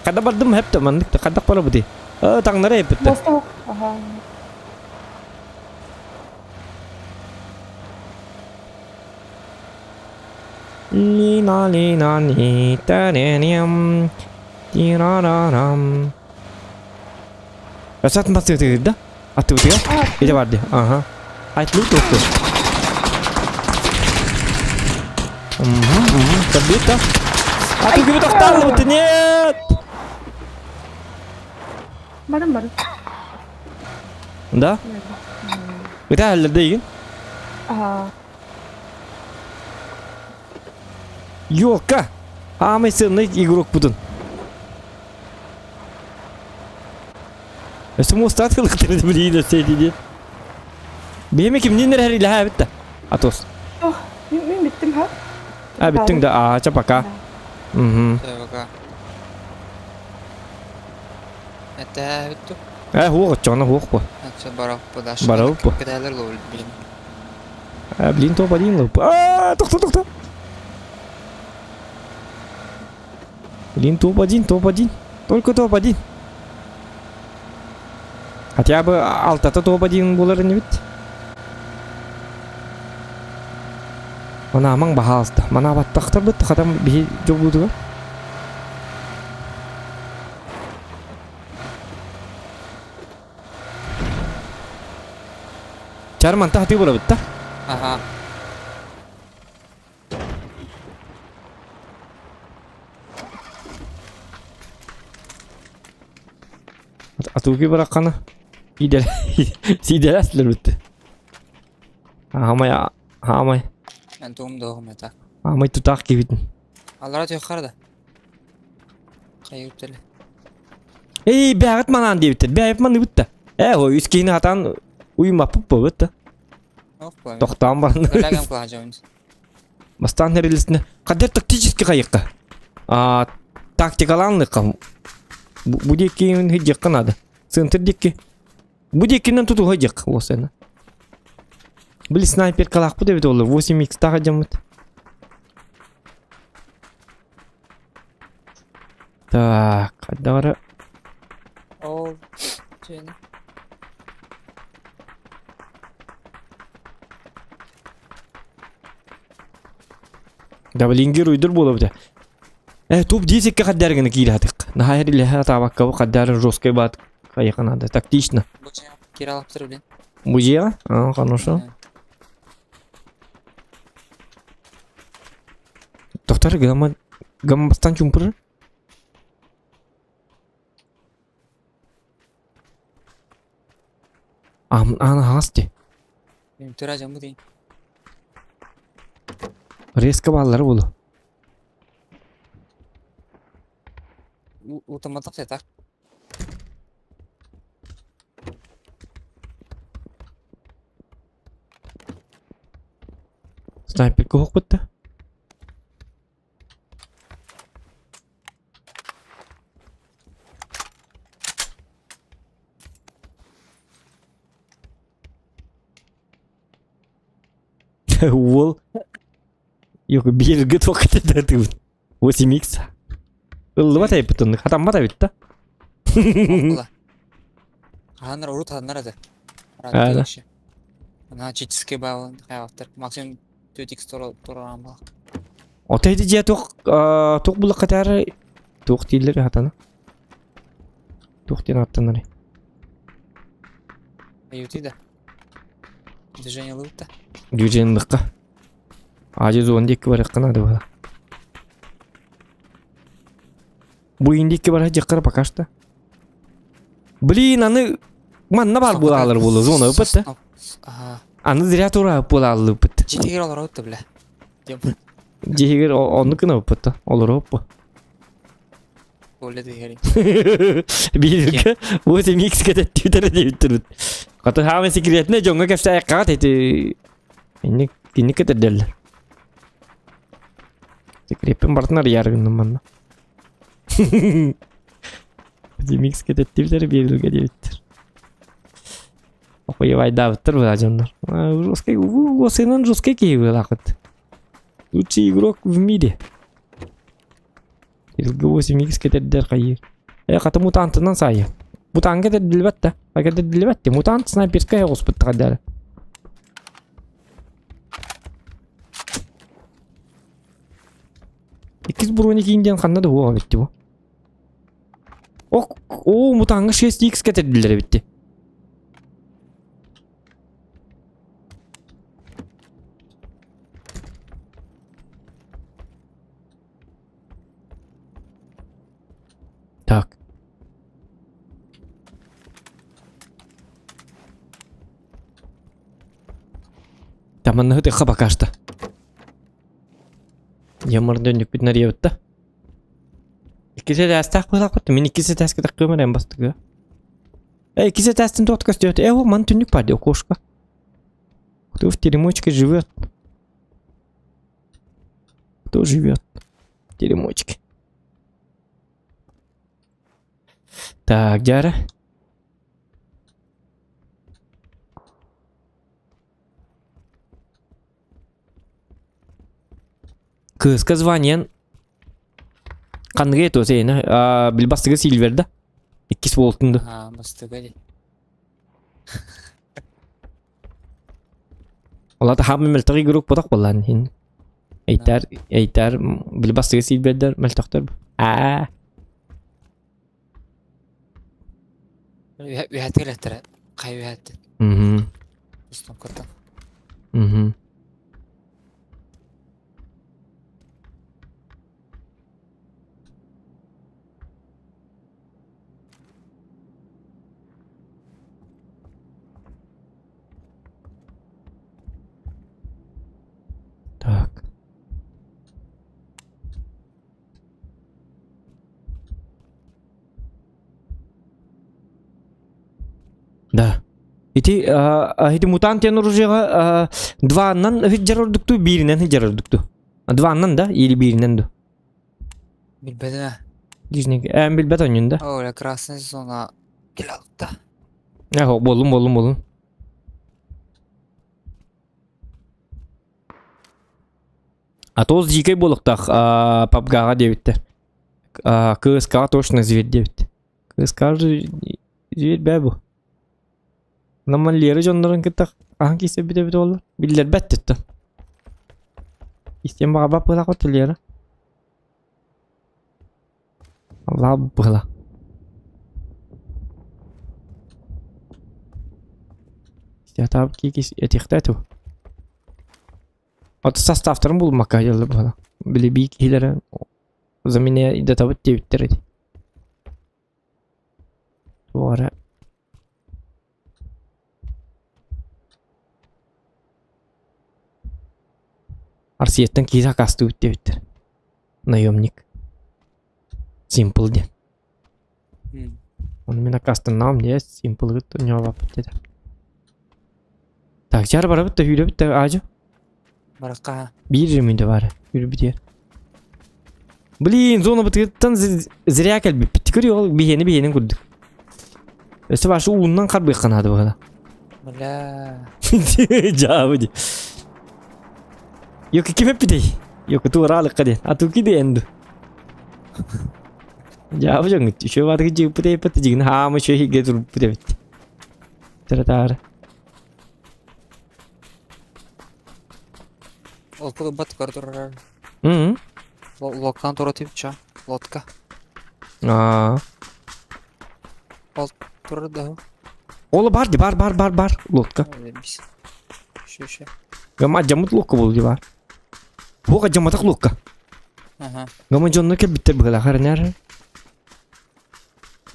Қада бардым хепті, мандықты, қадақ бара бұды. Таңнары епітті. Моста. Ага. Ни, та-не-ням, ти-ра-ра-рам. Сатын басы өтігір да? Атты өтігі? Еде барды, аха. Айт лут өтті. Кабита. Атты gibi тоқтарлы өтті, нет! Барым. Да? Өте әлірді еген? Ага. Ёлка! Амай сынный игрок будын. Өсім остат қылықтырды білейді сейдеді. Бейме кім нендер әрі ләе бітті? Атос. Мен биттим, ха? Біттің да, чапака. Тәбіға. Әтті әбітті. Хуқ, чоғына хуқ бұл. Әтті барау бұда. Барау бұ. Кедәлер лол білім. Блин, топа дейін лұп. Тоқта. Блин, топ-1. Только топ-1. Хотя бы алтата топ-1 болар не бит. Мана амаң бағалысты. Мана баттақтар бұтты. Қатам бей жоқ бұдыға. Чарман тахты бола бітті. Аха. Атуки быраққаны. Сиделі әсілер бітті. Хамай. Мен туым доғым әтәк. Хамай тұтақ кебетін. Аллара түйіққарды. Қайып тілі. Бәғыт манан дебіттер. Бәғыт маны бітті. Ой, үскейіні атан ұйымапып бұл бітті. Тоқтан барында. Көләгем қыла жауыныз. Бастан нәрелесіне. Қадер тактически қайыққа. Тактикаланлыққа. Будеккейін хеджекқа нады. Сынтырдекке. Будеккейінен тұту хеджек. Осыны. Білі снайпер қалақ бұ дебет олы. 8x таға жамыд. Так, қадары. Ол. Жені. Даблингер уйдыр болу бұда. Топ 10-ке қаддарғыны кейді атық. Нахайр илі табаққа бұл қаддарын жосқай бат қайықын ады. Тактично. Бұл жені кері алып тұры білен. Музея? Хорошо. Доктор, гамма бастан чумпыр? Ана хасти. Мен тура жамбы дейін. Резко баллары болу. Утамадық сетақ. Снайперка хоқ бітті. Ол yok bir gıt vakit ededim. 8x. Illı bat ayıp bütünlük. Hatam bat ayıp da. Оқыла. Қағандар ұру тадындар еді. Әлі. Ана жетіске бағылын қайғақтыр. Максимум 4x тұрған балық. Otaydı diye tok bulak kadar tok değilleri hatana. Tok diyen attanları. Аютиді. Движение лыпты. Düğcenin dıkka. Acı zoğun dikki var yakın adı bana. Bu indikki var hacı kara bakaşta. Блин, аны манна бар булалар болу зона өпетті. Аны зря тура булалы өпетті. Жетегер олар өтті біле. Жегер оны кына өпетті. Олар өппі. Өледі егерін. Билirke 8x kadar tütere deyip durun. Katı hemen sekretine jonga kefse ayakka teti. İnni kadar derler. Sekretten bartınar yargındım bana. 8x kadar tütere bilirke deyiptir. Okuyu vayda bitir bu ajanlar. O senin ruske ki bu lakıt. Лучший игрок в мире. Ilgi 8x kadar der kayır. Katı mutantından sayı. Mutant kadar dilbette. Kadar dilbette. Mutant sniperka ya ospet kadar. İkiz broniki indian kanına da bu bitti bu. O mutanga 6x kadar dilleri bitti. Так. Таман нахуй тыха пока что. Я мордонник бит нарьевта. Ikisi de astak bırak battı. Min ikisi de astak takımı en bastık ya. Ikisi de astak dört kastıyor. O man tünük пади окошко. Кто в теремочке живет? Кто живет в теремочке? Так, Дяра. Kızka званиян қанға ет осы ені білбастығы Сильверді 2 волтынды. Бастығы де. Олады хамы мәлтіғі көрік бұдақ болан. Әйтер білбастығы Сильвердер мәлтіқтер. Üyət gələtdirə. Qay üyətdir. Üstün qırdım. Так. Да. Эти мутантен оружиға дваннан жарырдыкту, биринен жарырдыкту. Дваннан да, или биринен да? Bilbədim hə. Дижнеге, билбет онын да. Öyle krasnı zona geldi. Болун. Атоз жикай болықтақ папгаға дебітті. КСК точно звет дебітті. КСК звет бә бұл. Намаллері жондарын кеттақ ағын кейсе біде олар. Білдер бәттетті. Истен баға бап бұлақ өтілері. Алла бұла. Ya tabi ki etikte tu. Ata sastavtarın bulmak ayarlı bana. Bile bir hilere zamine de tabi devittirdi. Bu ara Arsiyetten kisa kastı devittir. Наемник. Simple diye. Он меня кастын нам не simple гыт не алып dedi. Так, жар бар бит, үйрө бит, ажы. Баракка. Bir жеминде бар. Үйрө бит. Блин, зона быттан зря келби. Биткөр ол бихени көрдүк. Эсе башы уунан карбый канады бага. Бля. Жабы ди. Yok kim hep bir değil. Yok tu oralık kadar. Atu ki de endu. Jawab jangan. Şu var ki jumpa deh pati jing ha ma şey getur putih bit. Tertar. Ол пул бат картор. Hı. Локан торотип ча. Лодка. Aa. Тур да. Ola bar. Lotka. Biz. Şu. Gama jamut lokka bol var. Bu ka jamatak lokka. Aha. Gama jonno ke bitter bala karnar.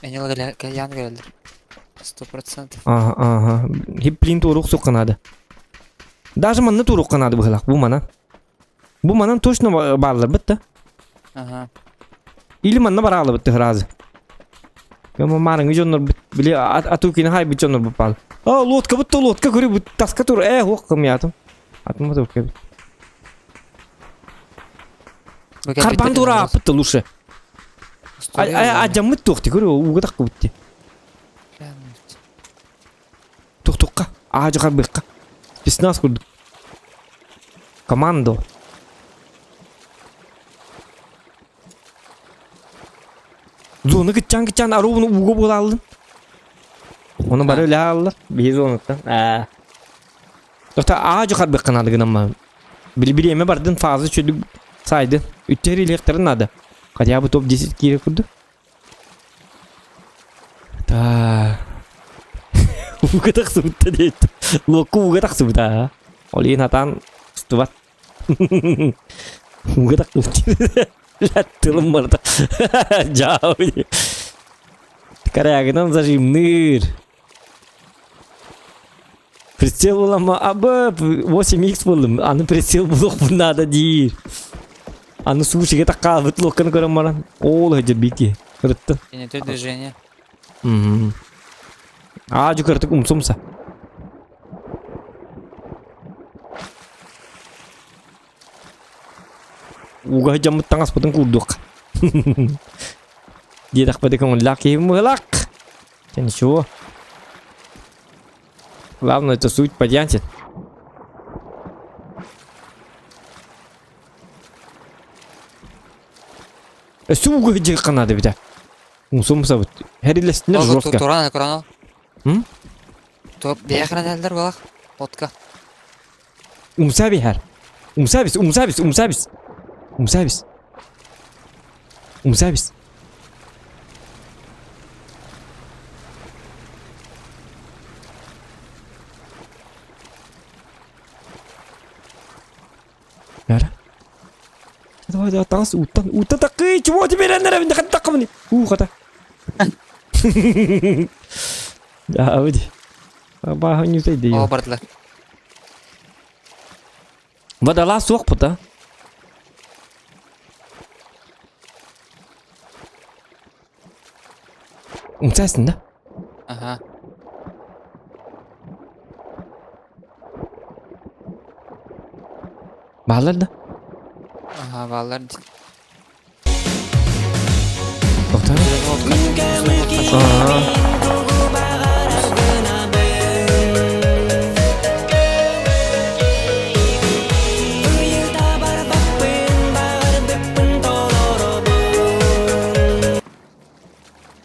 Enel yan geldi. 100%. Aha. Hiplin toruk sokanada. Даже манна турuk канады бала. Bu mana точно barlar bitti. Aha. Или манна barалы bitti hrazı. Gama marın jonno bile atukini hay bit jonno bapal. Aa lotka bitti lotka görü bu taska tur hokkam yatım. Atma tur ke. Karban tura bitti luşe. А жаммыт тоқты көрі, уға таққы бітті. Тоққа, ажы қарбыққа. Спецназ көрдік. Командо. Зоны кітчан, аруғыны уға бол алдын. Оны бары өлі алылар, бейіз оныттан. Тоқта ажы қарбыққан адығынан ма. Білеме бардың фазы чөдік сайды. Үттері лектерін ады. Хотя бы топ-10 кире курду. Та. Уга так субта дейт. Локу уга так субта. Оли натан стуват. Уга так субта. Латтылым барда. Жау. Карягынан зажимныр. Прицел булама абы 8x булдым. Аны прицел булук надо дир. Аны сушиге такка бит локканы көрөм баран. Ол хажыр бики. Кырытты. Генератор движения. Aju kırtık umsumsa. Uga jamut tangas patang kuduk. Dia tak pada kau laki mulak. Jadi show. Главное это суть подянтит. Суга где канада беда. Умсумса вот. Херилестер жестко. Туран. Топ бияхран элдер балак. Лодка. Умсабис. Яра. Давай, танц, утан такой, чего тебе надо, не хата камни. Хата. Да, выйди. Баба не зайди. О, братла. Водала сок пута. Умсасın da. Ага. Bağlar da. Ага, баллар. Doktor.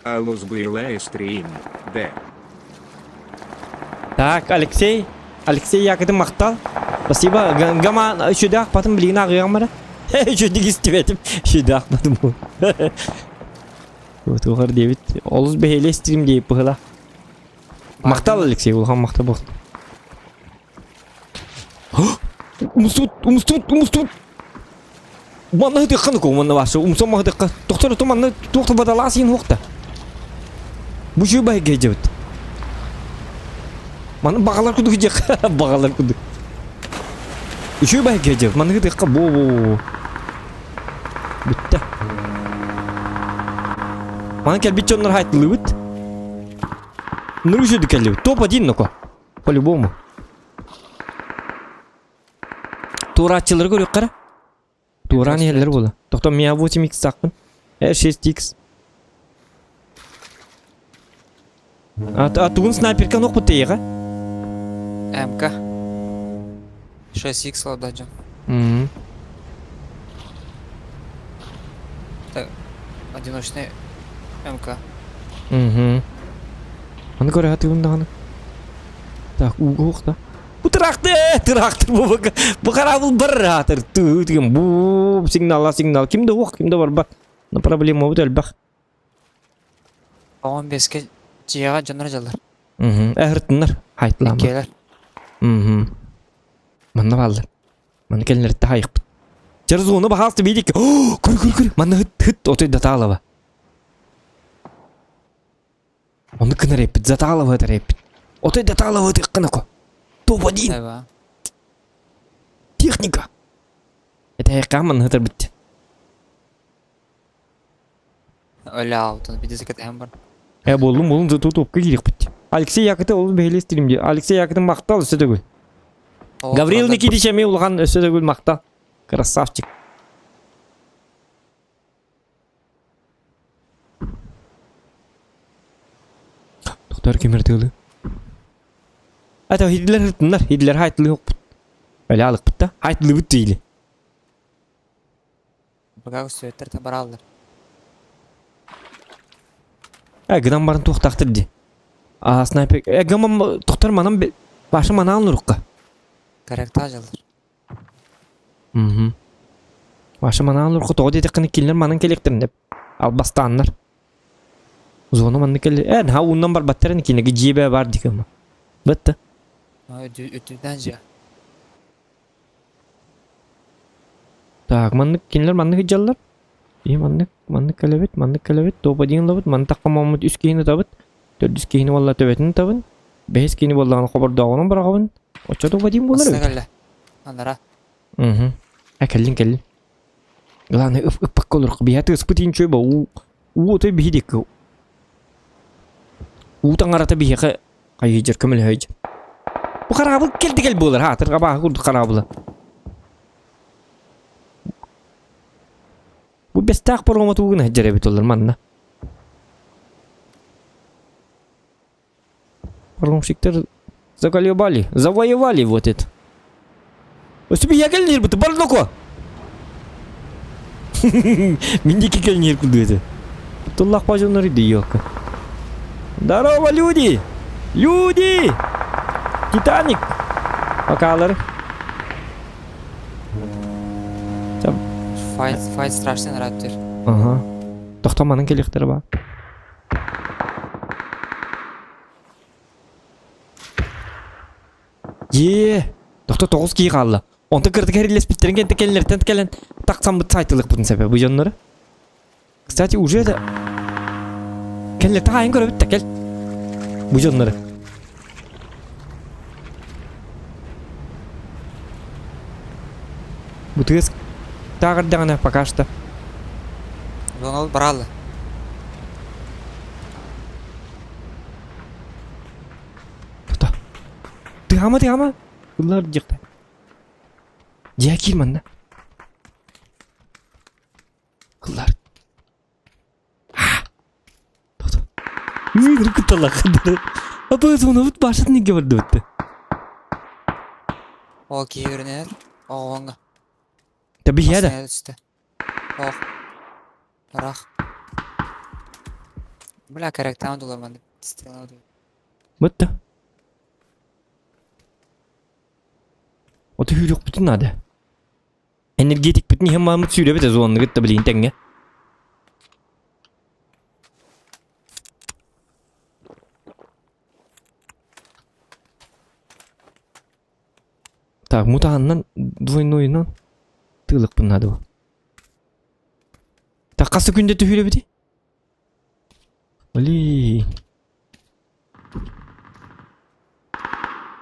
Алло, сбылая стрим, да. Так, Алексей, я когда махтал. Спасибо. Гама сюда, потом блин, гамара. Чуть не гистеветим. Сюда, потом. Вот ухар Дэвид. Олус бехеле стрим дейп бахла. Махтал Алексей, улхан махтал бахла. Umstut. Manna hıdı kanı ko manna başı. Umsama hıdı ka. Doktor to manna doktor badalasin waqta. Bu şu bay gecet. Manna bağlar kudu gecek. Bağlar kudu. Şu bay gecet. Manna hıdı ka bo. Bitti. Manna kel bichonlar haytlı bit. Ныружу декали. Топ-1 ну-ка. По-любому. Туратчылар көрөк кара. Туран ерлер бола. Токто мия 8x сакпын. 6x. А тугун снайперка нок бутейга. МК. 6х лададжан. Так, одиночный МК. Аны көрө хаты ундаганы. Так, угукта. Bu traktör bu karabul berater tuh bu signal kimde yok kimde var bak ne problema bu del bak 15-ке жига жанар жалар. Эртнер хайтлама Келер. Манна балдар манна келнер тайып через оны бахасты бидик күр манна хыт отой даталова оны кынареп даталова тареп отой даталова тыкканако топ-1 Таба. техника. Это я камон хытыр бит. Öyle altın bir dizi hem var. Болдум за топка кирик бит. Алексей Якыты ол бейле стримде. Алексей Якытын мактал өсө дөгүл. Гаврил Никитич эми улган өсө дөгүл мактал. Красавчик. Доктор кемертелди. Ата Хитлер хайтлы yok. Öyle alık bitti. Haytlı bitti ili. Бага сөйттер табар алдар. Gıdan barın toқтақтыр де. Снайпер. Гамам тоқтар манам başı mana alın rukka. Karakter жалдар. Başı mana alın rukka. Toğu dedikini killer manın kelektirin hep. Al bastanlar. Zonu manın keller. Ha ondan bar batterin ki jibe var dik ama. Bitti. Ötüden jiga. Так, маннык кинлер маннык жаллар. И маннык келебет, топ-1 лабыт, мантак камамыт үс кейини табыт. 400 кейини валла төбетин табын. 5 кейини валлаган хабар дагынан барагын. Очо топ-1 болар. Аснагалла. Андара. Келлин. Главное ыппак колор. Бият ыспытин чөбө. У той бихидик. У таңарата бихе кайыжыр көмөл хөйж. Бу карабыл келди болар. Ha, тырга баа курду карабылы. Bu bestak promotu bugün hecere bit olur manna. Паромщиктер завоевали вот это. Өсүбү ягелнер бит бардоко. Миндики келнер кудуэте. Туллах пажонори диёка. Здорово, люди! Люди! Титаник! Покалар. Fight страшный нравится. Ага. Тоқтаманың келектері бар. Тоқта 9 кей қалды. Онты кірді кәрелес біттерін кенті келінлерден келін тақсам бұт сайтылық бұтын сәбе бұл жонлары. Кстати, уже да келінлерді қайын көрі бітті кел. Бұл жонлары. Бұтығыз тағырдағына пока что. Жонал брал. Тыгама. Bunlar жакта. Жакир манда. Кылар. Мир кытала кыдыр. Апа зона бут башын неге барды өттү. О кийөрүнөр. Оңга. Таби яда. Ох. Рах. Бля, карактан долар манда. Бытты. Otu hürük bütün adı. Energetik bütün hem mamut sürüyor bir zonlu gitti bilin tenge. Так, мутаннан двойнойнан тылык bunады bu. Так, касы күндө түйүлө бити? Блин.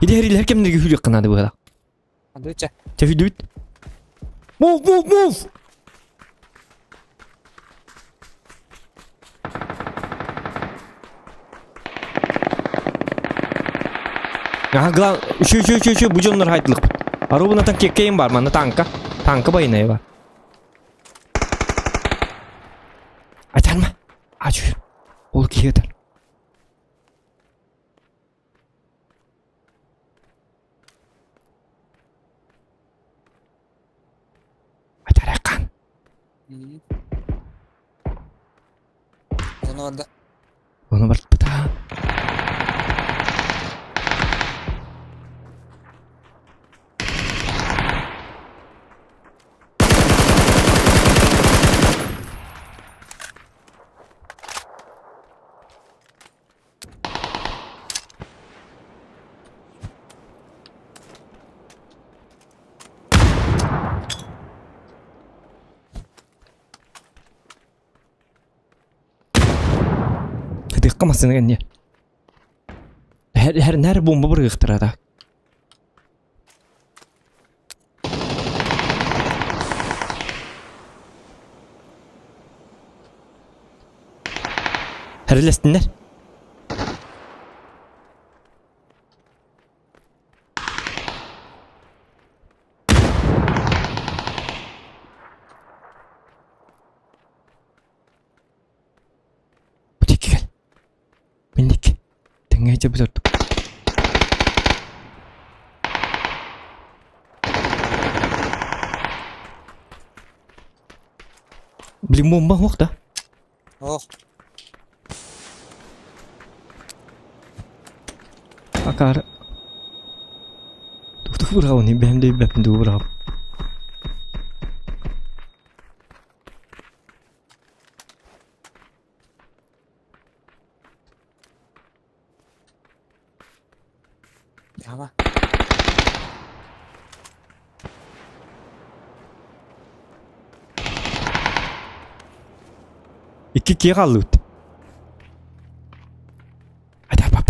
Иди heriller кемдерге хүлөк кынады bu. Andrei, Тефидүт. Move. Глав, şu bu canlar haytılık. Arabana tank kekeyim var mı? Tanka bayına var. Açar mı? Aç. Ol ki yeter. Açar yakan. Onu orada. Onu var pıta. Dıkkamasını genne. Her bomba buraya ıhtırada. Her lestinler. Mindik. Tengahca besar tu. Beli bomba hook dah. Oh. Akar. Tu berapa ni? Behem dia behem tu berapa? Tamam. İki kira loot. Hadi apa?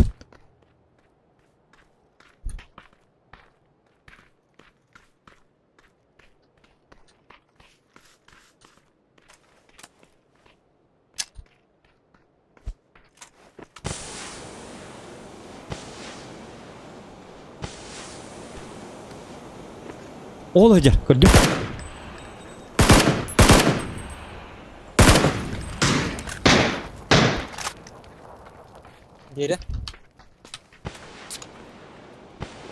Olacak gördün. Diğeri.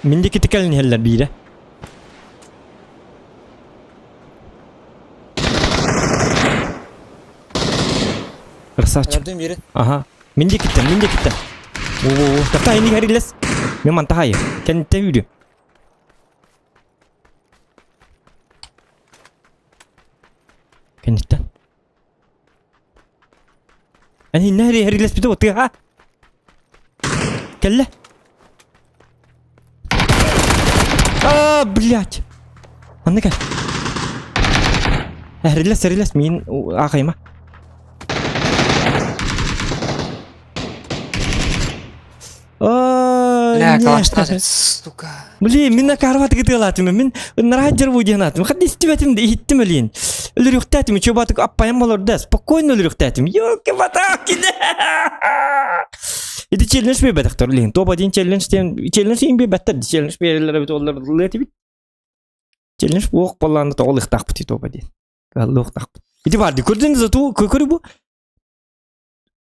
Mindeki tekelini heller bire. Research. Gördüğüm yeri. Aha. Mindeki ten. Oh, tak ini hari les. Memang tak ya. Kan te video. Kan itu. Ani hari les bitu otu ha. Kelle. Блядь. Anda kan. Hari les min akay mah. Бля, калаштар, сука. Блин, мен карват кетелатым, мен нараджер вуденатым. Хадди стиватым да иттим блин. Өлөр юктатым, чөбатык аппайым болор да. Спокойно өлөр юктатым. Ёлки батаки. Иди челлендж бе бетактор лин. Топ 1 челлендж им бе беттер. Челлендж берелер бит олар лети бит. Челлендж бок болланды тоолык такпыт топ 1. Галлык такпыт. Иди барды. Көрдүң зату көкөрү бу.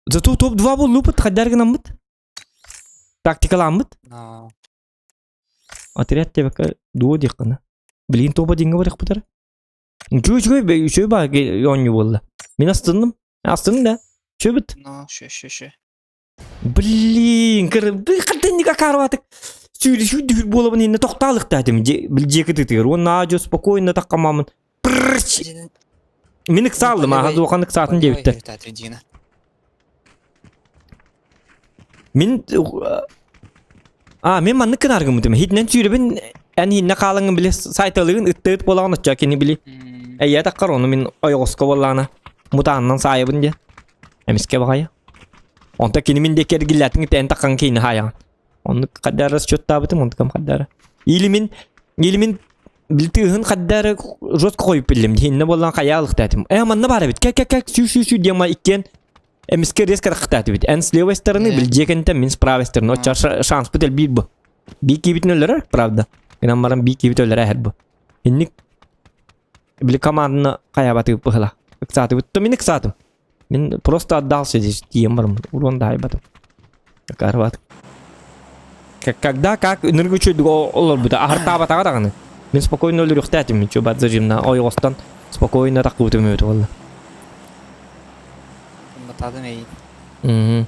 Зату топ 2 болуп хаддаргынамыт. Тактикаламыт. Отряд тебе дуо диккана. Блин, тоба динге барык бутар. Чөй ба оню болду. Мен астындым. Астындым да. Чөбүт. Ну, ше. Блин, кырдынга карватык. Сүйдү болобун эне токталык дадым. Жеки тытыр. Оны ажо спокойно таккамамын. Мени ксалдым, азыр окандык саатын жебиттер. Мен мен манны кынаргым дем. Хитнен сүйребен en hinne kalın bile saytılığın ıttıt bolan atacak kini bili. Ya takkar onu min oyosko bolana. Mutandan sayabın diye. Emiske bakaya. Onta kini min deker gillatin ten takkan kini hayan. Onu kadar çötta bitim onu kam kadar. İlimin biltiğin kadar jot koyup bilim. Hinne bolan kayalık dedim. Aman bara bit. Kek şu diye ma ikken emiske risk raktat bit. En slevesterne bilecekente min spravesterne. O çar şans bitel bir bu. Bir kibit nöller pravda. Inamaran bir kibit öller her bu. Hinnik bili komandını kayabatıp bıhla. Kısatı bittim minik kısatım. Min просто отдался здесь тем барым. Урон дай батым. Карват. Когда как энергию олор буде ахарта батага даганы. Мен спокойно өлөр уктатым. Мен чөбат зажимна ойгостан спокойно такытым өтө болду. Батадым ей. Мм.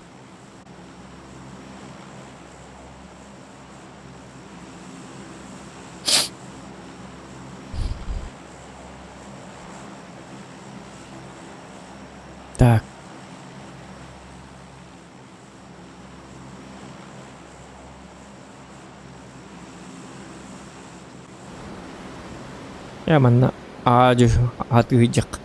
Так. Ya mana aja hati hijak.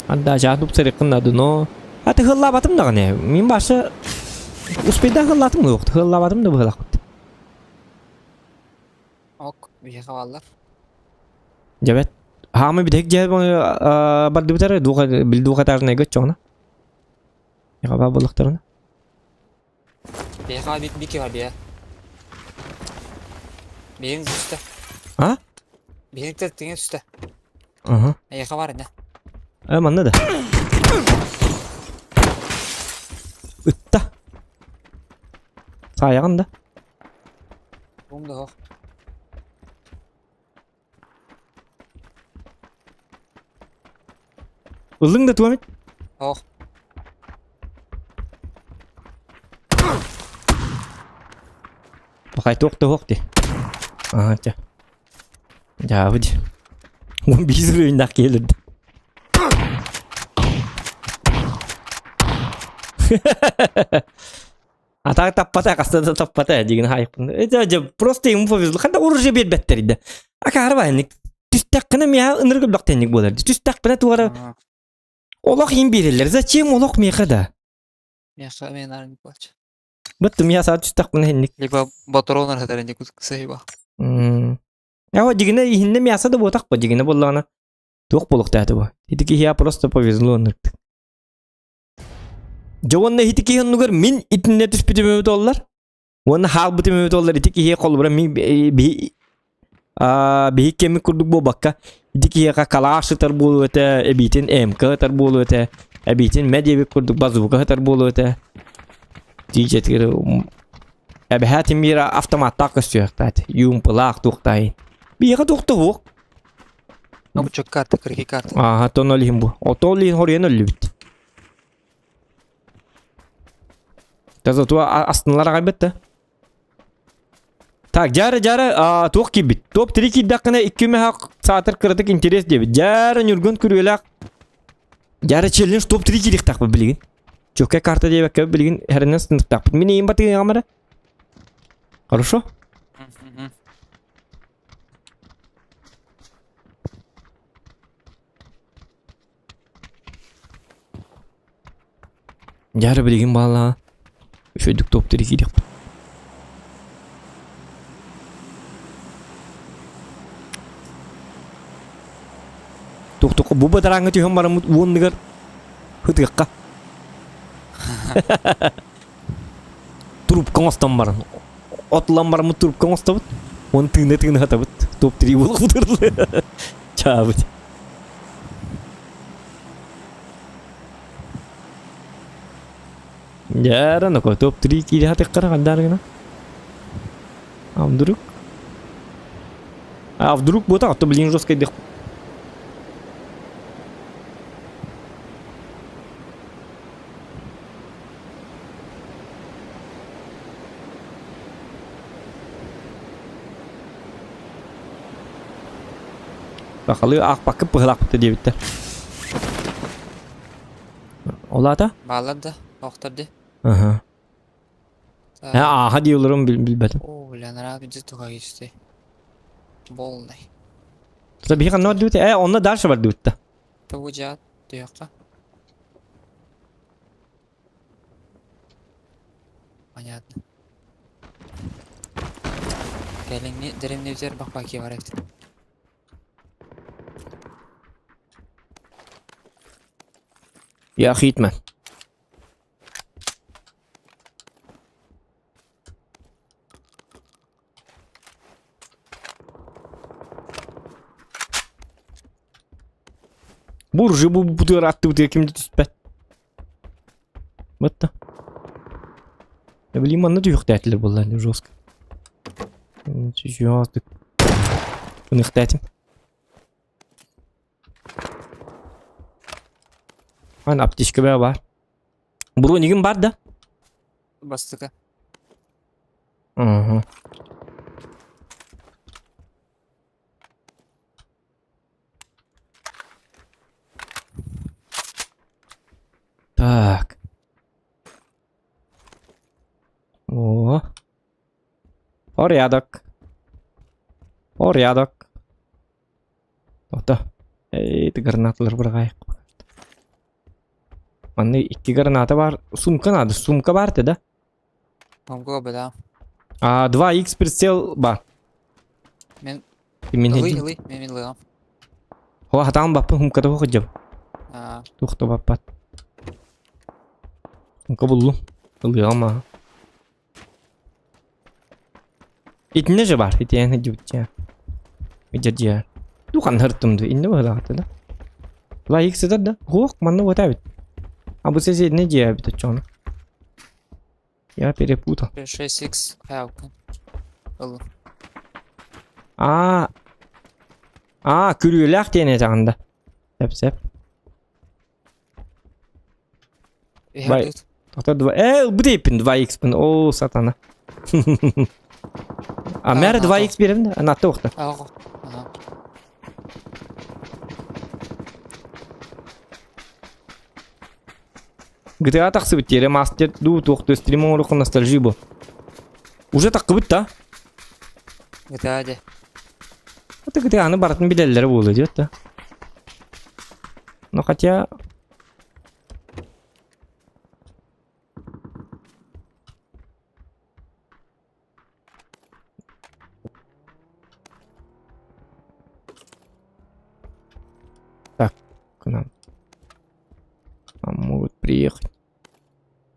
Anda jatuh serikin adı no. Hati hıllabatım da ne? Min başı uspeda hıllatım mı yoktu? Hıllabatım da bu hıllak. Ok, bir şey havalar. Evet. Hamı bir tek cevap bardı bitar bildiği kadar ne geçiyor ona. Ya baba balıklarını. Bir hava bir ki var bir ya. Benim üstte. Ha? Benim de üstte. Aha. Bir hava var ne? Aman ne de. Ütta. Sayağın da. Bum da o. Uzun da tuvamet. Oh. Bakay toktu hokti. Aha ça. Ya hadi. On bir sürü oyundak gelirdi. А так таппата кастада таппата деген хайпын. Это просто ему повезло. Кандай уже бербеттер иде. Ака арбайник. Түстәккене мия ыныргы блоктенник болар. Түстәккене туара олох им берелер. Зачем олох мехада? Я что мен арни плачу. Быттым я саат түстәккене хенник. Либо батронар хатарен дикус сейба. Я вот дигене хинне мясо да ботак по дигене боллана. Тук болукта это бу. Идики я просто повезло ынырды. Жауанна хитики ханнугар мин итинне түспүтүмө доллар. Уанна хал бутумө доллар итики хе колбура ми би кеми курдук бо бакка. Итики хе калашы тар болу өтө, эбитин МК тар болу өтө, эбитин медиаби курдук базука тар болу өтө. Дижетир эбе хатим мира автоматта кыстыктат. Юмпылак туктай. Бига туктук. Ну чок карта, крики карта. Ага, тонолим бу. Отолин хорен өлүбүт. Зато астынлар кайбетти. Так, жары тоқ кибит. Топ 3 киддакына 2 мехак саатыр кырдык интерес дебит. Жары нүргөн күрүлак. Жары челлендж топ 3 кидик такпы билген. Чокка карта дебек билген хернен сындык такпы. Мен эйм батыгын камара. Хорошо? Жары билген бала. Şöyle top 3 gidiyor. Tok bu bataranga tüy hamara mut wondigar. Hıtıkka. Turup konstan baran. Otlan baran mut turup konstan. On tığına hatabıt. Top 3 bulup durdu. Çabut. Jarang kok top 3 kiri hati kara kandar gina. Вдруг? А вдруг вот так, то блин жестко дых. Bakalı ak bakıp pıhlak bitti diye bitti. Ola da? Bağlar da. Oqtardı. Aha. Aha diyorlarım bilmedim. Oo, bilen abi ciddi tuğa geçti. Bolday. Tabii bir kan ne diyor? Onunla ders var diyor. Bu cihat diyorqa. Понятно. Gelin derimne üzer bak baki var et. Ya hitman. Буржи bu diyor attı bu diyor kimdi tüspet. Batta. Ya bileyim anne diyor dertler bunlar жестко. Şu artık. Bunu ihtiyacım. Hani aptişke be var. Bro nigim var da. Bastıka. Aha. Так. О. Порядок. Порядок. Ото. Эй, гранаталар бұрғайық. Манда 2 граната бар. Сумка надо. Сумка бар да? Мамго бада. 2х прицел бар. Мен Мен лый, мен лыгам. О, хатам баппы сумкада оқы жеп. Тухта баппат. Сумка бұллу. Лыгам. İtine же бар, итене жибче. Видео. Духан хыртымды, инде балагаты да. 2х да. Хох, манна вот авит. А bu ses ne diye bir tane. Ya перепутал. 6x хавка. Алло. Külüyorlar diye tağında. Sep. Vay. Tahta 2. Bu da ipin 2x bin. O satana. Mer 2x birimde. Anahtar okta. Aha. GTA тақсы бітті, ремастер ду тоқты стримон ұрықын ностальжи бұл. Уже таққы бітті, а? GTA де. Это GTA-ны баратын білелері болды, дед, да? Но хотя... Так, к нам. Могут приехать.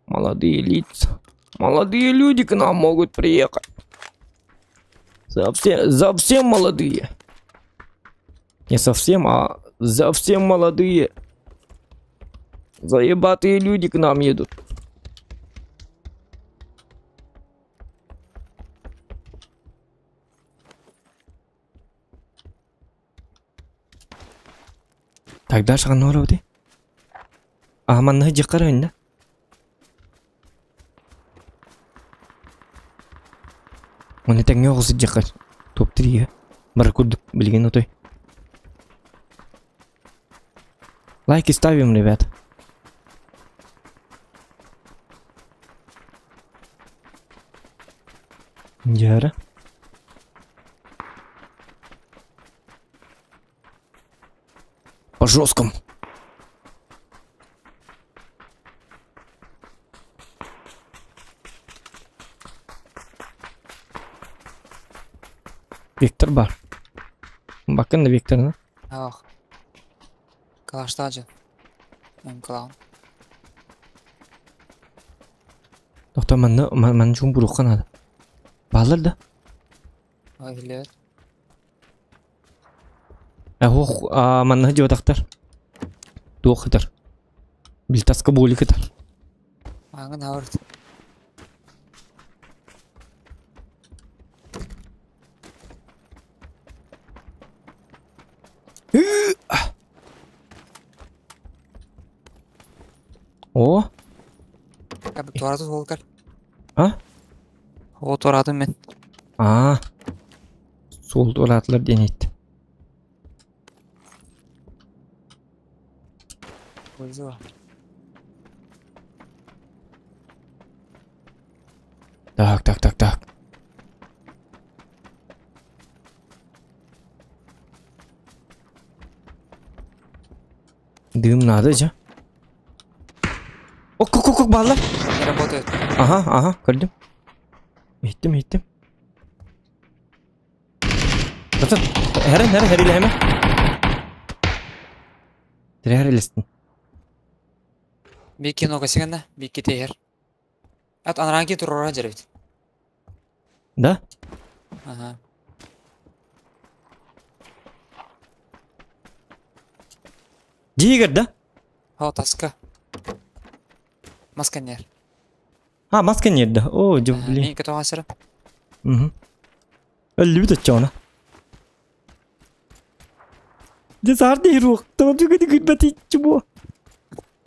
Молодые лица. Молодые люди к нам могут приехать. Совсем молодые. Не совсем, а совсем молодые. Заебатые люди к нам едут. Тогда шагнор өте. Аманны жыққарайын да. Оны тәңе оғысы жыққар. Топ 3-ге. Бір күрдік білген отой. Лайки ставим, ребят. Жары. По жесткому. Vektor бар. Bakın da vektoruna. Ах. Калаштаджы. Мен калам. Doktor man cum buruqan ada. Bağlar da. Öyle. Hoq man hıcı odaktar. Doğu kadar. Bil taska boli kadar. Mangın havart. O. Abi toratı volkar. Ha? O toratım ben. Sol dolatlar deneydi. Пользу var. Так. Дым надо же. Ок, bağla. Не работает. Aha, gördüm. Gittim. Tutun. Her ile hemen. Her ilesin. Бикки нога сигана. Бикки тейер. At anarangi turora jarabit. Da? Ага. Jigar da? Ho taska. Maskaner. Ha, masken yedi. Oo, cıvılı. Мен кетіп алған сірі. Öyle bir de ona. De zar değil ruh. Tamam juga di gıybeti çubuğu.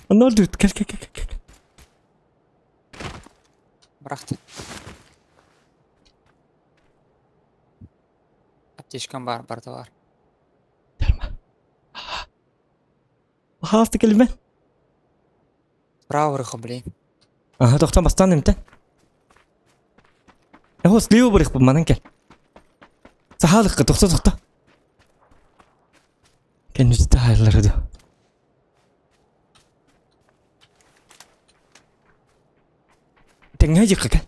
Ne oldu? Gel. Бырақты. Аптечкам бар, барда бар. Hasta kelime. Справа вырықы білейін. Aha, toxtan bastan imten. Ho, sliyo bırak bu manan gel. Sahalık toxta. Kendisi de hayırları da. Tengah aja kan.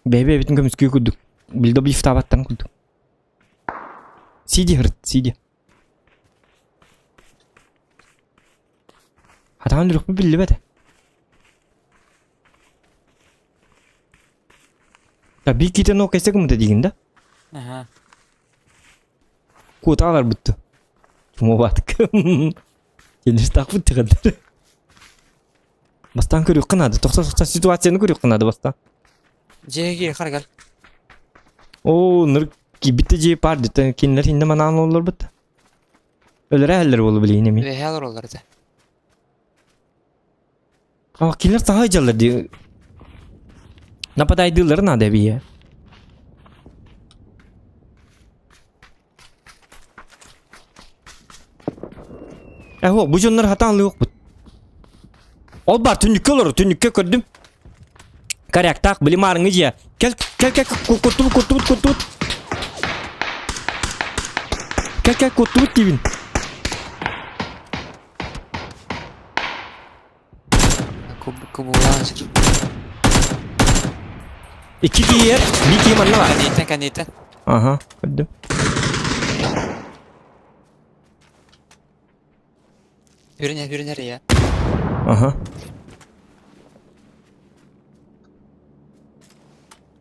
Bebe bitin kami skill kuduk. Bildo bif tabatan kuduk. Sidi. Hatan luruk billi bede. Tabii kita no kaisa kamu tadi ginda. Ага. Kuota var buttu. Cuma batık. Jenis takut kadar. Bastan көріп қынады. Тоқта ситуацияны көріп қынады бастан. Жеге қар гал. О, нұр кибітті жеп барды. Кенілер хинді манан олар бұд. Өлір әлілер болу білейін емей. Ve helal olurdu. Ama killer sağa çalır diyor. Napadaydılar nada bir ya. Bu canlar hatalı yok bu. Ol bar tünlükke gördüm. Karyak tak bilim arınız ya. Gel kurtult. Gel kurtult dibin. Kubulan sir. İki diğer, bir kim anla var. Kaniten. Aha, gördüm. Biri nereye? Aha.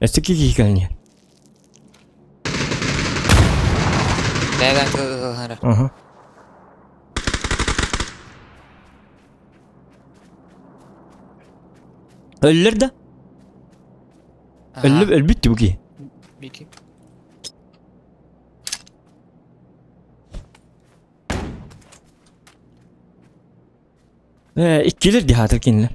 Eski kiki kalnya. Değerden kılır. Aha. Ölür de. Öl bitti bu ki. Biki. İkiler dihadır kinler.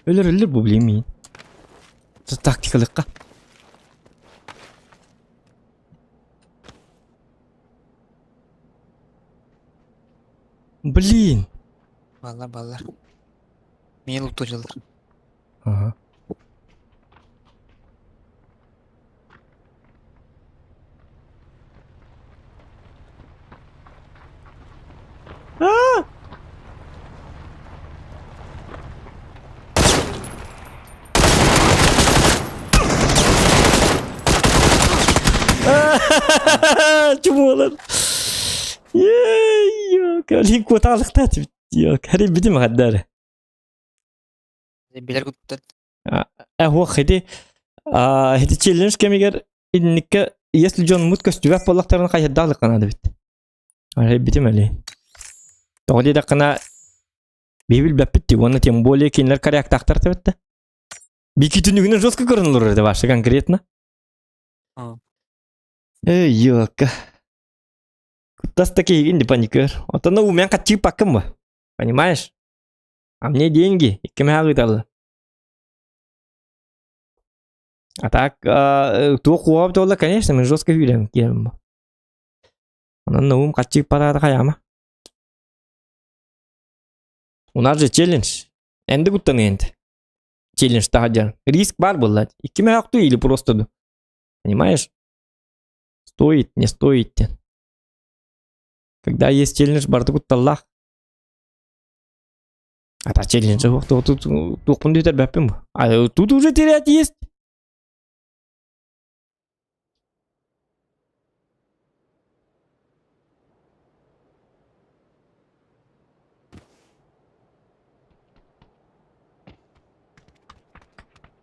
Ölür bu bileyim iyi. Taktikalıkka. Блин. Ballar. Meni lootlayacaklar. Aha. Cumulan. Yok. Öyle kuatalıkta yok. Her bitim kadar. Biler kutlar. هو خدي هدي تشيلنج كميجر انك يسل جون موت كستوى بالله ترى قاعد يدال قناه بيت هاي بيتم عليه تقولي ده قناه بيبل بابتي وانا تيمبولي كينلر كارياك تاختر تبت بيكيتو نيغنا жестко көрінілер де ваши конкретно ёк кутас такие инди паникер это ну у меня качи пакем понимаешь а мне деньги и кем я выдал. А так, то хуап тола, конечно, мы жестко юлем кем. Она наум качик парада каяма. У нас же челлендж. Энди гуттан энди. Челлендж тахаджар. Риск бар булат. Икки акту или просто ду. Понимаешь? Стоит, не стоит. Когда есть челлендж, бар гутталлах. А та челлендж, тут кунду тербеппим. А тут уже терять есть.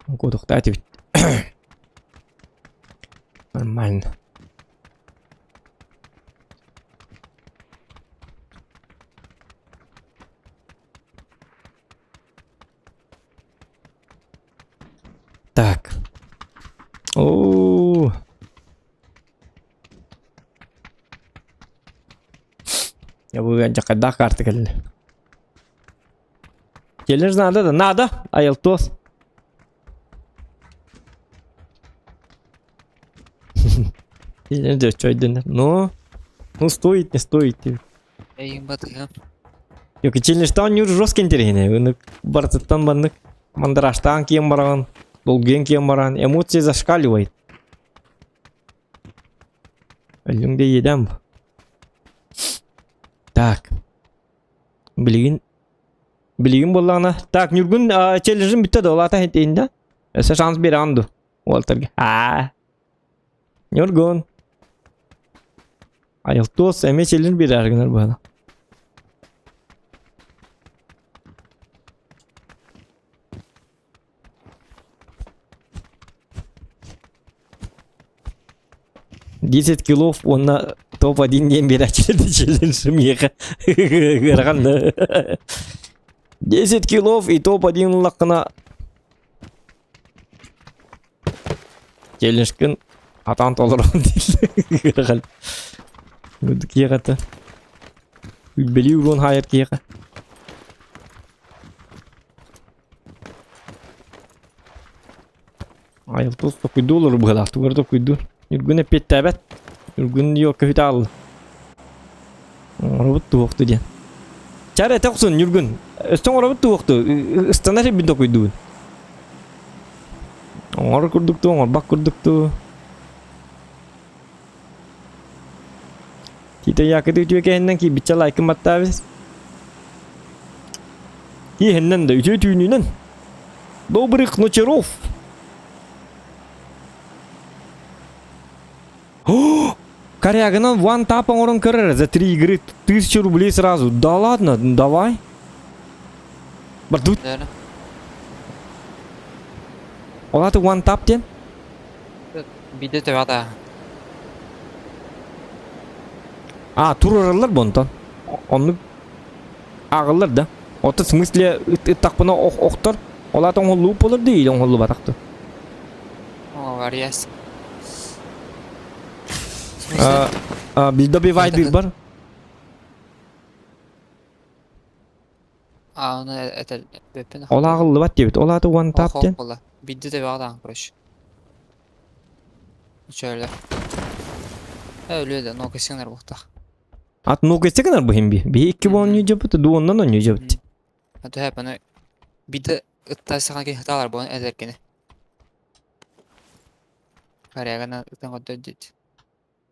Годох, дайте ведь. Нормально. Так. О. Я бы ajak kada kartı geldi. Gelir nada da nada ayıltos. Gelir de çöydün. No. Ну стоит, не стоит. Эйм батыган. Yok челленджтан юр жестко интересно. Уны барцыттан баннык. Мандраштан кем баран. Долген кем баран. Эмоции зашкаливает. Ölümde yedem. Так. Билигин боллана. Так, Нюргун челленджин битте да олата хетейинде. Эсе шанс бери анду. Уолтерге. Нюргун. Айылтос эме челлендж бери аргынар бана. Десять килов он на топ-1 день бери ачылды челленджим еха. Гырганды. 10 килов и топ-1 лақына. Челленджкін атан толырын дейді. Гырган. Гүрді киеғаты. Үлбелі урон хайыр киеға. Айылтос да күйді олыр бұғалақты көрді күйді. Үргін әпет тәбәт. Үргін yok көйті алды. Робот туоқты ден. Чары әті құсын үргін. Өстің робот туоқты. Үстанар әбін да күйді. Оңыр күрдікті, оңыр бақ күрдікті. Кейті яқыды үтіе кәйіннен кей бітча лайкын батта біз. Кейіннен да үтіе түйінінен. Добрых ночеров. Корягана ван тапа орон карьера за 3 игры 1000 рублей сразу. Да ладно, давай. Бардут. Дәрі. Олаты ван тап ден. Биде тәвәді. Тур аралар бонтан. Оны ағылар да. Оты смысле тақпына оқтар. Олаты оңғылу болыр дейді оңғылу батақты. О, варияс. Bizde bir wide bir var. Onu etel bepin. Ola ağıllı bat debit. Ola da one tap den. Bitti de bağdan kuruş. Şöyle. Öyle de nokasınlar bu da. At nokası kadar bu hem bir. Bir iki bu oynuyor cebit. Du ondan oynuyor cebit. Hadi hep onu bir de ıttasına ki hatalar bu ederken. Karayagana ıttan kadar dedi.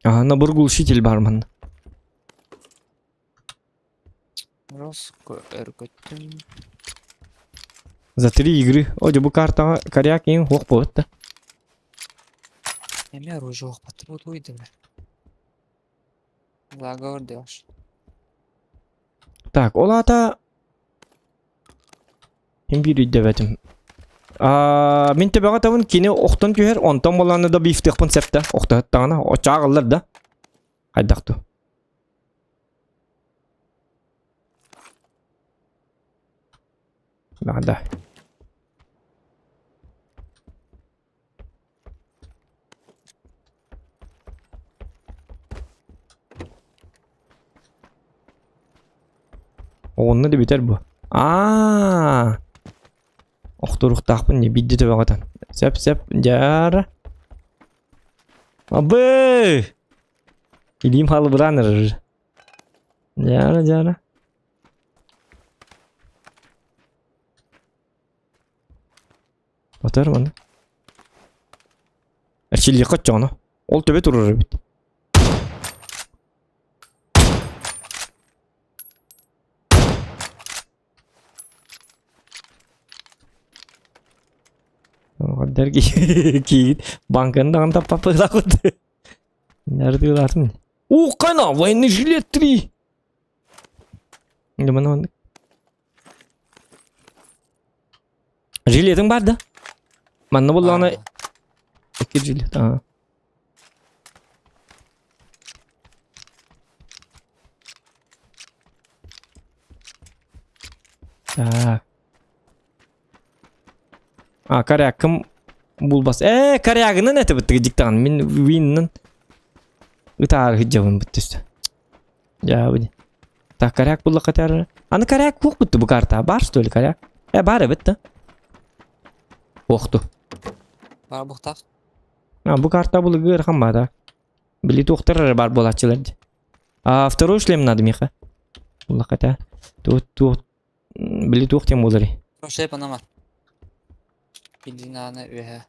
На бургулшитель бармен. Роско эргөттүм. За 3 игры. Оде bu karta karyak en hoq boluptu. Эме оружие жок батыр бут ойдым. Заговор делаш. Так, olata hem bir devetim. Мен тебеға табын кені оқтан күйер, онтан боланы да бифтек пын сәпті. Оқта хаттағына, оча ағылыр да. Қайдақты. Бағда. Оғынны да бетер бұл. Охторуктаахпын не бидди төбөгатан. Сеп жара. Абы! Илим халы бранер. Жара. Отар мана. Эрчилли каччана. Ол төбе турар бит. Гадар ки банкан да таппа да кот. Нерде латым. У кана военный жилет 3. Нема нан. Жилетің бар да? Манна болана iki жилет. Карякым булбас. Карягынан әті бітті диктаған. Мен виннің ұтағы хиджабын біттісті. Жабыды. Так, каряк бұлла қатары. Аны каряк көк бітті бұл карта. Бар что ли каряк? Бары бітті. Оқты. Бар бұқтақ. Бұл карта бұл ғыр қамбада. Білет оқтырыр бар болатчыларды. Второй шлем надо, Миха. Бұлла қатары. Білет оқтен болары. Прошлый панамар. Bildiğin üye.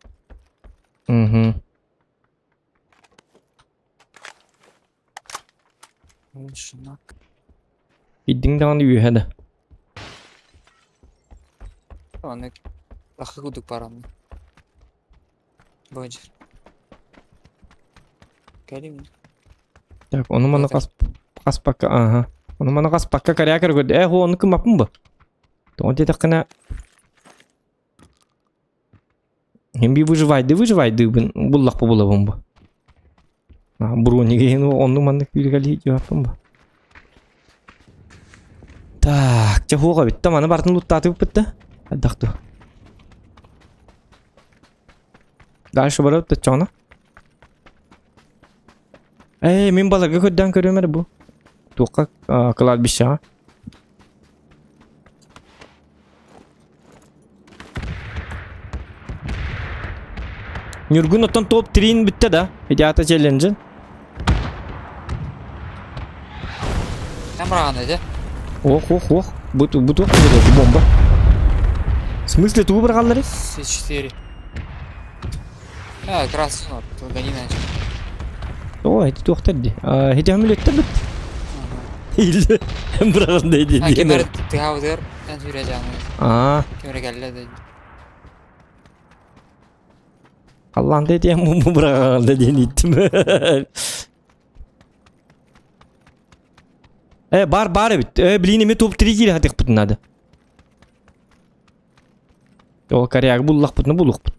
Şuna. Bildiğin dağını üye de. Onu daha kuduk paranı. Bacır. Geleyim mi? Так, onu bana kaspakka, aha. Onu bana kaspakka kariyakar gördü. Onu kım yapın bu? Onu dedik kına. Hem bir выживайды, буллах по булавым bu. Брониге, onu mandık bir gali yapın bu. Так, чахуга битті, маны бартын луттатып бітті. Аддақты. Дальше барып да чана. Мен балага көдден көрөмер bu. Тоққа кладбище. Нюргун оттан топ 3'in bitti da. Hidayata challenge'ın. Ne bırakın dedi? Ох. Bu тоқ бомба. В смысле, ту бұрғалары? С4. Как раз гони начал. Ой, эти тоқтар де. Hidayam öletti bit. Hildi. Bұрғалın deydi. Kemer tıhavdır. Ben süreceğim. Kemer geldi dedi. Allah'ın dediğim bu bırakın dediğini ittim. Бар бит. Блин, мен топ 3 киле хатык бутын ады. О, каряк буллах бутны булук бут.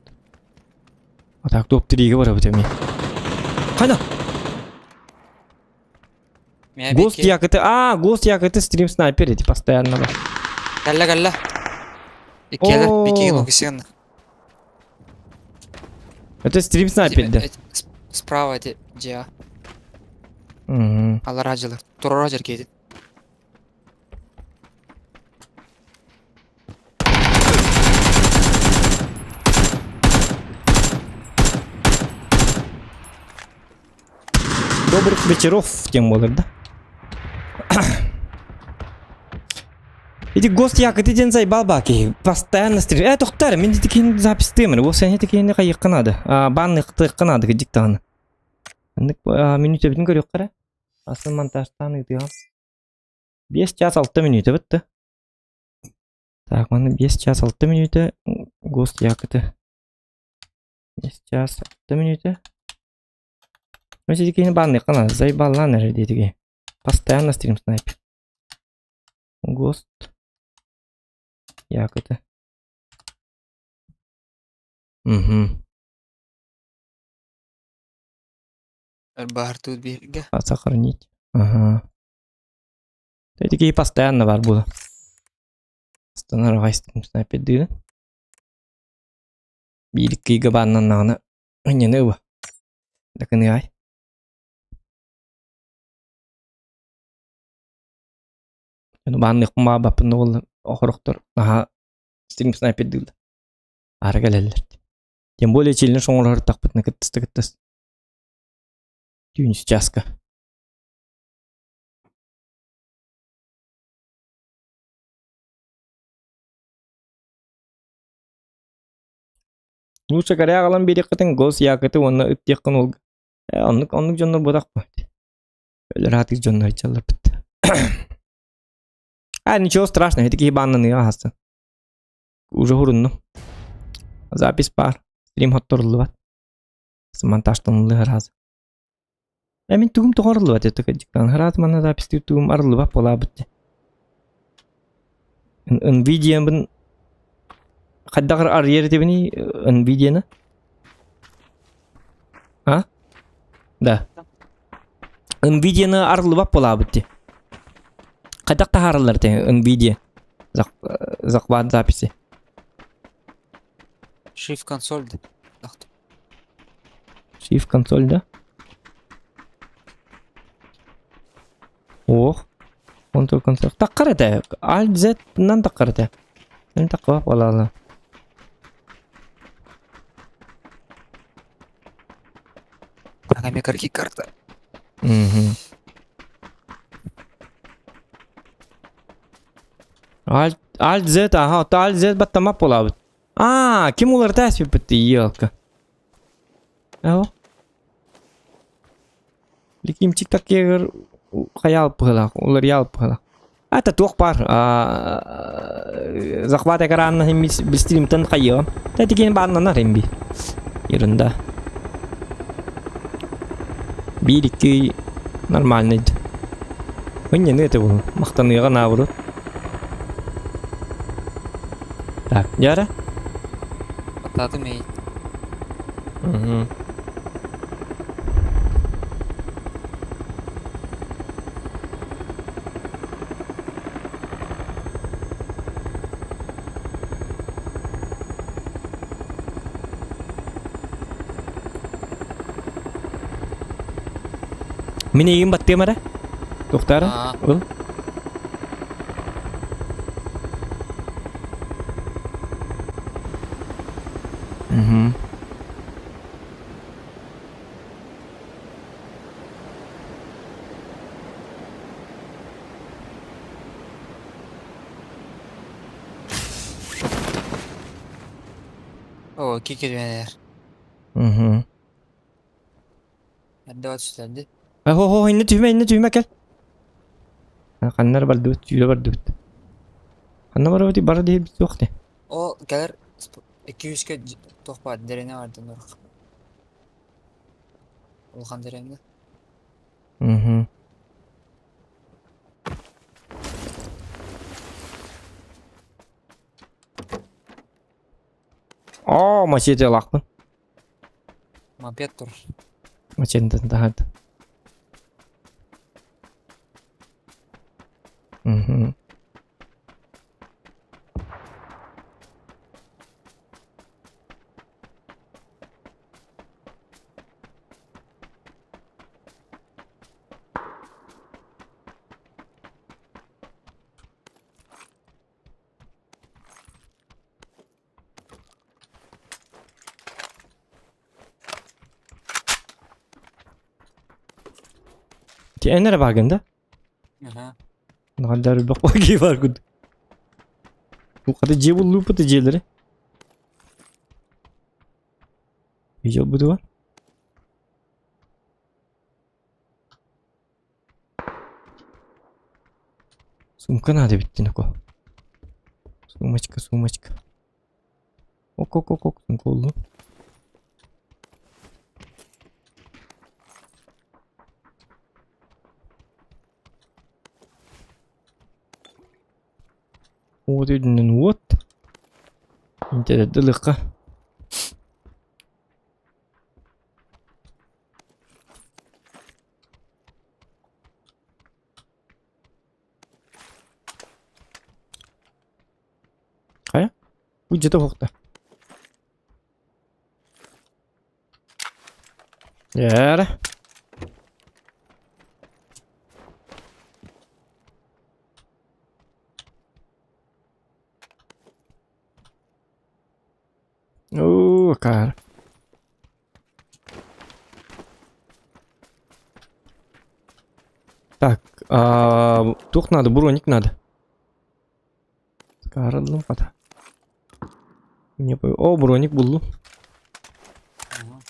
Атак топ 3-ге бара бит эми. Кайда? Гост якыты. Гост якыты стрим снайпер эти постоянно. Галла. İki логисен. Это стрим снайпер, да? Справа эти Джиа. Алар ажылар. Турар ажыр кейді. Добрых вечеров тем болар, да? Эти гост якыты дензай балбаки. Постоянно стрим. Тоқтар, мен детекейін запись тымыр. Ол сәне текейін қайық қынады. Банны қытық қынады диктаны. Минуты бітін көрек қара. Асын монтажтан ұйтыған. 5 час 6 минуты бітті. Так, маны 5 час 6 минуты. Гост якыты. 5 час 6 минуты. Мен детекейін банны қынады. Зайбаллан әрі детекейін. Постоянно стрим снайпер. Гост. Якыты. Бар тут берега. Сохранить. Такие постоянно бар было. Станаргайс снайпер дыды. Биликки габаннан нагана. Не ныва. Дакыны ай. Банных ма бапын ол охороктор. Стрим снайпер дыды. Ары келелер. Тем более челіне шоңыр тақпытына кіттісті. Түйін сейчас-ка. Лучше горя қалан берек қытын гос яқыты онына үттек қын ол. Онық жонлар бодақ ба. Өлі ратық жонлар айтчалар бітті. Ничего страшного, это ебаный ағасы. Уже хурунну. Запись бар. Стрим хотторлы бат. Монтажтанлы разы. Мен тугум тоғарлы бат. Это кадиктан. Раз мана записти тугум арлы бат бола бітті. Nvidia бін қаддағыр ар ерді біні Nvidia-ны? А? Да. Nvidia-ны арлы бат бола бітті. Қаддақ тағарылар те Nvidia. Захват записи. Shift консоль. Shift консоль, да? Ох. Control консоль. Таққар еті. Alt Z-нан таққар еті. Сен таққа бап алалы. Ағаме кіргі карта. Alt Z, аха, Alt Z баттамап бола бұд. Кім олар тәспіп бітті, елка. Әу? Леким тик-так егір қаялып бұғылақ, олар ялып бұғылақ. Это тоқ бар. Захват экранына білстірім тын қайы. Тәтіген барынан ремби. Ерінда. 1-2 нормальный. Міне это бұл. Мақтаныға наоборот. Так, яра? Атады мей. Мен егін бәтте мәрі? Тоқтары? Ол? О, кекерменер. Әдді бат үстелді. Инне түйме кел. Қаннар барды бүт, жүйі барды бүт. Қанна бары бүт, бары дейі бүт оқты. О, кәлер 200-ке тоқпа дәрене барды нұрық. Олған дәренді. Мачете лақпын. Мопед тұр. Мачетін тағады. Enere bagında? Aha. Ne kadar bak bakayım var good. Bu kadar cebul lupa da celeri. İyice bu da var. Сумка надо bitti Nako. Сумочка. Ok, sumka oldu. Вот один вот. Интересно, далеко. Кая? Где-то вокта. Яра. Oo, kar. Так, тух надо, броник надо. Скарылдым ката. Не пой. О, броник булду. Ага.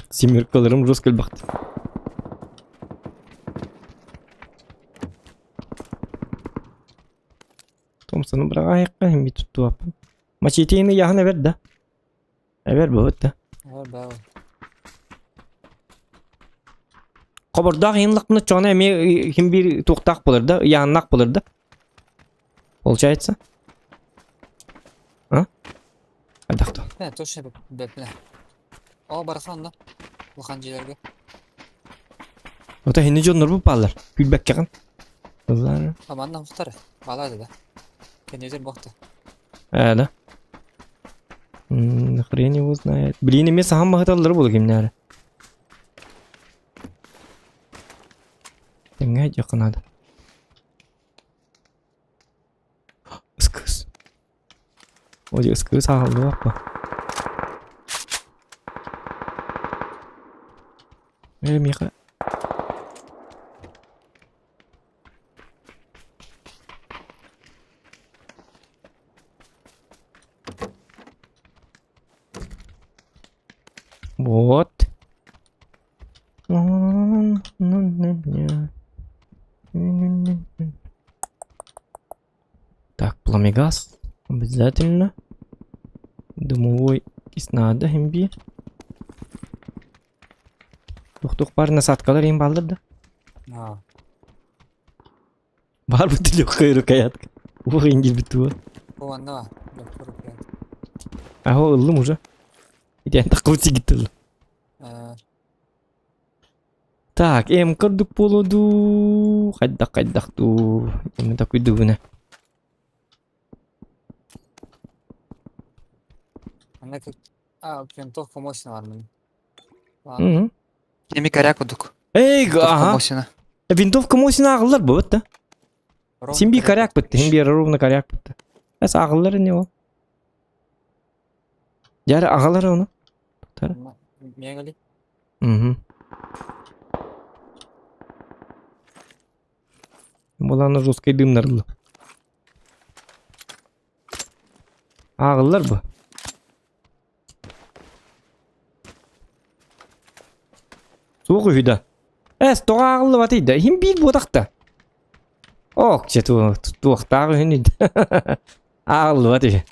Семеркаларым жос келбакты. Томсону бірақ аяққа химби тутту аппын. Мачетейни яғына бер да. Әбер бөт да. Бәу. Қобырдақ енлықны чоғына әме химби тоқтақ болыр да, яғынақ болыр да. Получается? А? Қайдақты. Бәу, точно бәпіне. О, барасан да. Бұлқан жерлерге. Ота хені жонлар бұл балар. Күлбәк кеған. Қызлар. Аманна мұқтары. Балады да. Кенезер боқты. Да. Хрен его знает. Блин, емес ағам мағыталары болу кемнәрі. Тәңе жақынады. Үскіз. Оде үскіз ағылды бақпа. Меқа. Вот. Так, пламегаз. Обязательно. Дымовой кис надо, химби. Тух-тух бар насадкалар ең балдыр да. Бар бұ тілі қойры каятка. Оқ ең келбітті ба. Оғанда ба. Ахо, ұлым уже. Идеян таққы тегітті ұлым. Так, көрдік болуду. Қайдақ-қайдақ-ду. Емі так үйді бұны. Ана как... Винтовка Мосина var mı? Hı. Kemik коряк удук. Эй, Винтовка ага. Мосина. Винтовка Мосина ағылар бұл бітті. Сен бей коряк бітті, сен бей ровно коряк бітті. Әс ағылар не ол? Яры ағылар оны. Мегали. Мхм. Бұл аны жосқай дымнарлы. Ағылар бұл. Суық үйді. Әс тоға ағылы батыйды. Хим бейді бодақта. Оқ, че туақтағы үйінеді. Ағылы батыйды.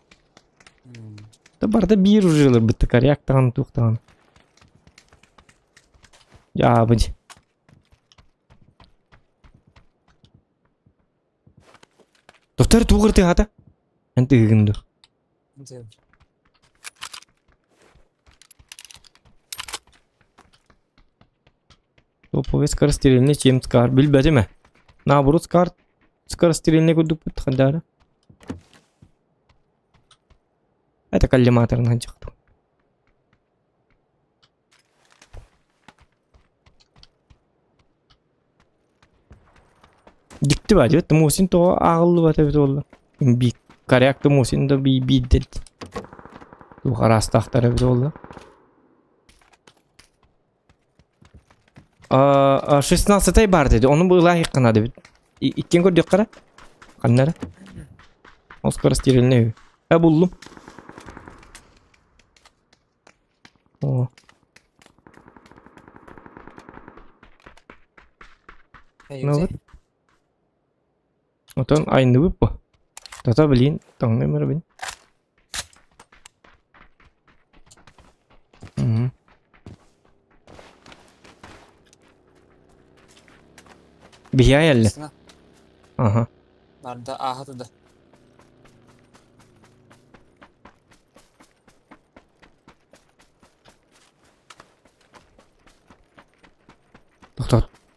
Да барда бир жылы бітті коряктаған туқтаған. Жабыды. Доктор туғырты ғата. Әнті ғынды. Топовый скорострельный чем скар. Білбәді ме? Наоборот скорострельный көдік бітті қандары. Это коллиматорный чықты. Дикті ба деп, Мосин тоға ағылы ба тәбет олы. Бик корякты Мосин да бейдеді. Тоға растақтар әбет олы. 16-ай бар деді, оның бұғыла қиққана деп. Иккен көрдек қара? Қаннары? Ол скорострельный үй. Бұллым. О. Ne olur? Otan aynı bu. Tata bilin, tangga mera bin. Bihayal. Aha. Narda ahatı da.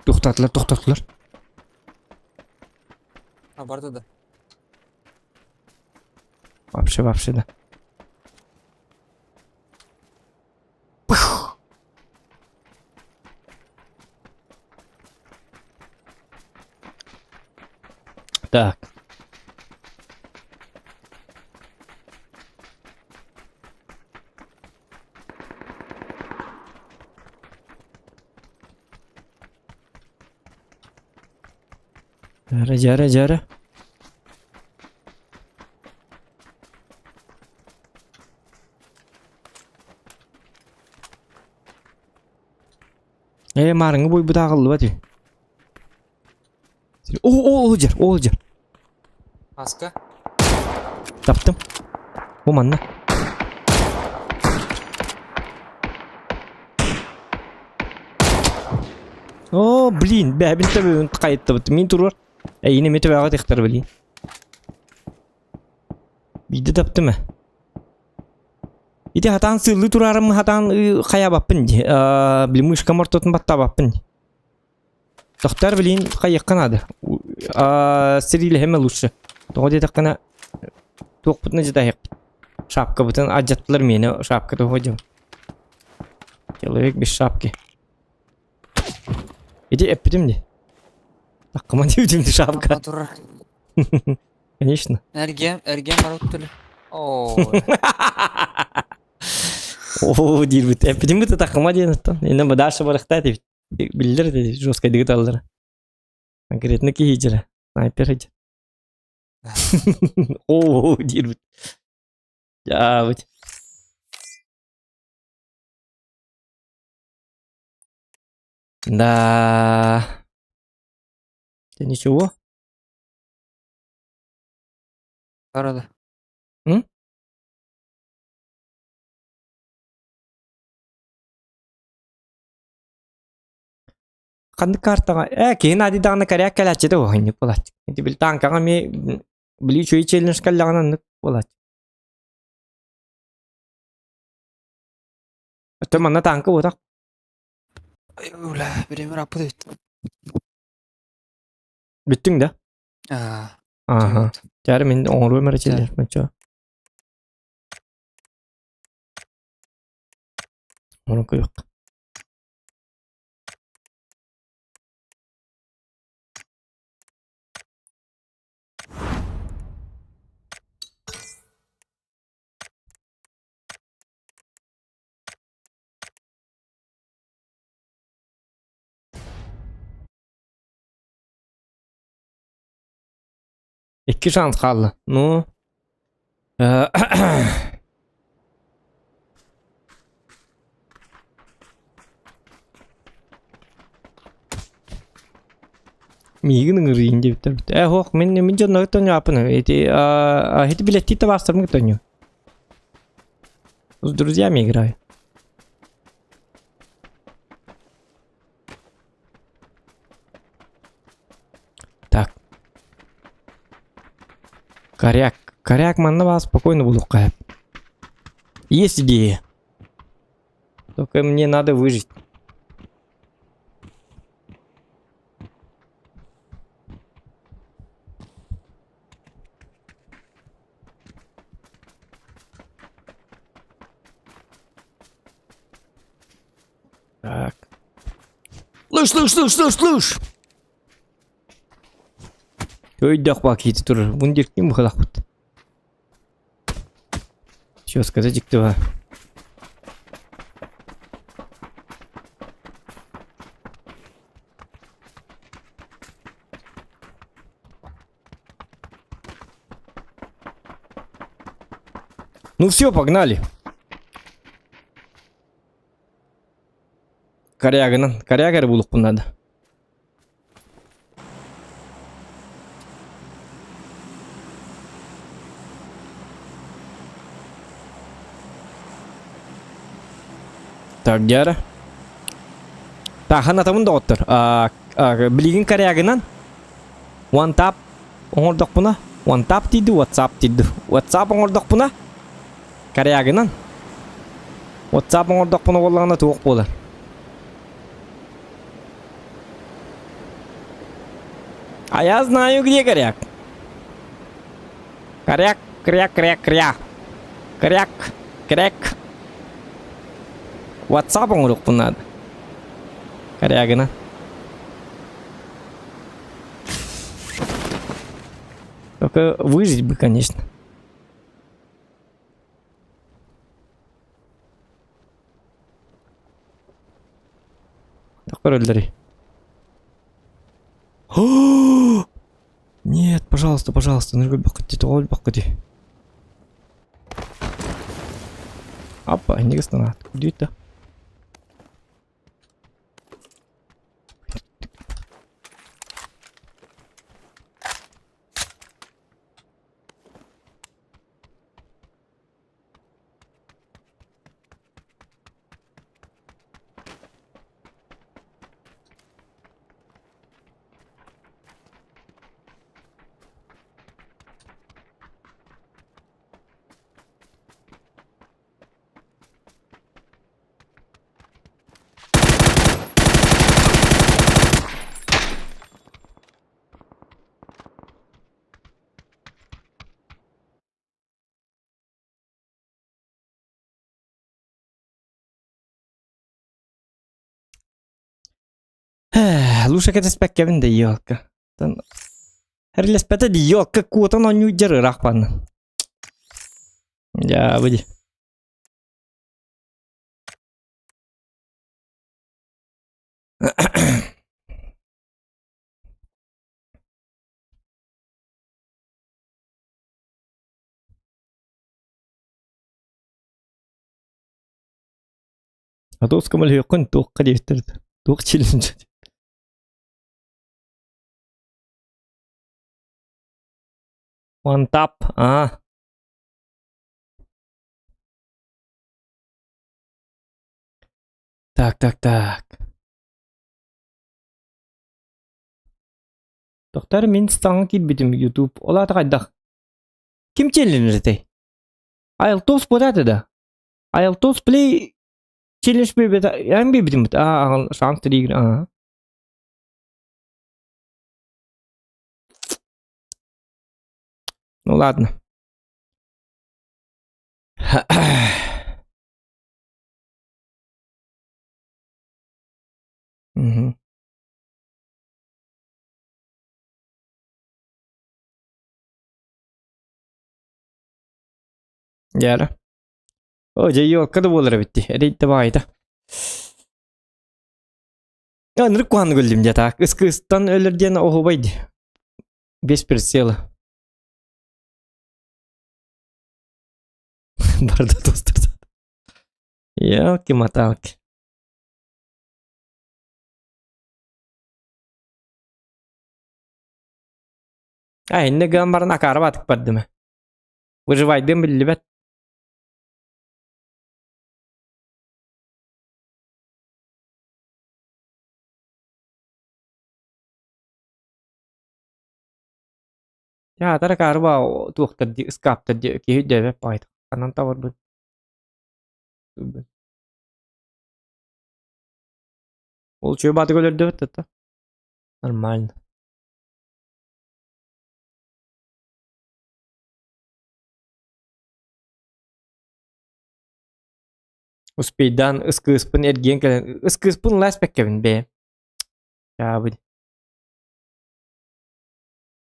Toxtatlar. Ha barda da. Вообще да. Жары. Марыңы бой бұта қылды ба түй. Ол жер. Маска. Таптым. О, манна. О, блин, бәбін тәбі қайытты бұты. Мен тұрыр. Әйіне меті бәға тектар білейін. Биді тапты ма? Ите хатан сылы тұрарым хатан қая баппын. Білім ұшқа мұртотын батта баппын. Тоқтар білейін қайыққан ады. Сирилі хемел ұшы. Тоғы деді қана тоқ бұтына жеда хек. Шапка бұтын аджаттылар мені шапка тоғы дем. Человек без шапки. Иди эппидем де. Так, командир де шапка. Тур. Конечно. Эргем бар өттүлү. О. О, дир бит. Эппидем бит так командир тон. Эне бадашы барыкта деп. Билдер де жестко дигит алдыр. Конкретно ки хижера. Снайпер хижер. О, дир бит. Я бит. Да. Да ничего. Арада. Қанды картаға, кейін адидағына кәрек кәләтчеді оғайны болады. Енді біл танкаға ме білі чөй челленж кәллағынан нүк болады. Өтті манна танкы отақ. Ула, біремір апы дөйт. Бүттің да? Аха. Жәрі мен оңыр өмірі челленж мәтчі. Оны көйік. İki şans kaldı. No. Мигін ұрайын деп тұр. Хоқ, мен жонны өттен апыны. Хеті билетті де бастырмы өттен. С друзьями играю. Так. Коряк манна вас спокойно буду кайф. Есть идея. Только мне надо выжить. Так. Слышь. Өйдақ бақиты тұр. Бұндеркен бұқылақ бұд. Что сказать, кто? Ну все, погнали. Коряганы булық бұнады. Так, дяра. Так, хана тамын да оттыр. Білеген корягынан One tap оңырдық бұна. One tap дейді, WhatsApp дейді. WhatsApp оңырдық бұна. Корягынан WhatsApp оңырдық бұна болғанда туық болар. А я знаю, где коряк. Коряк. WhatsApp оңырдық бұна. Корягынан. Только выжить бы, конечно. Так, өлдірі. пожалуйста, ныргай бақыт ой бақыт. Апа, не станат. Куда это? Лучше que te specchia de елка. Herles pete de елка кута на нью джер рахпан. Я выйди. А то скамал якын тук кадестерд. Тук челлендж. One tap. А. Так. Доктор мен стаңа килбитим YouTube. Ола тагайдак. Ким челлендж ете? Айлтос бодады да. Айлтос play челлендж бебета. Ян бебитим. А, шанс триггер. А. Ну ладно. Угу. Яра. О, жайо, када болар битти. Эдейте байда. Аныр куан гөлдим жата. Ыскыстан өлөрден охобайды. 5 прицела. Барда достар. Елки-моталки. Инде гамбарына карабатык бардымы. Выживайдым билбет. Ya, tara karba tuh tadi skap tadi kihit deh pahit. Kanan tawar bet. Ол чё баты гөлөр деп это. Нормально. Успейдан ыскыспын эрген келен. Ыскыспын ласпек кевин бе. Ya bu.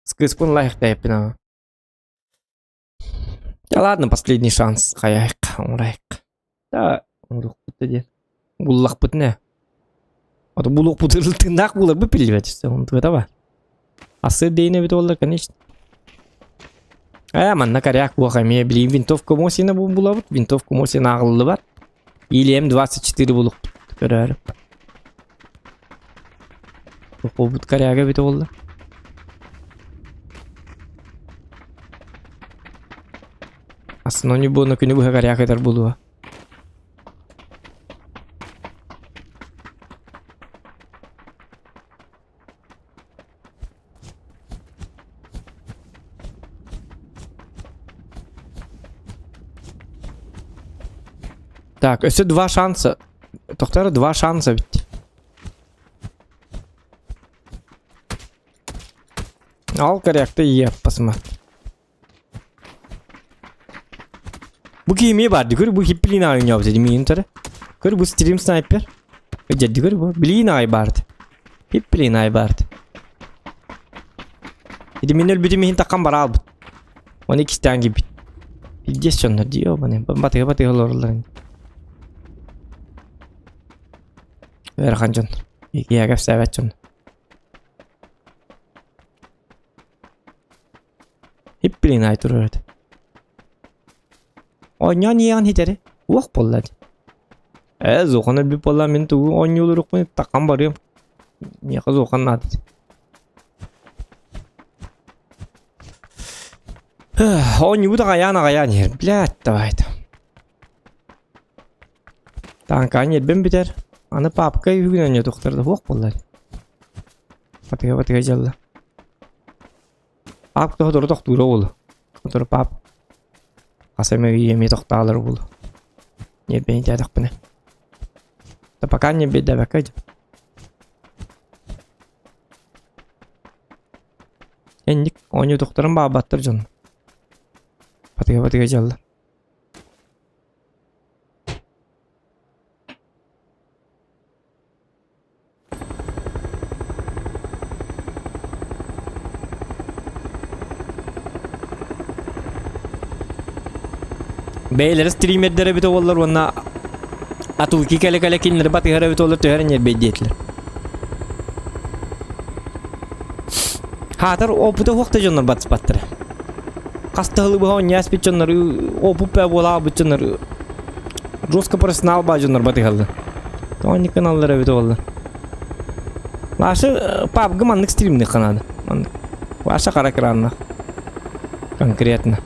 Скыспын лайық тайпына. Ja ладно, последний шанс. Хаяйк, умрайк. Да, умрук бұтты дер. Бұллақ бұт не? Ото бұллақ бұт тыңдақ бұлар бұ пілівәтісті. Он тұғыда бар. Асы дейіне біт олар, конечно. Манна каряк бұға ме білейін. Винтовка мосина бұла бұт. Винтовка мосина ағылы бар. Или М24 бұлық бұт. Көрәрі. Бұл бұт каряға біт олар. Аслно не было на коню горяк это было. Так, это 2 шанса. Доктора 2 шанса ведь. Ал коряк-то еп, посмотри. Bu kimi vardı gör bu hiplina oynuyor dedi mi intere. Gör bu stream sniper. Jadi gör bu bilina ay vardı. Hiplina ay vardı. Jadi minel bütün mihin takam baral. 12 tane gibi. Bileceğiz sonra diyor bana. Batı olurlar. Ver kancan. Ya gel sevet canım. bilin ay turardı. Onya niyan hiteri. Vok bolladı. Zoğana bir bolla men tu onya olur koy takam barıyorum. Niye kız zoğan nadı. Onya bu da kayan yer. Blät davaydı. Tankan yer ben biter. Ana papka hügün onya doktorda vok bolladı. Patiga jalla. Pap to dor doktor ol. Doktor pap. Aseme yemi doktorlar ol. Ne ben jadak bene. Ta pakanya beda bakaj. Endik onyu doktorun babattır jon. Patiga jalla. Beyler streamerlere bit olurlar ona atu ki kale kinler bat hara bit olur töheren yer bedetler. Hatar o bu da vakta jonlar bat spattır. Kastalı bu on yas bit jonlar o bu pe bola bit jonlar. Roska personal ba jonlar bat haldı. Tony kanallara bit olurlar. Laşı pap gmanlık streamde kanadı. Vaşa karakranna. Конкретно.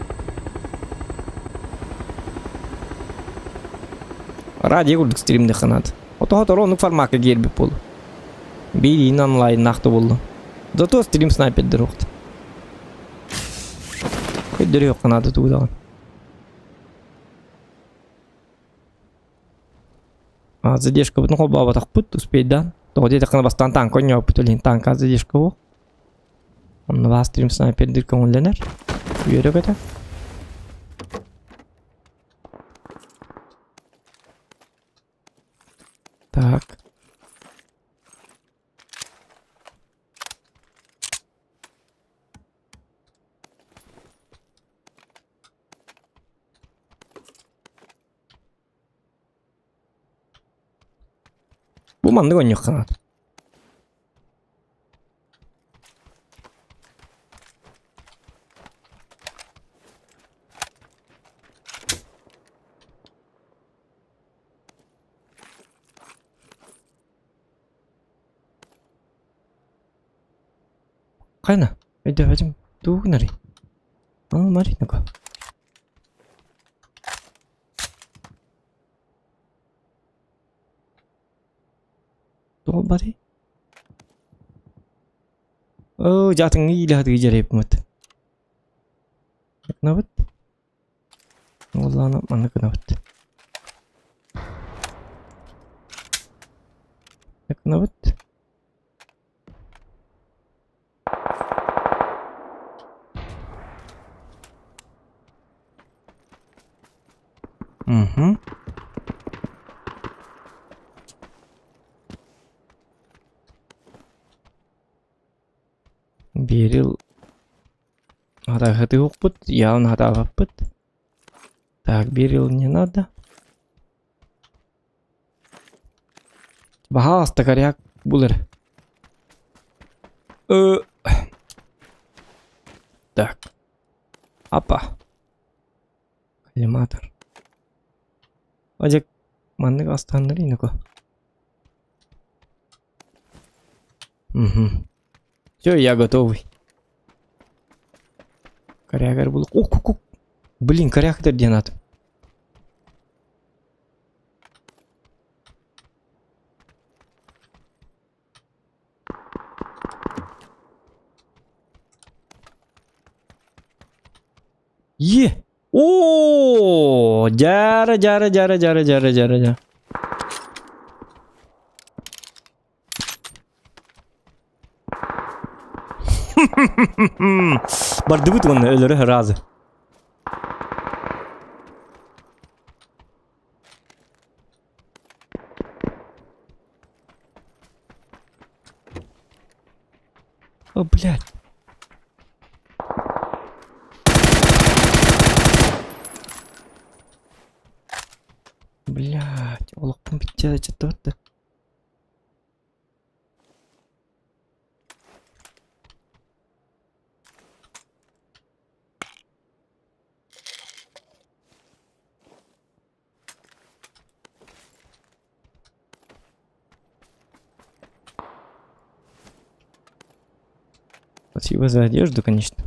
Ради гулдык стримде ханат. Ото торонук фармака герби пол. Бирин онлайн нахты болду. Зато стрим снайпердер окты. Көйдөрү yok канаты тугдаган. Задержка бутун колба батак пут успеть да. То где-то кана бастан танк оньок бутулин танка задержка бу. Он на стрим снайпердер көңүлдөнөр. Үйөрөк это. Так. Bu mandık oynuyor kanat. Kayna, ide hacım, tuh nari, mari nako. Tuh mari. Oh, jatuh ngilah tuh jari pemat. Kenapa? Allah nak mana kenapa? Kenapa? Угу. Берил. Надо хаты опыт, я надо опыт. Так, берил не надо. Bahas takaryak bulur. Так. Apa? Коллиматор. Acık manlık aslanları yine ko. Все, я готовый. Корягар был. О, ку-ку. Блин, коряг-то где надо? Е! О, жара. Бардыбыт он өлөрү разы. О, блядь. Блядь, олоқпын бітті жытты бітті. Спасибо за одежду, конечно.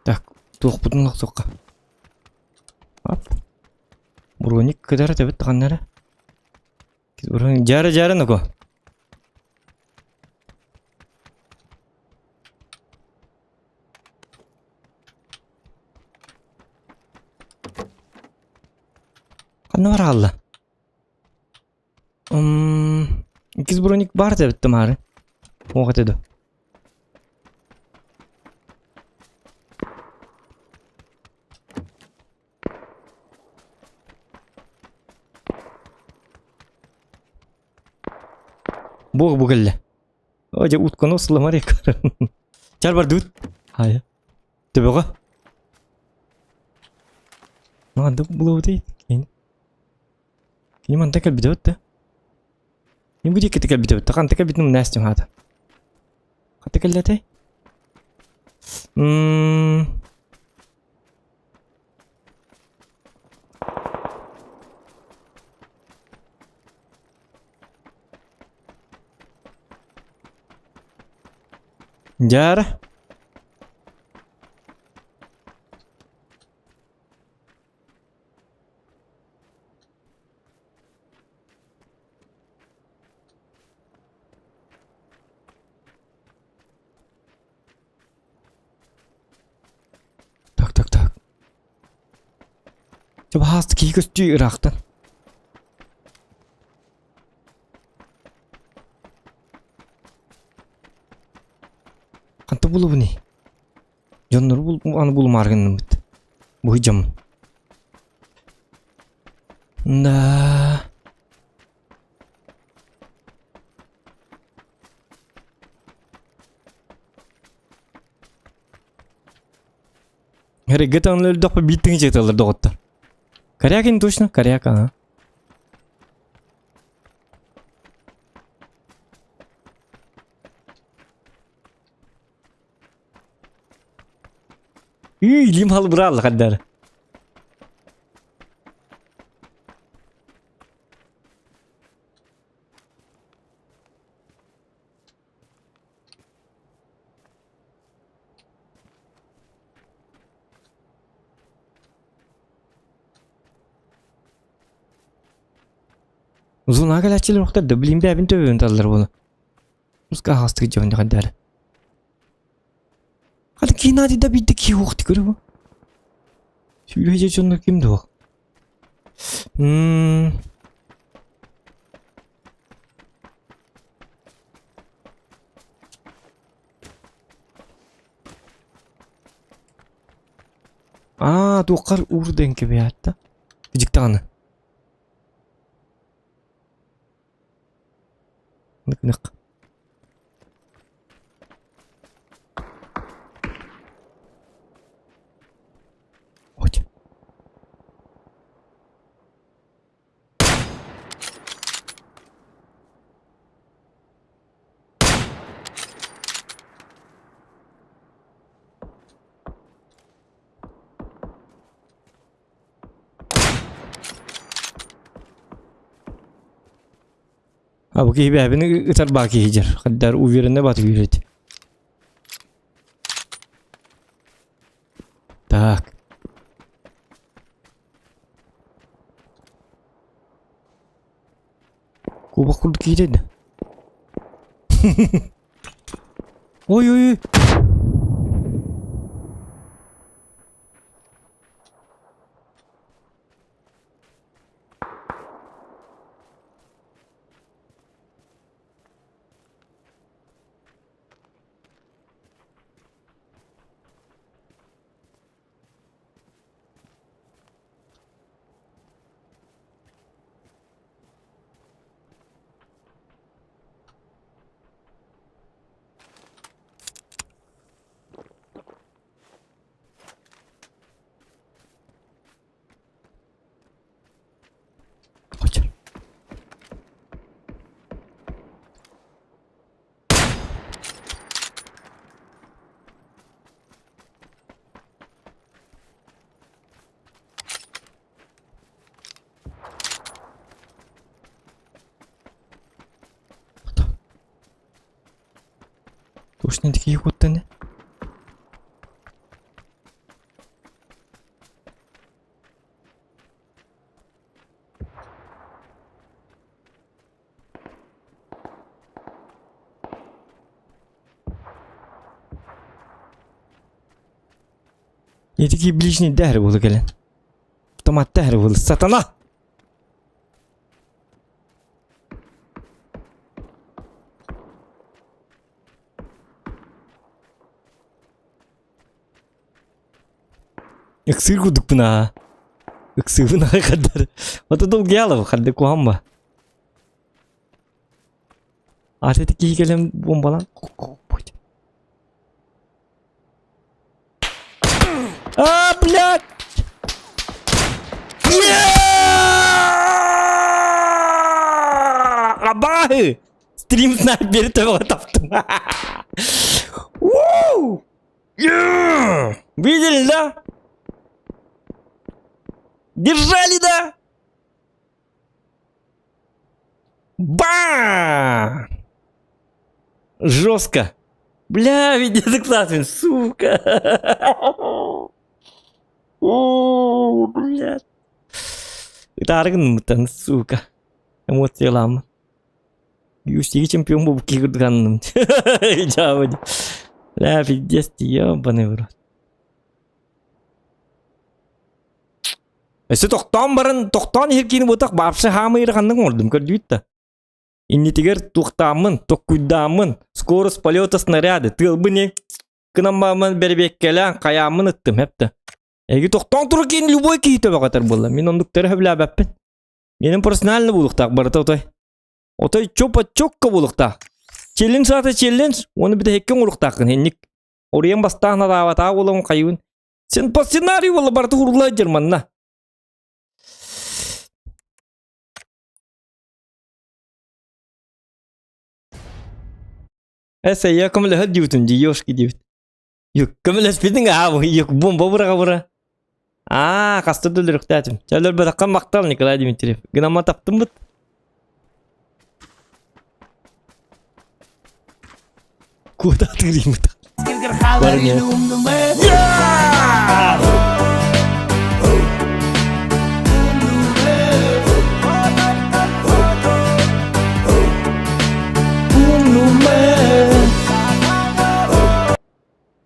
Так, тух бутынлық соққа. Ап. Броник кадар табыт тағаннары. Жары нұқо. Қанна бар қалды? Икіз броник бар табытты мары. Оғат еді. Бог бугелле. Оже утканы сыламар екар. Чар бар дүт. Хая. Төбеға. Маңды бұлау дейді. Кейін маңда кәл біді өтті. Не bude ketika bitte tekan teka bit num nasty hada. Kata kallate? Jara. Tak. Coba hast kikos erachten. Kanto bulu bu ne? Canları anı bulu margının bit. Bu hicam. Da. Hareket anları da bittiğin çeteler doğutlar. Karyakin точно, karyakan ha. Lim hal beral kadar. Uzun ağaçlar vakti de bilim bir evin tövün tadılar bunu. Muska hastı gideceğim kadar. Hadi ki nadi da bitti ki vakti görüyor mu? Şimdi hece çonlar kimdi o? Dokar uğur denki bir hatta. Gıcık tane. Nık. Ой. Abi ki bir abini ıtar baki hicer. Kadar uverine batı yürüt. Tak. Kuba kurduk iyi dedi. Oy. Уж не такие вот не. Yediki ближний дәр булы келен. Автомат дәр булы. Сатана! Iksir kuduk buna. Iksir buna kadar. Ото долго ялов, хадды куамба. Arte teki kelem bombalan. А, блядь! Абахы! Стрим снайпер того таптым. Видели, да? Держали, да? Ба! Жестко. Бля, ведь это классно, сука. О, блядь. Это аргумент, сука. Эмоции лама. UFC чемпион был кигурганным. Жавади. Бля, пиздец, ебаный в рот. Если тоқтан барын, тоқтан еркені бұтақ бапшы хамы ерғанның ордым көрдүйітті. Инни тигер тоқтамын, тоқкуйдамын, скорость полета снаряды, тылбы не, кынамбамын бербеккелі, қаямын ыттым, хепті. Эги тоқтан тұры кейін любой кейті бақатар болды. Мен ондықтары хөблі әбәппін. Менің персональны болықтақ барыта отой. Отой чопа-чокка болықтақ. Челлендж саты челлендж, оны біді хеккен олықтақын, хенник. Ориян бастағына давата олығын қайуын. Сен по сценарий болы барты хұрғылай жерманна. Ese ya como les diutun di yoshki diut. Yok como les pidin abo yok bomba bura. Ah, kastırdı lürüktatim. Çalır bırakkan maktal Nikolay Dimitriyev. Gınama taptım bıt. Kuda tırayım bıt. Var ya.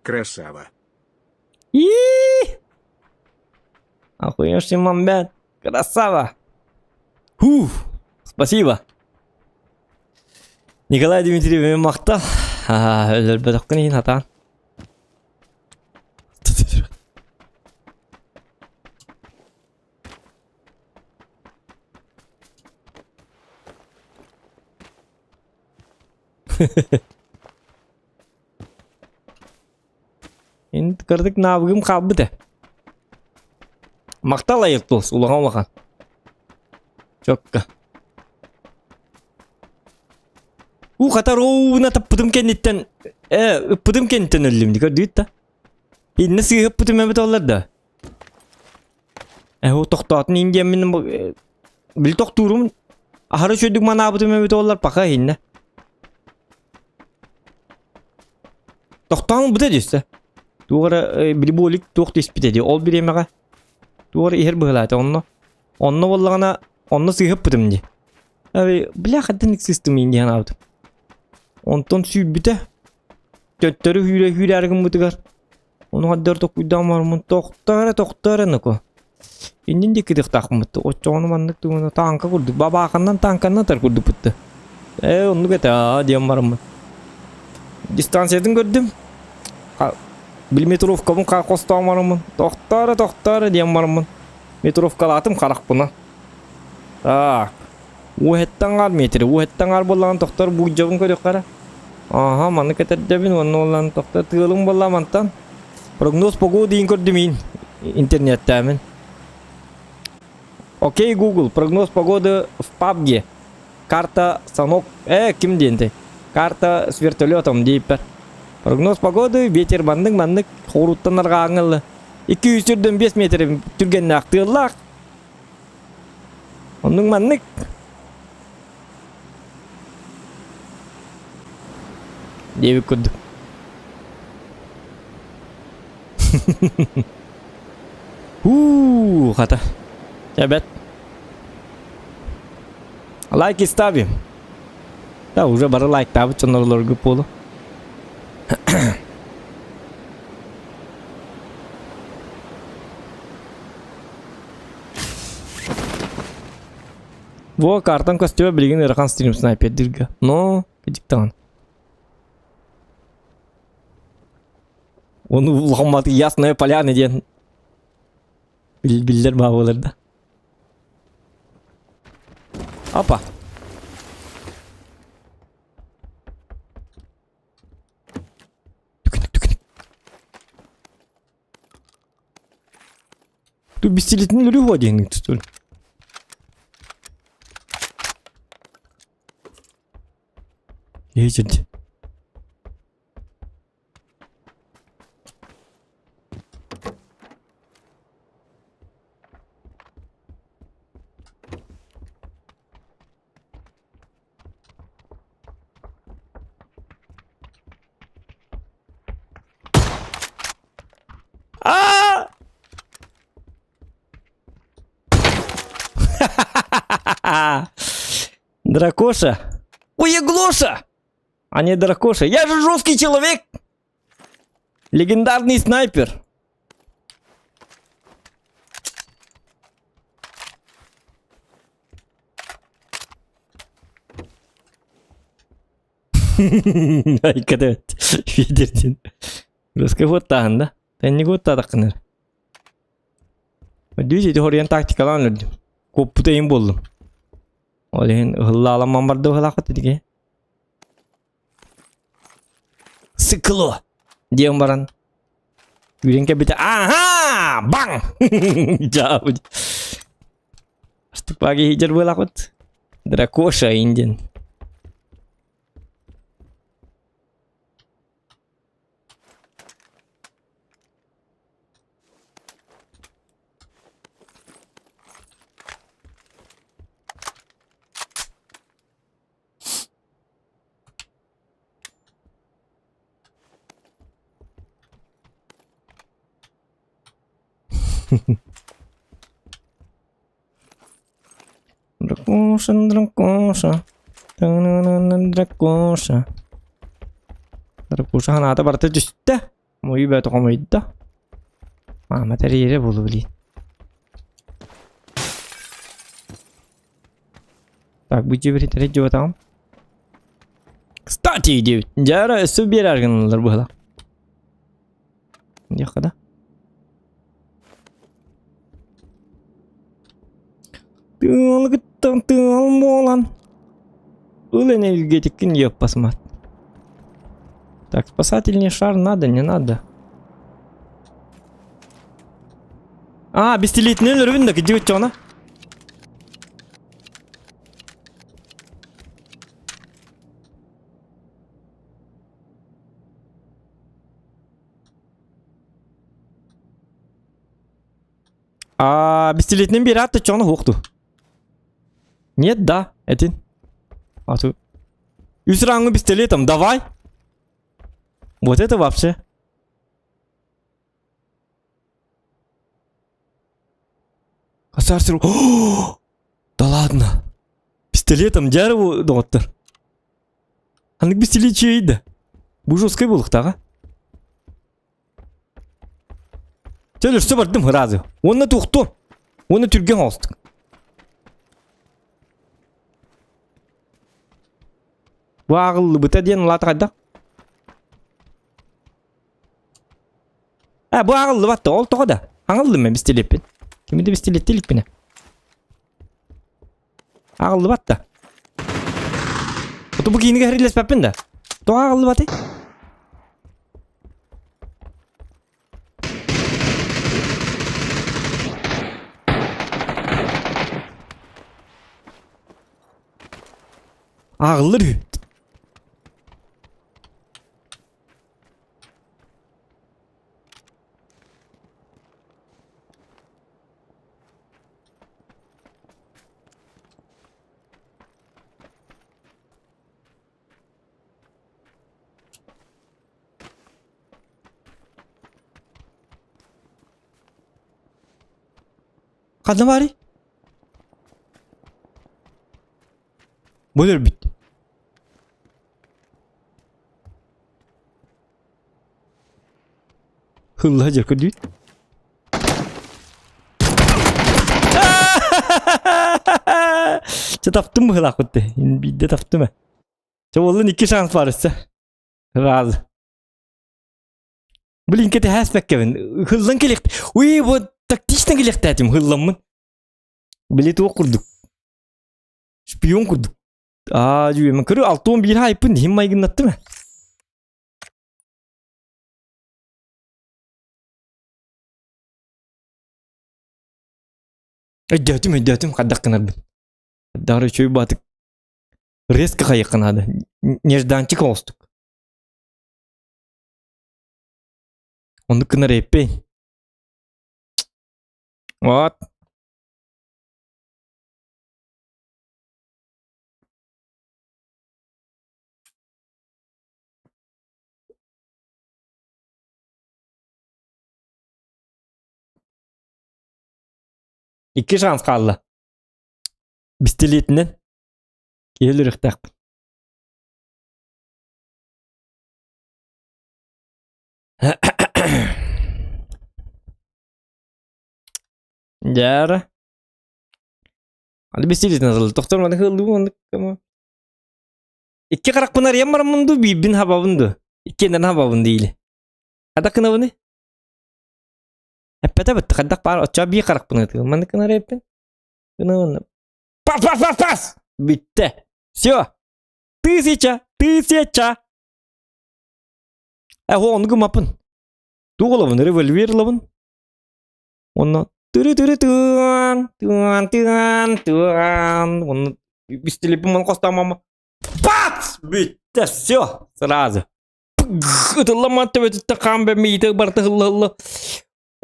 Красава. Охуенный момент. Красава. Спасибо. Николай Дмитриев меня мақтал. Өлір бәдіққын ең атан. Енді кірдік набығым қалбы да. Мақтал айық толс, ұлаған уақан. Чокка. Қатар оуына таппыдым кенеттен, үппыдым кенеттен өлімді көрді етті. Енді сығы үппыдым әмет олар да. О тоқтатын енді әмінің біл тоқтуырым. Ахары шөйдік мана абыдым әмет олар пақа енді. Тоқтан бұда дейсі. Туғара бір болик тоқ деспетеді. Ол бір емеға. Туғара ехер бұғылайды. Онны болағына, онны сығып бұдым де. Біля қаддан ексістім енді яна абыдым. Онтон сүйіп біті. Төттері хүйрі әргім бұдығар. Оны қаддар тоқуйдан бармын. Тоқтары нүкі. Енден де кедіқ тақым бұдды. Отчоғыны мандық туғына танка құрдық. Баба ақыннан танканна тар құрдық бұдды. Онды кәті дем бармын. Дистанциядың көрдім. Біл метровкамын қостауым бармын. Тоқтары дем бармын. Метровкалатым қарақ бұна. Так. Уэттен ғар метрі. Уэттен ғар болған тоқтар бұл жабын көрек қара. Аха, маны кәтәрдәбін. Оны олан тоқтар тығылың боламантан. Прогноз погоды дейін көрдімейін. Интернеттәмін. Окей, Google. Прогноз погоды в PUBG. Карта санок. Кім дейінді? Карта с вертолетом дейіппер. Прогноз погоды, ветер бандық, хоруттан арғаңылы. 205 метр түргенне ақтығылақ. Оның мандық. Дейбі күрдік. Хата. Ребят. Лайки ставим. Да, уже бары лайк табы чонарларга полу. Во картан костюме билген ирахан стрим снайпердерге. Но, кедиктан. Оны улғаматы ясная поляна ден. Билдер бағылырда. Опа. Тут бестелетный любой денег, что ли? Ездить. Дракоша. Ой, я Глоша! А не Дракоша. Я же жесткий человек! Легендарный снайпер. Ай, когда видердин. Раскоготтаған да? Тән не готтадық қыныр. Дүйсе де хориян тактикалан үрдім. Көп бұтайын болдым. Олеген ғылла аламан барды ғылақыт едіге. Сықылы! Дем баран. Үйренке біті. Аха! Баң! Жауд. Аштық бағи хиджар ғылақыт. Дракоша инден. Дракоша, дракоша. Дракоша. Дракоша ханата барты жүсті. Мойы бәті қомайды. Мамат әрері болу білейді. Так, бүйтсе бір етерет жеп атағым. Кстати, девит. Жара өсі бер арғыналар бұғыла. Деқада. Тыңлығыттың тыңыл болан. Улы энергетикін еп басмат. Так, спасательный шар надо, не надо. А, бестелетный өлірвін да кеде өтті ona. А, бестелетнен бері атты чоны хоқты. Нет, да, этин. А тут. Юсрангу пистолетом, давай. Вот это вообще. Косарсер. Да ладно. Пистолетом дярву доктор. Анық пистолет чейді. Бұл жосқай болық таға. Тәлі үшті бардым ғыразы. Оны тұқты. Оны түрген алыстық. Bu ağıllı bıta diyen latağada. Ha bu ağıllı battı ol toğada. Ağıllı mı bistilepin? Kimi de bistilet delik bine. Ağıllı battı. Oto bu giyini gahriles pepin de. To ağıllı battı. Ağıllı rü. Kaldı bari. Böyle bit. Hıllı hacı değil. Taftım mı hılak bitti? Bir de taftım mı? Çoğulun 2 şans var ise. Razı. Блин, кете хаспек кевин. Хыллан келект. Уй, bu тактичный келект этим хылламын. Билет окурдук. Шпион курдук. Жүйе мен көрү 6-11 айпын химмай гынатты мı? Өйдәтім қаддақ қынарбын. Дары чөй батык. Резко қайық қынады. Нежданчик олстук. Onu kınar epey. Вот. İki şans kaldı. Bistiletinden. Gelir ıhtak. Jara. Hadi bisilet nasıl? Doktor mana hıldı mı? İki karak pınar yamar mundu bin hababundu. İkinden hababun değil. Kada kına bunu? Hepete bitti. Kada par açça bir karak pınar. Mana kına repin? Kına bunu. Pas. Bitti. Все. Тысяча. Onu gımapın. Doğulavın revolverlavın. Onu tuan. Он бестлепом костамама. Пац! Bitti. Все. Сразу. Это ломать это такам бе миты барты хыллы.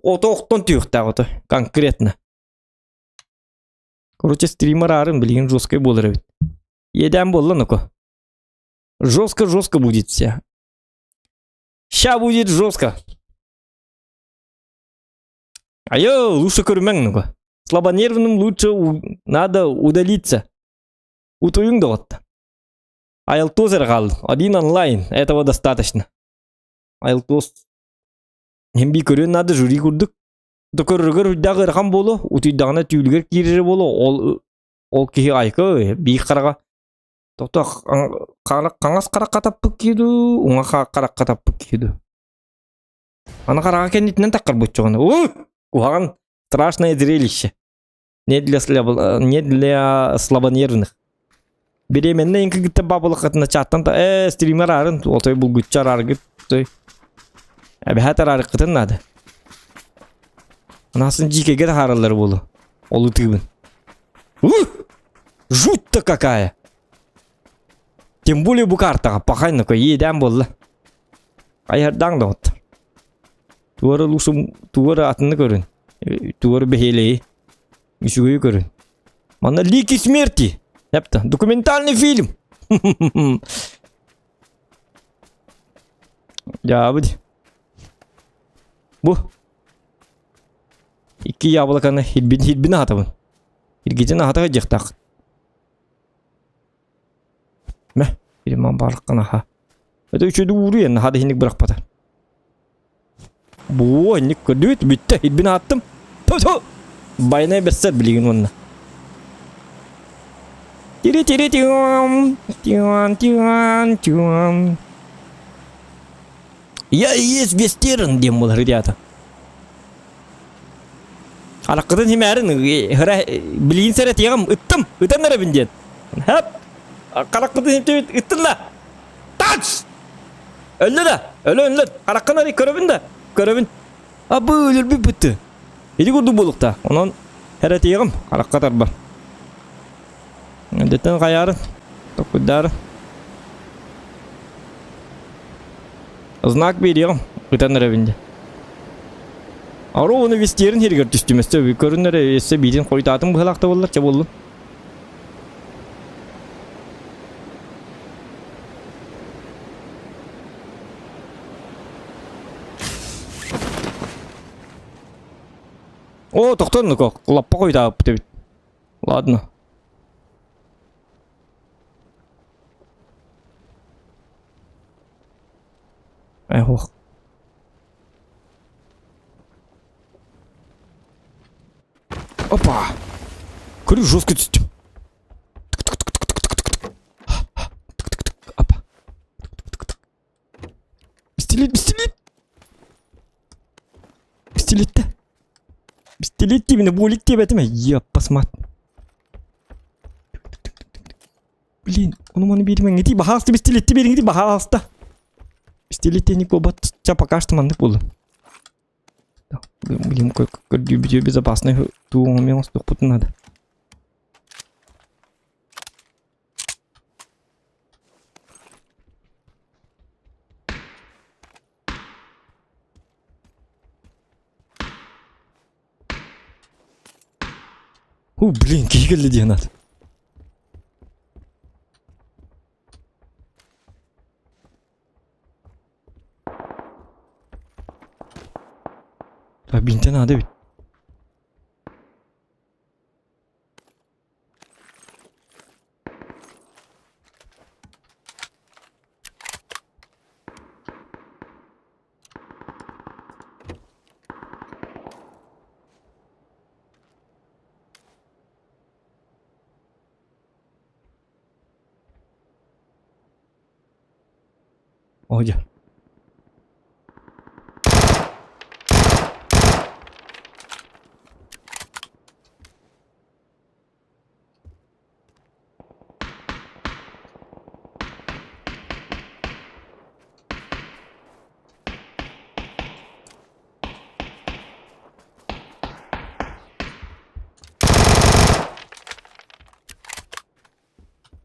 Ото оқтон түйіқта ото. Конкретно. Короче, стример арын, блин, жесткой болыр ведь. Едем было, ну-ка. Жестко будет все. Ща будет жестко. Айо, лучше көрмең, ну-ка. Слабонервным лучше надо удалиться. Утуюң да вот. Айлтоз қалды. Один онлайн. Этого достаточно. Айлтоз. Hem bir көрен надо жюри курдук. Докөргөр дагы рахам боло, утуйдагына түйүлгөр кирире боло. Ол кихи айкы би карага. Тото каңас каракка таппык киду, уңа каракка таппык киду. Ана карага кенитинен таккар боччогон. Уган страшное зрелище. Не для слабонервных. Беременный инки гитте бабылык атына чаттан да стример арын, отой бул гүтчар аргыт. Әбәһәтер арыкытын нады. Анасын жикеге де харалары болу. Олу тыгбын. Жуть-то какая! Тем более бу картаға пахайны-ка еден болы. Айырдан да от. Туары лусым, туары атыны көрін. Туары бәхелейі. Үсігөй көрін. Мана лики смерти. Япта, документальный фильм. Ya bu. Bu. İki yabalakаны hilbin atabın. Hilgecen ataga jıqtaq. Meh, birman barqana ha. Öde üçüdü vuruyor hadi hindik bırakpata. Bu hindik ködüt bitti hilbin attım. Tutu. Bayna besset biligin onunla. Tiri tiyan. Я есть вестерн, дем был, ребята. Алаққыдан химәрін, білейін сәрет еғім, үттім әрі бінден. Хәп, қараққыдан химтебет, үттінла. Тач! Өлі да, өлі. Қараққын әрі көрібін да, көрібін. Абы өлір бі бүтті. Еді көрді болықта, онан әрет еғім, қараққатар бар. Өндеттен қайарын, тоқыдары. Знак берем, үтен әрі Ару оны вестерін хергер түстіместі, көрінер есе бейден қойтатын бұғылақты болар, че болу. О, тоқтар, ну-ка, лаппа қойды алып бітебіт. Ладно. Ох. Опа! Говорю, жестко. Опа. Пистолет. Пистолет-то. Пистолет именно болит тебя, ты я посмотри. Блин, он берем, иди, пожалуйста, пистолет, тебе иди, пожалуйста. Пистолет я не кобат, сейчас пока что мандык буду. Блин, как безопасный, ту умел, что тут надо. Блин, кига для надо. А бинте надо ведь. Оля.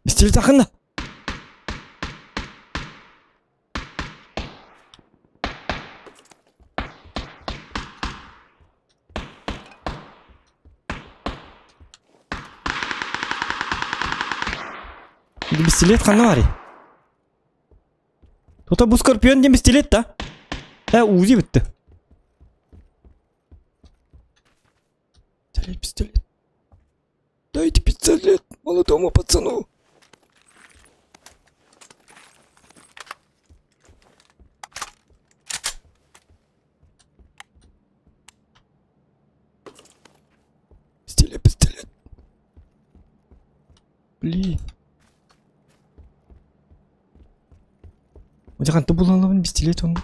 Стиль тахында. Пистолет ханари. Кто-то был скорпион, не пистолет, да? Узи битти. Пистолет. Дайте пистолет молодому пацану. Пистолет. Блин. Jangan tuh bulan lawan пистолет он.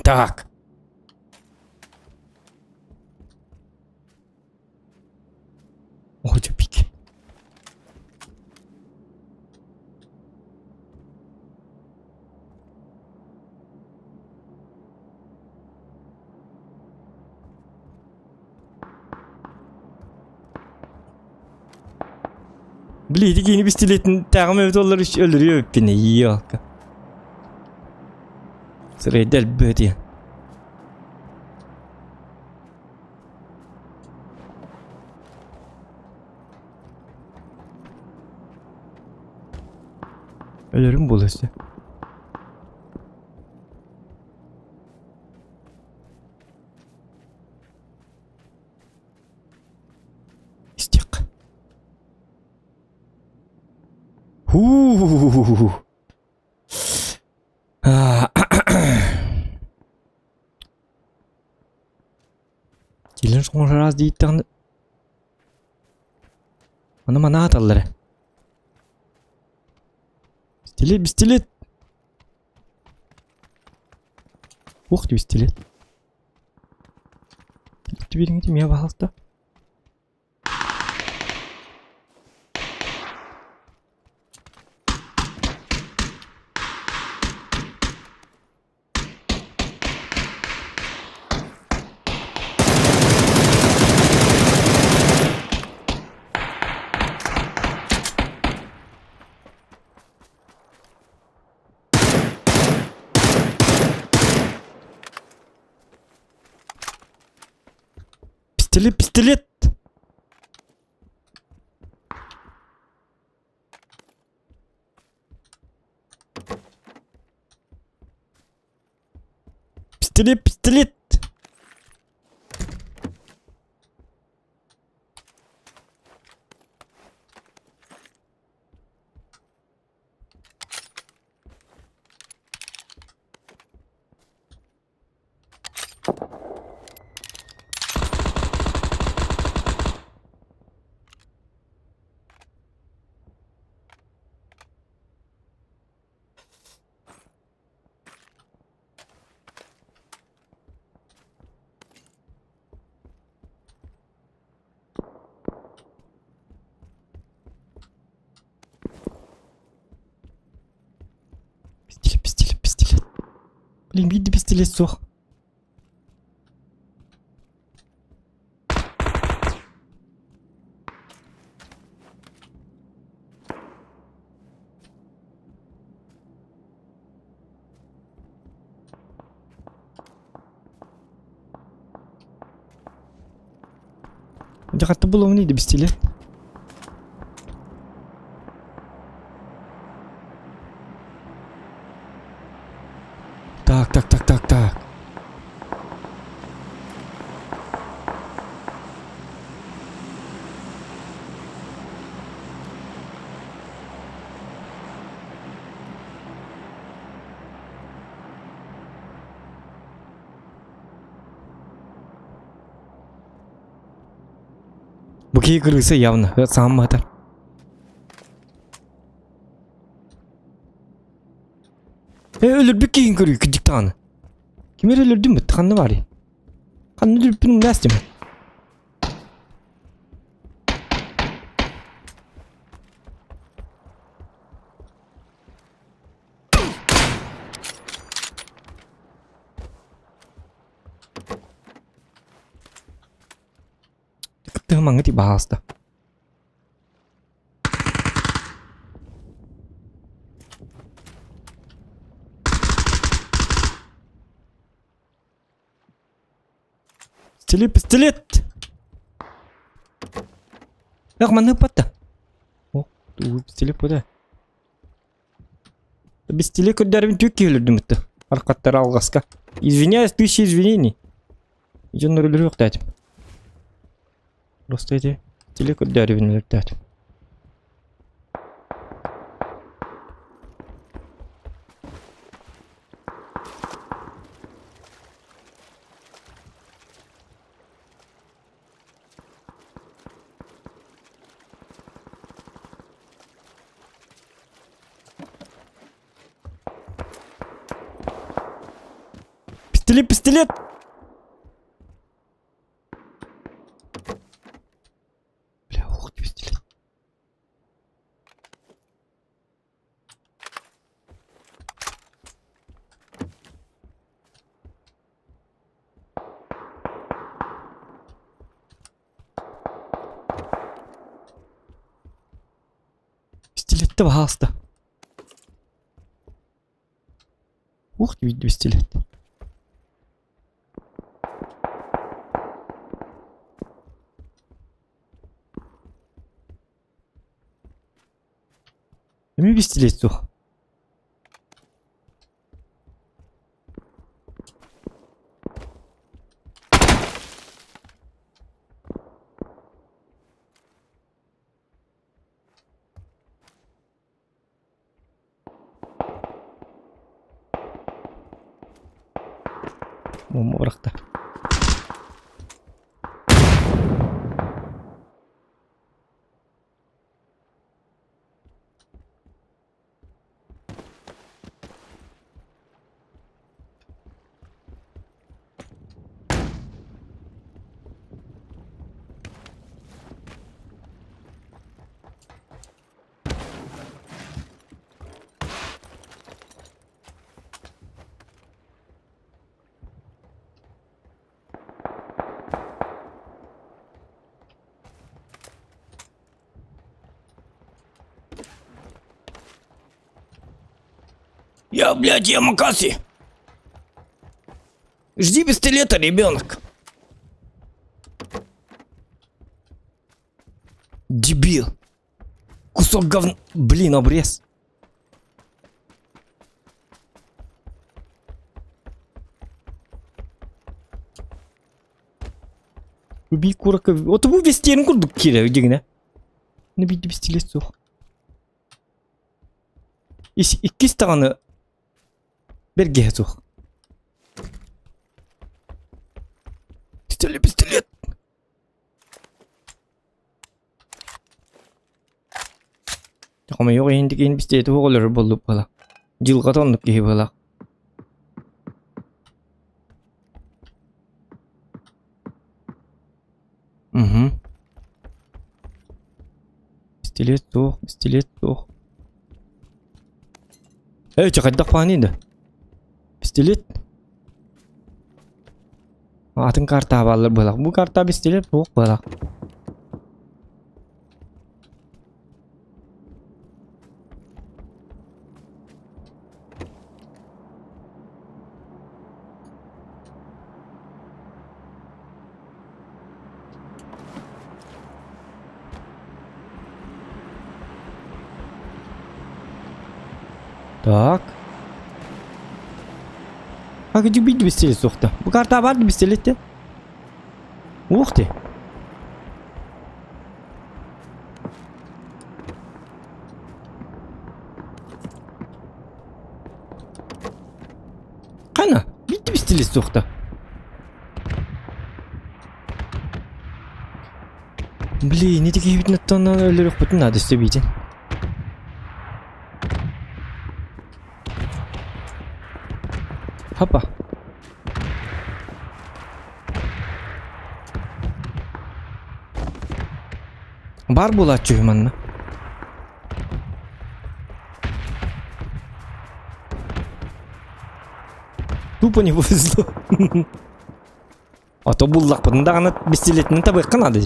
Так. Ой, что пики. Bileydi ki yeni pistolетін tağım evet onlar öldürüyor beni. Yok. Sırayı del böyle. Ölürüm bu işte. İstek. Gelin sonra раз deyitten. Mana atalları. Пистолет. Ух ты, пистолет. Ты берите меня, пожалуйста. Пистолет. Пистолет, пистолет. Пистолет, пистолет, пистолет. Блин, видно пистолет сох. Жақатты бұл не пистолет. Так. Букей крысы явно, это сам это. Өлүрбүк кейін көрүү кыдыктаны. Кимер өлүрдүм бит, канны бар. Канны өлүрбүн настым. Кыттыгы маңы тип бағалысты. Пистолет. Ах, маны патта. О, пистолет бұда. Пистолет көддерім төкке өлірдім үтті. Арқаттары алғасқа. Извиняюсь, 1000 извинений. Иден өлірі өқ дәдім. Просто эти пистолет көддерім өлірді дәдім. Пистолет. Бля, ух ты, пистолет. Пистолет-то пожалуйста. Ух ты, видно пистолет. Ми пистолет сох. Момо быракта. Блядь, я Макаси. Жди пистолета, ребенок. Дебил. Кусок говна. Блин, обрез. Bir kurak. Oto bu vestiyerini kurduk kire ödegine. Ne bir pistolet sok. İki tane bir gehe sok. Pistolet. Ama yok endiki pistoleti olur bulup bala. Jılga tonluk gehe bala. Mhm. Pistolet sok. Çakaddak fani de. Pistolet. Atın karta bağlar balak. Bu karta pistolet sok balak. Так. Как иди бить пистолет сохта. Bu karta vardı pistolette. Ух ты. Kana. Bitti pistolet sokta. Блин, эти какие-то на то на лёгких пути надо все видеть. Hoppa. Бар булат чуйманна. Тупо не повезло. А то буллак потом да она пистолетный табак надо.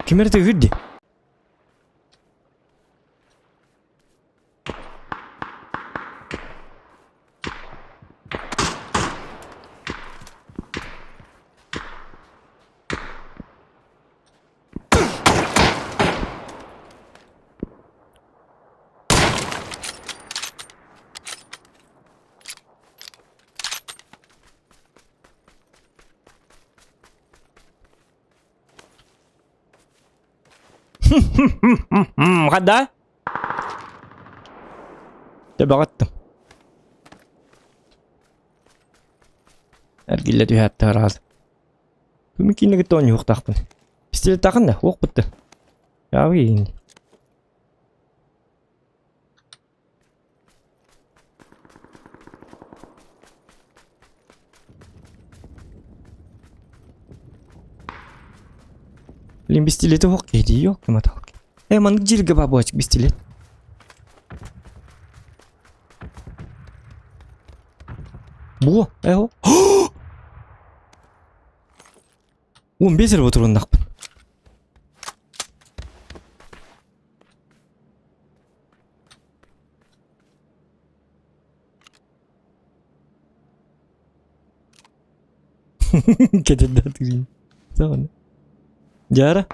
Кемерде гүрди. Хада? Тәбәгаттым. Әргелі түйәтті араз. Көмеккенлігі тоң жоқ тақпын. Пистолет тақын да, оқ бұтты. Жауы енді. Блин, пистолеті оқ еді, жоқ кім аталық. Маның жерге бабу açık pistolet. Bu, o. 15 lira oturun nakpın. Kededen atayım. Tamam. Jara.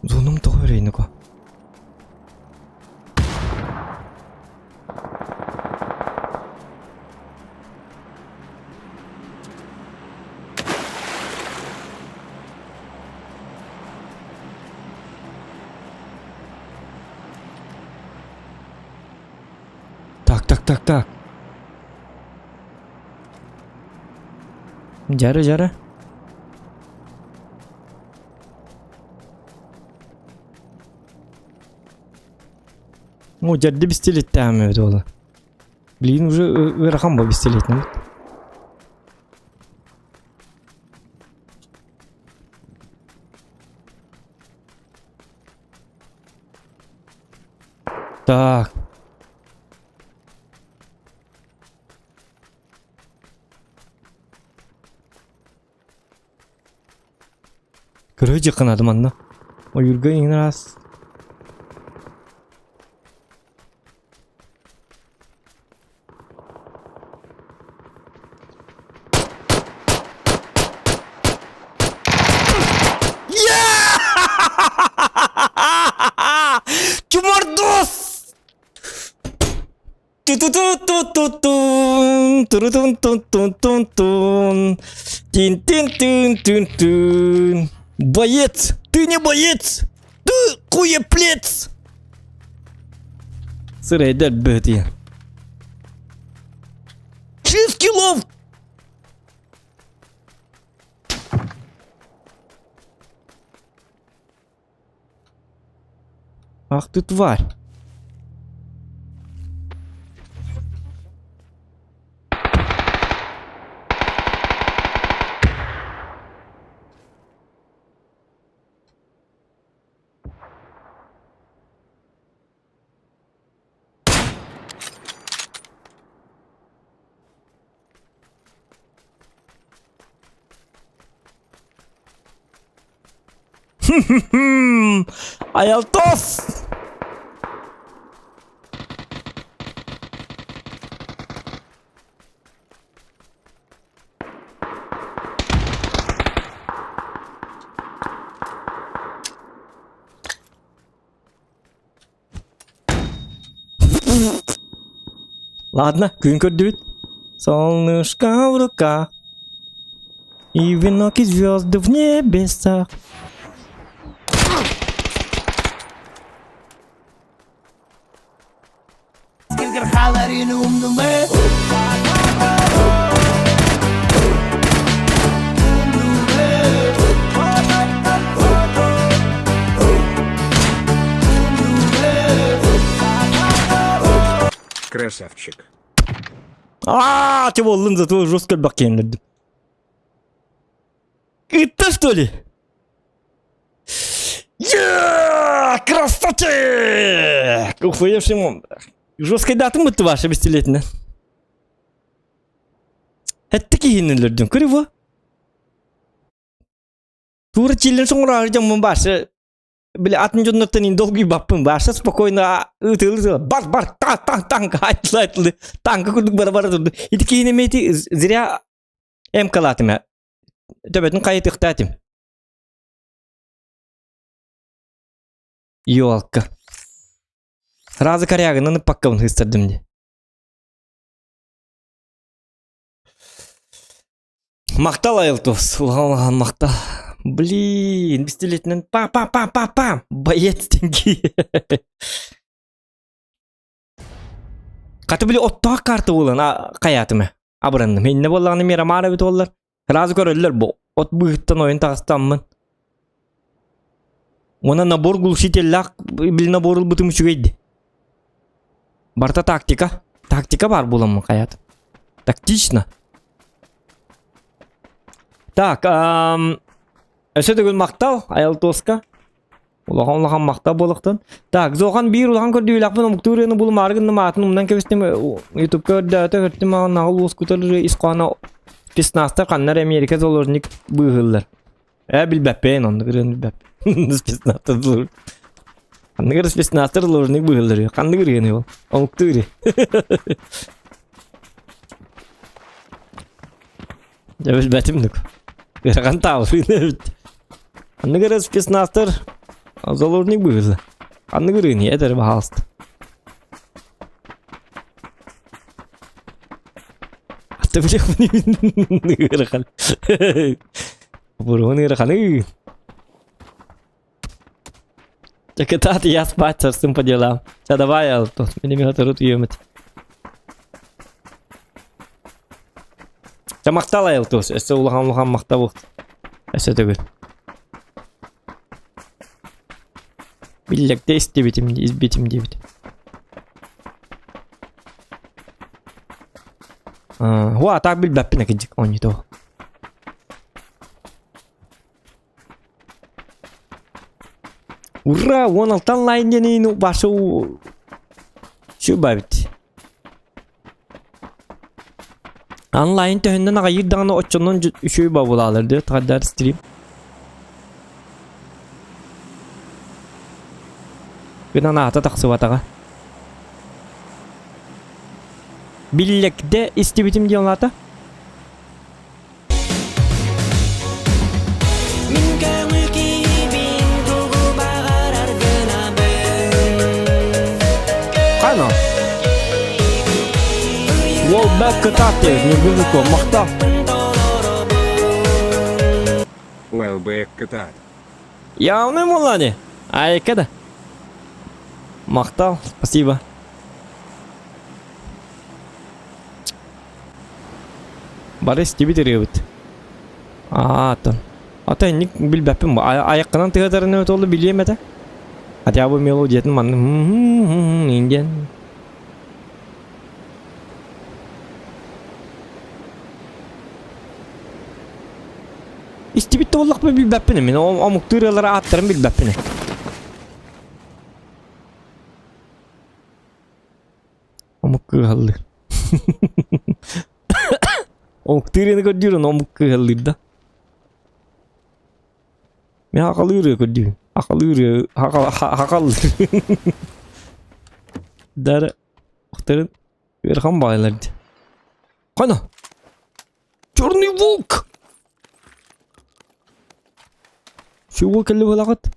Zonum to öyle iniyor. Так. Jara. О, дядя пистолет там это. Блин, уже верхом был пистолет. Так. Kırıcı kınadım anla. O yürgü iner az. Чумардос! Ту-ту-ту-ту-тун, туру-тун-тун-тун-тун-тун. Тин-тин-тин-тин-тин. Боец! Ты не боец! Ты хуеплец! Сырый дед бэт я. 6 килов! Ах ты тварь! Аялтос! Ладно, күн көрдүбүт. Солнышко в руках. И венок и звезды в небесах. Красавчик. Ты волын зато жестко бакенлердим. Это что ли? Красавчик! Ухуевший жесткой даты мы ваша бестилетина. Это такие нелердим, криво. Тура чилен соңра жаман башы. Бля, атын жоннортан долгий баппын башы спокойно ытылы бар танк айтылы танка курдук бара турду. Ити кейнемети зря калатым. Төбөтүн кайыт ыктатым. Ёлка. Сразу корягынан паккавын хыстырдым де. Мактал айылтос. Улан мактал. Блин, бестилетинен па. Боец деньги. Каты били оттак карты улан каятымы. Абырынным. Менне боллаганы мирамара бит олар. Сразу көрөлөр бу. От быйыттан ойын тагыстаммын. Она набор глушителлак били набор бутым үчүгейди. Барта тактика. Тактика бар буламын каят. Тактично. Так, өсө дегіл мақтал, аял тоска. Улахан мақтал болықтан. Так, зоған бир улахан көрді үлақпын омықтурыны бұл марғынны матын умдан кебістім YouTube көрді өті көрттім ағын нағыл ұз күтілі isқуана песнастар қаннар Америка золорник бұғылдар. Білбәппен, онды көрін білбәппен. Песнастар золорник. Қанды көріс песнастар золорник бұғылдар. Қанды көргені ол. Омықтуры. Білбәтім нүк. Көрген тауыр. Қанды көріс песнастар золорник бұғылдар. Қанды көргені едір бағалысты. Аты білек мұны көрген. Бургон играханы. Так это я спать совсем по делам. Все, давай, я тут меня тут юмит. Я мақтала я тут, если улахан мақтабу. Если ты говоришь. Биллек 10 дебитим, избитим дебит. Хуа, так бил баппина кидик, он не то. Ура, вон алтан лайнені башы шү бәбіт. Онлайн төхінден аға ердағына отчонын үші бәбіл алырды. Тағадар стрим. Gınan ata taksı vataga. Billekde istibitim diyorlar ata. Kano. Wallback ketate, nyebut kok makta. Wellback катат. Я не молоді. А яке да? Махтал, спасибо. Барыс тебе теребит. Атын. Ата ник билбеппин. Аяққанан тыгатарын өт олды билем эте. Хотя бы мелодиятын манны. Инден. İstibitті олақ ба білбәппіне. Мен омуқтырылары аттарын білбәппіне. Омуққы қалды. Омуқтырыны көрдірін омуққы қалды да. Мен ақалыры көрдірін. Ақалыры. Дәрі ұқтырын өрхан байларды. Қана? Черный волк! Чего каллы балагат?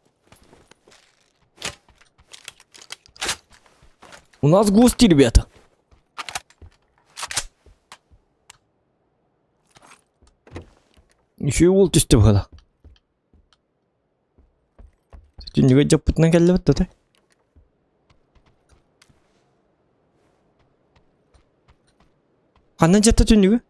У нас гости, ребята. Еще и волк тесте бала. Ты не видишь, путна каллы вот это? Анна жата тюнюга?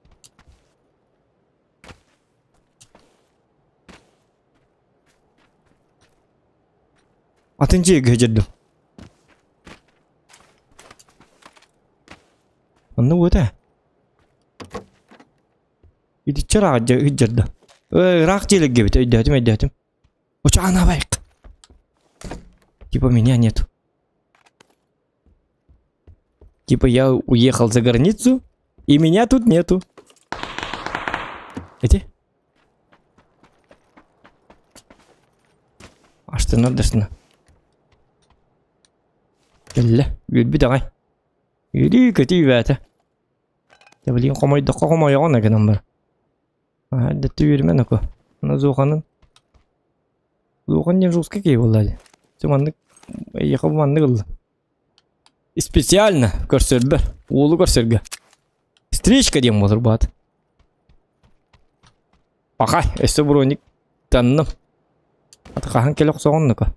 Атын жеге жадым. Анна өте. Иди чара жадды. Рак желеге бит, өйдәтім. Оча ана байық. Типа меня нету. Типа я уехал за границу, и меня тут нету. Эти? А что надо, что надо? Келле, гүлбит ағай. Үйрі көтей бәті. Дәбілген қомайдыққа қомайған әкенім бар. Дәтті үйірмен өкі. Ана зоғанын. Зоған ден жуғысқа кей болады. Сумандық, еқы бұмандық ұлды. Специально көрсер бір. Олы көрсерге. Встречка дем болыр бат. Ақай, әсі броник танным. Аты қахан келі құсағын өкі.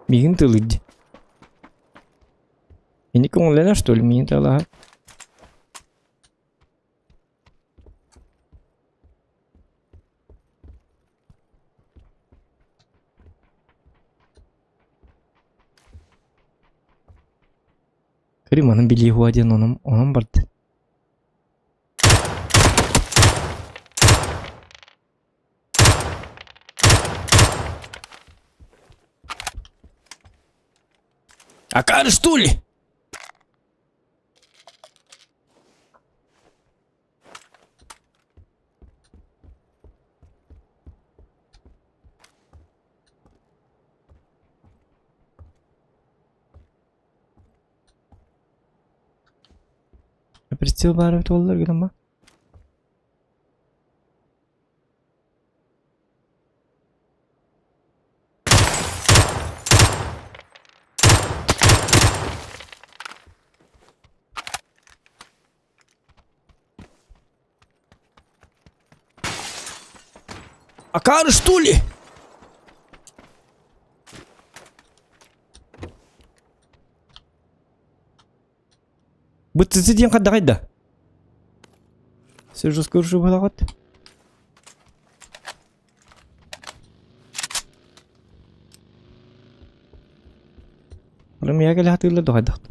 Мигин тылыдь. И никому лена, что ли, мигин тылага? Криманың билей хуаден онам барды. Акар, что ли? Прицел барып толлар генем ба? Акар, что ли? Бытсы ден қадда қайда? Сөз жос көрші балағат. Рым ягелі хатырлады қайдақ.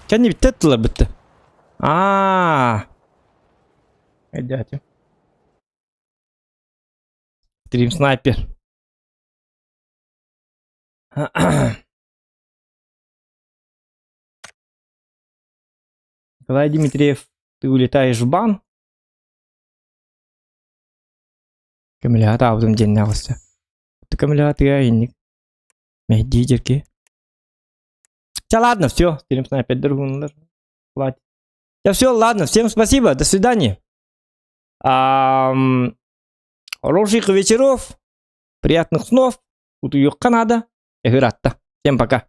Kendi bitti attılar bitti. Hadi. Dream Sniper. Николай Дмитриев, ты улетаешь в бан? Камиля, да, вот день навости. Ты, Камиля, ты айник. Медидерки. Да ладно, все. Стрим Снайпер, другу. Хватит. Да все, ладно, всем спасибо, до свидания. Хороших вечеров, приятных снов. Тут ее Канада. Всем пока.